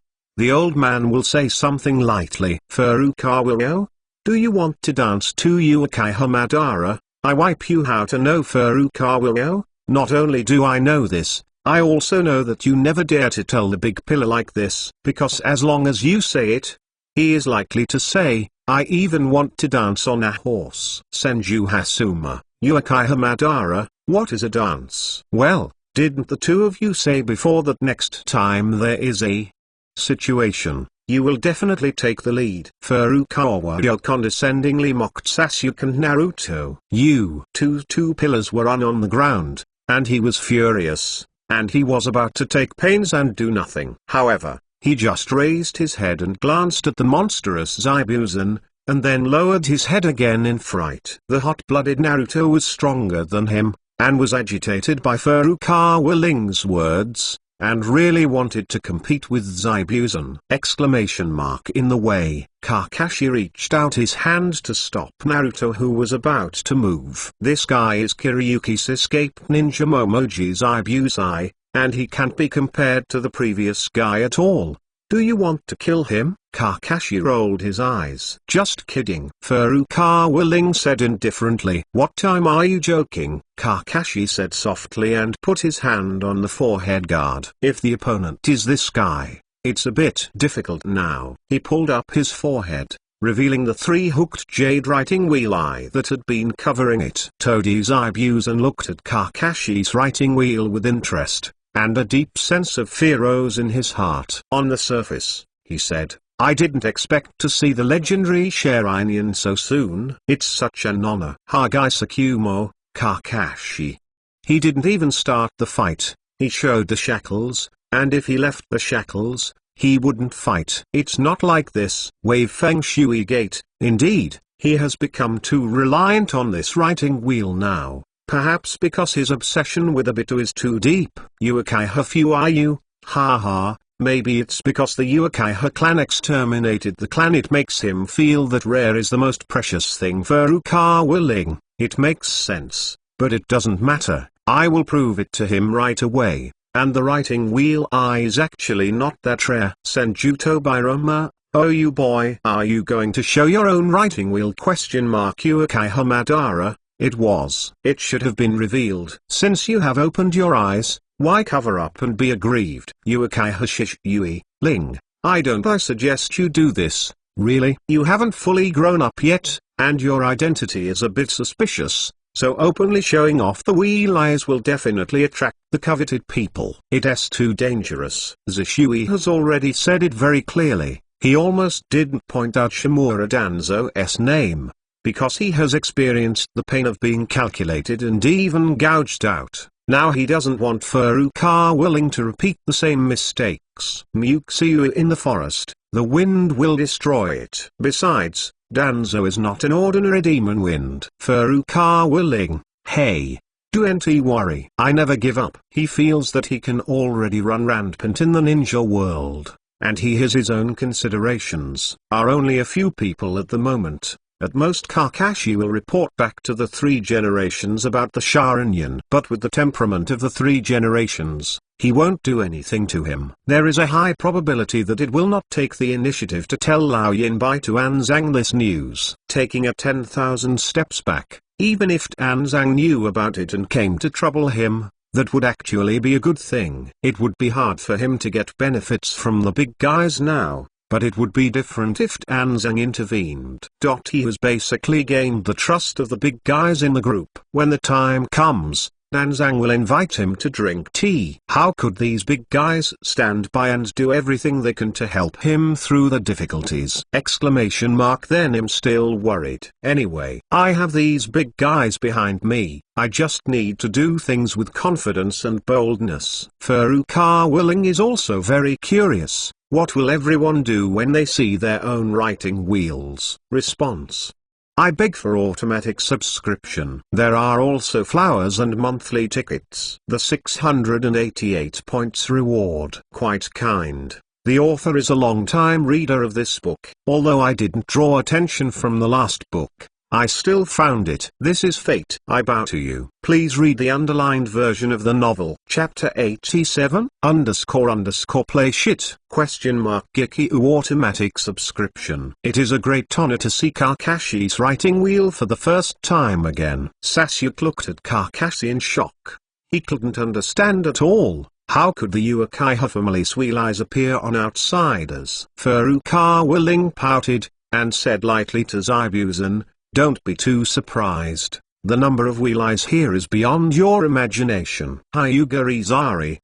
will say something lightly. Furukawa, do you want to dance to Uchiha Madara? I wipe you out. No Furukawa, not only do I know this, I also know that you never dare to tell the big pillar like this, because as long as you say it, he is likely to say, I even want to dance on a horse. Senju Hasuma, Uchiha Madara, what is a dance? Well, didn't the two of you say before that next time there is a situation, you will definitely take the lead? Furukawa condescendingly mocked Sasuke and Naruto. You two pillars were on the ground, and he was furious, and he was about to take pains and do nothing. However, he just raised his head and glanced at the monstrous Zabuza, and then lowered his head again in fright. The hot-blooded Naruto was stronger than him, and was agitated by Furukawa Ling's words, and really wanted to compete with Zabuza. In the way, Kakashi reached out his hand to stop Naruto, who was about to move. This guy is Kiryuki's escaped ninja Momoji Zabuza, and he can't be compared to the previous guy at all. Do you want to kill him? Kakashi rolled his eyes. Just kidding. Furukawa Ling said indifferently. What time are you joking? Kakashi said softly and put his hand on the forehead guard. If the opponent is this guy, it's a bit difficult now. He pulled up his forehead, revealing the 3-hooked jade writing wheel eye that had been covering it. Todi Zabuza looked at Kakashi's writing wheel with interest, and a deep sense of fear rose in his heart. On the surface, he said, I didn't expect to see the legendary Sharingan so soon. It's such an honor. Hokage Sakumo, Kakashi. He didn't even start the fight, he showed the shackles, and if he left the shackles, he wouldn't fight. It's not like this. Wave Feng Shui Gate. Indeed, he has become too reliant on this writing wheel now. Perhaps because his obsession with Obito is too deep. Uchiha Fuiyu, haha, maybe it's because the Uchiha clan exterminated the clan. It makes him feel that rare is the most precious thing. Furukawa Ling, it makes sense, but it doesn't matter. I will prove it to him right away, and the writing wheel eye is actually not that rare. Senju Tobirama, oh you boy. Are you going to show your own writing wheel? Uchiha Madara. It should have been revealed. Since you have opened your eyes, why cover up and be aggrieved? Uchiha Shishui, Ling, I suggest you do this. Really? You haven't fully grown up yet, and your identity is a bit suspicious, so openly showing off the wheel eyes will definitely attract the coveted people. It's too dangerous. Zishui has already said it very clearly. He almost didn't point out Shimura Danzo's name, because he has experienced the pain of being calculated and even gouged out. Now he doesn't want Furukawa willing to repeat the same mistakes. See you in the forest, the wind will destroy it. Besides, Danzo is not an ordinary demon wind. Furukawa willing, hey. Don't worry. I never give up. He feels that he can already run rampant in the ninja world, and he has his own considerations. Are only a few people at the moment. At most Kakashi will report back to the 3 generations about the Sharingan. But with the temperament of the 3 generations, he won't do anything to him. There is a high probability that it will not take the initiative to tell Lao Yinbai to Anzang this news. Taking a 10,000 steps back, even if Anzang knew about it and came to trouble him, that would actually be a good thing. It would be hard for him to get benefits from the big guys now, but it would be different if Anzang intervened. He has basically gained the trust of the big guys in the group. When the time comes, Anzang will invite him to drink tea. How could these big guys stand by and do everything they can to help him through the difficulties? Then I'm still worried. Anyway, I have these big guys behind me. I just need to do things with confidence and boldness. Furukawa willing is also very curious. What will everyone do when they see their own writing wheels? Response: I beg for automatic subscription. There are also flowers and monthly tickets. The 688 points reward. Quite kind. The author is a long-time reader of this book. Although I didn't draw attention from the last book, I still found it. This is fate. I bow to you. Please read the underlined version of the novel. Chapter 87, __ play shit, ? Gekiu automatic subscription. It is a great honor to see Kakashi's writing wheel for the first time again. Sasuke looked at Kakashi in shock. He couldn't understand at all. How could the Uchiha family's wheel eyes appear on outsiders? Furukawa willing pouted, and said lightly to Zabuza, don't be too surprised. The number of wheel eyes here is beyond your imagination. Hyuga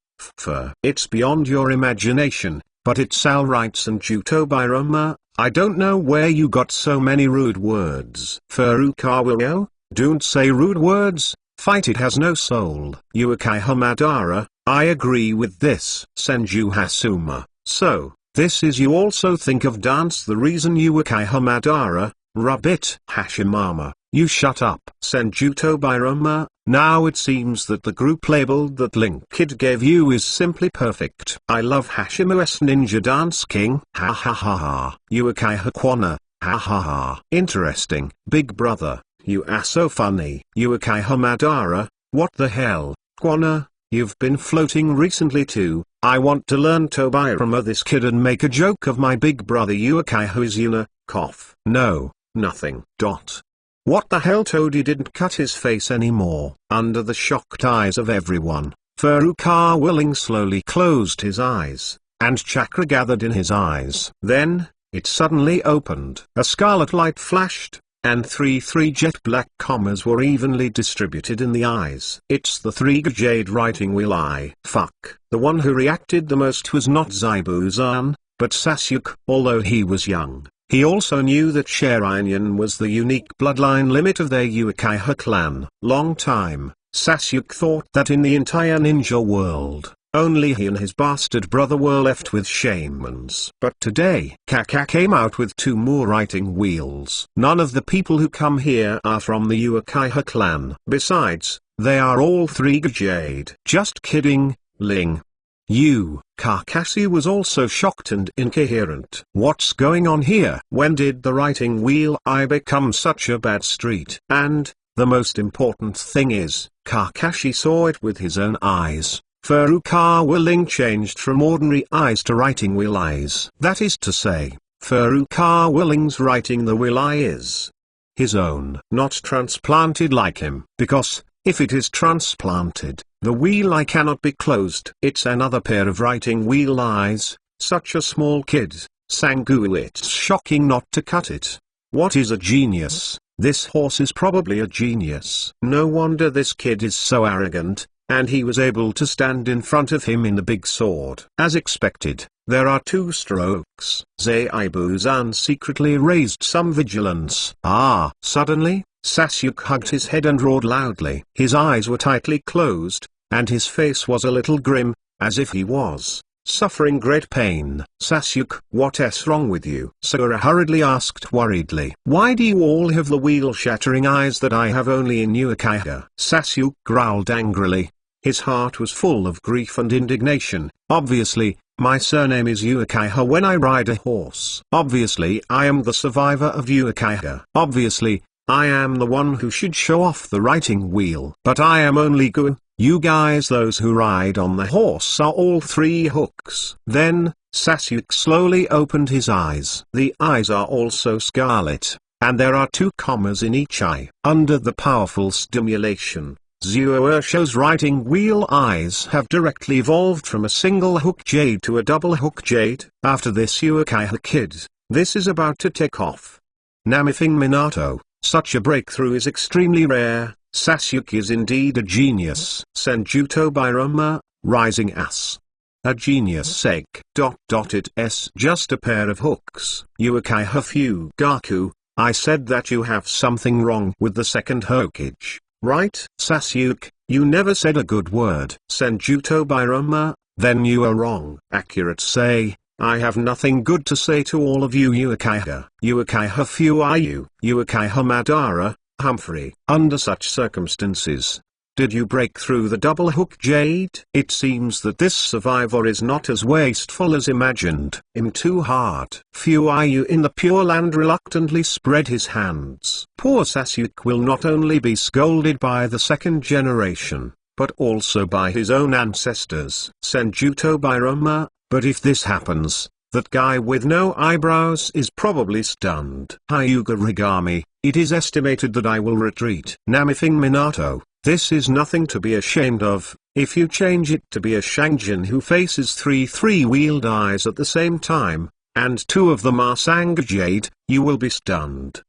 it's beyond your imagination, but it's alright Sanjuto Biroma. I don't know where you got so many rude words. Furukawa, don't say rude words, fight it has no soul. Uchiha Madara, I agree with this. Senju Hasuma, so, this is you also think of dance the reason Uchiha Madara, rub it. Hashimama, you shut up. Senjuto Biroma, now it seems that the group labeled that Link Kid gave you is simply perfect. I love Hashima's Ninja Dance King. Ha ha ha ha. Uchiha Kwana, ha ha ha. Interesting. Big brother, you are so funny. Uchiha Madara, what the hell, Kwana, you've been floating recently too. I want to learn Tobirama this kid and make a joke of my big brother Uchiha Izuna, cough. No. Nothing. What the hell? Toady didn't cut his face anymore. Under the shocked eyes of everyone, Furukawa willing slowly closed his eyes, and chakra gathered in his eyes. Then, it suddenly opened. A scarlet light flashed, and three jet black commas were evenly distributed in the eyes. It's the 3 jade writing wheel eye. Fuck. The one who reacted the most was not Zabuza, but Sasuke. Although he was young, he also knew that Sharingan was the unique bloodline limit of their Uchiha clan. Long time, Sasuke thought that in the entire ninja world, only he and his bastard brother were left with shamans. But today, Kaka came out with 2 more writing wheels. None of the people who come here are from the Uchiha clan. Besides, they are all 3 jade. Just kidding, Ling. Kakashi was also shocked and incoherent. What's going on here? When did the writing wheel eye become such a bad street? And, the most important thing is, Kakashi saw it with his own eyes. Furukawa Ling changed from ordinary eyes to writing wheel eyes. That is to say, Furukawa Ling's writing the wheel eye is his own. Not transplanted like him. Because, if it is transplanted, the wheel eye cannot be closed. It's another pair of writing wheel eyes. Such a small kid, Sangu. It's shocking not to cut it. What is a genius? This horse is probably a genius. No wonder this kid is so arrogant, and he was able to stand in front of him in the big sword. As expected, there are 2 strokes. Zabuza secretly raised some vigilance. Suddenly, Sasuke hugged his head and roared loudly. His eyes were tightly closed, and his face was a little grim, as if he was suffering great pain. "Sasuke, what's wrong with you?" Sakura hurriedly asked worriedly. "Why do you all have the wheel-shattering eyes that I have only in Uchiha?" Sasuke growled angrily. His heart was full of grief and indignation. "Obviously, my surname is Uchiha when I ride a horse. Obviously I am the survivor of Uchiha. Obviously, I am the one who should show off the riding wheel. But I am only Gu. You guys, those who ride on the horse, are all three hooks." Then, Sasuke slowly opened his eyes. The eyes are also scarlet, and there are 2 commas in each eye. Under the powerful stimulation, Zuosho's riding wheel eyes have directly evolved from a single hook jade to a double hook jade. After this Uchiha kid, this is about to take off. Namithing Minato, such a breakthrough is extremely rare. Sasuke is indeed a genius. Senjuto Biroma, rising ass. A genius sake. It's just a pair of hooks. Uchiha Fugaku, I said that you have something wrong with the second Hokage, right? Sasuke, you never said a good word. Senjuto Biroma, then you are wrong. Accurate say, I have nothing good to say to all of you Uchiha. Uchiha Fuayu, Uchiha Madara, Humphrey. Under such circumstances, did you break through the double hook jade? It seems that this survivor is not as wasteful as imagined. I'm too hard. Fuayu in the Pure Land reluctantly spread his hands. Poor Sasuke will not only be scolded by the second generation, but also by his own ancestors. Senjuto Biroma, but if this happens, that guy with no eyebrows is probably stunned. Hyuga Rigami, it is estimated that I will retreat. Namithing Minato, this is nothing to be ashamed of. If you change it to be a Shangjin who faces 3 three-wheeled eyes at the same time, and 2 of them are Sanga Jade, you will be stunned.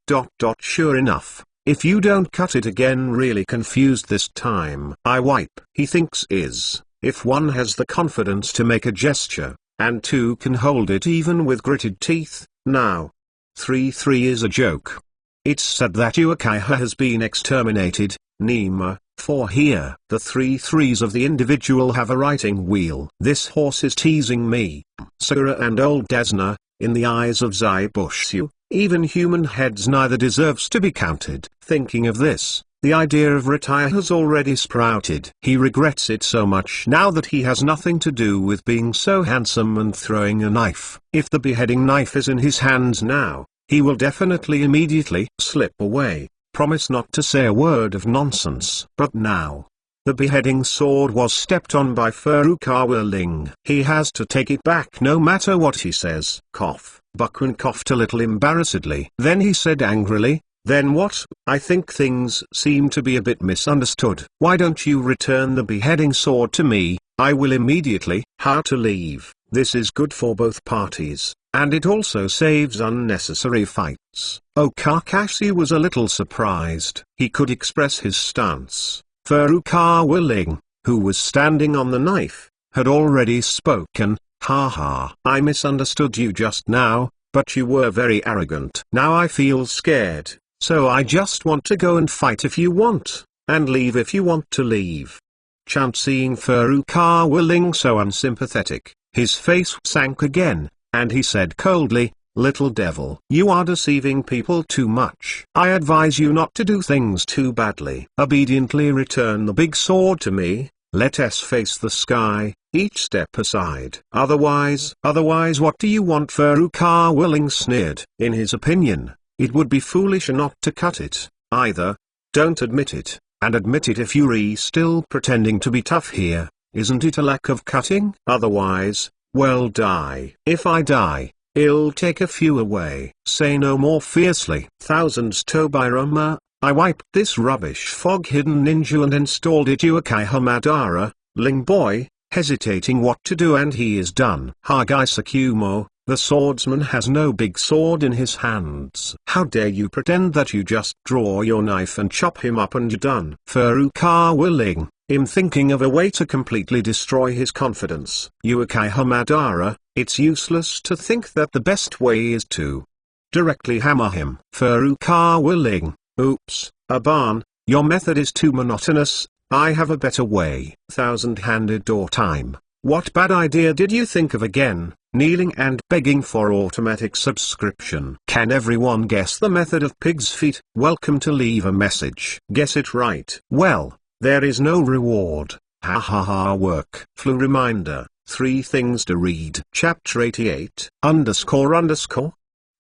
Sure enough, if you don't cut it again, really confused this time. I wipe. He thinks is, if one has the confidence to make a gesture, and 2 can hold it even with gritted teeth. Now, 3 is a joke. It's said that Uchiha has been exterminated, Nima, for here the 3 threes of the individual have a riding wheel. This horse is teasing me. Sakura and old Desna, in the eyes of Zabuza, even human heads neither deserves to be counted. Thinking of this, the idea of retire has already sprouted. He regrets it so much now that he has nothing to do with being so handsome and throwing a knife. If the beheading knife is in his hands now, he will definitely immediately slip away, promise not to say a word of nonsense. But now, the beheading sword was stepped on by Furukawa Ling. He has to take it back no matter what he says. Cough. Bakun coughed a little embarrassedly. Then he said angrily, then what? I think things seem to be a bit misunderstood. Why don't you return the beheading sword to me? I will immediately. How to leave? This is good for both parties, and it also saves unnecessary fights. Oh, Kakashi was a little surprised. He could express his stance. Furukawa Ling, who was standing on the knife, had already spoken. Haha. I misunderstood you just now, but you were very arrogant. Now I feel scared. So I just want to go and fight if you want, and leave if you want to leave. Chant. Seeing Furukawa Ling so unsympathetic, his face sank again, and he said coldly, little devil, you are deceiving people too much. I advise you not to do things too badly. Obediently return the big sword to me, let us face the sky, each step aside. Otherwise what do you want? Furukawa Ling sneered. In his opinion, it would be foolish not to cut it, either. Don't admit it, and admit it if you're still pretending to be tough here. Isn't it a lack of cutting? Otherwise, well, die. If I die, I'll take a few away. Say no more fiercely. Thousands Tobirama, I wiped this rubbish fog-hidden ninja and installed it Uchiha Madara, Ling boy, hesitating what to do, and he is done. Hokage Sakumo, the swordsman has no big sword in his hands. How dare you pretend that you just draw your knife and chop him up and you're done. Furukawa Ling, I'm thinking of a way to completely destroy his confidence. Uchiha Madara, it's useless to think that the best way is to directly hammer him. Furukawa Ling, oops, Aban, your method is too monotonous. I have a better way. Thousand-handed door time. What bad idea did you think of again? Kneeling and begging for automatic subscription. Can everyone guess the method of pig's feet? Welcome to leave a message. Guess it right. Well, there is no reward. Ha ha ha work. Flu reminder. 3 things to read. Chapter 88. __.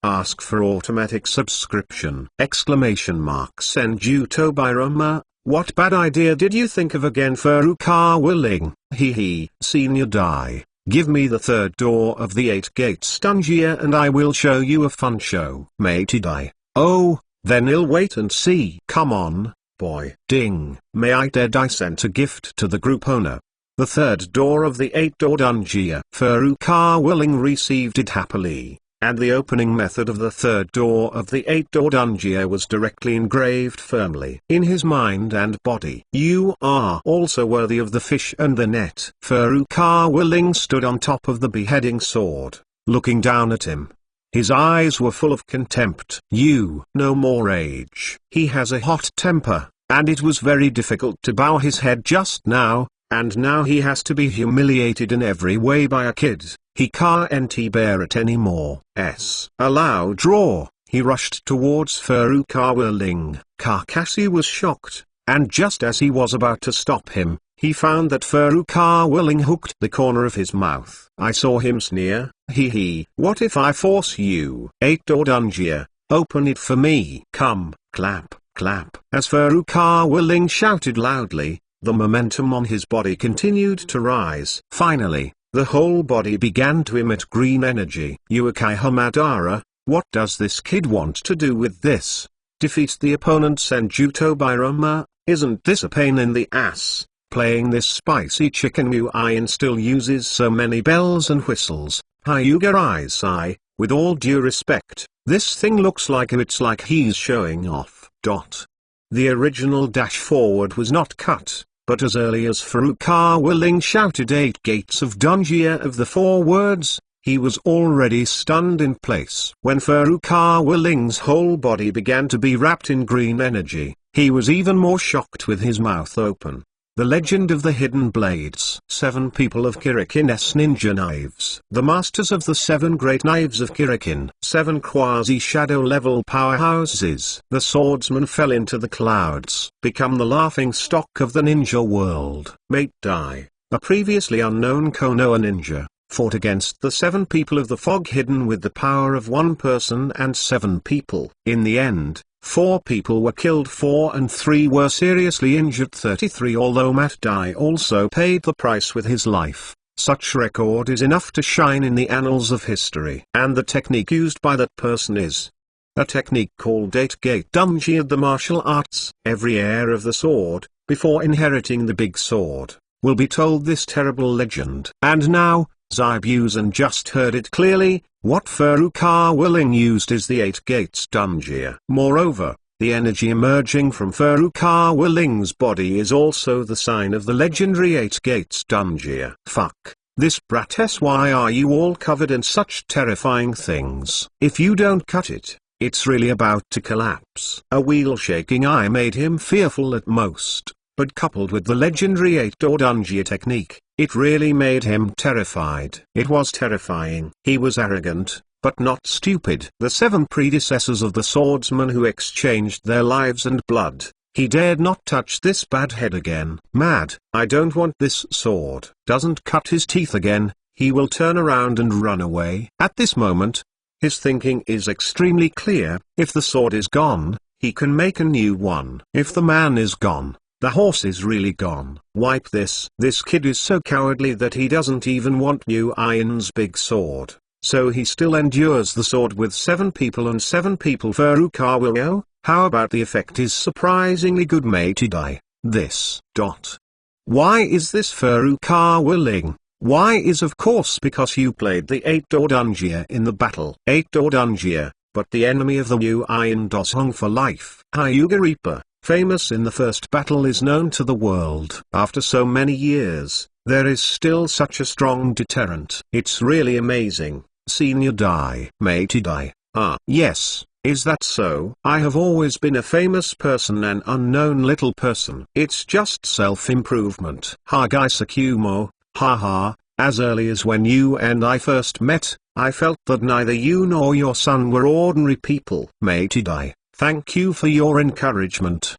Ask for automatic subscription. Exclamation mark. Senjuto Biroma. What bad idea did you think of again? Furukawa Ling. Hee. Senior die. Give me the third door of the 8 gates dungeon and I will show you a fun show. Matey die. Oh, then I'll wait and see. Come on, boy. Ding. May I dare sent a gift to the group owner. The third door of the 8-door dungeon. Furukawa Ling received it happily, and the opening method of the third door of the 8-door dungeon was directly engraved firmly in his mind and body. You are also worthy of the fish and the net. Furukawa Ling stood on top of the beheading sword, looking down at him. His eyes were full of contempt. You no more age. He has a hot temper, and it was very difficult to bow his head just now, and now he has to be humiliated in every way by a kid. He can't bear it anymore. A loud roar. He rushed towards Furukawa Ling. Kakashi was shocked, and just as he was about to stop him, he found that Furukawa Ling hooked the corner of his mouth. I saw him sneer. Hee. What if I force you? 8-door dungeon, open it for me. Come, clap, clap. As Furukawa Ling shouted loudly, the momentum on his body continued to rise. Finally, the whole body began to emit green energy. Uekai Hamadara, what does this kid want to do with this? Defeat the opponent Senjuto Biroma. Isn't this a pain in the ass? Playing this spicy chicken Muin still uses so many bells and whistles. Hyuga Isai, with all due respect, this thing looks like it's like he's showing off. The original dash forward was not cut, but as early as Furukawa Ling shouted 8 gates of dungeon of the 4 words, he was already stunned in place. When Furukawa Ling's whole body began to be wrapped in green energy, he was even more shocked with his mouth open. The Legend of the Hidden Blades. 7 people of Kirikin's ninja knives. The masters of the 7 great knives of Kirikin. 7 quasi-shadow level powerhouses. The swordsman fell into the clouds, become the laughing stock of the ninja world. Mate Dai, a previously unknown Konoha ninja, fought against the 7 people of the fog hidden with the power of 1 person and 7 people. In the end, 4 people were killed, 4 and 3 were seriously injured. 33 Although Matt Dai also paid the price with his life, such record is enough to shine in the annals of history. And the technique used by that person is a technique called 8-gate dungeon. The martial arts. Every heir of the sword, before inheriting the big sword, will be told this terrible legend. And now, Zabuza just heard it clearly. What Furukawa Ling used is the 8 gates dungeon. Moreover, the energy emerging from Furukawa Ling's body is also the sign of the legendary 8 gates dungeon. Fuck this brat. Why are you all covered in such terrifying things? If you don't cut it, it's really about to collapse. A wheel shaking eye made him fearful at most, but coupled with the legendary 8-door dungeon technique, it really made him terrified. It was terrifying. He was arrogant, but not stupid. The 7 predecessors of the swordsman who exchanged their lives and blood. He dared not touch this bad head again. Mad, I don't want this sword. Doesn't cut his teeth again, he will turn around and run away. At this moment, his thinking is extremely clear. If the sword is gone, he can make a new one. If the man is gone, the horse is really gone. Wipe this. This kid is so cowardly that he doesn't even want New Iron's big sword. So he still endures the sword with 7 people and 7 people. Furukawa. How about the effect is surprisingly good. Matey Dai. This. Why is this Furukawa Ling? Why is of course because you played the 8-door dungeon in the battle. 8-door dungeon, but the enemy of the New Iron does hung for life. Hyuga Reaper, famous in the first battle, is known to the world. After so many years, there is still such a strong deterrent. It's really amazing. Senior Dai. Matey Dai. Yes, Is that so? I have always been a famous person, an unknown little person. It's just self-improvement. Hokage Sakumo, haha, as early as when you and I first met, I felt that neither you nor your son were ordinary people. Matey, thank you for your encouragement.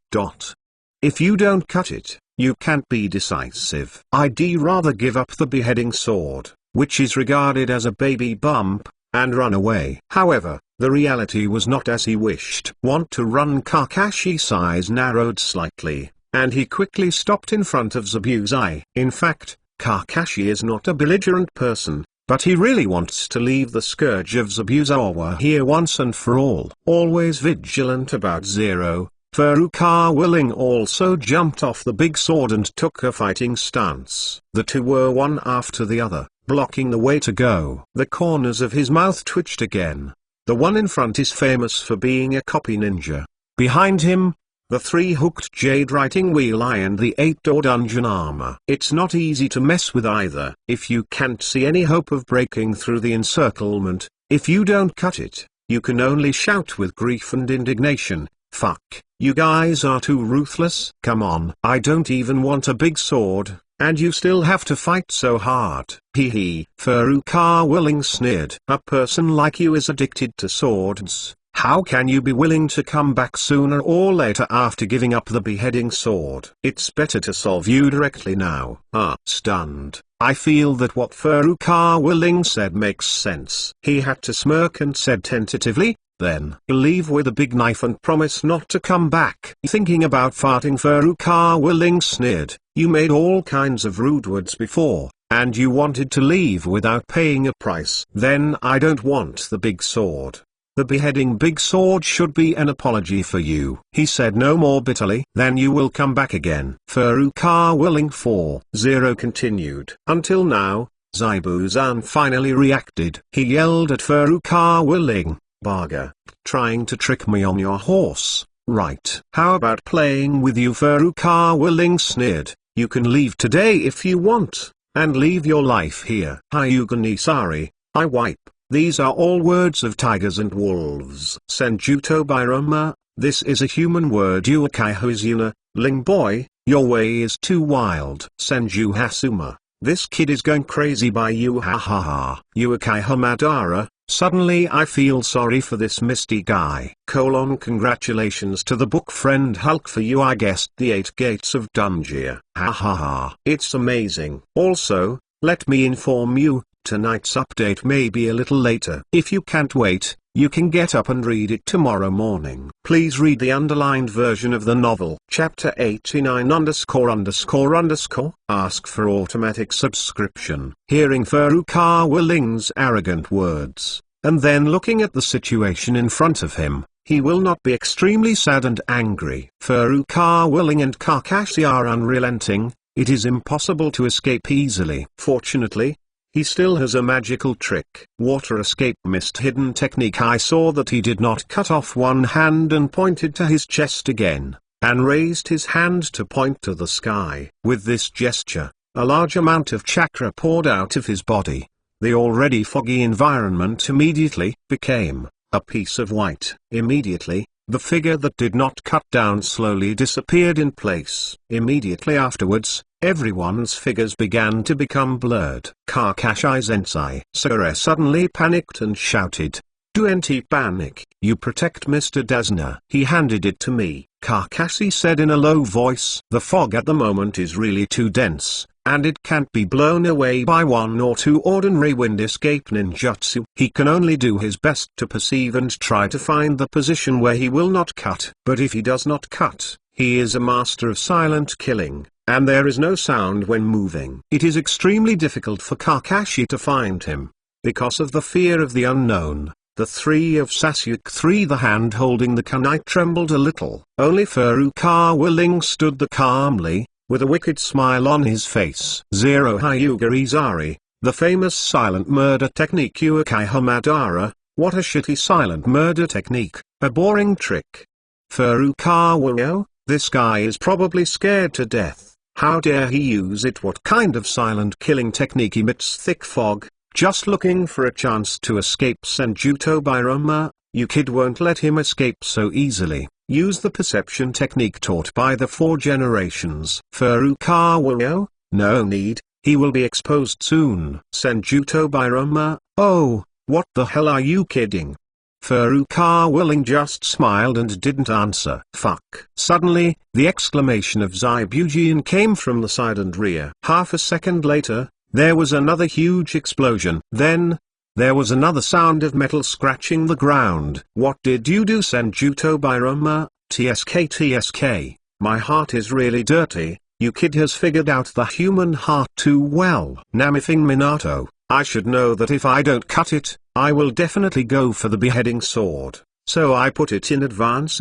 If you don't cut it, you can't be decisive. I'd rather give up the beheading sword, which is regarded as a baby bump, and run away. However, the reality was not as he wished. Want to run? Kakashi's eyes narrowed slightly, and he quickly stopped in front of Zabuza. In fact, Kakashi is not a belligerent person, but he really wants to leave the scourge of Zabuza here once and for all. Always vigilant about Zero, Furukawa Ling also jumped off the big sword and took a fighting stance. The two were one after the other, blocking the way to go. The corners of his mouth twitched again. The one in front is famous for being a copy ninja. Behind him, the 3-hooked jade writing wheel eye and the 8-door dungeon armor. It's not easy to mess with either. If you can't see any hope of breaking through the encirclement, if you don't cut it, you can only shout with grief and indignation, "Fuck, you guys are too ruthless." Come on. I don't even want a big sword, and you still have to fight so hard. Hee. Furukawa Ling sneered. A person like you is addicted to swords. How can you be willing to come back sooner or later after giving up the beheading sword? It's better to solve you directly now. Stunned. I feel that what Furukawa Ling said makes sense. He had to smirk and said tentatively, "Then leave with a big knife and promise not to come back." Thinking about farting, Furukawa Ling sneered. You made all kinds of rude words before, and you wanted to leave without paying a price. Then I don't want the big sword. The beheading big sword should be an apology for you. He said no more bitterly. Then you will come back again. Furukawa Ling 4-0 continued. Until now, Zabuza finally reacted. He yelled at Furukawa Ling, "Baga, trying to trick me on your horse, right? How about playing with you?" Furukawa Ling sneered. "You can leave today if you want, and leave your life here." Hyuga ni sari, I wipe. These are all words of tigers and wolves. Senjuto Biroma, this is a human word. Uekai Hozuna, Ling boy, your way is too wild. Senju Hasuma, this kid is going crazy by you, ha ha ha. Uekai Hamadara, suddenly I feel sorry for this misty guy. Congratulations to the book friend Hulk for you. I guessed the 8 gates of Dungeon. Ha ha ha. It's amazing. Also, let me inform you, tonight's update may be a little later. If you can't wait, you can get up and read it tomorrow morning. Please read the underlined version of the novel. Chapter 89 _____. Ask for automatic subscription. Hearing Furukawa Ling's arrogant words, and then looking at the situation in front of him, he will not be extremely sad and angry. Furukawa Ling and Kakashi are unrelenting. It is impossible to escape easily. Fortunately, he still has a magical trick. Water escape mist hidden technique. I saw that he did not cut off one hand and pointed to his chest again, and raised his hand to point to the sky. With this gesture, a large amount of chakra poured out of his body. The already foggy environment immediately became a piece of white. Immediately, the figure that did not cut down slowly disappeared in place. Immediately afterwards, everyone's figures began to become blurred. Kakashi Sensei Sakura suddenly panicked and shouted, "Don't panic, you protect Mr. Desna." He handed it to me, Kakashi said in a low voice. The fog at the moment is really too dense, and it can't be blown away by 1 or 2 ordinary wind escape ninjutsu. He can only do his best to perceive and try to find the position where he will not cut. But if he does not cut, he is a master of silent killing, and there is no sound when moving. It is extremely difficult for Kakashi to find him. Because of the fear of the unknown, the 3 of Sasuke 3, the hand holding the kunai, trembled a little. Only Furukawa Ling stood there calmly, with a wicked smile on his face. 0 Hyuga Izari, the famous silent murder technique. Uekai Hamadara, what a shitty silent murder technique, a boring trick. Furukawa, this guy is probably scared to death. How dare he use it? What kind of silent killing technique emits thick fog, just looking for a chance to escape? Senjuto Biroma, You kid won't let him escape so easily. Use the perception technique taught by the 4 generations. Furukawa, no need, he will be exposed soon. Senjuto Biroma, oh, what the hell are you kidding? Furukawa Ling just smiled and didn't answer. Fuck. Suddenly, the exclamation of Zabuza came from the side and rear. Half a second later, there was another huge explosion. Then, there was another sound of metal scratching the ground. What did you do, Senjuto Biroma? TSK, my heart is really dirty. You kid has figured out the human heart too well. Namithing Minato, I should know that if I don't cut it, I will definitely go for the beheading sword. So I put it in advance.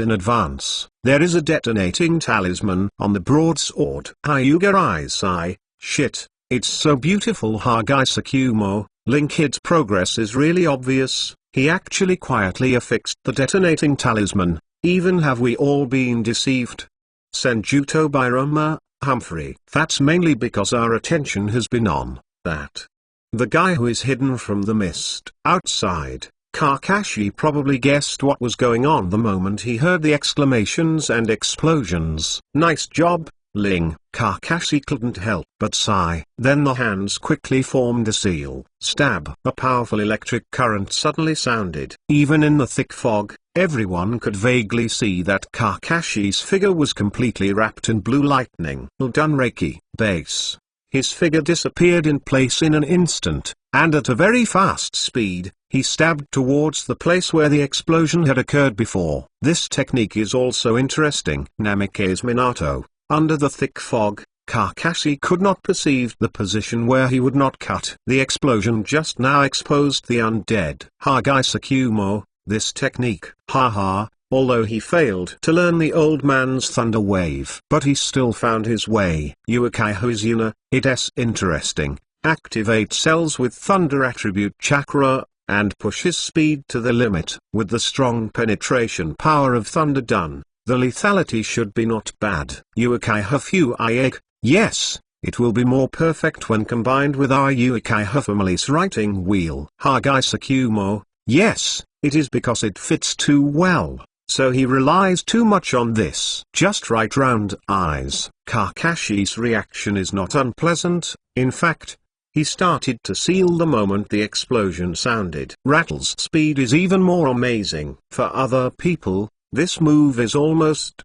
There is a detonating talisman on the broadsword. Hyuga Isai, shit, it's so beautiful. Hokage Sakumo, Ling kid's progress is really obvious. He actually quietly affixed the detonating talisman. Even have we all been deceived? Senjuto Biroma, Humphrey. That's mainly because our attention has been on that. The guy who is hidden from the mist. Outside, Kakashi probably guessed what was going on the moment he heard the exclamations and explosions. Nice job, Ling. Kakashi couldn't help but sigh. Then the hands quickly formed a seal. Stab. A powerful electric current suddenly sounded. Even in the thick fog, everyone could vaguely see that Kakashi's figure was completely wrapped in blue lightning. Done Reiki. Base. His figure disappeared in place in an instant, and at a very fast speed, he stabbed towards the place where the explosion had occurred before. This technique is also interesting. Namikaze Minato. Under the thick fog, Kakashi could not perceive the position where he would not cut. The explosion just now exposed the undead. Hokage Sakumo, this technique. Haha. Although he failed to learn the old man's thunder wave, but he still found his way. Uekai Hozuna, it's interesting. Activate cells with thunder attribute chakra, and push his speed to the limit. With the strong penetration power of thunder done, the lethality should be not bad. Uekai Hafu Ieg, yes, it will be more perfect when combined with our Uekai Hafamily's writing wheel. Hokage Sakumo, yes, it is because it fits too well. So he relies too much on this. Just right round eyes. Kakashi's reaction is not unpleasant. In fact, he started to seal the moment the explosion sounded. Rattle's speed is even more amazing. For other people, this move is almost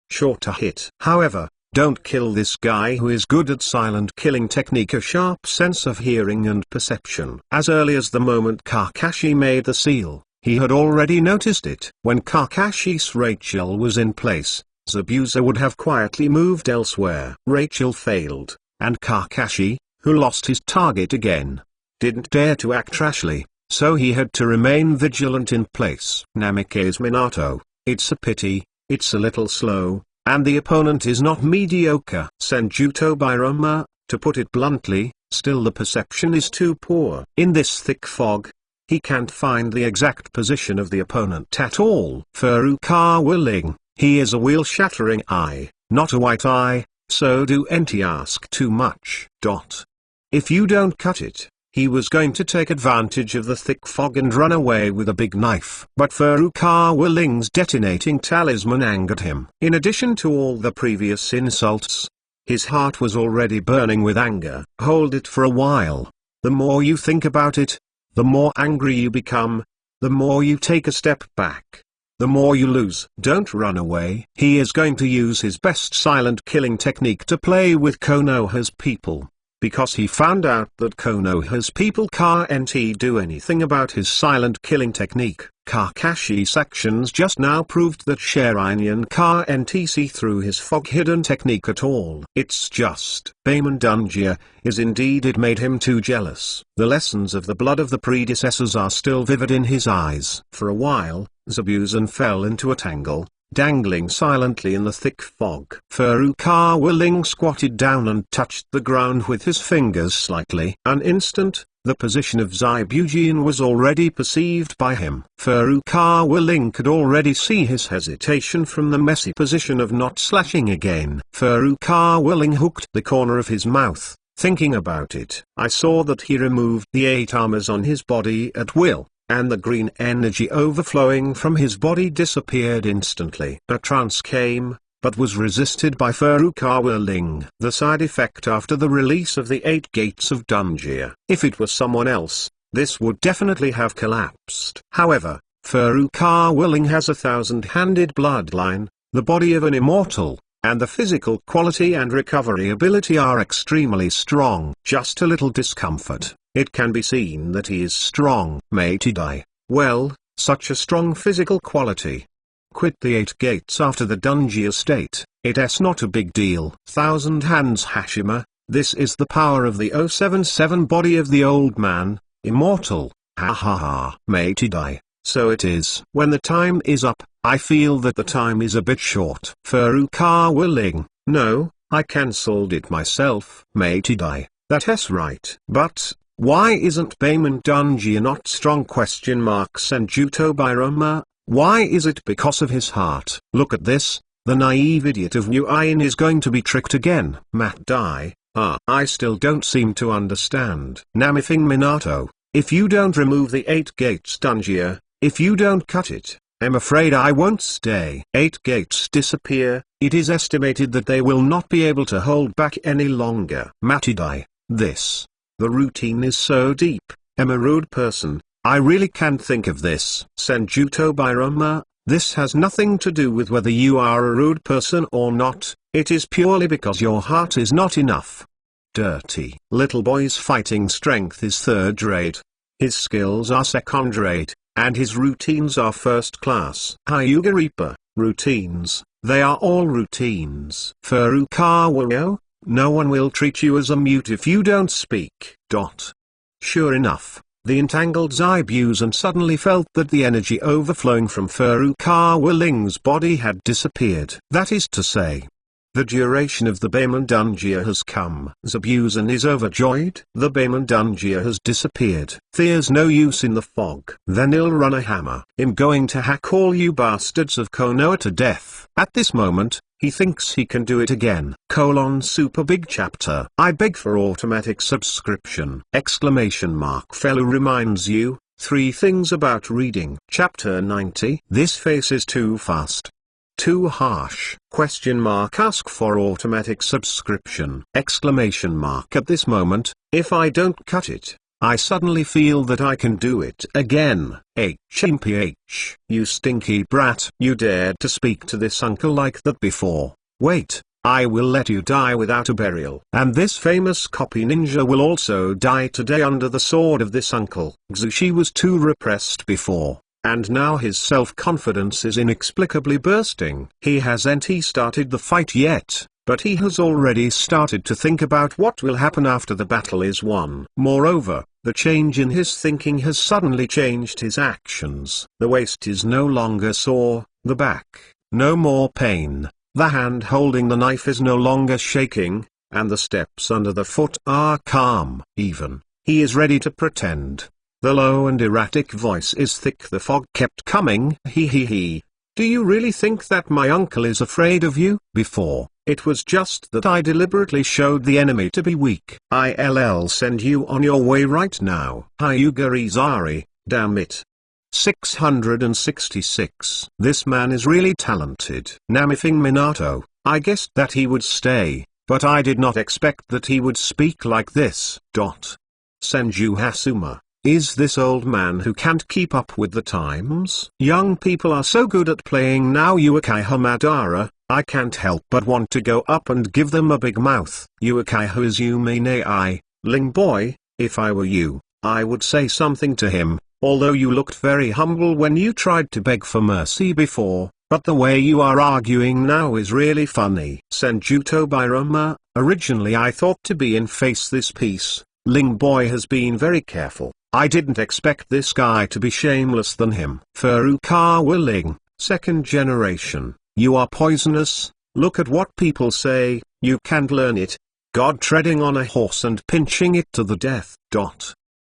sure to hit. However, don't kill this guy who is good at silent killing technique, a sharp sense of hearing and perception. As early as the moment Kakashi made the seal, he had already noticed it. When Kakashi's Rachel was in place, Zabuza would have quietly moved elsewhere. Rachel failed, and Kakashi, who lost his target again, didn't dare to act rashly, so he had to remain vigilant in place. Namikaze Minato, it's a pity, it's a little slow, and the opponent is not mediocre. Senjuto Biroma, to put it bluntly, still the perception is too poor. In this thick fog, he can't find the exact position of the opponent at all. Furukawa Ling, he is a wheel-shattering eye, not a white eye, so don't ask too much. If you don't cut it, he was going to take advantage of the thick fog and run away with a big knife. But Furukawa Ling's detonating talisman angered him. In addition to all the previous insults, his heart was already burning with anger. Hold it for a while. The more you think about it, the more angry you become, the more you take a step back, the more you lose. Don't run away. He is going to use his best silent killing technique to play with Konoha's people, because he found out that Konoha's people can't do anything about his silent killing technique. Kakashi's actions just now proved that Shirinen can't see through his fog-hidden technique at all. It's just, Baemon is indeed it made him too jealous. The lessons of the blood of the predecessors are still vivid in his eyes. For a while, Zabuza fell into a tangle, dangling silently in the thick fog. Furukawa Ling squatted down and touched the ground with his fingers slightly. An instant, the position of Zabuza was already perceived by him. Furukawa Ling could already see his hesitation from the messy position of not slashing again. Furukawa Ling hooked the corner of his mouth, thinking about it. I saw that he removed the 8 armors on his body at will, and the green energy overflowing from his body disappeared instantly. A trance came, but was resisted by Furukawa Ling. The side effect after the release of the 8 gates of Dungeon. If it was someone else, this would definitely have collapsed. However, Furukawa Ling has a 1,000-handed bloodline, the body of an immortal, and the physical quality and recovery ability are extremely strong. Just a little discomfort. It can be seen that he is strong. Matidai. Well, such a strong physical quality. Quit the 8 gates after the Dungeon state, it's not a big deal. 1,000 hands Hashima, this is the power of the 077 body of the old man, immortal, ha ha ha. Matidai, so it is. When the time is up, I feel that the time is a bit short. Furukawa Ling, no, I cancelled it myself. Matidai, that's right. But, why isn't Payment Dungeon not strong? Senjuto Bairama, why is it because of his heart? Look at this, the naive idiot of New Iron is going to be tricked again. Matt Dai, I still don't seem to understand. Namifing Minato, if you don't remove the 8 gates Dungeon, if you don't cut it, I'm afraid I won't stay. 8 gates disappear, it is estimated that they will not be able to hold back any longer. Matidai, the routine is so deep, I'm a rude person, I really can't think of this. Senjuto Bairama, this has nothing to do with whether you are a rude person or not, it is purely because your heart is not enough. Dirty. Little boy's fighting strength is 3rd rate. His skills are 2nd rate, and his routines are 1st class. Hyuga Reaper, routines, they are all routines. Furukawa, no one will treat you as a mute if you don't speak. Sure enough, the entangled Zabuza suddenly felt that the energy overflowing from Furukawa Ling's body had disappeared. That is to say, the duration of the Bayman Dungeon has come. Zabuza is overjoyed. The Bayman Dungeon has disappeared. There's no use in the fog. Then he'll run a hammer. I'm going to hack all you bastards of Konoha to death. At this moment, he thinks he can do it again. Super big chapter. I beg for automatic subscription. Fellow reminds you, 3 things about reading. Chapter 90. This face is too fast. Too harsh? Ask for automatic subscription. At this moment, if I don't cut it, I suddenly feel that I can do it again. HMPH. You stinky brat. You dared to speak to this uncle like that before. Wait, I will let you die without a burial. And this famous copy ninja will also die today under the sword of this uncle. Xushi was too repressed before, and now his self-confidence is inexplicably bursting. He hasn't started the fight yet, but he has already started to think about what will happen after the battle is won. Moreover, the change in his thinking has suddenly changed his actions. The waist is no longer sore, the back, no more pain, the hand holding the knife is no longer shaking, and the steps under the foot are calm. Even, he is ready to pretend. The low and erratic voice is thick. The fog kept coming. He. Do you really think that my uncle is afraid of you? Before, it was just that I deliberately showed the enemy to be weak. I'll send you on your way right now. Hyuga Izari, damn it. 666. This man is really talented. Namifing Minato, I guessed that he would stay, but I did not expect that he would speak like this. Senju Hasuma. Is this old man who can't keep up with the times? Young people are so good at playing now. Uekai Hamadara, I can't help but want to go up and give them a big mouth. Uekai Hazume I, Ling boy, if I were you, I would say something to him, although you looked very humble when you tried to beg for mercy before, but the way you are arguing now is really funny. Senjuto Bairama, originally I thought to be in face this piece, Ling boy has been very careful. I didn't expect this guy to be shameless than him. Furukawa Ling, 2nd generation, you are poisonous, look at what people say, you can't learn it. God treading on a horse and pinching it to the death.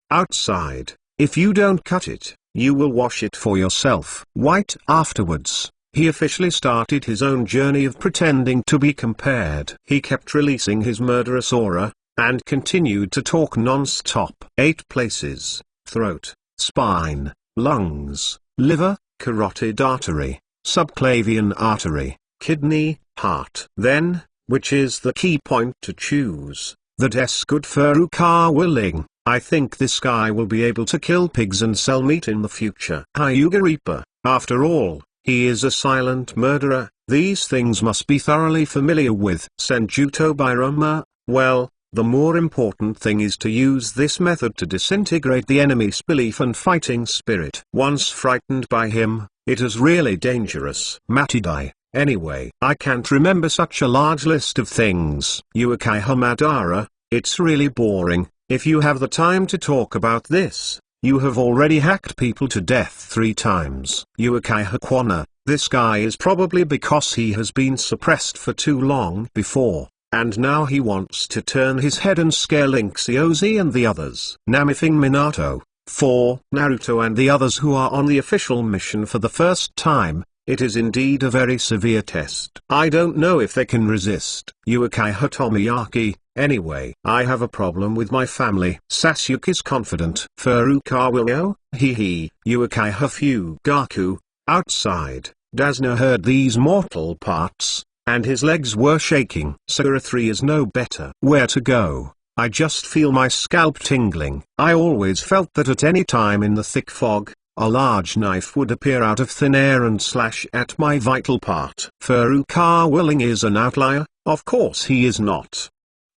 Outside, if you don't cut it, you will wash it for yourself. White afterwards, he officially started his own journey of pretending to be compared. He kept releasing his murderous aura, and continued to talk non-stop. 8 places: throat, spine, lungs, liver, carotid artery, subclavian artery, kidney, heart. Then, which is the key point to choose, that's good for Furukawa Ling. I think this guy will be able to kill pigs and sell meat in the future. Hyuga Reaper, after all, he is a silent murderer. These things must be thoroughly familiar with. Senjuto Bairama, well, the more important thing is to use this method to disintegrate the enemy's belief and fighting spirit. Once frightened by him, it is really dangerous. Matidai. Anyway, I can't remember such a large list of things. Uchiha Madara, it's really boring. If you have the time to talk about this, you have already hacked people to death 3 times. Uchiha Kwana, this guy is probably because he has been suppressed for too long before, and now he wants to turn his head and scare Link Xiaozi and the others. Namifing Minato, for Naruto and the others who are on the official mission for the first time, it is indeed a very severe test. I don't know if they can resist. Uchiha Tomiyaki, anyway. I have a problem with my family. Sasuke is confident. Furukawa will know, hee. Uchiha Fugaku, outside. Dasna heard these mortal parts, and his legs were shaking. Sakura 3 is no better. Where to go? I just feel my scalp tingling. I always felt that at any time in the thick fog, a large knife would appear out of thin air and slash at my vital part. Furukawa Ling is an outlier, of course he is not.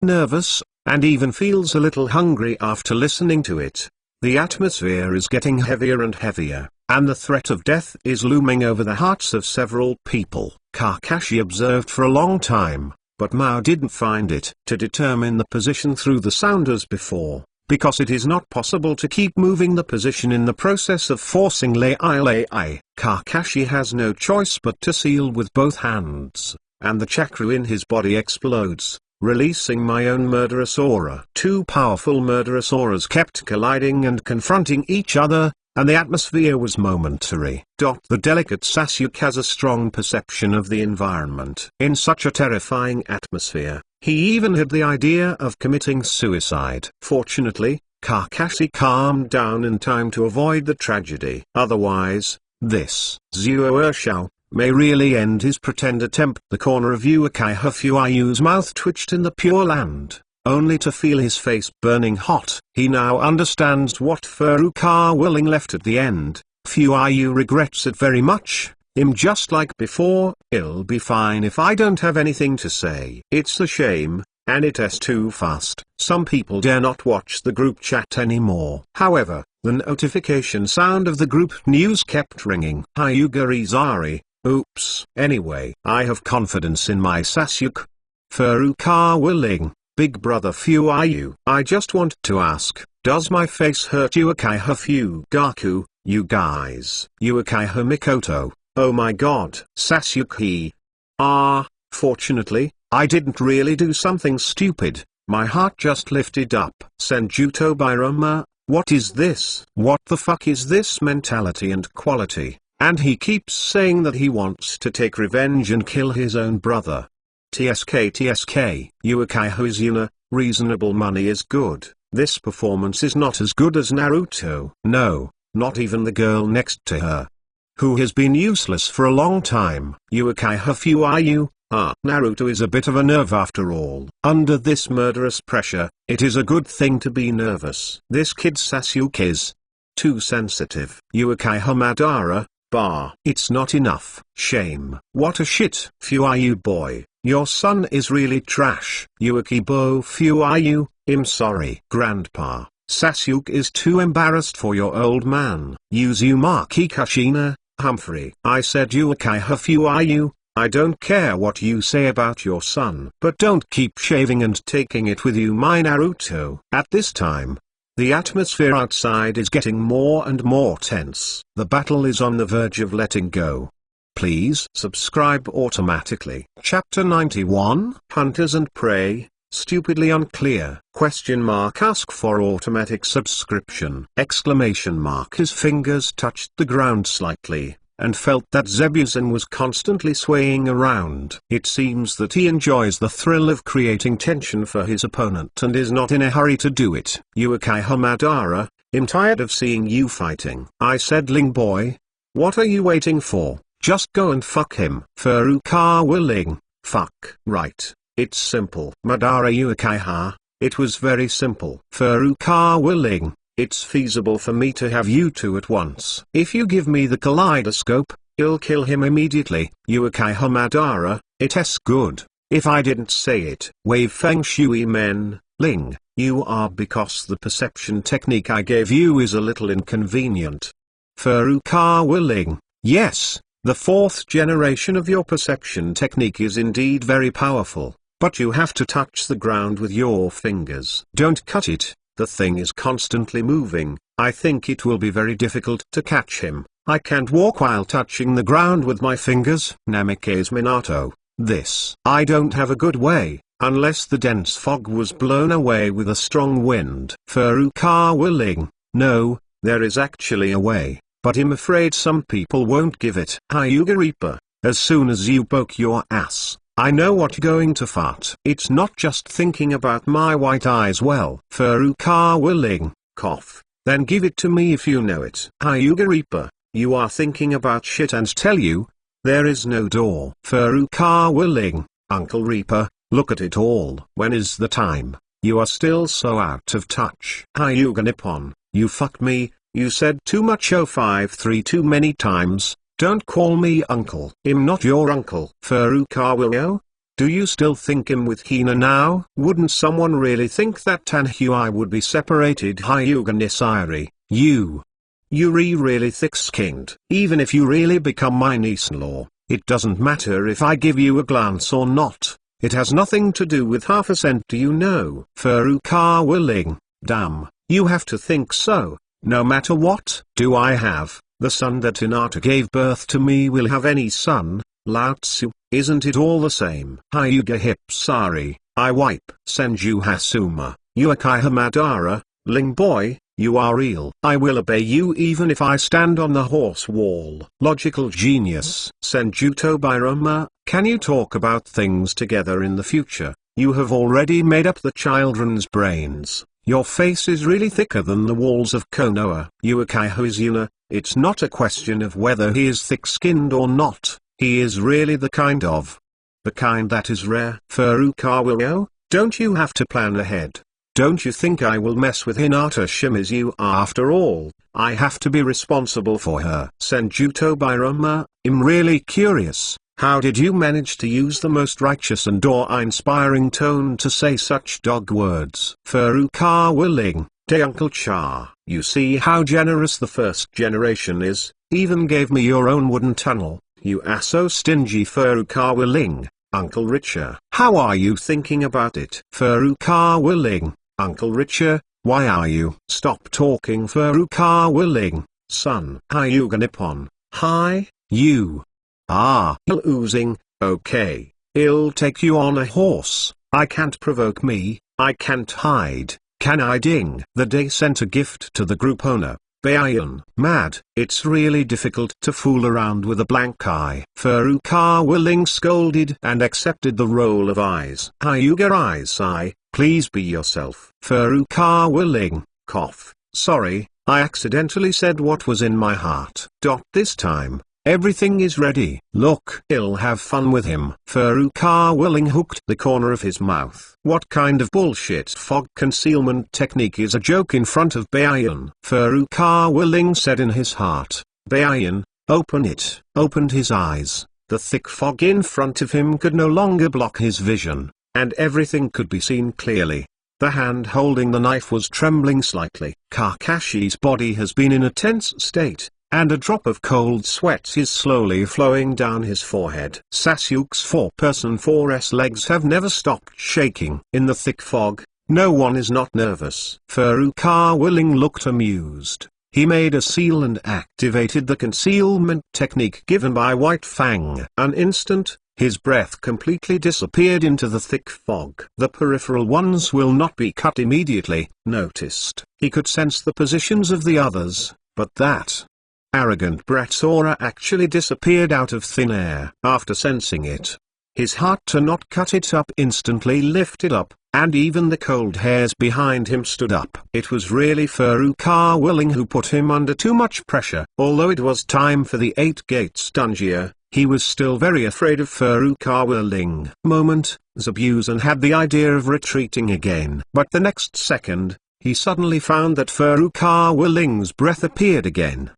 Nervous, and even feels a little hungry after listening to it. The atmosphere is getting heavier and heavier, and the threat of death is looming over the hearts of several people. Kakashi observed for a long time, but Mao didn't find it to determine the position through the sound as before. Because it is not possible to keep moving the position in the process of forcing lei. Kakashi has no choice but to seal with both hands, and the chakra in his body explodes, releasing my own murderous aura. 2 powerful murderous auras kept colliding and confronting each other, and the atmosphere was momentary. The delicate Sasuke has a strong perception of the environment. In such a terrifying atmosphere, he even had the idea of committing suicide. Fortunately, Kakashi calmed down in time to avoid the tragedy. Otherwise, this Zuo Urshao may really end his pretend attempt. The corner of Uchiha Fuyu's mouth twitched in the Pure Land, only to feel his face burning hot. He now understands what Furukawa Ling left at the end. Fuyu regrets it very much. Just like before, it'll be fine if I don't have anything to say. It's a shame, and it's too fast. Some people dare not watch the group chat anymore. However, the notification sound of the group news kept ringing. Hyuga Izari, oops. Anyway, I have confidence in my Sasuke. Furukawa Ling, Big Brother Fuyu. I just want to ask, does my face hurt? Uchiha Fugaku, you guys. Uchiha Mikoto. Oh my god. Sasuke. Fortunately, I didn't really do something stupid. My heart just lifted up. Senjuto Bairama, what is this? What the fuck is this mentality and quality? And he keeps saying that he wants to take revenge and kill his own brother. TSK. Uchiha Izuna, reasonable money is good. This performance is not as good as Naruto. No, not even the girl next to her, who has been useless for a long time. Uchiha Fuyu, Naruto is a bit of a nerve after all. Under this murderous pressure, it is a good thing to be nervous. This kid Sasuke is too sensitive. Uchiha Madara, it's not enough. Shame. What a shit. Fuyu boy, your son is really trash. Uchibo Fuyu, I'm sorry. Grandpa, Sasuke is too embarrassed for your old man. Uzumaki Kushina, Humphrey. I said Uchiha Fuyu, I don't care what you say about your son, but don't keep shaving and taking it with you, my Naruto. At this time, the atmosphere outside is getting more and more tense. The battle is on the verge of letting go. Please subscribe automatically. Chapter 91, Hunters and Prey. Stupidly unclear. Ask for automatic subscription. His fingers touched the ground slightly, and felt that Zabuza was constantly swaying around. It seems that he enjoys the thrill of creating tension for his opponent and is not in a hurry to do it. Uchiha Madara, I'm tired of seeing you fighting. I said, Ling boy. What are you waiting for? Just go and fuck him. Furukawa Ling, fuck. Right, it's simple. Madara Uchiha, it was very simple. Furukawa Ling, it's feasible for me to have you two at once. If you give me the kaleidoscope, I'll kill him immediately. Uchiha Madara, it's good. If I didn't say it. Wave Feng Shui men, Ling, you are because the perception technique I gave you is a little inconvenient. Furukawa Ling, yes, the fourth generation of your perception technique is indeed very powerful, but you have to touch the ground with your fingers. Don't cut it, the thing is constantly moving. I think it will be very difficult to catch him. I can't walk while touching the ground with my fingers. Namikaze Minato, this. I don't have a good way, unless the dense fog was blown away with a strong wind. Furukawa Ling, no, there is actually a way, but I'm afraid some people won't give it. Hyuga Reaper, as soon as you poke your ass, I know what you're going to fart. It's not just thinking about my white eyes well. Furukawa Ling, cough, then give it to me if you know it. Hyuga Reaper, you are thinking about shit and tell you, there is no door. Furukawa Ling, Uncle Reaper, look at it all. When is the time? You are still so out of touch. Hyuga Nippon, you fucked me, you said too much 053 too many times, don't call me uncle. I'm not your uncle. Furukawa Yo? Do you still think I'm with Hina now? Wouldn't someone really think that Tanhui would be separated? Hyuga Nisairi, Yuri really thick-skinned. Even if you really become my niece-in-law, it doesn't matter if I give you a glance or not. It has nothing to do with half a cent, do you know? Furukawa Ling, damn, you have to think so. No matter what do I have, the son that Hinata gave birth to me will have any son, Lao Tzu, isn't it all the same? Hyuga Hipsari, I wipe. Senju Hasuma, Uchiha Madara, Ling boy, you are real. I will obey you even if I stand on the horse wall. Logical genius. Senjuto Biroma, can you talk about things together in the future? You have already made up the children's brains. Your face is really thicker than the walls of Konoha. Uchiha Izuna, it's not a question of whether he is thick-skinned or not, he is really the kind that is rare. Furukawa Yo, don't you have to plan ahead? Don't you think I will mess with Hinata Shimizu? After all, I have to be responsible for her. Senjuto Biroma, I'm really curious, how did you manage to use the most righteous and awe-inspiring tone to say such dog words? Furukawa Ling, Day Uncle Cha, you see how generous the first generation is, even gave me your own wooden tunnel, you ass so stingy. Furukawa Ling, Uncle Richer, how are you thinking about it? Furukawa Ling, Uncle Richer, why are you? Stop talking. Furukawa Ling, son. Hyuga Nippon, hi, you. Ill oozing, okay, I'll take you on a horse. I can't provoke me, I can't hide, can I? Ding. The day sent a gift to the group owner, Bayan. Mad, it's really difficult to fool around with a blank eye. Furukawa Ling scolded and accepted the role of eyes. Hyuga Eyes, please be yourself. Furukawa Ling, cough, sorry, I accidentally said what was in my heart. This time, everything is ready. Look, I'll have fun with him. Furukawa Ling hooked the corner of his mouth. What kind of bullshit fog concealment technique is a joke in front of Bayan? Furukawa Ling said in his heart. Bayan, open it. Opened his eyes. The thick fog in front of him could no longer block his vision, and everything could be seen clearly. The hand holding the knife was trembling slightly. Kakashi's body has been in a tense state, and a drop of cold sweat is slowly flowing down his forehead. Sasuke's 4-person 4S legs have never stopped shaking. In the thick fog, no one is not nervous. Furukawa Ling looked amused. He made a seal and activated the concealment technique given by White Fang. An instant, his breath completely disappeared into the thick fog. The peripheral ones will not be cut immediately, noticed. He could sense the positions of the others, but that arrogant brat's aura actually disappeared out of thin air. After sensing it, his heart to not cut it up instantly lifted up, and even the cold hairs behind him stood up. It was really Furukawa Ling who put him under too much pressure. Although it was time for the 8 gates dungeon, he was still very afraid of Furukawa Ling. Zabuza had the idea of retreating again. But the next second, he suddenly found that Furukawa Ling's breath appeared again.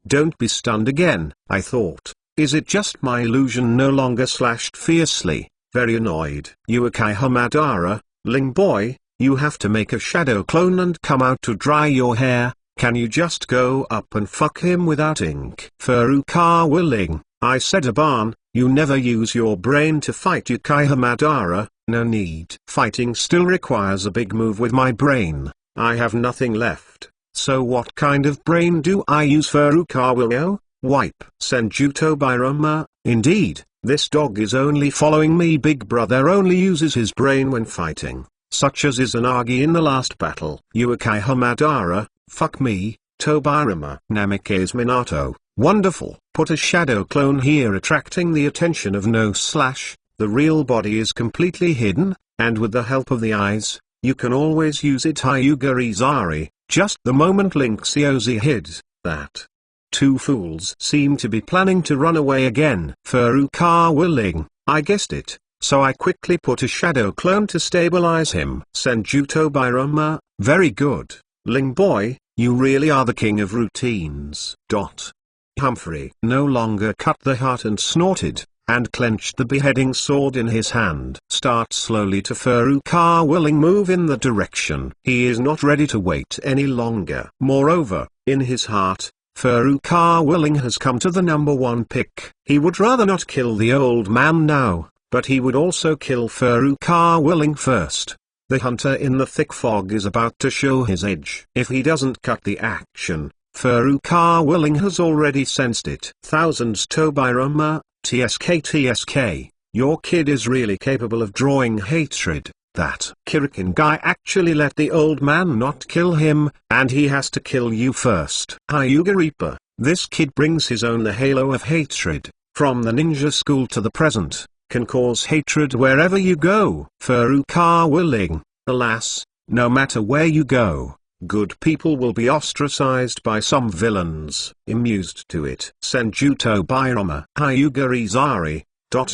Don't be stunned again, I thought. Is it just my illusion? No longer slashed fiercely, very annoyed. Uchiha Madara, Ling boy, you have to make a shadow clone and come out to dry your hair. Can you just go up and fuck him without ink? Furukawa Ling, I said Aban, you never use your brain to fight Uchiha Madara. No need. Fighting still requires a big move with my brain. I have nothing left. So what kind of brain do I use? Furukawa Ling? Wipe. Senjuto Birama, indeed, this dog is only following me. Big brother only uses his brain when fighting, such as Izanagi in the last battle. Uchiha Madara, fuck me, Tobirama. Namikaze Minato, wonderful. Put a shadow clone here attracting the attention of No Slash, the real body is completely hidden, and with the help of the eyes, you can always use it. Hyuga Izari, just the moment Link Xiaozi hid that. Two fools seem to be planning to run away again. Furukawa Ling, I guessed it, so I quickly put a shadow clone to stabilize him. Senjuto Birama, very good. Ling boy, you really are the king of routines. Humphrey no longer cut the heart and snorted, and clenched the beheading sword in his hand. Start slowly to Furukawa Ling, move in the direction. He is not ready to wait any longer. Moreover, in his heart, Furukawa Ling has come to the number 1 pick. He would rather not kill the old man now, but he would also kill Furukawa Ling first. The hunter in the thick fog is about to show his edge. If he doesn't cut the action, Furukawa Ling has already sensed it. Thousands Tobirama, TSK, your kid is really capable of drawing hatred. That Kirikin guy actually let the old man not kill him, and he has to kill you first. Hyuga Reaper, this kid brings his own halo of hatred, from the ninja school to the present, can cause hatred wherever you go. Furukawa Ling, alas, no matter where you go, good people will be ostracized by some villains. Amused to it. Senjuto Birama. Hyuga Izari.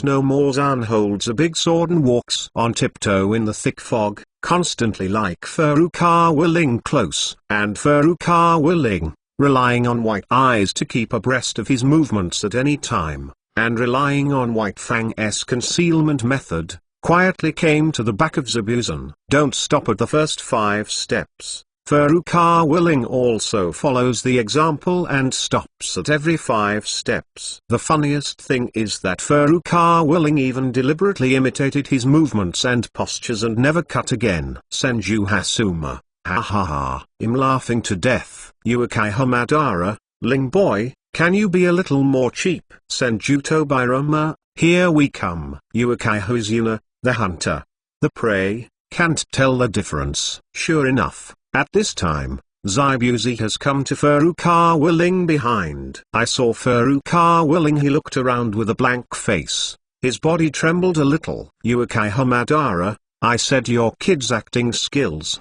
No Morzan holds a big sword and walks on tiptoe in the thick fog, constantly like Furukawa Ling close. And Furukawa Ling, relying on White Eyes to keep abreast of his movements at any time, and relying on White Fang's concealment method, quietly came to the back of Zabuza. Don't stop at the first 5 steps. Furukawa Ling also follows the example and stops at every 5 steps. The funniest thing is that Furukawa Ling even deliberately imitated his movements and postures and never cut again. Senju Hasuma, ha ha ha, I'm laughing to death. Uchiha Madara, Ling boy, can you be a little more cheap? Senjuto Birama, here we come. Uchiha Izuna, the hunter, the prey, can't tell the difference. Sure enough, at this time, Zabuza has come to Furukawa Ling behind. I saw Furukawa Ling. He looked around with a blank face. His body trembled a little. Uchiha Madara, I said your kid's acting skills.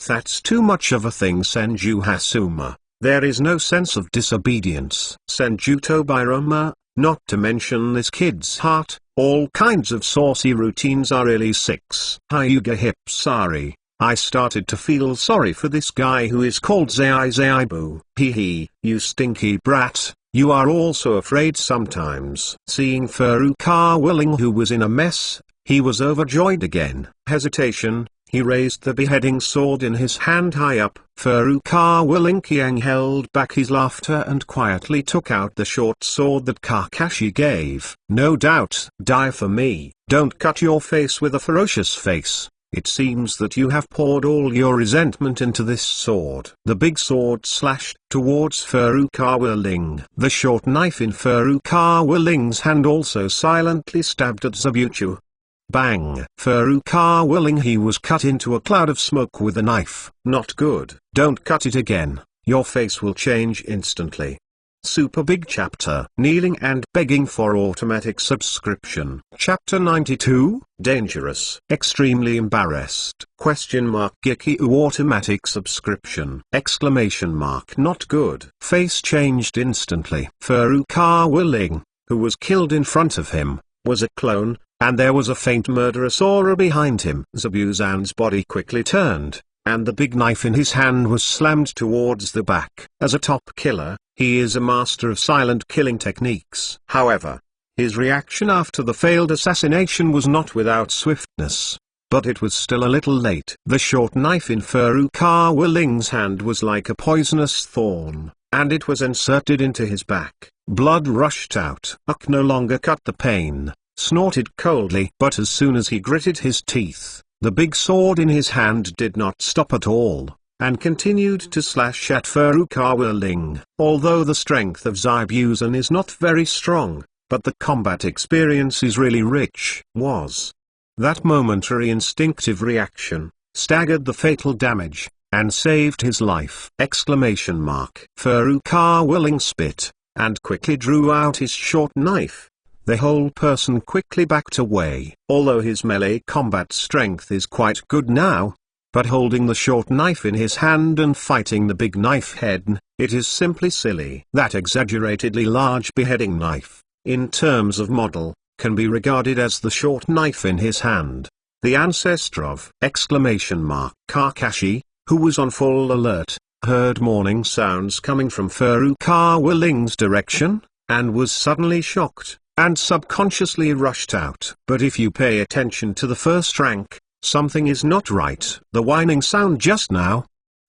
That's too much of a thing. Senju Hasuma, there is no sense of disobedience. Senjuto Birama, not to mention this kid's heart, all kinds of saucy routines are really 6. Hyuga Hipsari. I started to feel sorry for this guy who is called Zaibu. Hee, you stinky brat, you are also afraid sometimes. Seeing Furukawa Ling, who was in a mess, he was overjoyed again. Hesitation, he raised the beheading sword in his hand high up. Furukawa Ling Qiang held back his laughter and quietly took out the short sword that Kakashi gave. No doubt. Die for me. Don't cut your face with a ferocious face. It seems that you have poured all your resentment into this sword. The big sword slashed towards Furukawa Ling. The short knife in Furukawa Ling's hand also silently stabbed at Zabuza. Bang! Furukawa Ling, he was cut into a cloud of smoke with a knife. Not good. Don't cut it again. Your face will change instantly. Super Big Chapter. Kneeling and begging for automatic subscription. Chapter 92, Dangerous. Extremely embarrassed. Gekiu automatic subscription. Not good. Face changed instantly. Furukawa Ling, who was killed in front of him, was a clone, and there was a faint murderous aura behind him. Zabuzan's body quickly turned, and the big knife in his hand was slammed towards the back. As a top killer, he is a master of silent killing techniques. However, his reaction after the failed assassination was not without swiftness. But it was still a little late. The short knife in Furukawa Ling's hand was like a poisonous thorn, and it was inserted into his back. Blood rushed out. Uck no longer cut the pain, snorted coldly. But as soon as he gritted his teeth, the big sword in his hand did not stop at all, and continued to slash at Furukawa Ling. Although the strength of Zabuza is not very strong, but the combat experience is really rich. That momentary instinctive reaction staggered the fatal damage, and saved his life! Furukawa Ling spit, and quickly drew out his short knife. The whole person quickly backed away. Although his melee combat strength is quite good now, but holding the short knife in his hand and fighting the big knife head, it is simply silly. That exaggeratedly large beheading knife, in terms of model, can be regarded as the short knife in his hand, the ancestor of Kakashi, who was on full alert, heard mourning sounds coming from Furukawa Ling's direction, and was suddenly shocked, and subconsciously rushed out. But if you pay attention to the first rank, something is not right. The whining sound just now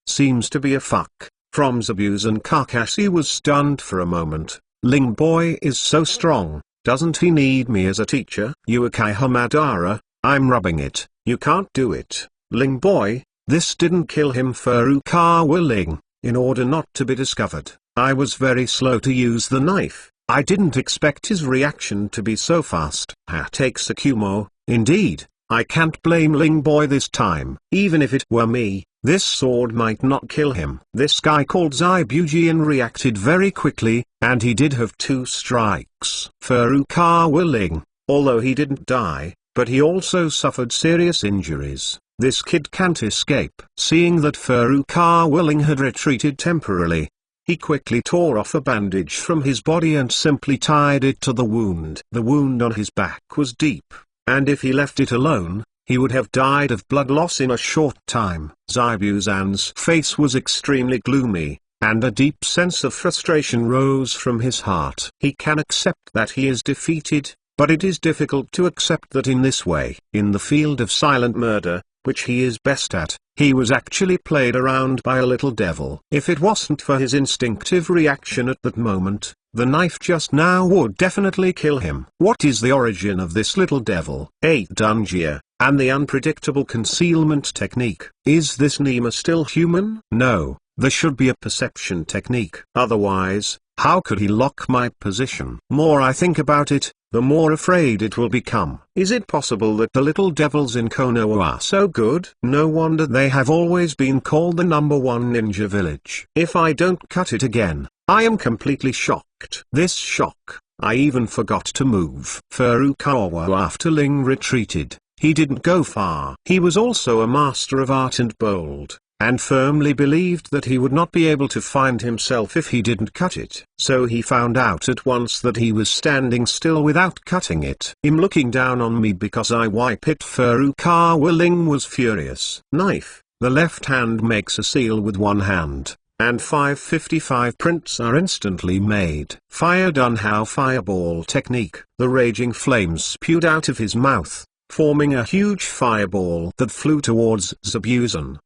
seems to be a fuck from Zabuza, and Kakashi was stunned for a moment. Ling boy is so strong. Doesn't he need me as a teacher? Yukai Hamadara, I'm rubbing it. You can't do it, Ling boy. This didn't kill him. Furukawa Ling, in order not to be discovered, I was very slow to use the knife. I didn't expect his reaction to be so fast. Take Sakumo, indeed, I can't blame Ling boy this time. Even if it were me, this sword might not kill him. This guy called Zabuza reacted very quickly, and he did have 2 strikes. Furukawa Ling, although he didn't die, but he also suffered serious injuries. This kid can't escape. Seeing that Furukawa Ling had retreated temporarily, he quickly tore off a bandage from his body and simply tied it to the wound. The wound on his back was deep, and if he left it alone, he would have died of blood loss in a short time. Zabuzan's face was extremely gloomy, and a deep sense of frustration rose from his heart. He can accept that he is defeated, but it is difficult to accept that in this way. In the field of silent murder, which he is best at, he was actually played around by a little devil. If it wasn't for his instinctive reaction at that moment, the knife just now would definitely kill him. What is the origin of this little devil? 8 Dungia, and the unpredictable concealment technique. Is this Nema still human? No, there should be a perception technique. Otherwise, how could he lock my position? More I think about it, the more afraid it will become. Is it possible that the little devils in Konoha are so good? No wonder they have always been called the #1 ninja village. If I don't cut it again, I am completely shocked. This shock, I even forgot to move. Furukawa after Ling retreated, he didn't go far. He was also a master of art and bold, and firmly believed that he would not be able to find himself if he didn't cut it. So he found out at once that he was standing still without cutting it. Him looking down on me because I wipe it. Furukawa Ling was furious. Knife. The left hand makes a seal with one hand, and 555 prints are instantly made. Fire done. How fireball technique. The raging flames spewed out of his mouth, forming a huge fireball that flew towards Zabuza.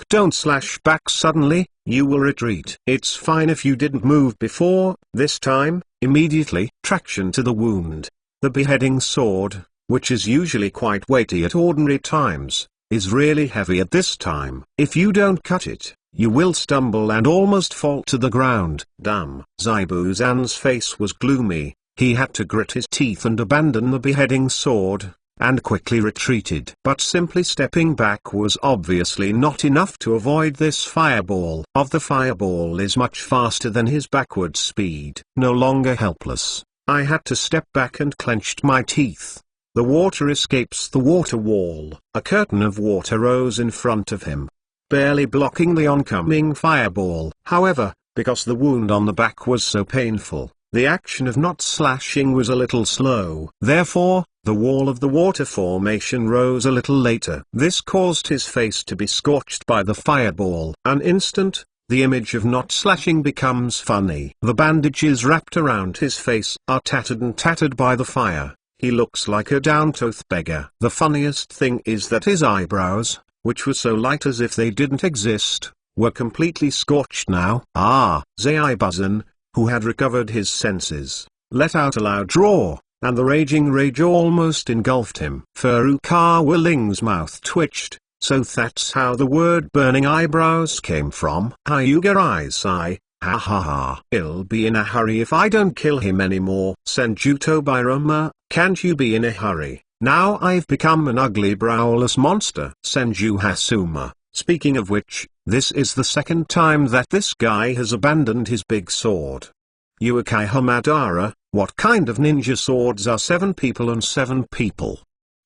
Don't slash back suddenly, you will retreat. It's fine if you didn't move before. This time, immediately, traction to the wound. The beheading sword, which is usually quite weighty at ordinary times, is really heavy at this time. If you don't cut it, you will stumble and almost fall to the ground. Damn. Zabuzan's face was gloomy. He had to grit his teeth and abandon the beheading sword, and quickly retreated. But simply stepping back was obviously not enough to avoid this fireball. The fireball is much faster than his backward speed. No longer helpless, I had to step back and clenched my teeth. The water escapes the water wall. A curtain of water rose in front of him, barely blocking the oncoming fireball. However, because the wound on the back was so painful, the action of not slashing was a little slow. Therefore, the wall of the water formation rose a little later. This caused his face to be scorched by the fireball. An instant, the image of not slashing becomes funny. The bandages wrapped around his face are tattered and tattered by the fire. He looks like a down-tooth beggar. The funniest thing is that his eyebrows, which were so light as if they didn't exist, were completely scorched now. Zabuza, who had recovered his senses, let out a loud roar, and the raging rage almost engulfed him. Ling's mouth twitched, so that's how the word burning eyebrows came from. Hyuga eyes sigh, ha ha ha. I'll be in a hurry if I don't kill him anymore. Senjuto Birama, can't you be in a hurry? Now I've become an ugly browless monster. Senju Hasuma, speaking of which, this is the second time that this guy has abandoned his big sword. Uekai Hamadara, what kind of ninja swords are 7 people and 7 people?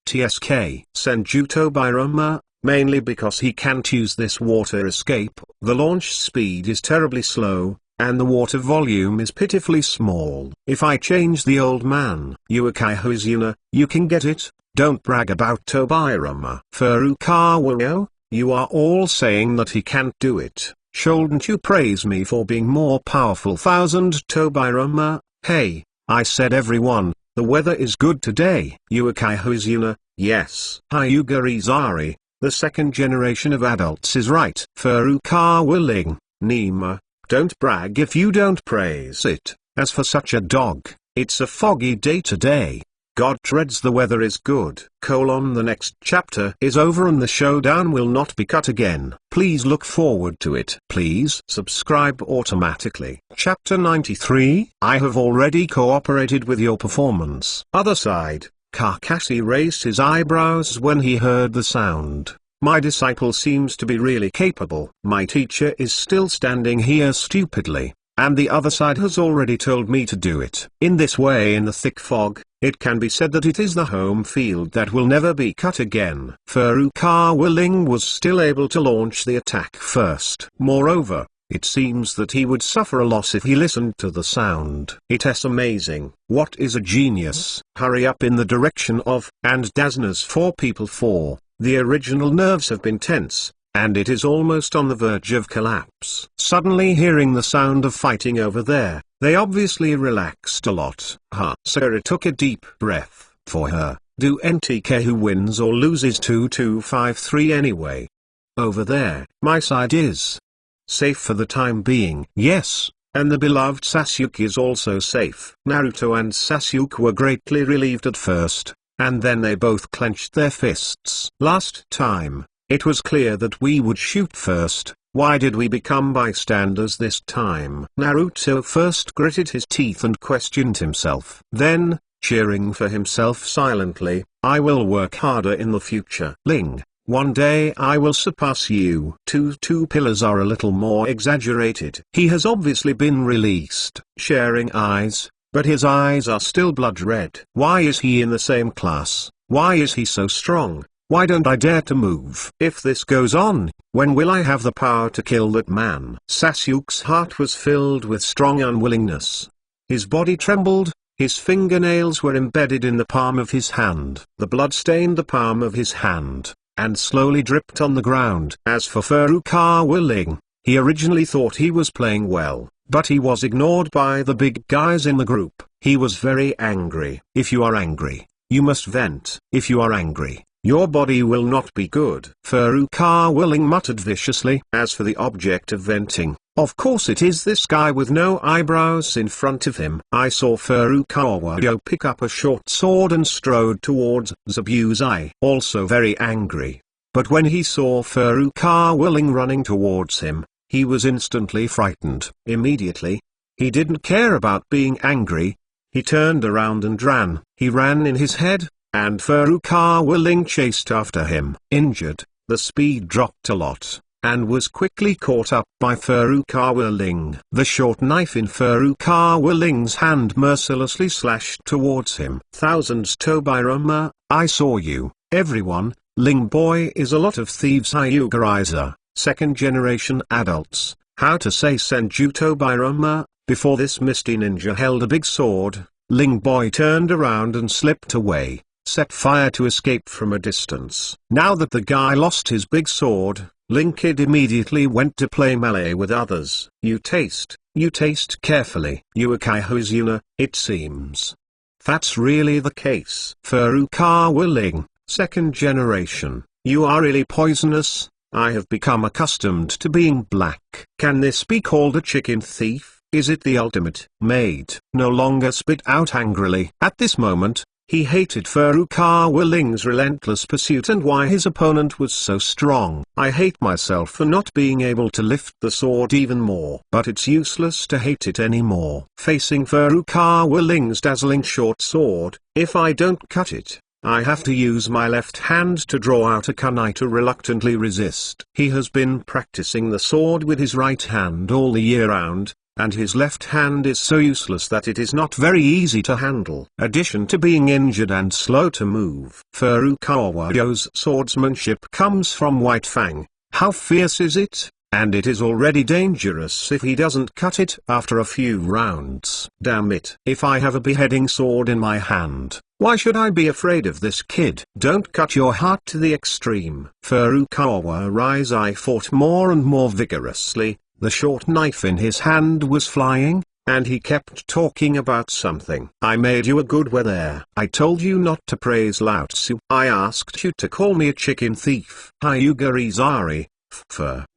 TSK. Senjuto Birama, mainly because he can't use this water escape. The launch speed is terribly slow, and the water volume is pitifully small. If I change the old man, Uekai Hozuna, you can get it. Don't brag about Tobirama. Furukawa, you are all saying that he can't do it. Shouldn't you praise me for being more powerful? 1000 Tobirama, hey, I said everyone, the weather is good today. Uekai Hozuna, yes. Hyuga Izari, the second generation of adults is right. Furukawa Ling, Nima, don't brag if you don't praise it. As for such a dog, it's a foggy day today. God treads the weather is good. The next chapter is over and the showdown will not be cut again. Please look forward to it. Please subscribe automatically. Chapter 93. I have already cooperated with your performance. Other side, Kakashi raised his eyebrows when he heard the sound. My disciple seems to be really capable. My teacher is still standing here stupidly, and the other side has already told me to do it. In this way, in the thick fog, it can be said that it is the home field that will never be cut again. Furukawa Ling was still able to launch the attack first. Moreover, it seems that he would suffer a loss if he listened to the sound. It is amazing. What is a genius? Hurry up in the direction of, and Dasna's 4 people 4. The original nerves have been tense, and it is almost on the verge of collapse. Suddenly hearing the sound of fighting over there, they obviously relaxed a lot. Sakura took a deep breath. For her, do NTK who wins or loses 2-2-5-3 anyway. Over there, my side is safe for the time being. Yes, and the beloved Sasuke is also safe. Naruto and Sasuke were greatly relieved at first, and then they both clenched their fists. Last time, it was clear that we would shoot first. Why did we become bystanders this time? Naruto first gritted his teeth and questioned himself. Then, cheering for himself silently, I will work harder in the future. Ling, one day I will surpass you. Two pillars are a little more exaggerated. He has obviously been released. Sharing eyes, but his eyes are still blood red. Why is he in the same class? Why is he so strong? Why don't I dare to move? If this goes on, when will I have the power to kill that man? Sasuke's heart was filled with strong unwillingness. His body trembled, his fingernails were embedded in the palm of his hand. The blood stained the palm of his hand, and slowly dripped on the ground. As for Furukawa Ling, he originally thought he was playing well, but he was ignored by the big guys in the group. He was very angry. If you are angry, you must vent. If you are angry, your body will not be good. Furukawa Ling muttered viciously. As for the object of venting, of course it is this guy with no eyebrows in front of him. I saw Furukawa pick up a short sword and strode towards Zabuza, also very angry. But when he saw Furukawa Ling running towards him, he was instantly frightened. Immediately, he didn't care about being angry. He turned around and ran. He ran in his head, and Furukawa Ling chased after him. Injured, the speed dropped a lot, and was quickly caught up by Furukawa Ling. The short knife in Furukawa Ling's hand mercilessly slashed towards him. Thousands Tobirama, I saw you, everyone. Ling boy is a lot of thieves. Hyugarizer, second generation adults. How to say Senju Tobirama. Before this misty ninja held a big sword. Ling boy turned around and slipped away, set fire to escape from a distance. Now that the guy lost his big sword, Ling kid immediately went to play melee with others. You taste carefully. Yuukai Hozuna, it seems. That's really the case. Furukawa Ling, second generation, you are really poisonous. I have become accustomed to being black. Can this be called a chicken thief? Is it the ultimate? Made no longer spit out angrily. At this moment, he hated Furukawa Ling's relentless pursuit and why his opponent was so strong. I hate myself for not being able to lift the sword even more. But it's useless to hate it anymore. Facing Furukawa Ling's dazzling short sword, if I don't cut it, I have to use my left hand to draw out a kunai to reluctantly resist. He has been practicing the sword with his right hand all the year round, and his left hand is so useless that it is not very easy to handle. Addition to being injured and slow to move. Furukawa's swordsmanship comes from White Fang. How fierce is it? And it is already dangerous if he doesn't cut it after a few rounds. Damn it. If I have a beheading sword in my hand, why should I be afraid of this kid? Don't cut your heart to the extreme. Furukawa Rizai fought more and more vigorously. The short knife in his hand was flying, and he kept talking about something. I made you a good way there. I told you not to praise Lao Tzu. I asked you to call me a chicken thief. Hyugarizari.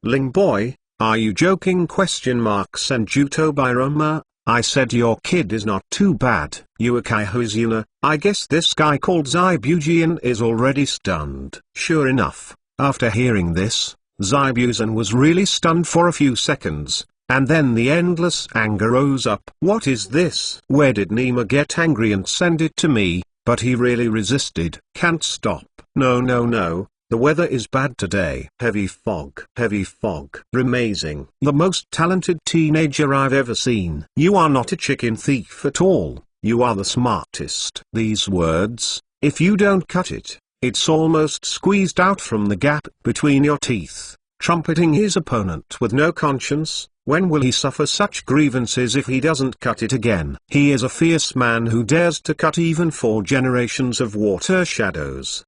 Ling boy, are you joking? Senju Tobirama, I said your kid is not too bad. Yuukai Hozuna, I guess this guy called Zabuza is already stunned. Sure enough, after hearing this, Zabuza was really stunned for a few seconds, and then the endless anger rose up. What is this? Where did Nima get angry and send it to me? But he really resisted. Can't stop. No. The weather is bad today. Heavy fog. Amazing. The most talented teenager I've ever seen. You are not a chicken thief at all. You are the smartest. These words, if you don't cut it, it's almost squeezed out from the gap between your teeth. Trumpeting his opponent with no conscience. When will he suffer such grievances if he doesn't cut it again? He is a fierce man who dares to cut even 4 generations of water shadows.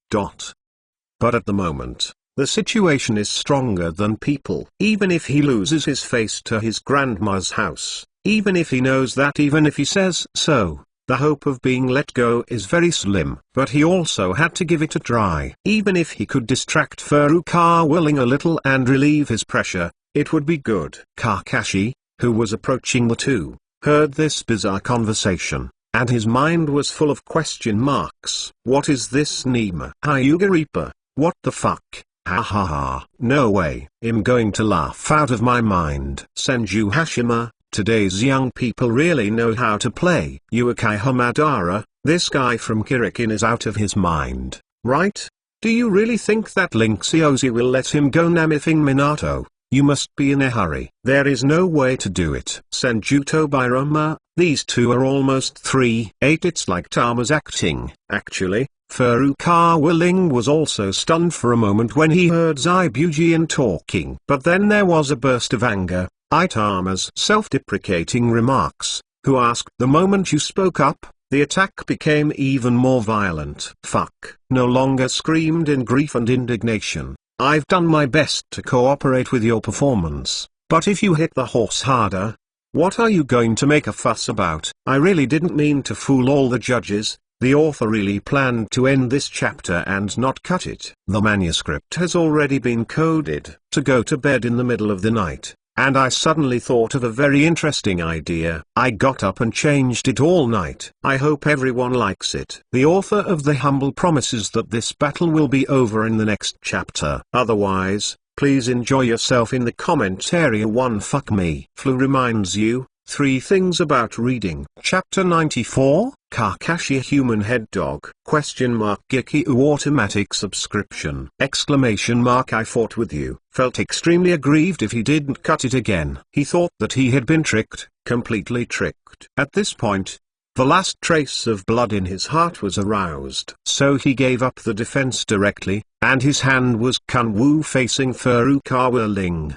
But at the moment, the situation is stronger than people. Even if he loses his face to his grandma's house, even if he knows that, even if he says so, the hope of being let go is very slim. But he also had to give it a try. Even if he could distract Furukawa Ling a little and relieve his pressure, it would be good. Kakashi, who was approaching the two, heard this bizarre conversation, and his mind was full of question marks. What is this Nima? Hyuga. What the fuck? Ha ha ha. No way. I'm going to laugh out of my mind. Senju Hashima, today's young people really know how to play. Yuukai Hamadara, this guy from Kirikin is out of his mind, right? Do you really think that Link Siozi will let him go? Namithing Minato, you must be in a hurry. There is no way to do it. Senju Tobirama, these two are almost 3'8". It's like Tama's acting. Actually, Furukawa Ling was also stunned for a moment when he heard Zabuza talking. But then there was a burst of anger, Itama's self-deprecating remarks, who asked, the moment you spoke up, the attack became even more violent. Fuck. No longer screamed in grief and indignation. I've done my best to cooperate with your performance, but if you hit the horse harder, what are you going to make a fuss about? I really didn't mean to fool all the judges. The author really planned to end this chapter and not cut it. The manuscript has already been coded to go to bed in the middle of the night, and I suddenly thought of a very interesting idea. I got up and changed it all night. I hope everyone likes it. The author of The Humble promises that this battle will be over in the next chapter. Otherwise, please enjoy yourself in the comment area. Fuck me. Flu reminds you, 3 things about reading. Chapter 94. Kakashi human head dog? Gekiu automatic subscription. I fought with you. Felt extremely aggrieved if he didn't cut it again. He thought that he had been tricked, completely tricked. At this point, the last trace of blood in his heart was aroused. So he gave up the defense directly, and his hand was Kunwu facing Furukawa Ling.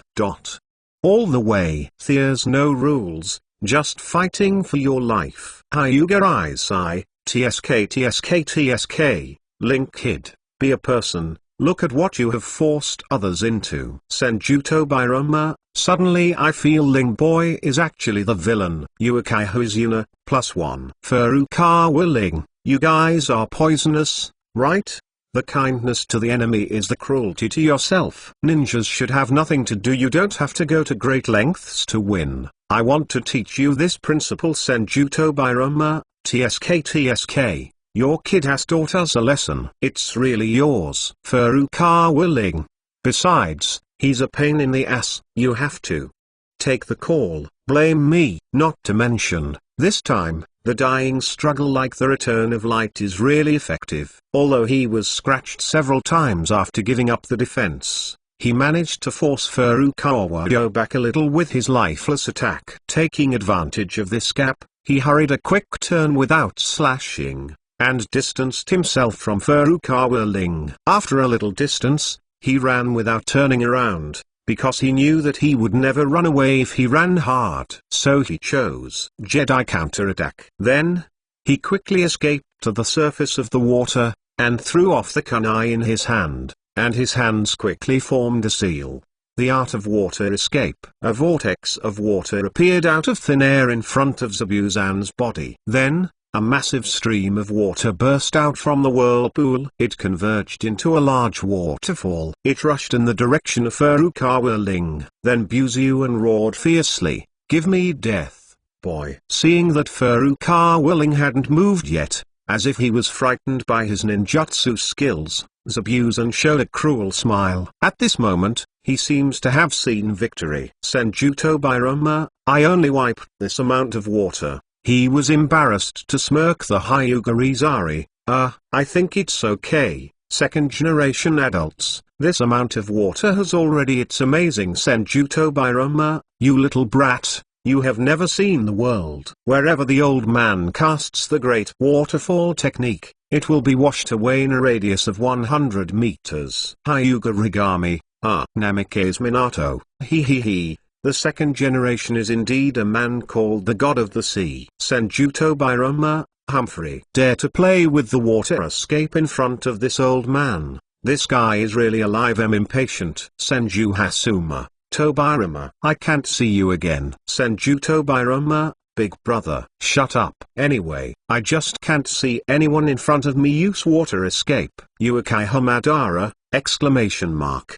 All the way. There's no rules, just fighting for your life. Hyuga Isai, TSK, Link kid, be a person, look at what you have forced others into. Senjuto Biroma, suddenly I feel Ling boy is actually the villain. Uekai Hozuna, +1. Furukawa Ling, you guys are poisonous, right? The kindness to the enemy is the cruelty to yourself. Ninjas should have nothing to do. You don't have to go to great lengths to win. I want to teach you this principle. Senjuto Biroma, TSK. Your kid has taught us a lesson. It's really yours. Furukawa Ling. Besides, he's a pain in the ass. You have to take the call, blame me. Not to mention, this time, the dying struggle like the return of light is really effective. Although he was scratched several times after giving up the defense, he managed to force Furukawa back a little with his lifeless attack. Taking advantage of this gap, he hurried a quick turn without slashing, and distanced himself from Furukawa Ling. After a little distance, he ran without turning around, because he knew that he would never run away if he ran hard. So he chose Jedi counterattack. Then, he quickly escaped to the surface of the water, and threw off the kunai in his hand, and his hands quickly formed a seal. The art of water escape. A vortex of water appeared out of thin air in front of Zabuzan's body. Then, a massive stream of water burst out from the whirlpool. It converged into a large waterfall. It rushed in the direction of Furukawa Ling. Then Buzyuan roared fiercely, "Give me death, boy." Seeing that Furukawa Ling hadn't moved yet, as if he was frightened by his ninjutsu skills, Zabuzan showed a cruel smile. At this moment, he seems to have seen victory. Senjuto Biroma, I only wiped this amount of water. He was embarrassed to smirk. The Hyuga Izari, I think it's okay, second generation adults, this amount of water has already. It's amazing. Senjuto Biroma, you little brat, you have never seen the world. Wherever the old man casts the great waterfall technique, it will be washed away in a radius of 100 meters. Hyuga Rigami, Namikaze Minato, he. The second generation is indeed a man called the God of the Sea. Senjuto Biroma, Humphrey. Dare to play with the water escape in front of this old man. This guy is really alive. I'm impatient. Senju Hasuma, Tobirama. I can't see you again. Senjuto Biroma, big brother. Shut up. Anyway, I just can't see anyone in front of me use water escape. Uekai Hamadara, !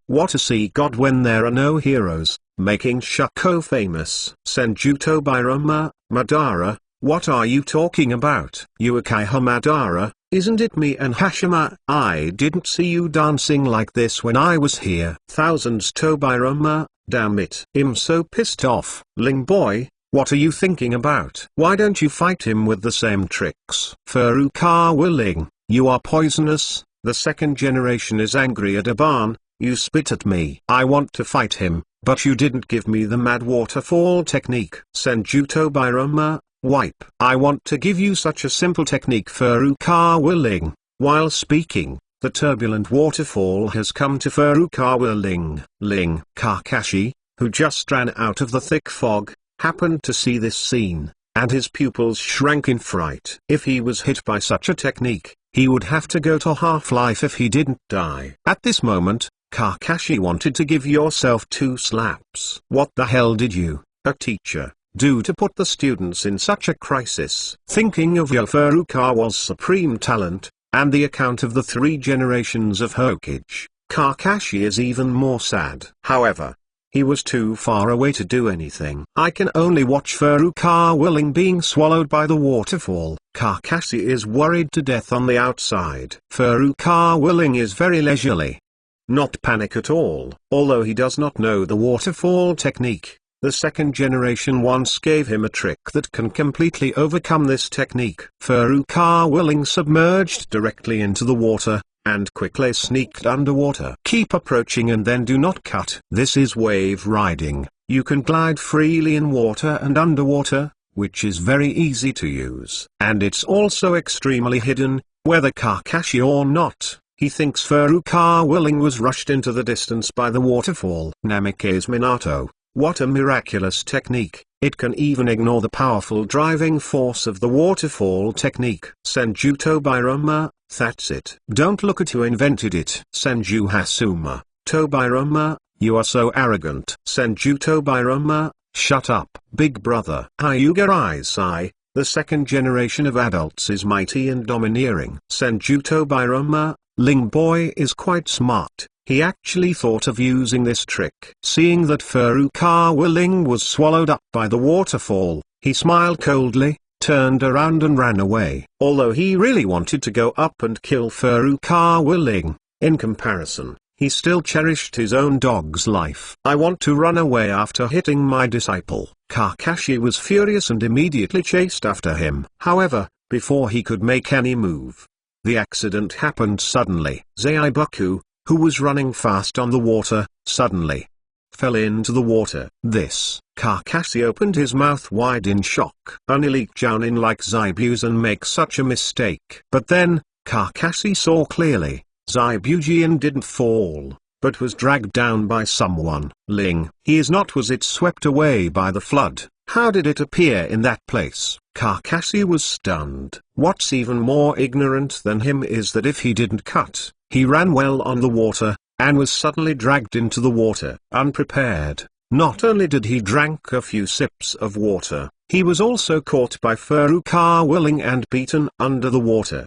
What a sea god when there are no heroes, making Shuko famous. Senjuto Biroma, Madara, what are you talking about? Uekai Hamadara, isn't it me and Hashima? I didn't see you dancing like this when I was here. Thousands. Tobirama, damn it. I'm so pissed off. Ling boy, what are you thinking about? Why don't you fight him with the same tricks? Furukawa Ling, you are poisonous. The second generation is angry at Aban, you spit at me. I want to fight him, but you didn't give me the mad waterfall technique. Senjuto Biroma, wipe. I want to give you such a simple technique. Furukawa Ling. While speaking, the turbulent waterfall has come to Furukawa Ling. Kakashi, who just ran out of the thick fog, happened to see this scene, and his pupils shrank in fright. If he was hit by such a technique, he would have to go to half-life if he didn't die. At this moment, Kakashi wanted to give yourself 2 slaps. What the hell did you, a teacher, do to put the students in such a crisis? Thinking of your Furukawa's supreme talent, and the account of the 3 generations of Hokage, Kakashi is even more sad. However, he was too far away to do anything. I can only watch Furukawa Ling being swallowed by the waterfall. Kakashi is worried to death on the outside. Furukawa Ling is very leisurely. Not panic at all. Although he does not know the waterfall technique, The second generation once gave him a trick that can completely overcome this technique. Furukawa Ling submerged directly into the water, and quickly sneaked underwater. Keep approaching and then do not cut. This is wave riding. You can glide freely in water and underwater, which is very easy to use. And it's also extremely hidden, whether Kakashi or not. He thinks Furukawa Ling was rushed into the distance by the waterfall. Namikaze Minato. What a miraculous technique. It can even ignore the powerful driving force of the waterfall technique. Senju Tobirama, that's it. Don't look at who invented it. Senju Hasuma. Tobirama, you are so arrogant. Senju Tobirama, shut up. Big brother. Hyuga Isai, the second generation of adults is mighty and domineering. Senju Tobirama, Ling boy is quite smart. He actually thought of using this trick. Seeing that Furukawa Ling was swallowed up by the waterfall, he smiled coldly, turned around and ran away. Although he really wanted to go up and kill Furukawa Ling, in comparison, he still cherished his own dog's life. I want to run away after hitting my disciple. Kakashi was furious and immediately chased after him. However, before he could make any move, the accident happened suddenly. Zaibaku, who was running fast on the water, suddenly fell into the water. Kakashi opened his mouth wide in shock. Only Lee Jounin like Zabuza make such a mistake. But then, Kakashi saw clearly, Zabuza didn't fall, but was dragged down by someone. Ling. He is not. Was it swept away by the flood? How did it appear in that place? Kakashi was stunned. What's even more ignorant than him is that if he didn't cut, he ran well on the water, and was suddenly dragged into the water. Unprepared, not only did he drank a few sips of water, he was also caught by Furukawa Ling and beaten under the water.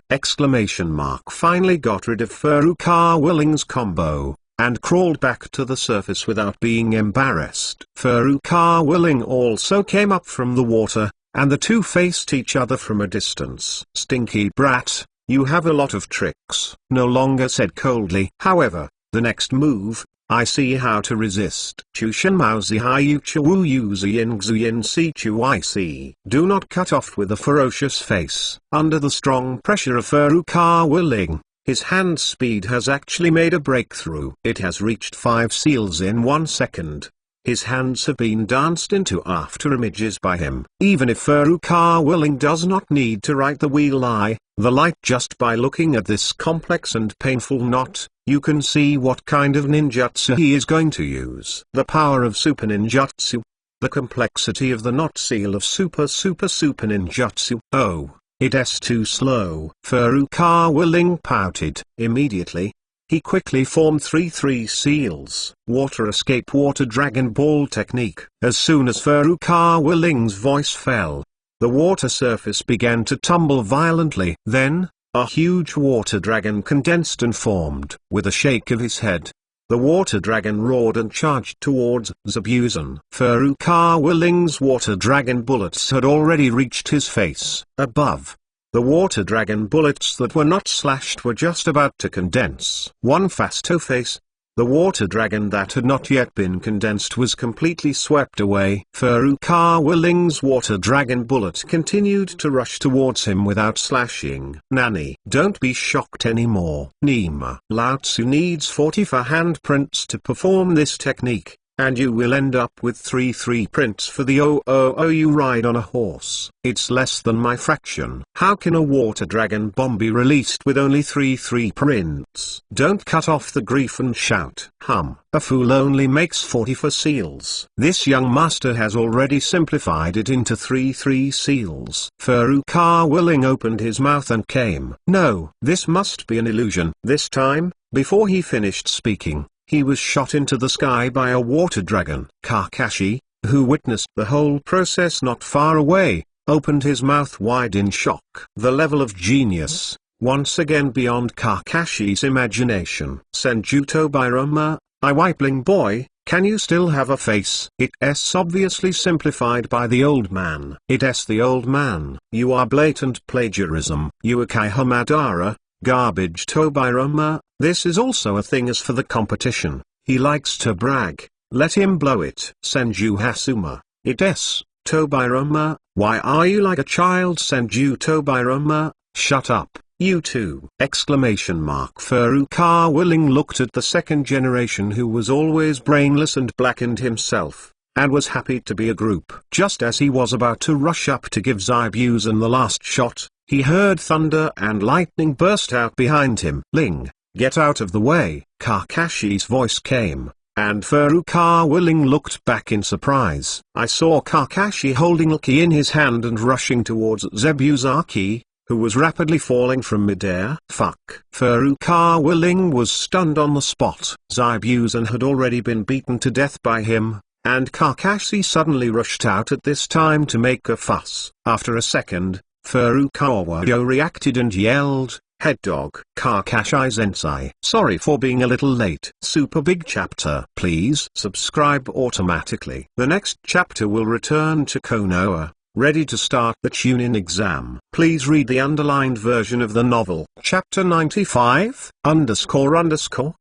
Finally got rid of Furukawa Ling's combo, and crawled back to the surface without being embarrassed. Furukawa Ling also came up from the water, and the two faced each other from a distance. Stinky brat, you have a lot of tricks. No longer said coldly. However, the next move, I see how to resist. Chushin Maozi Hayucha Wu Yuziyin Xuyin Si Chu I see. Do not cut off with a ferocious face. Under the strong pressure of Furukawa Ling, his hand speed has actually made a breakthrough. It has reached 5 seals in 1 second. His hands have been danced into after images by him. Even if Furukawa Ling does not need to write the wheel eye, the light just by looking at this complex and painful knot, you can see what kind of ninjutsu he is going to use. The power of super ninjutsu. The complexity of the knot seal of super ninjutsu. Oh, it's too slow. Furukawa Ling pouted. Immediately, he quickly formed 3 seals. Water escape water dragon ball technique. As soon as Furukawa Ling's voice fell, the water surface began to tumble violently. Then, a huge water dragon condensed and formed. With a shake of his head, the water dragon roared and charged towards Zabuza. Furukawa Ling's water dragon bullets had already reached his face. Above, the water dragon bullets that were not slashed were just about to condense. One fasto face. The water dragon that had not yet been condensed was completely swept away. Furukawa Ling's water dragon bullet continued to rush towards him without slashing. Nani, don't be shocked anymore. Nima. Lao Tzu needs 44 handprints to perform this technique, and you will end up with 3 prints for the OOO you ride on a horse. It's less than my fraction. How can a water dragon bomb be released with only 3 prints? Don't cut off the grief and shout. A fool only makes 44 seals. This young master has already simplified it into 3 seals. Furukawa Ling opened his mouth and came. No, this must be an illusion. This time, before he finished speaking, he was shot into the sky by a water dragon. Kakashi, who witnessed the whole process not far away, opened his mouth wide in shock. The level of genius, once again beyond Kakashi's imagination. Senju Tobirama, I Wipling boy, can you still have a face? It's obviously simplified by the old man. It's the old man. You are blatant plagiarism. Yuukai Hamadara, garbage Tobirama. This is also a thing as for the competition. He likes to brag. Let him blow it. Senju Hasuma. It-s, Tobirama, why are you like a child? Senju Tobirama, shut up, you too! Furukawa Ling looked at the second generation who was always brainless and blackened himself, and was happy to be a group. Just as he was about to rush up to give Zabuza the last shot, he heard thunder and lightning burst out behind him. Ling, get out of the way, Kakashi's voice came. And Furukawa Ling looked back in surprise. I saw Kakashi holding a key in his hand and rushing towards Zabuza, who was rapidly falling from midair. Fuck. Furukawa Ling was stunned on the spot. Zabuza had already been beaten to death by him, and Kakashi suddenly rushed out at this time to make a fuss. After a second, Furukawa reacted and yelled, "Head dog." Kakashi Sensei. Sorry for being a little late. Super big chapter. Please subscribe automatically. The next chapter will return to Konoha, ready to start the Chunin exam. Please read the underlined version of the novel. Chapter 95, __.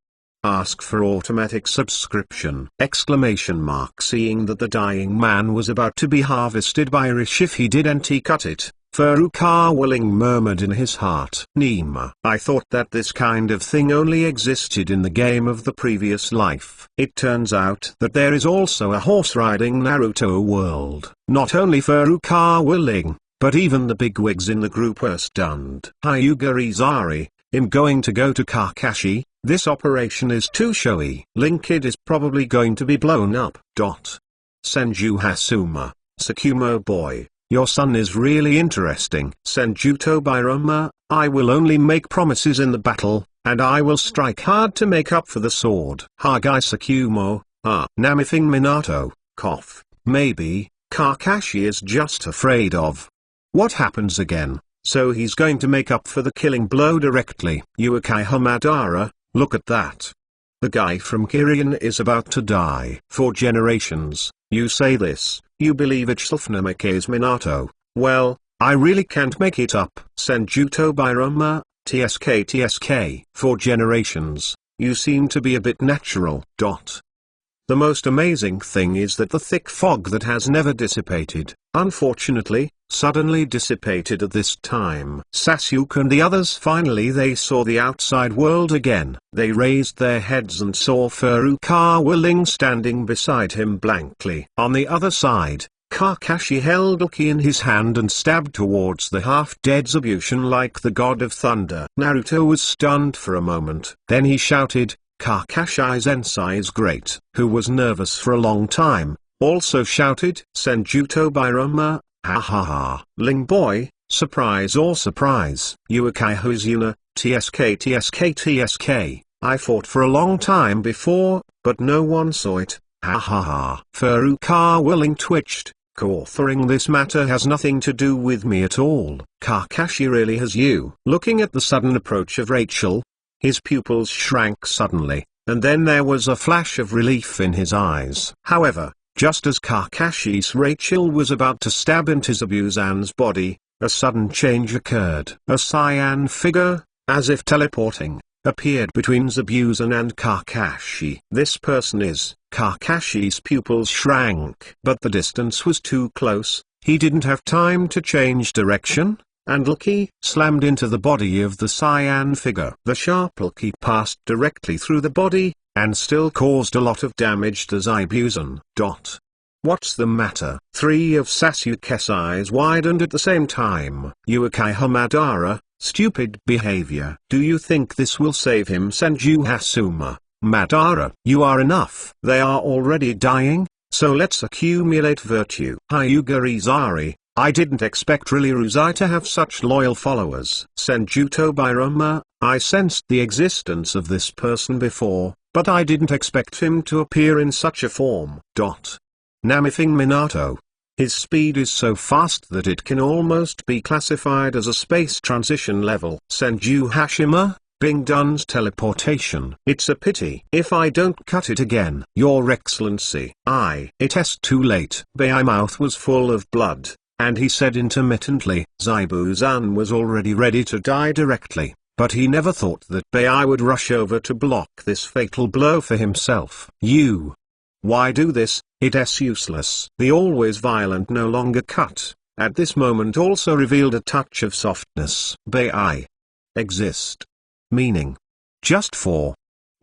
Ask for automatic subscription! Seeing that the dying man was about to be harvested by Rish if he didn't cut it, Furukawa Ling murmured in his heart. Nima. I thought that this kind of thing only existed in the game of the previous life. It turns out that there is also a horse-riding Naruto world. Not only Furukawa Ling, but even the bigwigs in the group were stunned. Hyuga Izari, I'm going to go to Kakashi, this operation is too showy. Ling Kid is probably going to be blown up. Senju Hasuma, Sakumo boy. Your son is really interesting. Senju Tobirama, I will only make promises in the battle, and I will strike hard to make up for the sword. Hokage Sakumo, Namithing Minato, cough. Maybe, Kakashi is just afraid of. What happens again? So he's going to make up for the killing blow directly. Uekai Hamadara, look at that. The guy from Kirin is about to die. For generations, you say this, you believe it Shulfnamike is Minato. Well, I really can't make it up. Senju Tobirama, TSK. For generations, you seem to be a bit natural. The most amazing thing is that the thick fog that has never dissipated, unfortunately, suddenly dissipated at this time. Sasuke and the others finally they saw the outside world again. They raised their heads and saw Furukawa Ling standing beside him blankly. On the other side, Kakashi held a key in his hand and stabbed towards the half-dead Zabuza like the god of thunder. Naruto was stunned for a moment. Then he shouted, Kakashi Sensei is great. Who was nervous for a long time, also shouted, Senju Tobirama, ha ha ha. Ling boy, surprise or surprise. Uekai Hozuna, TSK. I fought for a long time before, but no one saw it, ha ha ha. Furukawa Ling twitched, co-authoring this matter has nothing to do with me at all. Kakashi really has you. Looking at the sudden approach of Rachel, his pupils shrank suddenly, and then there was a flash of relief in his eyes. However, just as Kakashi's Rachel was about to stab into Zabuza's body, a sudden change occurred. A cyan figure, as if teleporting, appeared between Zabuza and Kakashi. This person is, Kakashi's pupils shrank. But the distance was too close, he didn't have time to change direction, and Lucky slammed into the body of the cyan figure. The sharp Lucky passed directly through the body, and still caused a lot of damage to Zabuza. What's the matter? Three of Sasuke's eyes widened at the same time. Uekai Hamadara, stupid behavior. Do you think this will save him? Senju Hasuma, Madara. You are enough. They are already dying, so let's accumulate virtue. Hyuga Izari, I didn't expect really Ruzai to have such loyal followers. Senju Tobirama, I sensed the existence of this person before, but I didn't expect him to appear in such a form. Namithing Minato. His speed is so fast that it can almost be classified as a space transition level. Senju Hashima, Bing Dun's teleportation. It's a pity if I don't cut it again. Your Excellency. It's too late. Bai's mouth was full of blood, and he said intermittently, Zabuza was already ready to die directly, but he never thought that Bai would rush over to block this fatal blow for himself. You Why do this? It's useless. The always violent no longer cut, at this moment also revealed a touch of softness. Bei exist. Meaning. Just for.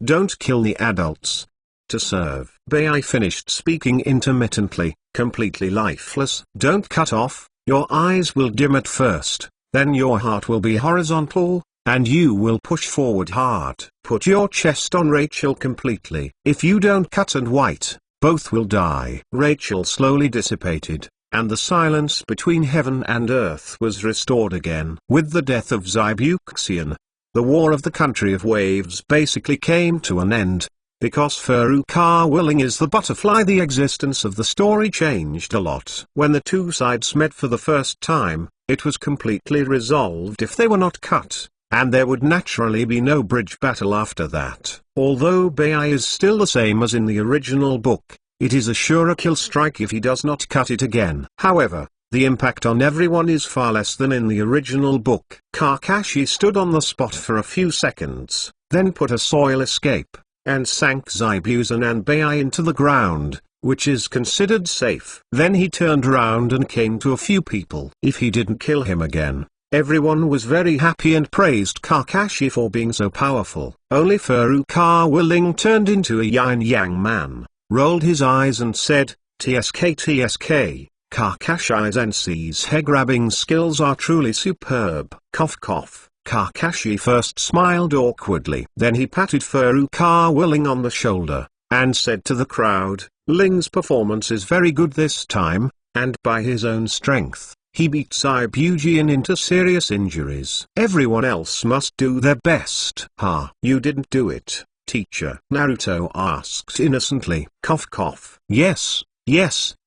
Don't kill the adults. To serve. Bei finished speaking intermittently, completely lifeless. Don't cut off, your eyes will dim at first, then your heart will be horizontal, and you will push forward hard. Put your chest on Rachel completely. If you don't cut and white, both will die. Rachel slowly dissipated, and the silence between heaven and earth was restored again. With the death of Zabuza, the war of the country of waves basically came to an end. Because Ling is the butterfly, the existence of the story changed a lot. When the two sides met for the first time, it was completely resolved if they were not cut, and there would naturally be no bridge battle after that. Although Bei is still the same as in the original book, it is a sure kill strike if he does not cut it again. However, the impact on everyone is far less than in the original book. Kakashi stood on the spot for a few seconds, then put a soil escape, and sank Zabuza and Bei into the ground, which is considered safe. Then he turned around and came to a few people. If he didn't kill him again, everyone was very happy and praised Kakashi for being so powerful. Only Ling turned into a yin-yang man, rolled his eyes and said, "TSK TSK, Kakashi Sensei's hair-grabbing skills are truly superb." Cough cough. Kakashi first smiled awkwardly. Then he patted Ling on the shoulder, and said to the crowd, "Ling's performance is very good this time, and by his own strength, he beat Zabuza into serious injuries. Everyone else must do their best." "Ha! You didn't do it, teacher?" Naruto asked innocently. Cough cough. Yes,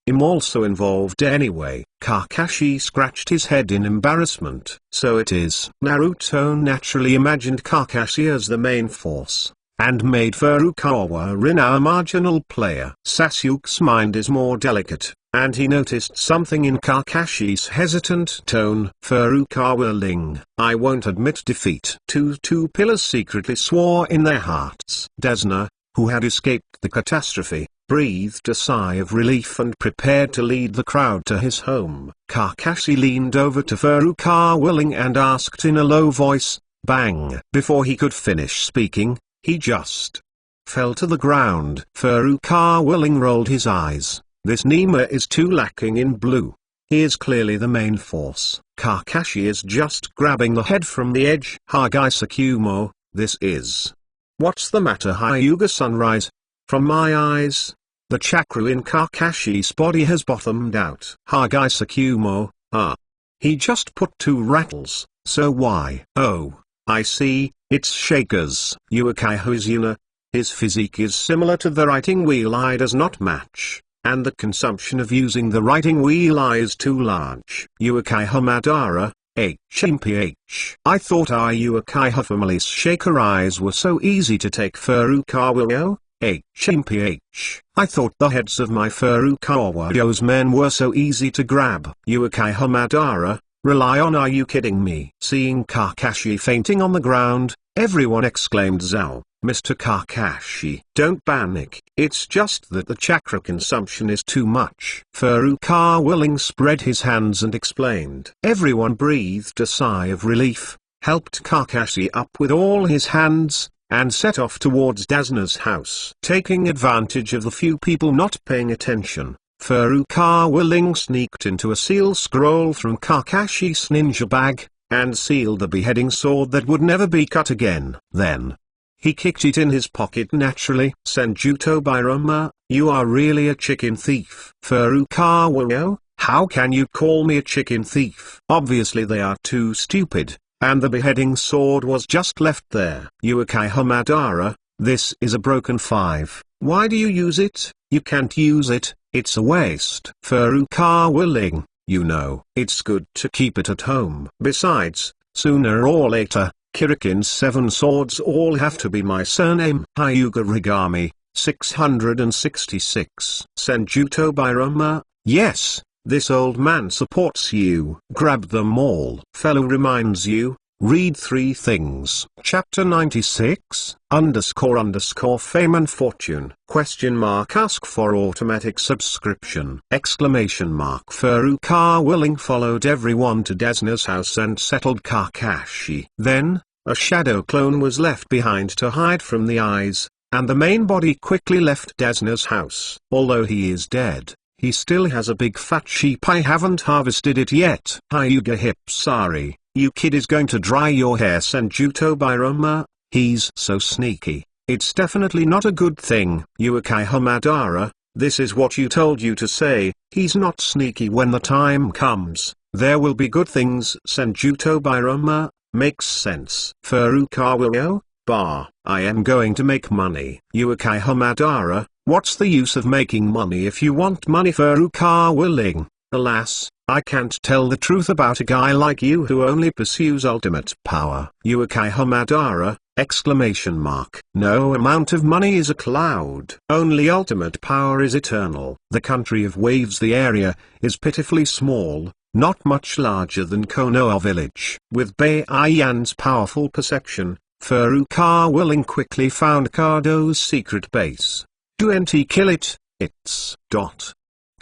I'm also involved anyway." Kakashi scratched his head in embarrassment. "So it is." Naruto naturally imagined Kakashi as the main force, and made Rin our marginal player. Sasuke's mind is more delicate, and he noticed something in Kakashi's hesitant tone. Ling, I won't admit defeat." Two pillars secretly swore in their hearts. Desna, who had escaped the catastrophe, breathed a sigh of relief and prepared to lead the crowd to his home. Kakashi leaned over to Ling and asked in a low voice, "Bang!" Before he could finish speaking, he just fell to the ground. Ling rolled his eyes. This Nima is too lacking in blue. He is clearly the main force. Kakashi is just grabbing the head from the edge. Hokage, this is. What's the matter, Hyuga Sunrise? From my eyes, the chakra in Kakashi's body has bottomed out. Hokage, he just put 2 rattles, so why? Oh, I see, it's Shakers. Uchiha, his physique is similar to the writing wheel eye does not match, and the consumption of using the writing wheel eye is too large. Uchiha Madara, HMPH. I thought our Uchiha family's Shaker eyes were so easy to take. Furukawa HMPH. I thought the heads of my Furukawa's men were so easy to grab. Uchiha Madara, rely on. Are you kidding me? Seeing Kakashi fainting on the ground, everyone exclaimed, "Zao, Mr. Kakashi, don't panic. It's just that the chakra consumption is too much." Ling spread his hands and explained. Everyone breathed a sigh of relief, helped Kakashi up with all his hands, and set off towards Desna's house. Taking advantage of the few people not paying attention, Ling sneaked into a seal scroll from Kakashi's ninja bag, and sealed the beheading sword that would never be cut again. Then he kicked it in his pocket naturally. Senjuto Bairama, you are really a chicken thief. How can you call me a chicken thief? Obviously they are too stupid, and the beheading sword was just left there. Uchiha Madara, this is a broken 5. Why do you use it? You can't use it, it's a waste. Ling, it's good to keep it at home. Besides, sooner or later, Kirikin's 7 swords all have to be my surname. Hyuga Rigami, 666. Senjuto Bairama, yes, this old man supports you. Grab them all. Fellow reminds you, Read 3 things. Chapter 96, __ fame and fortune, ? Ask for automatic subscription, ! Furukawa Ling followed everyone to Desuna's house and settled Kakashi. Then, a shadow clone was left behind to hide from the eyes, and the main body quickly left Desuna's house. Although he is dead, he still has a big fat sheep. I haven't harvested it yet. Hyuga Hipsari, you kid is going to dry your hair. Senjuto Biroma, he's so sneaky. It's definitely not a good thing. Uekai Hamadara, this is what you told you to say, he's not sneaky. When the time comes, there will be good things. Senjuto Biroma, makes sense. Furukawa I am going to make money. Uekai Hamadara, what's the use of making money if you want money? Furukawa Ling, alas, I can't tell the truth about a guy like you who only pursues ultimate power. Uekai Hamadara, ! No amount of money is a cloud. Only ultimate power is eternal. The country of waves, the area, is pitifully small, not much larger than Konoha village. With Baiyan's powerful perception, Furukawa Ling quickly found Kado's secret base. "2NT kill it, it's ...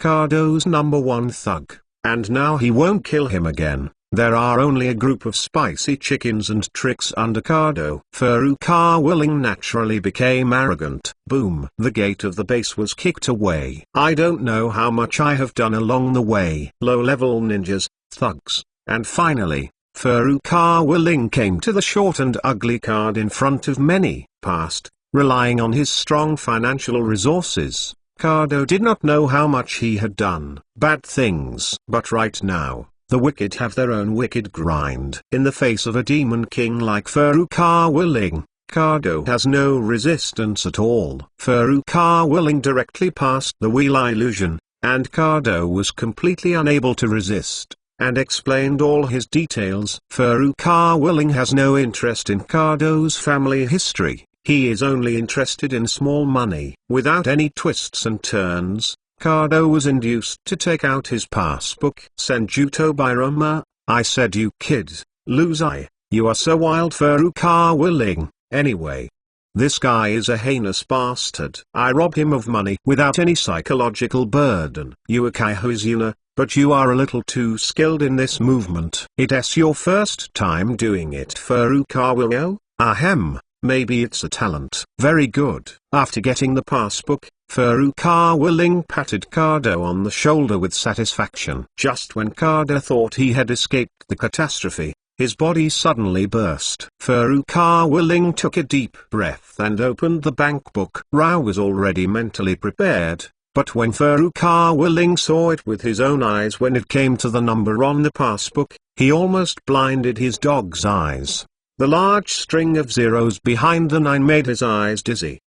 Kado's #1 thug. And now he won't kill him again. There are only a group of spicy chickens and tricks under Kado." Furukawa Ling naturally became arrogant. Boom. The gate of the base was kicked away. I don't know how much I have done along the way. Low-level ninjas, thugs, and finally, Furukawa Ling came to the short and ugly card in front of many, past, relying on his strong financial resources. Kado did not know how much he had done bad things. But right now, the wicked have their own wicked grind. In the face of a demon king like Furukawa Ling, Kado has no resistance at all. Furukawa Ling directly passed the wheel illusion, and Kado was completely unable to resist, and explained all his details. Furukawa Ling has no interest in Kado's family history. He is only interested in small money. Without any twists and turns, Kado was induced to take out his passbook. "Senjuto Biroma, I said you kid, loser, you are so wild." Furukawa Ling, anyway. This guy is a heinous bastard. I rob him of money without any psychological burden. Uekai Hozuna, but you are a little too skilled in this movement. It's your first time doing it. Furukawa Ling, ahem. Maybe it's a talent. Very good. After getting the passbook, Furukawa Ling patted Kado on the shoulder with satisfaction. Just when Kado thought he had escaped the catastrophe, his body suddenly burst. Furukawa Ling took a deep breath and opened the bank book. Rao was already mentally prepared, but when Furukawa Ling saw it with his own eyes when it came to the number on the passbook, he almost blinded his dog's eyes. The large string of zeros behind the 9 made his eyes dizzy.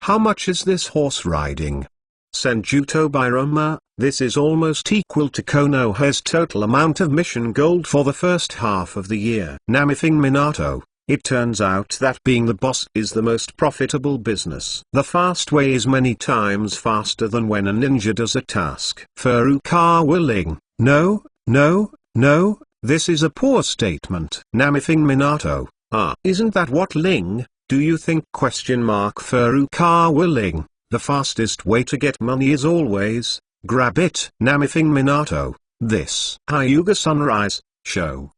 How much is this horse riding? Senjuto Biroma, this is almost equal to Konoha's total amount of mission gold for the first half of the year. Namithing Minato, it turns out that being the boss is the most profitable business. The fast way is many times faster than when a ninja does a task. Furukawa Ling, no, this is a poor statement. Namithing Minato, isn't that what Ling, do you think? Furukawa Ling, the fastest way to get money is always, grab it. Namithing Minato, this Hyuga Sunrise, show.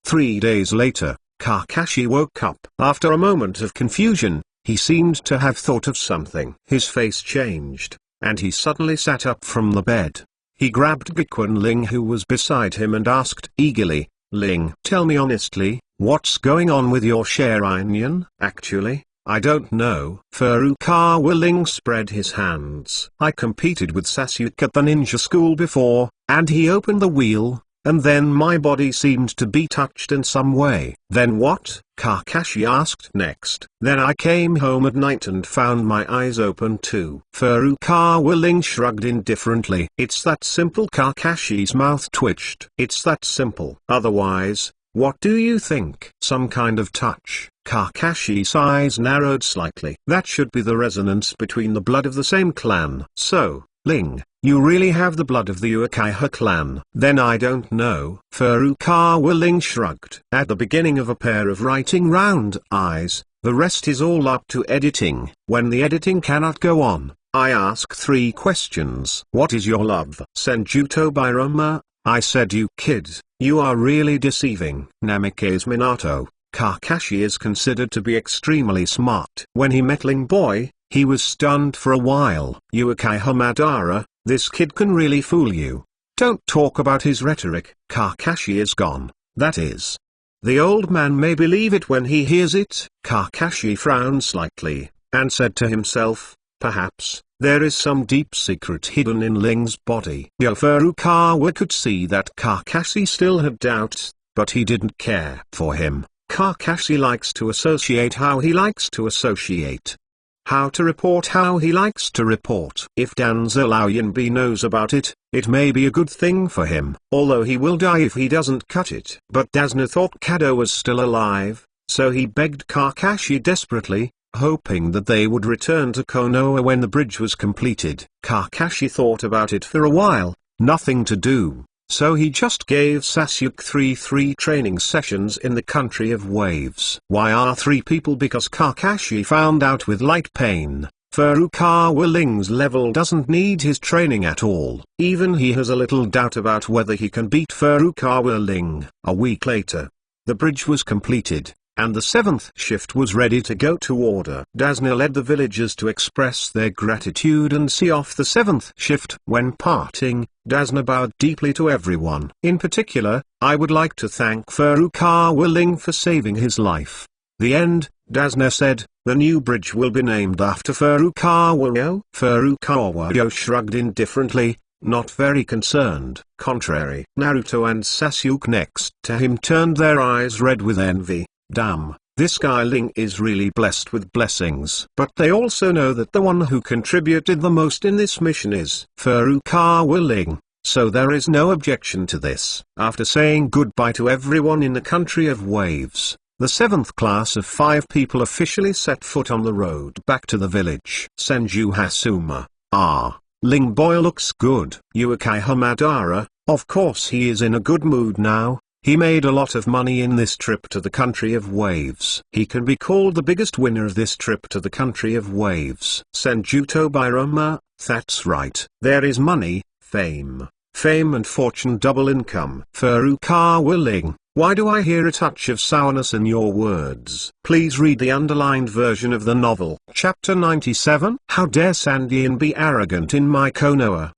3 days later, Kakashi woke up. After a moment of confusion, he seemed to have thought of something. His face changed, and he suddenly sat up from the bed. He grabbed Gikuin Ling who was beside him and asked eagerly, "Ling, tell me honestly, what's going on with your Sharingan?" "Actually, I don't know." Furukawa Ling spread his hands. "I competed with Sasuke at the ninja school before, and he opened the wheel, and then my body seemed to be touched in some way." "Then what?" Kakashi asked next. "Then I came home at night and found my eyes open too." Furukawa Ling shrugged indifferently. "It's that simple." Kakashi's mouth twitched. "It's that simple. Otherwise, what do you think?" "Some kind of touch." Kakashi's eyes narrowed slightly. "That should be the resonance between the blood of the same clan." "So, Ling, You really have the blood of the Uchiha clan. Then I don't know. Furukawa Ling shrugged. At the beginning of a pair of writing round eyes, the rest is all up to editing. When the editing cannot go on, I ask 3 questions. What is your love? Senjuto Birama, I said, you kid, you are really deceiving. Namikaze Minato, Kakashi is considered to be extremely smart. When he met Ling Boy, he was stunned for a while. Uchiha Madara, this kid can really fool you. Don't talk about his rhetoric. Kakashi is gone, that is. The old man may believe it when he hears it. Kakashi frowned slightly, and said to himself, perhaps, there is some deep secret hidden in Ling's body. Furukawa could see that Kakashi still had doubts, but he didn't care. For him, Kakashi likes to associate how he likes to associate. How to report how he likes to report. If Danzo Laoyinbi knows about it, it may be a good thing for him, although he will die if he doesn't cut it. But Dasna thought Kado was still alive, so he begged Kakashi desperately, hoping that they would return to Konoha when the bridge was completed. Kakashi thought about it for a while, nothing to do, so he just gave Sasuke 3 training sessions in the country of waves. Why are 3 people? Because Kakashi found out with light pain, Furukawa Ling's level doesn't need his training at all. Even he has a little doubt about whether he can beat Furukawa Ling. A week later, the bridge was completed, and the 7th shift was ready to go to order. Dasna led the villagers to express their gratitude and see off the 7th shift. When parting, Dasna bowed deeply to everyone. In particular, I would like to thank Furukawa Ling for saving his life. The end, Dasna said. The new bridge will be named after Furukawa. Furukawa shrugged indifferently, not very concerned. Contrary, Naruto and Sasuke next to him turned their eyes red with envy. Damn, this guy Ling is really blessed with blessings. But they also know that the one who contributed the most in this mission is Furukawa Ling, so there is no objection to this. After saying goodbye to everyone in the country of waves, the 7th class of 5 people officially set foot on the road back to the village. Senju Hasuma, Ling Boy looks good. Uchiha Madara, of course he is in a good mood now. He made a lot of money in this trip to the country of waves. He can be called the biggest winner of this trip to the country of waves. Senjuto Birama, that's right. There is money, fame and fortune, double income. Furukawa Ling, why do I hear a touch of sourness in your words? Please read the underlined version of the novel. Chapter 97. How dare Sandian be arrogant in my Konoha?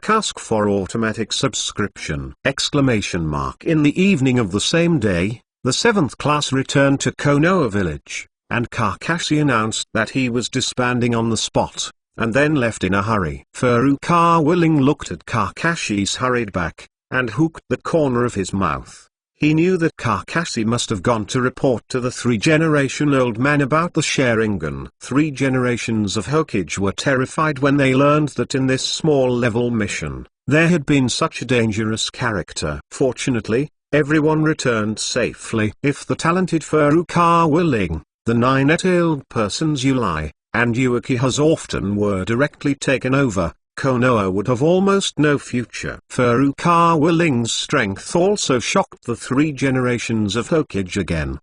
Ask for automatic subscription. In the evening of the same day, the 7th class returned to Konoha village, and Kakashi announced that he was disbanding on the spot, and then left in a hurry. Furukawa Ling looked at Kakashi's hurried back, and hooked the corner of his mouth. He knew that Kakashi must have gone to report to the 3-generation-old man about the Sharingan. 3 generations of Hokage were terrified when they learned that in this small-level mission, there had been such a dangerous character. Fortunately, everyone returned safely. If the talented Furukawa Ling, the 9-tailed person's Yulai, and Uchiha's often were directly taken over, Konoha would have almost no future. Furukawa Ling's strength also shocked the 3 generations of Hokage again.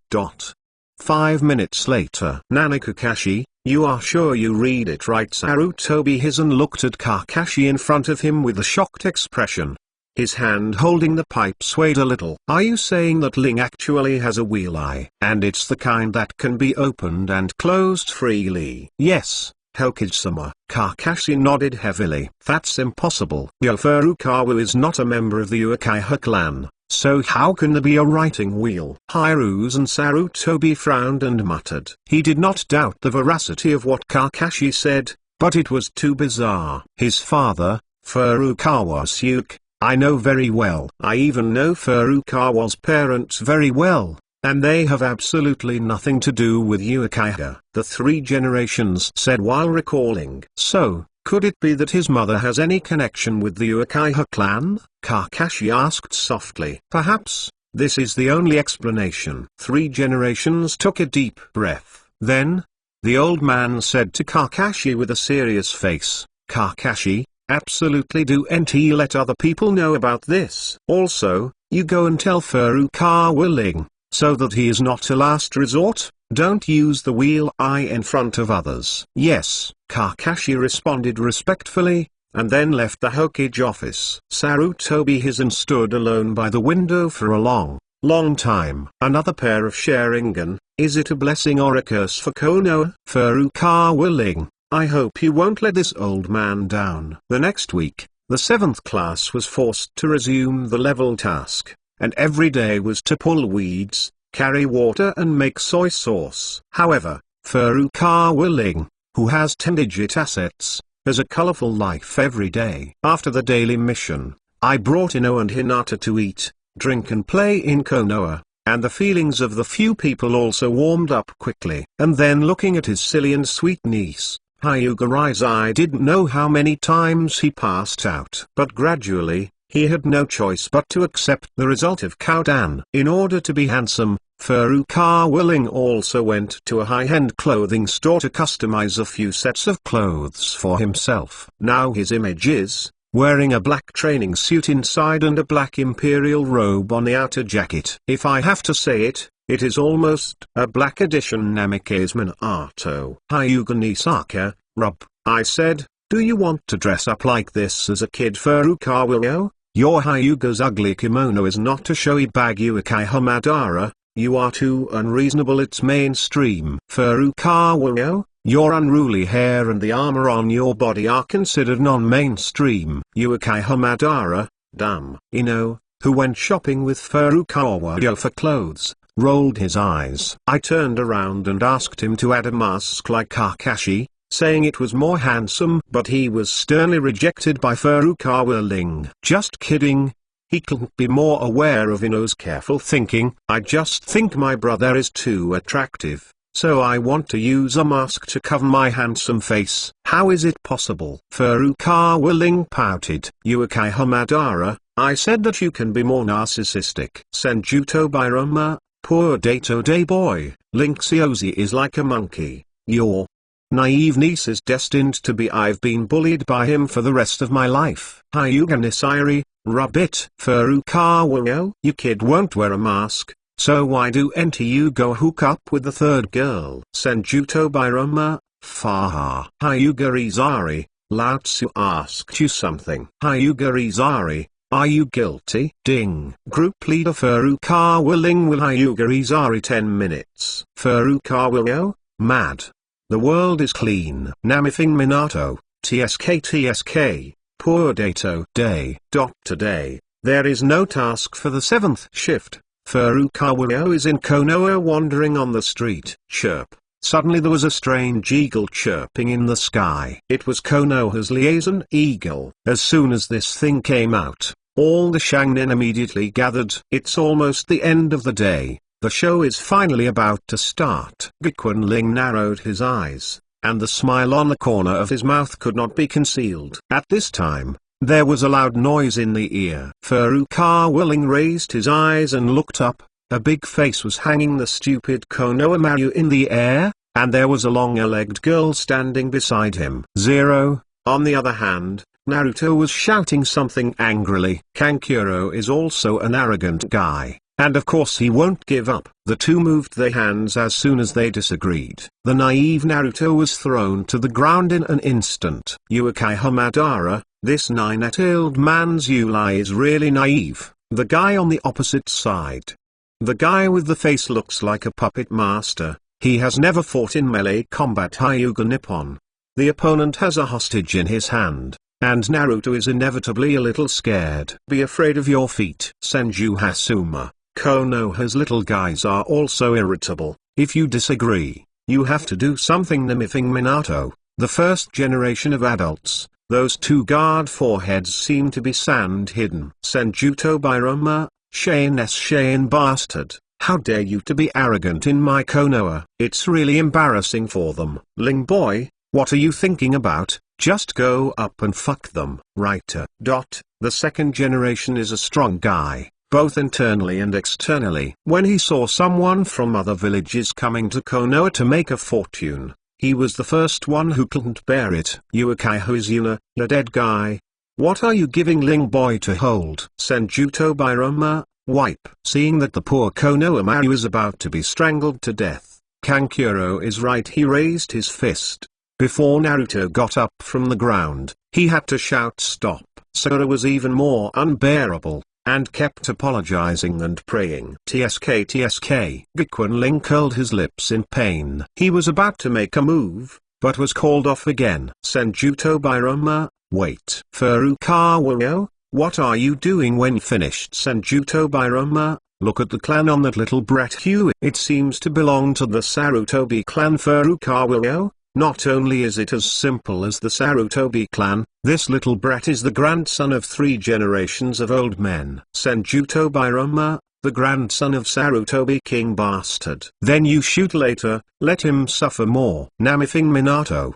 5 minutes later. Nana Kakashi, you are sure you read it right? Sarutobi Hizen looked at Kakashi in front of him with a shocked expression. His hand holding the pipe swayed a little. Are you saying that Ling actually has a wheel eye? And it's the kind that can be opened and closed freely? Yes, Hokage-sama. Kakashi nodded heavily. That's impossible. Furukawa is not a member of the Uchiha clan, so how can there be a writing wheel? Hiruz and Sarutobi frowned and muttered. He did not doubt the veracity of what Kakashi said, but it was too bizarre. His father, Furukawa Suke, I know very well. I even know Furukawa's parents very well, and they have absolutely nothing to do with Uchiha. The 3 generations said while recalling. So, could it be that his mother has any connection with the Uchiha clan? Kakashi asked softly. Perhaps, this is the only explanation. 3 generations took a deep breath. Then, the old man said to Kakashi with a serious face, Kakashi, Absolutely do NT let other people know about this. Also, you go and tell Furukawa Ling, so that he is not a last resort. Don't use the wheel eye in front of others. Yes, Kakashi responded respectfully, and then left the Hokage office. Sarutobi Hizen stood alone by the window for a long time. Another pair of Sharingan, is it a blessing or a curse for Konoha? Furukawa Ling, I hope you won't let this old man down. The next week, the 7th class was forced to resume the level task, and every day was to pull weeds, carry water and make soy sauce. However, Furukawa Ling, who has 10-digit assets, has a colorful life every day. After the daily mission, I brought Ino and Hinata to eat, drink and play in Konoha, and the feelings of the few people also warmed up quickly. And then looking at his silly and sweet niece, Hyuga Rise, I didn't know how many times he passed out. But gradually, he had no choice but to accept the result of Koudan. In order to be handsome, Furukawa Ling also went to a high-end clothing store to customize a few sets of clothes for himself. Now his image is wearing a black training suit inside and a black imperial robe on the outer jacket. If I have to say it, it is almost a black edition Namikaze Minato. Hyuga Nisaka, rub, I said, do you want to dress up like this as a kid? Furukawa Ling, your Hyuga's ugly kimono is not a showy bag Uchiha Madara, you are too unreasonable, it's mainstream. Furukawa Ling, your unruly hair and the armor on your body are considered non-mainstream. Uchiha Madara, damn. Ino, who went shopping with Furukawa for clothes, rolled his eyes. I turned around and asked him to add a mask like Kakashi, saying it was more handsome, but he was sternly rejected by Furukawa Ling. Just kidding. He couldn't be more aware of Ino's careful thinking. I just think my brother is too attractive, so I want to use a mask to cover my handsome face. How is it possible? Furukawa Ling pouted. Uchiha Madara, I said that you can be more narcissistic. Senjuto Bairoma, poor Dato Day boy. Link Siozi is like a monkey. Your naive niece is destined to be. I've been bullied by him for the rest of my life. Hyuga Nisairi, rub it. Furukawa Ling, you kid won't wear a mask, so why do you go hook up with the third girl? Senjuto Bairoma, faha. Hyuga Izari, Lao Tzu asked you something. Hyuga Izari, are you guilty? Ding. Group leader Furukawa Ling will Hyuga Izari 10 minutes. Furukawa Ling, mad. The world is clean. Namithing Minato, TSK, poor Dato Day. Today, there is no task for the 7th shift. Furukawa Ling is in Konoha wandering on the street. Chirp. Suddenly there was a strange eagle chirping in the sky. It was Konoha's liaison eagle. As soon as this thing came out, all the Shangnin immediately gathered. It's almost the end of the day. The show is finally about to start. Gakuen Ling narrowed his eyes, and the smile on the corner of his mouth could not be concealed. At this time, there was a loud noise in the ear. Furukawa Ling raised his eyes and looked up. A big face was hanging the stupid Konoha Maru in the air, and there was a long-legged girl standing beside him. Zero. On the other hand, Naruto was shouting something angrily. Kankuro is also an arrogant guy, and of course he won't give up. The two moved their hands as soon as they disagreed. The naive Naruto was thrown to the ground in an instant. Uchiha Madara, this 9-year-old man's Yuli is really naive. The guy on the opposite side. The guy with the face looks like a puppet master. He has never fought in melee combat. Hyuga Nippon. The opponent has a hostage in his hand, and Naruto is inevitably a little scared. Be afraid of your feet. Senju Hasuma. Konoha's little guys are also irritable. If you disagree, you have to do something. Namithing Minato, the first generation of adults, those two guard foreheads seem to be sand hidden. Senjuto Bairoma, Shane bastard, how dare you to be arrogant in my Konoha. It's really embarrassing for them. Ling boy, what are you thinking about? Just go up and fuck them. Writer. The second generation is a strong guy, both internally and externally. When he saw someone from other villages coming to Konoha to make a fortune, He was the first one who couldn't bear it. Uekai Hoizuna, the dead guy. What are you giving Ling boy to hold? Senjuto Bairoma, wipe. Seeing that the poor Konoha Maru is about to be strangled to death, Kankuro is right. He raised his fist. Before Naruto got up from the ground, he had to shout stop. Sakura was even more unbearable, and kept apologizing and praying. TSK TSK. Gikuin Ling curled his lips in pain. He was about to make a move, but was called off again. Senjuto Bairoma, wait. Furukawa, what are you doing when finished? Senjuto Bairoma, look at the clan on that little brat Hugh. It seems to belong to the Sarutobi clan. Furukawa, not only is it as simple as the Sarutobi clan, this little brat is the grandson of 3 generations of old men. Senjuto Bairoma, the grandson of Sarutobi king bastard. Then you shoot later, let him suffer more. Namifing Minato,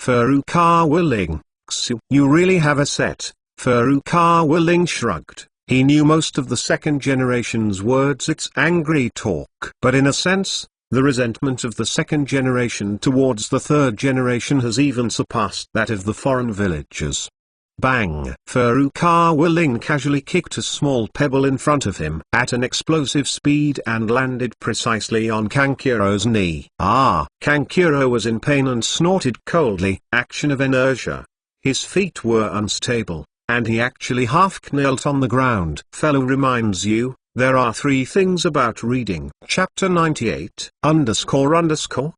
Furukawa Ling, you really have a set. Furukawa Ling shrugged. He knew most of the second generation's words. It's angry talk. But in a sense, the resentment of the second generation towards the third generation has even surpassed that of the foreign villagers. Bang! Furukawa Ling casually kicked a small pebble in front of him at an explosive speed and landed precisely on Kankuro's knee. Kankuro was in pain and snorted coldly. Action of inertia. His feet were unstable, and he actually half-knelt on the ground. Fellow reminds you, there are 3 things about reading. Chapter 98 __.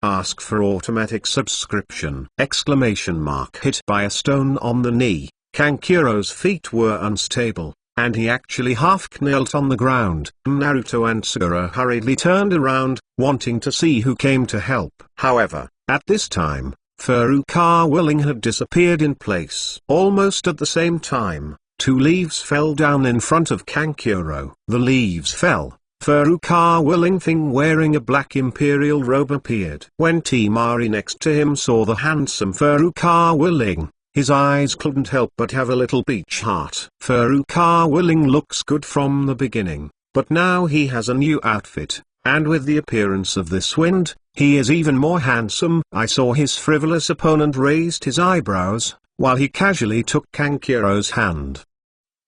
Ask for automatic subscription! Hit by a stone on the knee, Kankuro's feet were unstable, and he actually half-knelt on the ground. Naruto and Sakura hurriedly turned around, wanting to see who came to help. However, at this time, Furukawa Ling had disappeared in place. Almost at the same time, 2 leaves fell down in front of Kankuro. The leaves fell. Furukawa Ling thing wearing a black imperial robe appeared. When Temari next to him saw the handsome Furukawa Ling, his eyes couldn't help but have a little peach heart. Furukawa Ling looks good from the beginning, but now he has a new outfit, and with the appearance of this wind, he is even more handsome. I saw his frivolous opponent raised his eyebrows, while he casually took Kankuro's hand.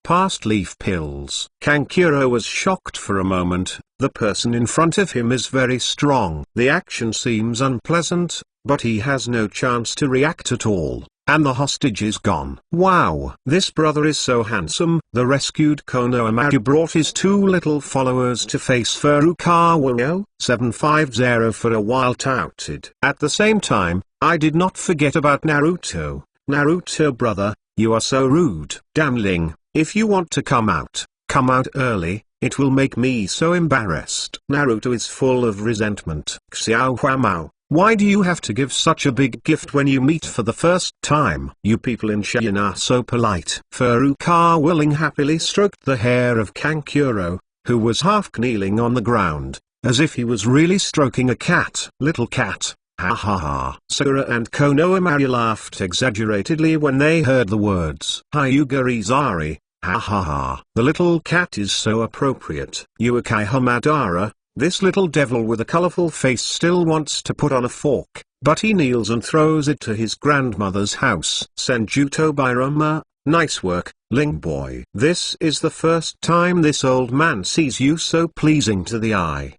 Past leaf pills. Kankuro was shocked for a moment. The person in front of him is very strong. The action seems unpleasant, but he has no chance to react at all, and the hostage is gone. Wow! This brother is so handsome. The rescued Konoha Maru brought his 2 little followers to face Furukawa. 750 for a while touted. At the same time, I did not forget about Naruto. Naruto brother, you are so rude. Damn Ling, if you want to come out early, it will make me so embarrassed. Naruto is full of resentment. Xiao Huamao, why do you have to give such a big gift when you meet for the first time? You people in Cheyenne are so polite. Furukawa Ling happily stroked the hair of Kankuro, who was half kneeling on the ground, as if he was really stroking a cat. Little cat. Ha ha ha. Sakura and Konoha Maru laughed exaggeratedly when they heard the words Hyugarizari. Ha ha ha. The little cat is so appropriate. Uekai Hamadara, this little devil with a colorful face still wants to put on a fork, but he kneels and throws it to his grandmother's house. Senjuto Bairoma, nice work, Ling boy. This is the first time this old man sees you so pleasing to the eye.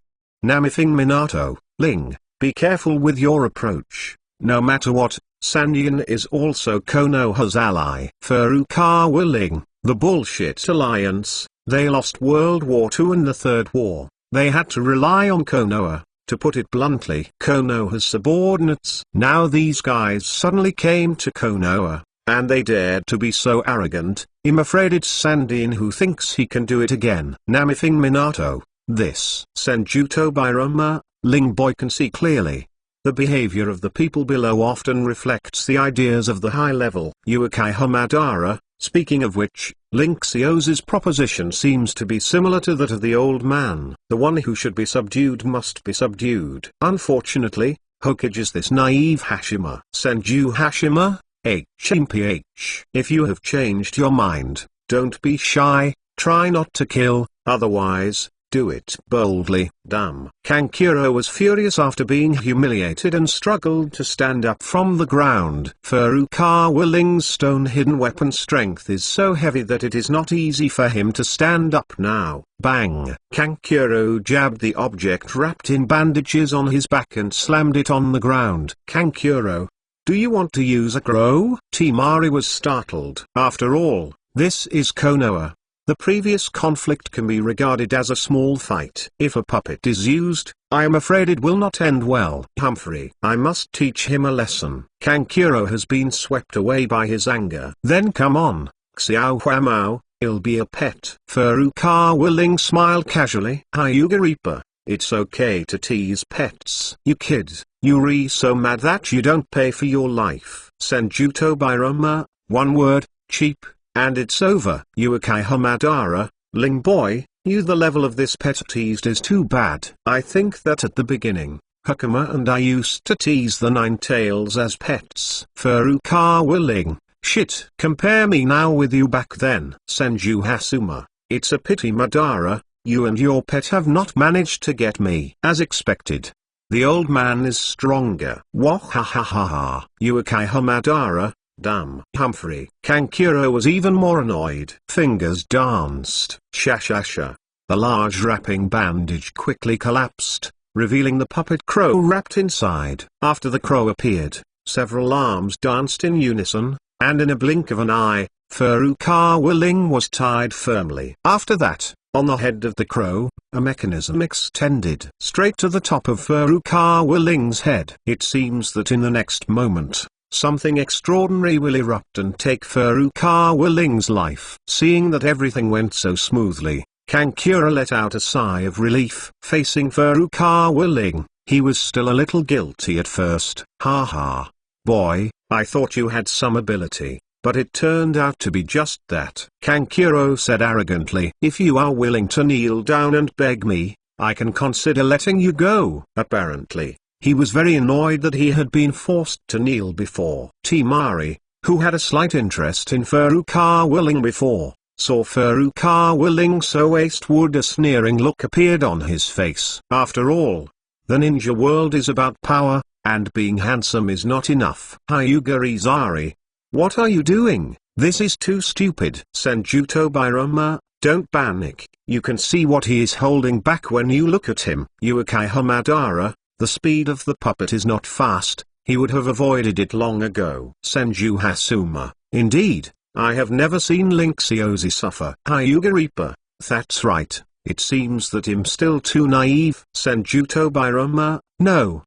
Namifing Minato, Ling, be careful with your approach. No matter what, Sanyan is also Konoha's ally. Furukawa Ling, the bullshit alliance, they lost World War II and the Third War. They had to rely on Konoha, to put it bluntly. Konoha's subordinates. Now these guys suddenly came to Konoha, and they dared to be so arrogant. I'm afraid it's Sandian who thinks he can do it again. Namifing Minato, this. Senjuto Bairoma, Ling boy can see clearly. The behavior of the people below often reflects the ideas of the high level. Uekai Hamadara, speaking of which, Link Xiao's proposition seems to be similar to that of the old man. The one who should be subdued must be subdued. Unfortunately, Hokage is this naive Hashima. Senju Hashima, HMPH. If you have changed your mind, don't be shy, try not to kill, otherwise, do it boldly. Damn. Kankuro was furious after being humiliated and struggled to stand up from the ground. Furukawa Ling's stone-hidden weapon strength is so heavy that it is not easy for him to stand up now. Bang! Kankuro jabbed the object wrapped in bandages on his back and slammed it on the ground. Kankuro, do you want to use a crow? Temari was startled. After all, this is Konoha. The previous conflict can be regarded as a small fight. If a puppet is used, I am afraid it will not end well. Humphrey, I must teach him a lesson. Kankuro has been swept away by his anger. Then come on, Xiao Huamao, he'll be a pet. Furukawa Ling smiled casually. Hyuga Reaper, it's okay to tease pets. You kid, you so mad that you don't pay for your life. Senjuto Bairoma, one word, cheap. And it's over. Uekai Hamadara, Ling boy, the level of this pet teased is too bad. I think that at the beginning, Hakama and I used to tease the Ninetales as pets. Furukawa Ling, shit. Compare me now with you back then. Senju Hasuma, it's a pity Madara, you and your pet have not managed to get me. As expected. The old man is stronger. Wahahaha. Uekai Hamadara. Damn. Humphrey. Kankuro was even more annoyed. Fingers danced. Shashasha. The large wrapping bandage quickly collapsed, revealing the puppet crow wrapped inside. After the crow appeared, several arms danced in unison, and in a blink of an eye, Furukawa Ling was tied firmly. After that, on the head of the crow, a mechanism extended straight to the top of Furukawa Ling's head. It seems that in the next moment, something extraordinary will erupt and take Furukawa Ling's life. Seeing that everything went so smoothly, Kankuro let out a sigh of relief. Facing Furukawa Ling, he was still a little guilty at first. Haha. Boy, I thought you had some ability, but it turned out to be just that. Kankuro said arrogantly. If you are willing to kneel down and beg me, I can consider letting you go. Apparently, he was very annoyed that he had been forced to kneel before. Temari, who had a slight interest in Furukawa Ling before, saw Furukawa Ling so aced a sneering look appeared on his face. After all, the ninja world is about power, and being handsome is not enough. Hyuga Izari, what are you doing? This is too stupid. Senjuto Bairoma, don't panic. You can see what he is holding back when you look at him. Uekai Hamadara, the speed of the puppet is not fast, he would have avoided it long ago. Senju Hasuma, indeed, I have never seen Link Siozi suffer. Hyuga Reaper, that's right, it seems that I'm still too naive. Senjuto Bairoma, no.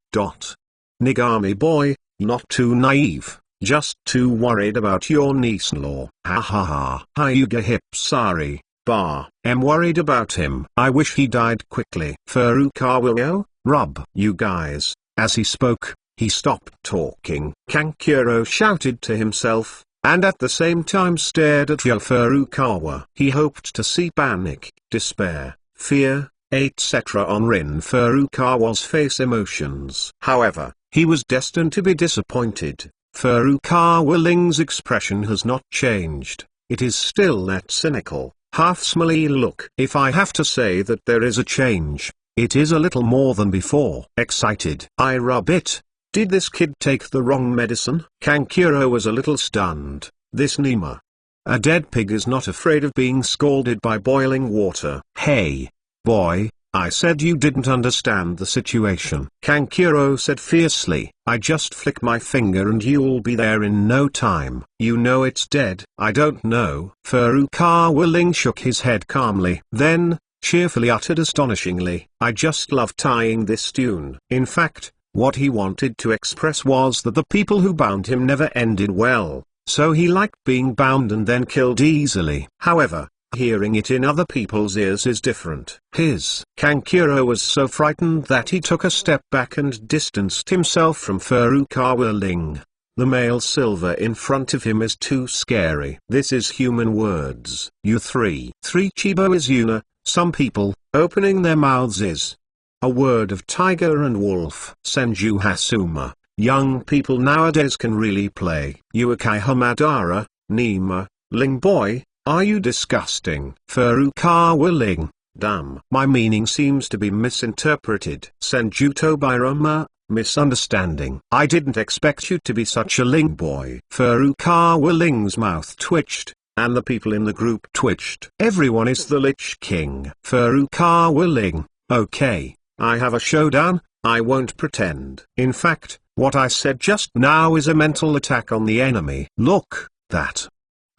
Nigami boy, not too naive, just too worried about your niece-in-law. Ha ha ha. Hyuga Hipsari, am worried about him. I wish he died quickly. Furukawa rub. You guys. As he spoke, he stopped talking. Kankuro shouted to himself, and at the same time stared at Furukawa. He hoped to see panic, despair, fear, etc. on Rin Furukawa's face emotions. However, he was destined to be disappointed. Furukawa Ling's expression has not changed. It is still that cynical, half-smiley look. If I have to say that there is a change, it is a little more than before. Excited. I rub it. Did this kid take the wrong medicine? Kankuro was a little stunned. This Nima. A dead pig is not afraid of being scalded by boiling water. Hey, boy, I said you didn't understand the situation. Kankuro said fiercely, I just flick my finger and you'll be there in no time. You know it's dead. I don't know. Furukawa Ling shook his head calmly. Then, cheerfully uttered astonishingly, I just love tying this tune. In fact, what he wanted to express was that the people who bound him never ended well, so he liked being bound and then killed easily. However, hearing it in other people's ears is different. Kankuro was so frightened that he took a step back and distanced himself from Furukawa Ling. The male silver in front of him is too scary. This is human words. You three Chibo is Yuna, some people, opening their mouths is a word of tiger and wolf. Senju Hasuma, young people nowadays can really play. Uekai Hamadara, Nima, Ling boy, are you disgusting? Furukawa Ling, Damn. My meaning seems to be misinterpreted. Senjuto Bairoma, misunderstanding. I didn't expect you to be such a Ling boy. Furukawa Ling's mouth twitched, and the people in the group twitched. Everyone is the Lich King. Furukawa Ling, okay, I have a showdown, I won't pretend. In fact, what I said just now is a mental attack on the enemy. Look, that.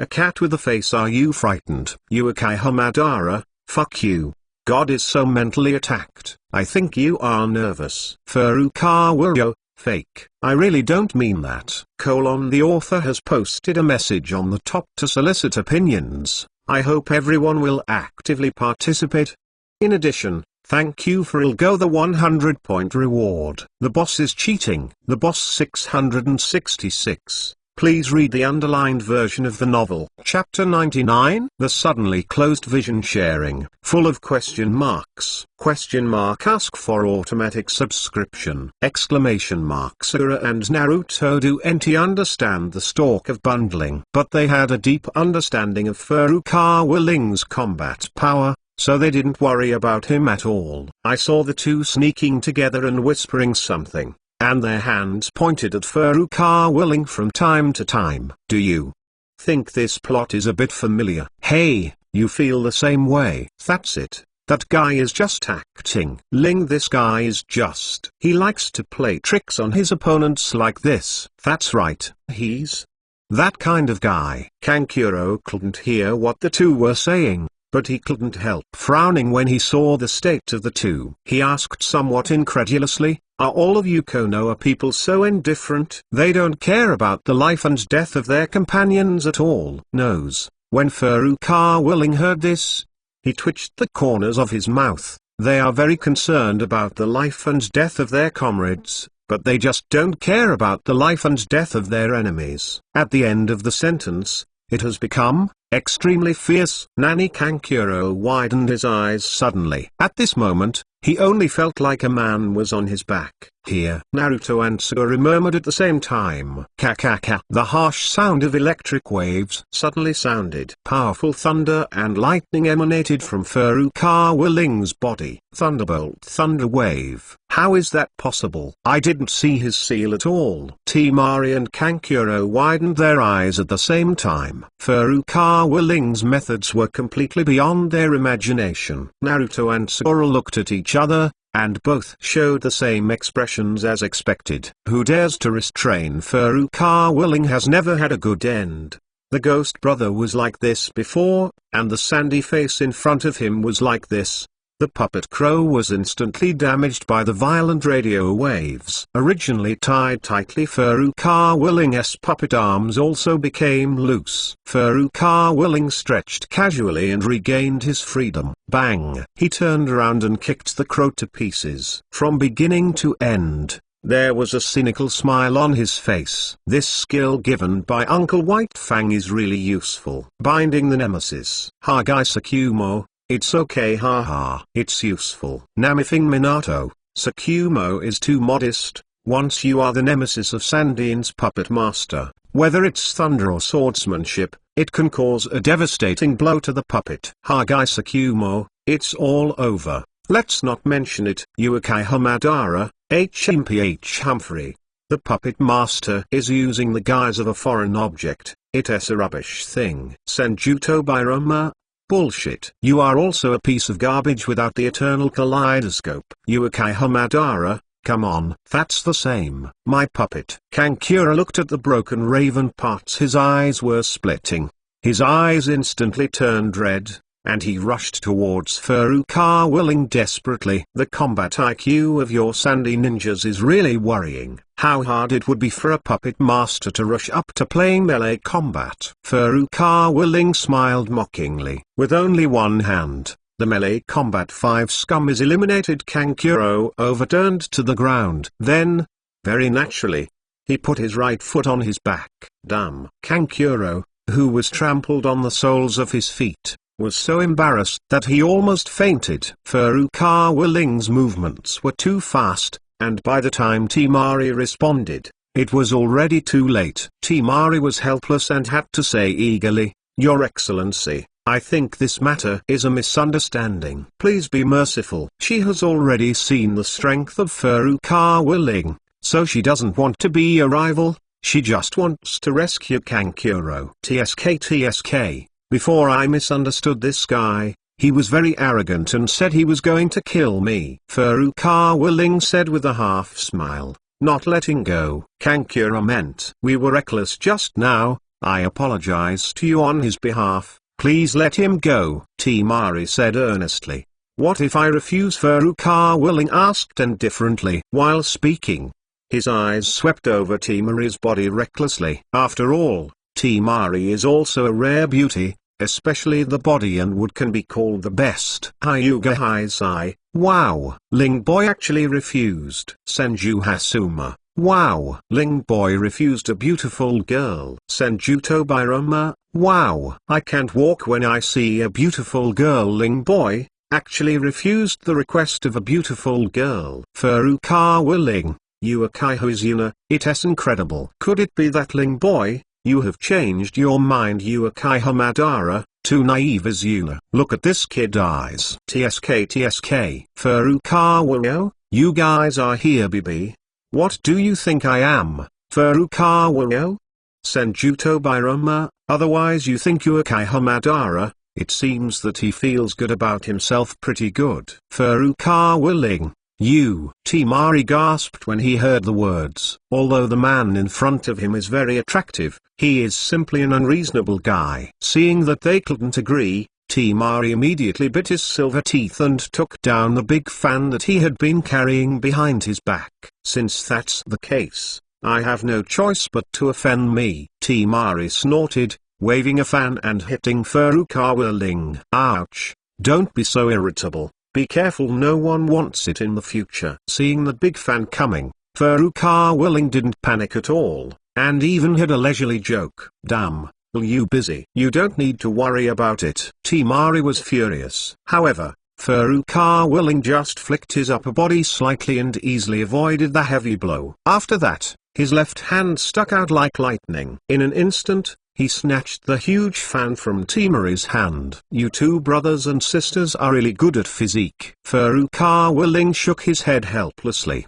A cat with a face. Are you frightened? Uchiha Madara, fuck you. God is so mentally attacked. I think you are nervous. Furukawa yo, fake. I really don't mean that. The author has posted a message on the top to solicit opinions. I hope everyone will actively participate. In addition, thank you for Ilgo the 100-point reward. The boss is cheating. The boss 666. Please read the underlined version of the novel. Chapter 99. The suddenly closed vision sharing. Full of question marks. Question mark. Ask for automatic subscription. Exclamation mark. Sakura and Naruto do enti understand the stalk of bundling. But they had a deep understanding of Furukawa Ling's combat power, so they didn't worry about him at all. I saw the two sneaking together and whispering something, and their hands pointed at Furukawa Ling from time to time. Do you think this plot is a bit familiar? Hey, you feel the same way? That's it. That guy is just acting. Ling, this guy is just. He likes to play tricks on his opponents like this. That's right, he's that kind of guy. Kankuro couldn't hear what the two were saying, but he couldn't help frowning when he saw the state of the two. He asked somewhat incredulously, are all of you Konoha people so indifferent? They don't care about the life and death of their companions at all. Nose. When Furukawa Ling heard this, he twitched the corners of his mouth. They are very concerned about the life and death of their comrades, but they just don't care about the life and death of their enemies. At the end of the sentence, it has become extremely fierce. Nani? Kankuro widened his eyes suddenly. At this moment, he only felt like a man was on his back. Here, Naruto and Sakura murmured at the same time. Kakaka. The harsh sound of electric waves suddenly sounded. Powerful thunder and lightning emanated from Furukawa Ling's body. Thunderbolt, thunder wave. How is that possible? I didn't see his seal at all. Temari and Kankuro widened their eyes at the same time. Furukawa Ling's methods were completely beyond their imagination. Naruto and Sakura looked at each other, and both showed the same expressions as expected. Who dares to restrain Furukawa Ling has never had a good end. The ghost brother was like this before, and the sandy face in front of him was like this. The puppet crow was instantly damaged by the violent radio waves. Originally tied tightly, Furukawa Ling's puppet arms also became loose. Furukawa Ling stretched casually and regained his freedom. Bang! He turned around and kicked the crow to pieces. From beginning to end, there was a cynical smile on his face. This skill given by Uncle White Fang is really useful. Binding the nemesis. Hokage Sakumo. It's okay, haha. It's useful. Namithing Minato. Sakumo is too modest. Once you are the nemesis of Sandine's puppet master, whether it's thunder or swordsmanship, it can cause a devastating blow to the puppet. Hokage Sakumo, it's all over. Let's not mention it. Uchiha Madara, HMPH Humphrey. The puppet master is using the guise of a foreign object. It's a rubbish thing. Senjuto Bairoma. Bullshit. You are also a piece of garbage without the eternal kaleidoscope. Uchiha Madara, come on. That's the same. My puppet. Kankura looked at the broken raven parts. His eyes were splitting. His eyes instantly turned red, and he rushed towards Furukawa Ling desperately. The combat IQ of your sandy ninjas is really worrying. How hard it would be for a puppet master to rush up to playing melee combat. Furukawa Ling smiled mockingly. With only one hand, the melee combat 5 scum is eliminated. Kankuro overturned to the ground. Then, very naturally, he put his right foot on his back. Damn. Kankuro, who was trampled on the soles of his feet, was so embarrassed that he almost fainted. Furukawa Ling's movements were too fast, and by the time Temari responded, it was already too late. Temari was helpless and had to say eagerly, Your Excellency, I think this matter is a misunderstanding. Please be merciful. She has already seen the strength of Furukawa Ling, so she doesn't want to be a rival, she just wants to rescue Kankuro. TSK. Before I misunderstood this guy, he was very arrogant and said he was going to kill me. Furukawa Ling said with a half smile, not letting go. Kankuro meant we were reckless just now, I apologize to you on his behalf. Please let him go. Temari said earnestly. What if I refuse? Furukawa Ling asked indifferently. While speaking, his eyes swept over Temari's body recklessly. After all, Temari is also a rare beauty, especially the body, and can be called the best. Hyuga Heisai, wow. Ling boy actually refused. Senju Hasuma, wow. Ling boy refused a beautiful girl. Senju Tobirama, wow. I can't walk when I see a beautiful girl. Ling boy actually refused the request of a beautiful girl. Furukawa Ling, you are Kaihuzuna, it's incredible. Could it be that Ling boy, you have changed your mind? You are Kaihamadara, too naive as Yuna. Look at this kid eyes. TSK. Furukawa, you guys are here BB. What do you think I am, Furukawa? Senju Tobirama, otherwise you think you are Kaihamadara. It seems that he feels good about himself, pretty good. Furukawa Ling, you. Temari gasped when he heard the words. Although the man in front of him is very attractive, he is simply an unreasonable guy. Seeing that they couldn't agree, Temari immediately bit his silver teeth and took down the big fan that he had been carrying behind his back. Since that's the case, I have no choice but to offend me. Temari snorted, waving a fan and hitting Furukawa Ling. Ouch, don't be so irritable. Be careful, no one wants it in the future. Seeing the big fan coming, Furukawa Ling didn't panic at all, and even had a leisurely joke. Damn, are you busy? You don't need to worry about it. Temari was furious. However, Furukawa Ling just flicked his upper body slightly and easily avoided the heavy blow. After that, his left hand stuck out like lightning. In an instant, he snatched the huge fan from Temari's hand. You two brothers and sisters are really good at physique. Furukawa Ling shook his head helplessly.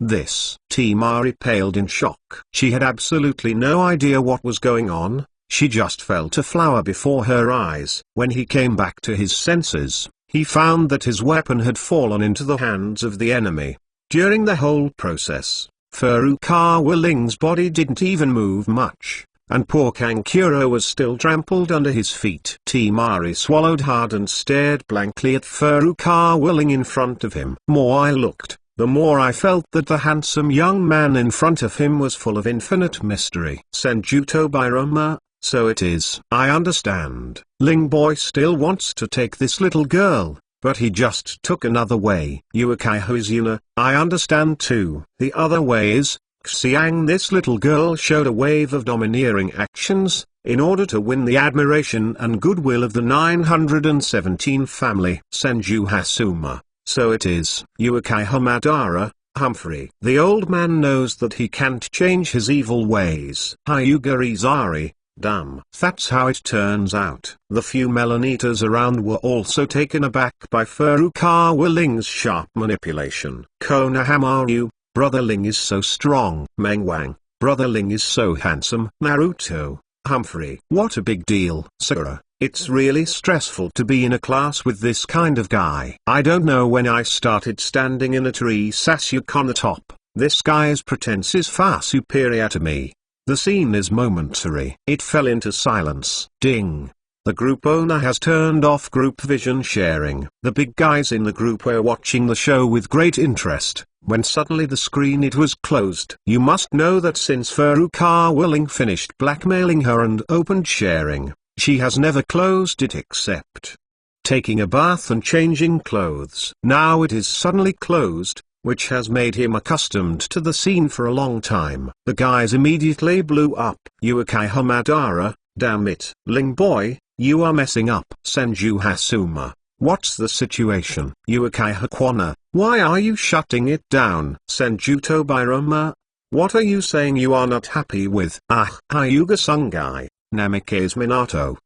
This. Temari paled in shock. She had absolutely no idea what was going on, she just felt a flower before her eyes. When he came back to his senses, he found that his weapon had fallen into the hands of the enemy. During the whole process, Furukawa Ling's body didn't even move much, and poor Kankuro was still trampled under his feet. Temari swallowed hard and stared blankly at Furukawa Ling in front of him. The more I looked, the more I felt that the handsome young man in front of him was full of infinite mystery. Senju Tobirama, so it is. I understand. Ling boy still wants to take this little girl, but he just took another way. Yuakai Hozuna, I understand too. The other way is, Xiang, this little girl showed a wave of domineering actions, in order to win the admiration and goodwill of the 917 family. Senju Hasuma, so it is. Yuakai Hamadara, Humphrey. The old man knows that he can't change his evil ways. Hyuga Izari, damn. That's how it turns out. The few Melanitas around were also taken aback by Furukawa Ling's sharp manipulation. Konohamaru, Brother Ling is so strong. Mengwang, Brother Ling is so handsome. Naruto, Humphrey. What a big deal. Sakura, it's really stressful to be in a class with this kind of guy. I don't know when I started standing in a tree Sasuke on the top. This guy's pretense is far superior to me. The scene is momentary. It fell into silence. Ding. The group owner has turned off group vision sharing. The big guys in the group were watching the show with great interest, when suddenly the screen it was closed. You must know that since Furukawa Ling finished blackmailing her and opened sharing, she has never closed it except taking a bath and changing clothes. Now it is suddenly closed, which has made him accustomed to the scene for a long time. The guys immediately blew up. Yuakai Hamadara, damn it. Ling boy, you are messing up. Senju Hasuma, what's the situation? Yuakai Hakwana, why are you shutting it down? Senju Tobirama, what are you saying you are not happy with? Hyuga Sungai, Namikaze Minato,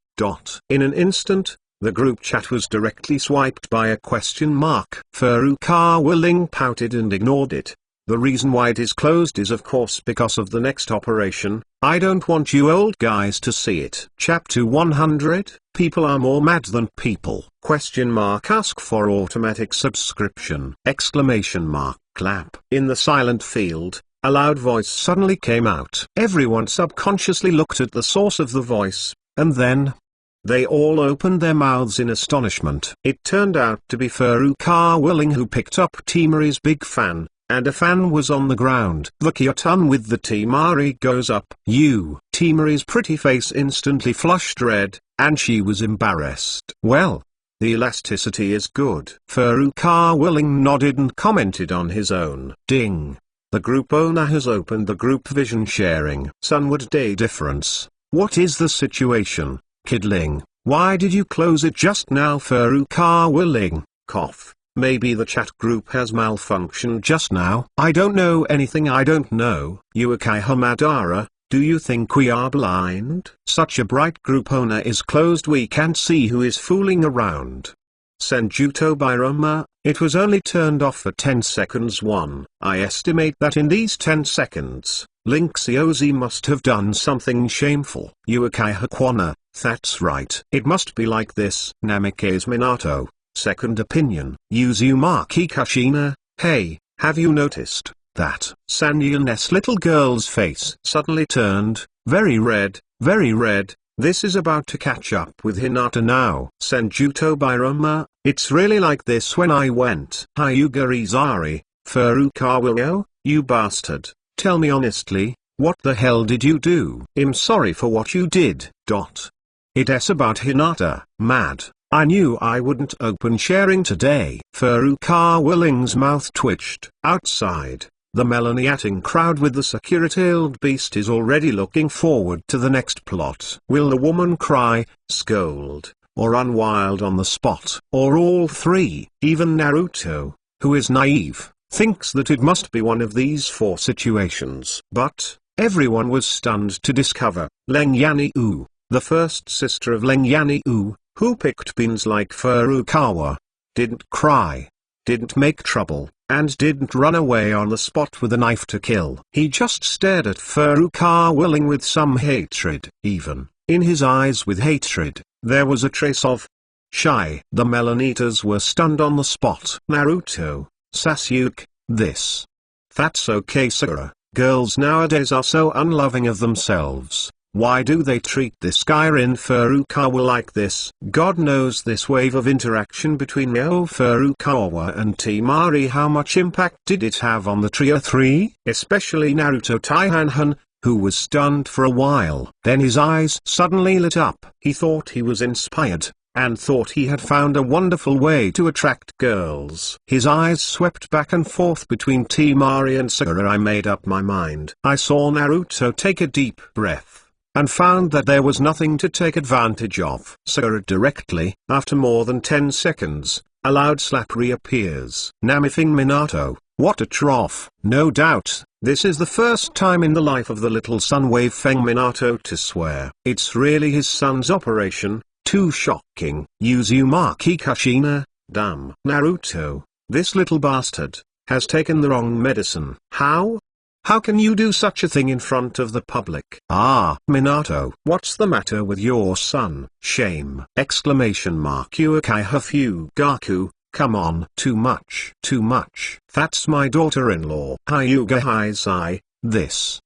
In an instant, the group chat was directly swiped by a question mark. Furukawa Ling pouted and ignored it. The reason why it is closed is of course because of the next operation. I don't want you old guys to see it. Chapter 100, People are more mad than people. Question mark, ask for automatic subscription. Exclamation mark, clap. In the silent field, a loud voice suddenly came out. Everyone subconsciously looked at the source of the voice, and then they all opened their mouths in astonishment. It turned out to be Furukawa Ling, who picked up Temari's big fan, and a fan was on the ground. The Kyotun with the Temari goes up. Temari's pretty face instantly flushed red, and she was embarrassed. Well, the elasticity is good. Furukawa Ling nodded and commented on his own. Ding. The group owner has opened the group vision sharing. Sunward day difference. What is the situation, Kid Ling? Why did you close it just now? Furukawa Ling, cough. Maybe the chat group has malfunctioned just now. I don't know anything. I don't know. Yuukai Hamadara, do you think we are blind? Such a bright group owner is closed. We can't see who is fooling around. Senjuto Bairoma, it was only turned off for 10 seconds. I estimate that in these 10 seconds, Link Ciozi must have done something shameful. Yuukai Hakwana, that's right. It must be like this. Namikaze Minato, second opinion. Uzumaki Kashina, hey, have you noticed that Sanyan's little girl's face suddenly turned very red, very red? This is about to catch up with Hinata now. Senjuto Bairoma, it's really like this when I went. Hyuga Izari, Furukawa, you bastard, tell me honestly, what the hell did you do? I'm sorry for what you did. It's about Hinata. Mad. I knew I wouldn't open sharing today. Furukawa Ling's mouth twitched. Outside, the melaniating crowd with the security-tailed beast is already looking forward to the next plot. Will the woman cry, scold, or run wild on the spot? Or all three? Even Naruto, who is naive, thinks that it must be one of these four situations. But everyone was stunned to discover Ling Yanyu, the first sister of Ling Yanyu, who picked beans like Furukawa, didn't cry, didn't make trouble, and didn't run away on the spot with a knife to kill. He just stared at Furukawa Ling with some hatred. Even in his eyes with hatred, there was a trace of shy. The Melanitas were stunned on the spot. Naruto, Sasuke, that's okay Sakura. Girls nowadays are so unloving of themselves. Why do they treat this guy Rin Furukawa like this? God knows this wave of interaction between Neo Furukawa and Temari, how much impact did it have on the trio 3? Especially Naruto Taihanhan, who was stunned for a while. Then his eyes suddenly lit up. He thought he was inspired, and thought he had found a wonderful way to attract girls. His eyes swept back and forth between Temari and Sakura. I made up my mind. I saw Naruto take a deep breath, and found that there was nothing to take advantage of. Sakura directly, after more than 10 seconds, a loud slap reappears. Namifing Minato, what a trough. No doubt, this is the first time in the life of the little son Wave Feng Minato to swear. It's really his son's operation, too shocking. Uzumaki Kashina, damn. Naruto, this little bastard, has taken the wrong medicine. How? How can you do such a thing in front of the public? Ah, Minato, what's the matter with your son? Shame! Exclamation mark. Yuukai Hafugaku, come on. Too much. Too much. That's my daughter-in-law. Hyuga Haizai,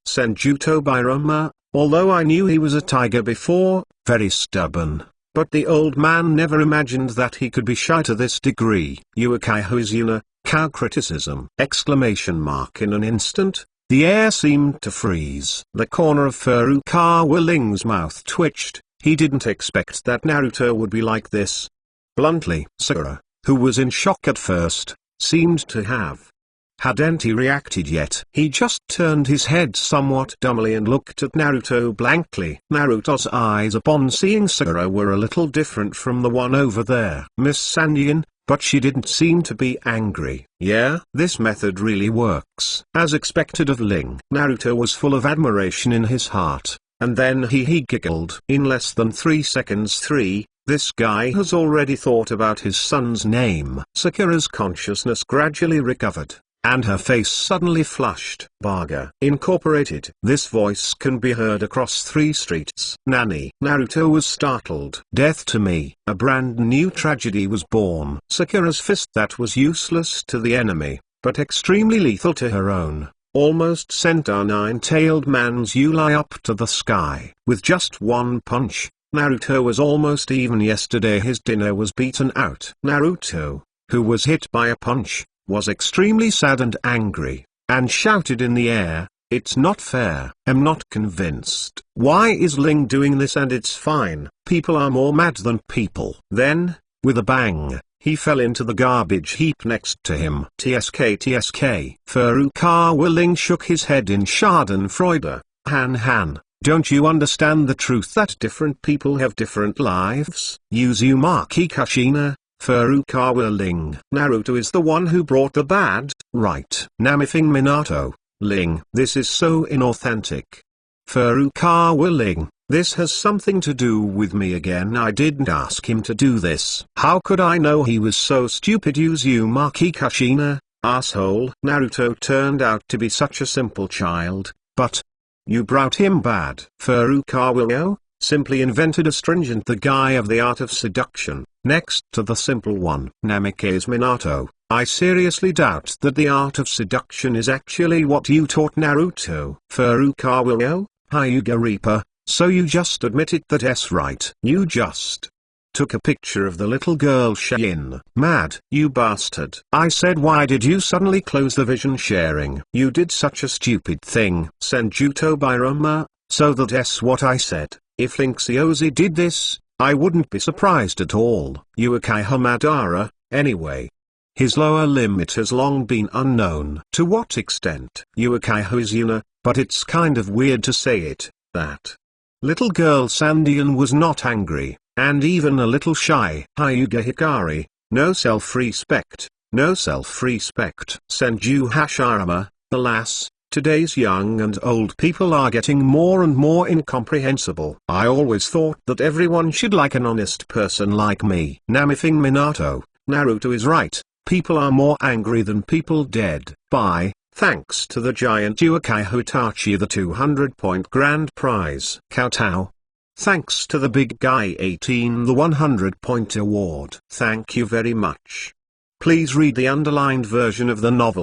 Senjuto Bairoma, although I knew he was a tiger before, very stubborn. But the old man never imagined that he could be shy to this degree. Yuukai Hozuna, cow criticism! Exclamation mark. In an instant, the air seemed to freeze. The corner of Furukawa Ling's mouth twitched. He didn't expect that Naruto would be like this. Bluntly, Sakura, who was in shock at first, seemed to hadn't he reacted yet. He just turned his head somewhat dumbly and looked at Naruto blankly. Naruto's eyes upon seeing Sakura were a little different from the one over there. Miss Sanyan, but she didn't seem to be angry. Yeah, this method really works. As expected of Ling, Naruto was full of admiration in his heart. and then he giggled. In less than 3 seconds. This guy has already thought about his son's name. Sakura's consciousness gradually recovered, and her face suddenly flushed. Baga Incorporated. This voice can be heard across 3 streets. Nani? Naruto was startled. Death to me. A brand new tragedy was born. Sakura's fist that was useless to the enemy, but extremely lethal to her own, almost sent our 9-tailed man's Yuli up to the sky. With just one punch, Naruto was almost even. Yesterday his dinner was beaten out. Naruto, who was hit by a punch, was extremely sad and angry, and shouted in the air, "It's not fair. I'm not convinced. Why is Ling doing this? And it's fine. People are more mad than people." Then, with a bang, he fell into the garbage heap next to him. TSK. Furukawa Ling shook his head in schadenfreude. Han, don't you understand the truth that different people have different lives? Uzumaki Kushina, Furukawa Ling. Naruto is the one who brought the bad, right? Namifing Minato, Ling. This is so inauthentic. Furukawa Ling. This has something to do with me again. I didn't ask him to do this. How could I know he was so stupid? Uzumaki Kushina, asshole. Naruto turned out to be such a simple child, but you brought him bad. Furukawa simply invented a stringent the guy of the art of seduction, next to the simple one. Namikaze Minato, I seriously doubt that the art of seduction is actually what you taught Naruto. Furukawa, Hyuga Reaper, so you just admitted that? That's right. You just took a picture of the little girl Shin. Mad. You bastard. I said, why did you suddenly close the vision sharing? You did such a stupid thing. Senjuto Birama, so that's what I said. If Linksyozi did this, I wouldn't be surprised at all. Uchiha Madara, anyway. His lower limit has long been unknown. To what extent? Uchiha Izuna, but it's kind of weird to say it, that little girl Sandian was not angry, and even a little shy. Hyuga Hikari, no self-respect, no self-respect. Senju Hashirama, alas, today's young and old people are getting more and more incomprehensible. I always thought that everyone should like an honest person like me. Namifing Minato, Naruto is right, people are more angry than people dead. Bye. Thanks to the giant Uchiha Itachi the 200-point grand prize. Kowtow. Thanks to the big guy 18 the 100-point award. Thank you very much. Please read the underlined version of the novel.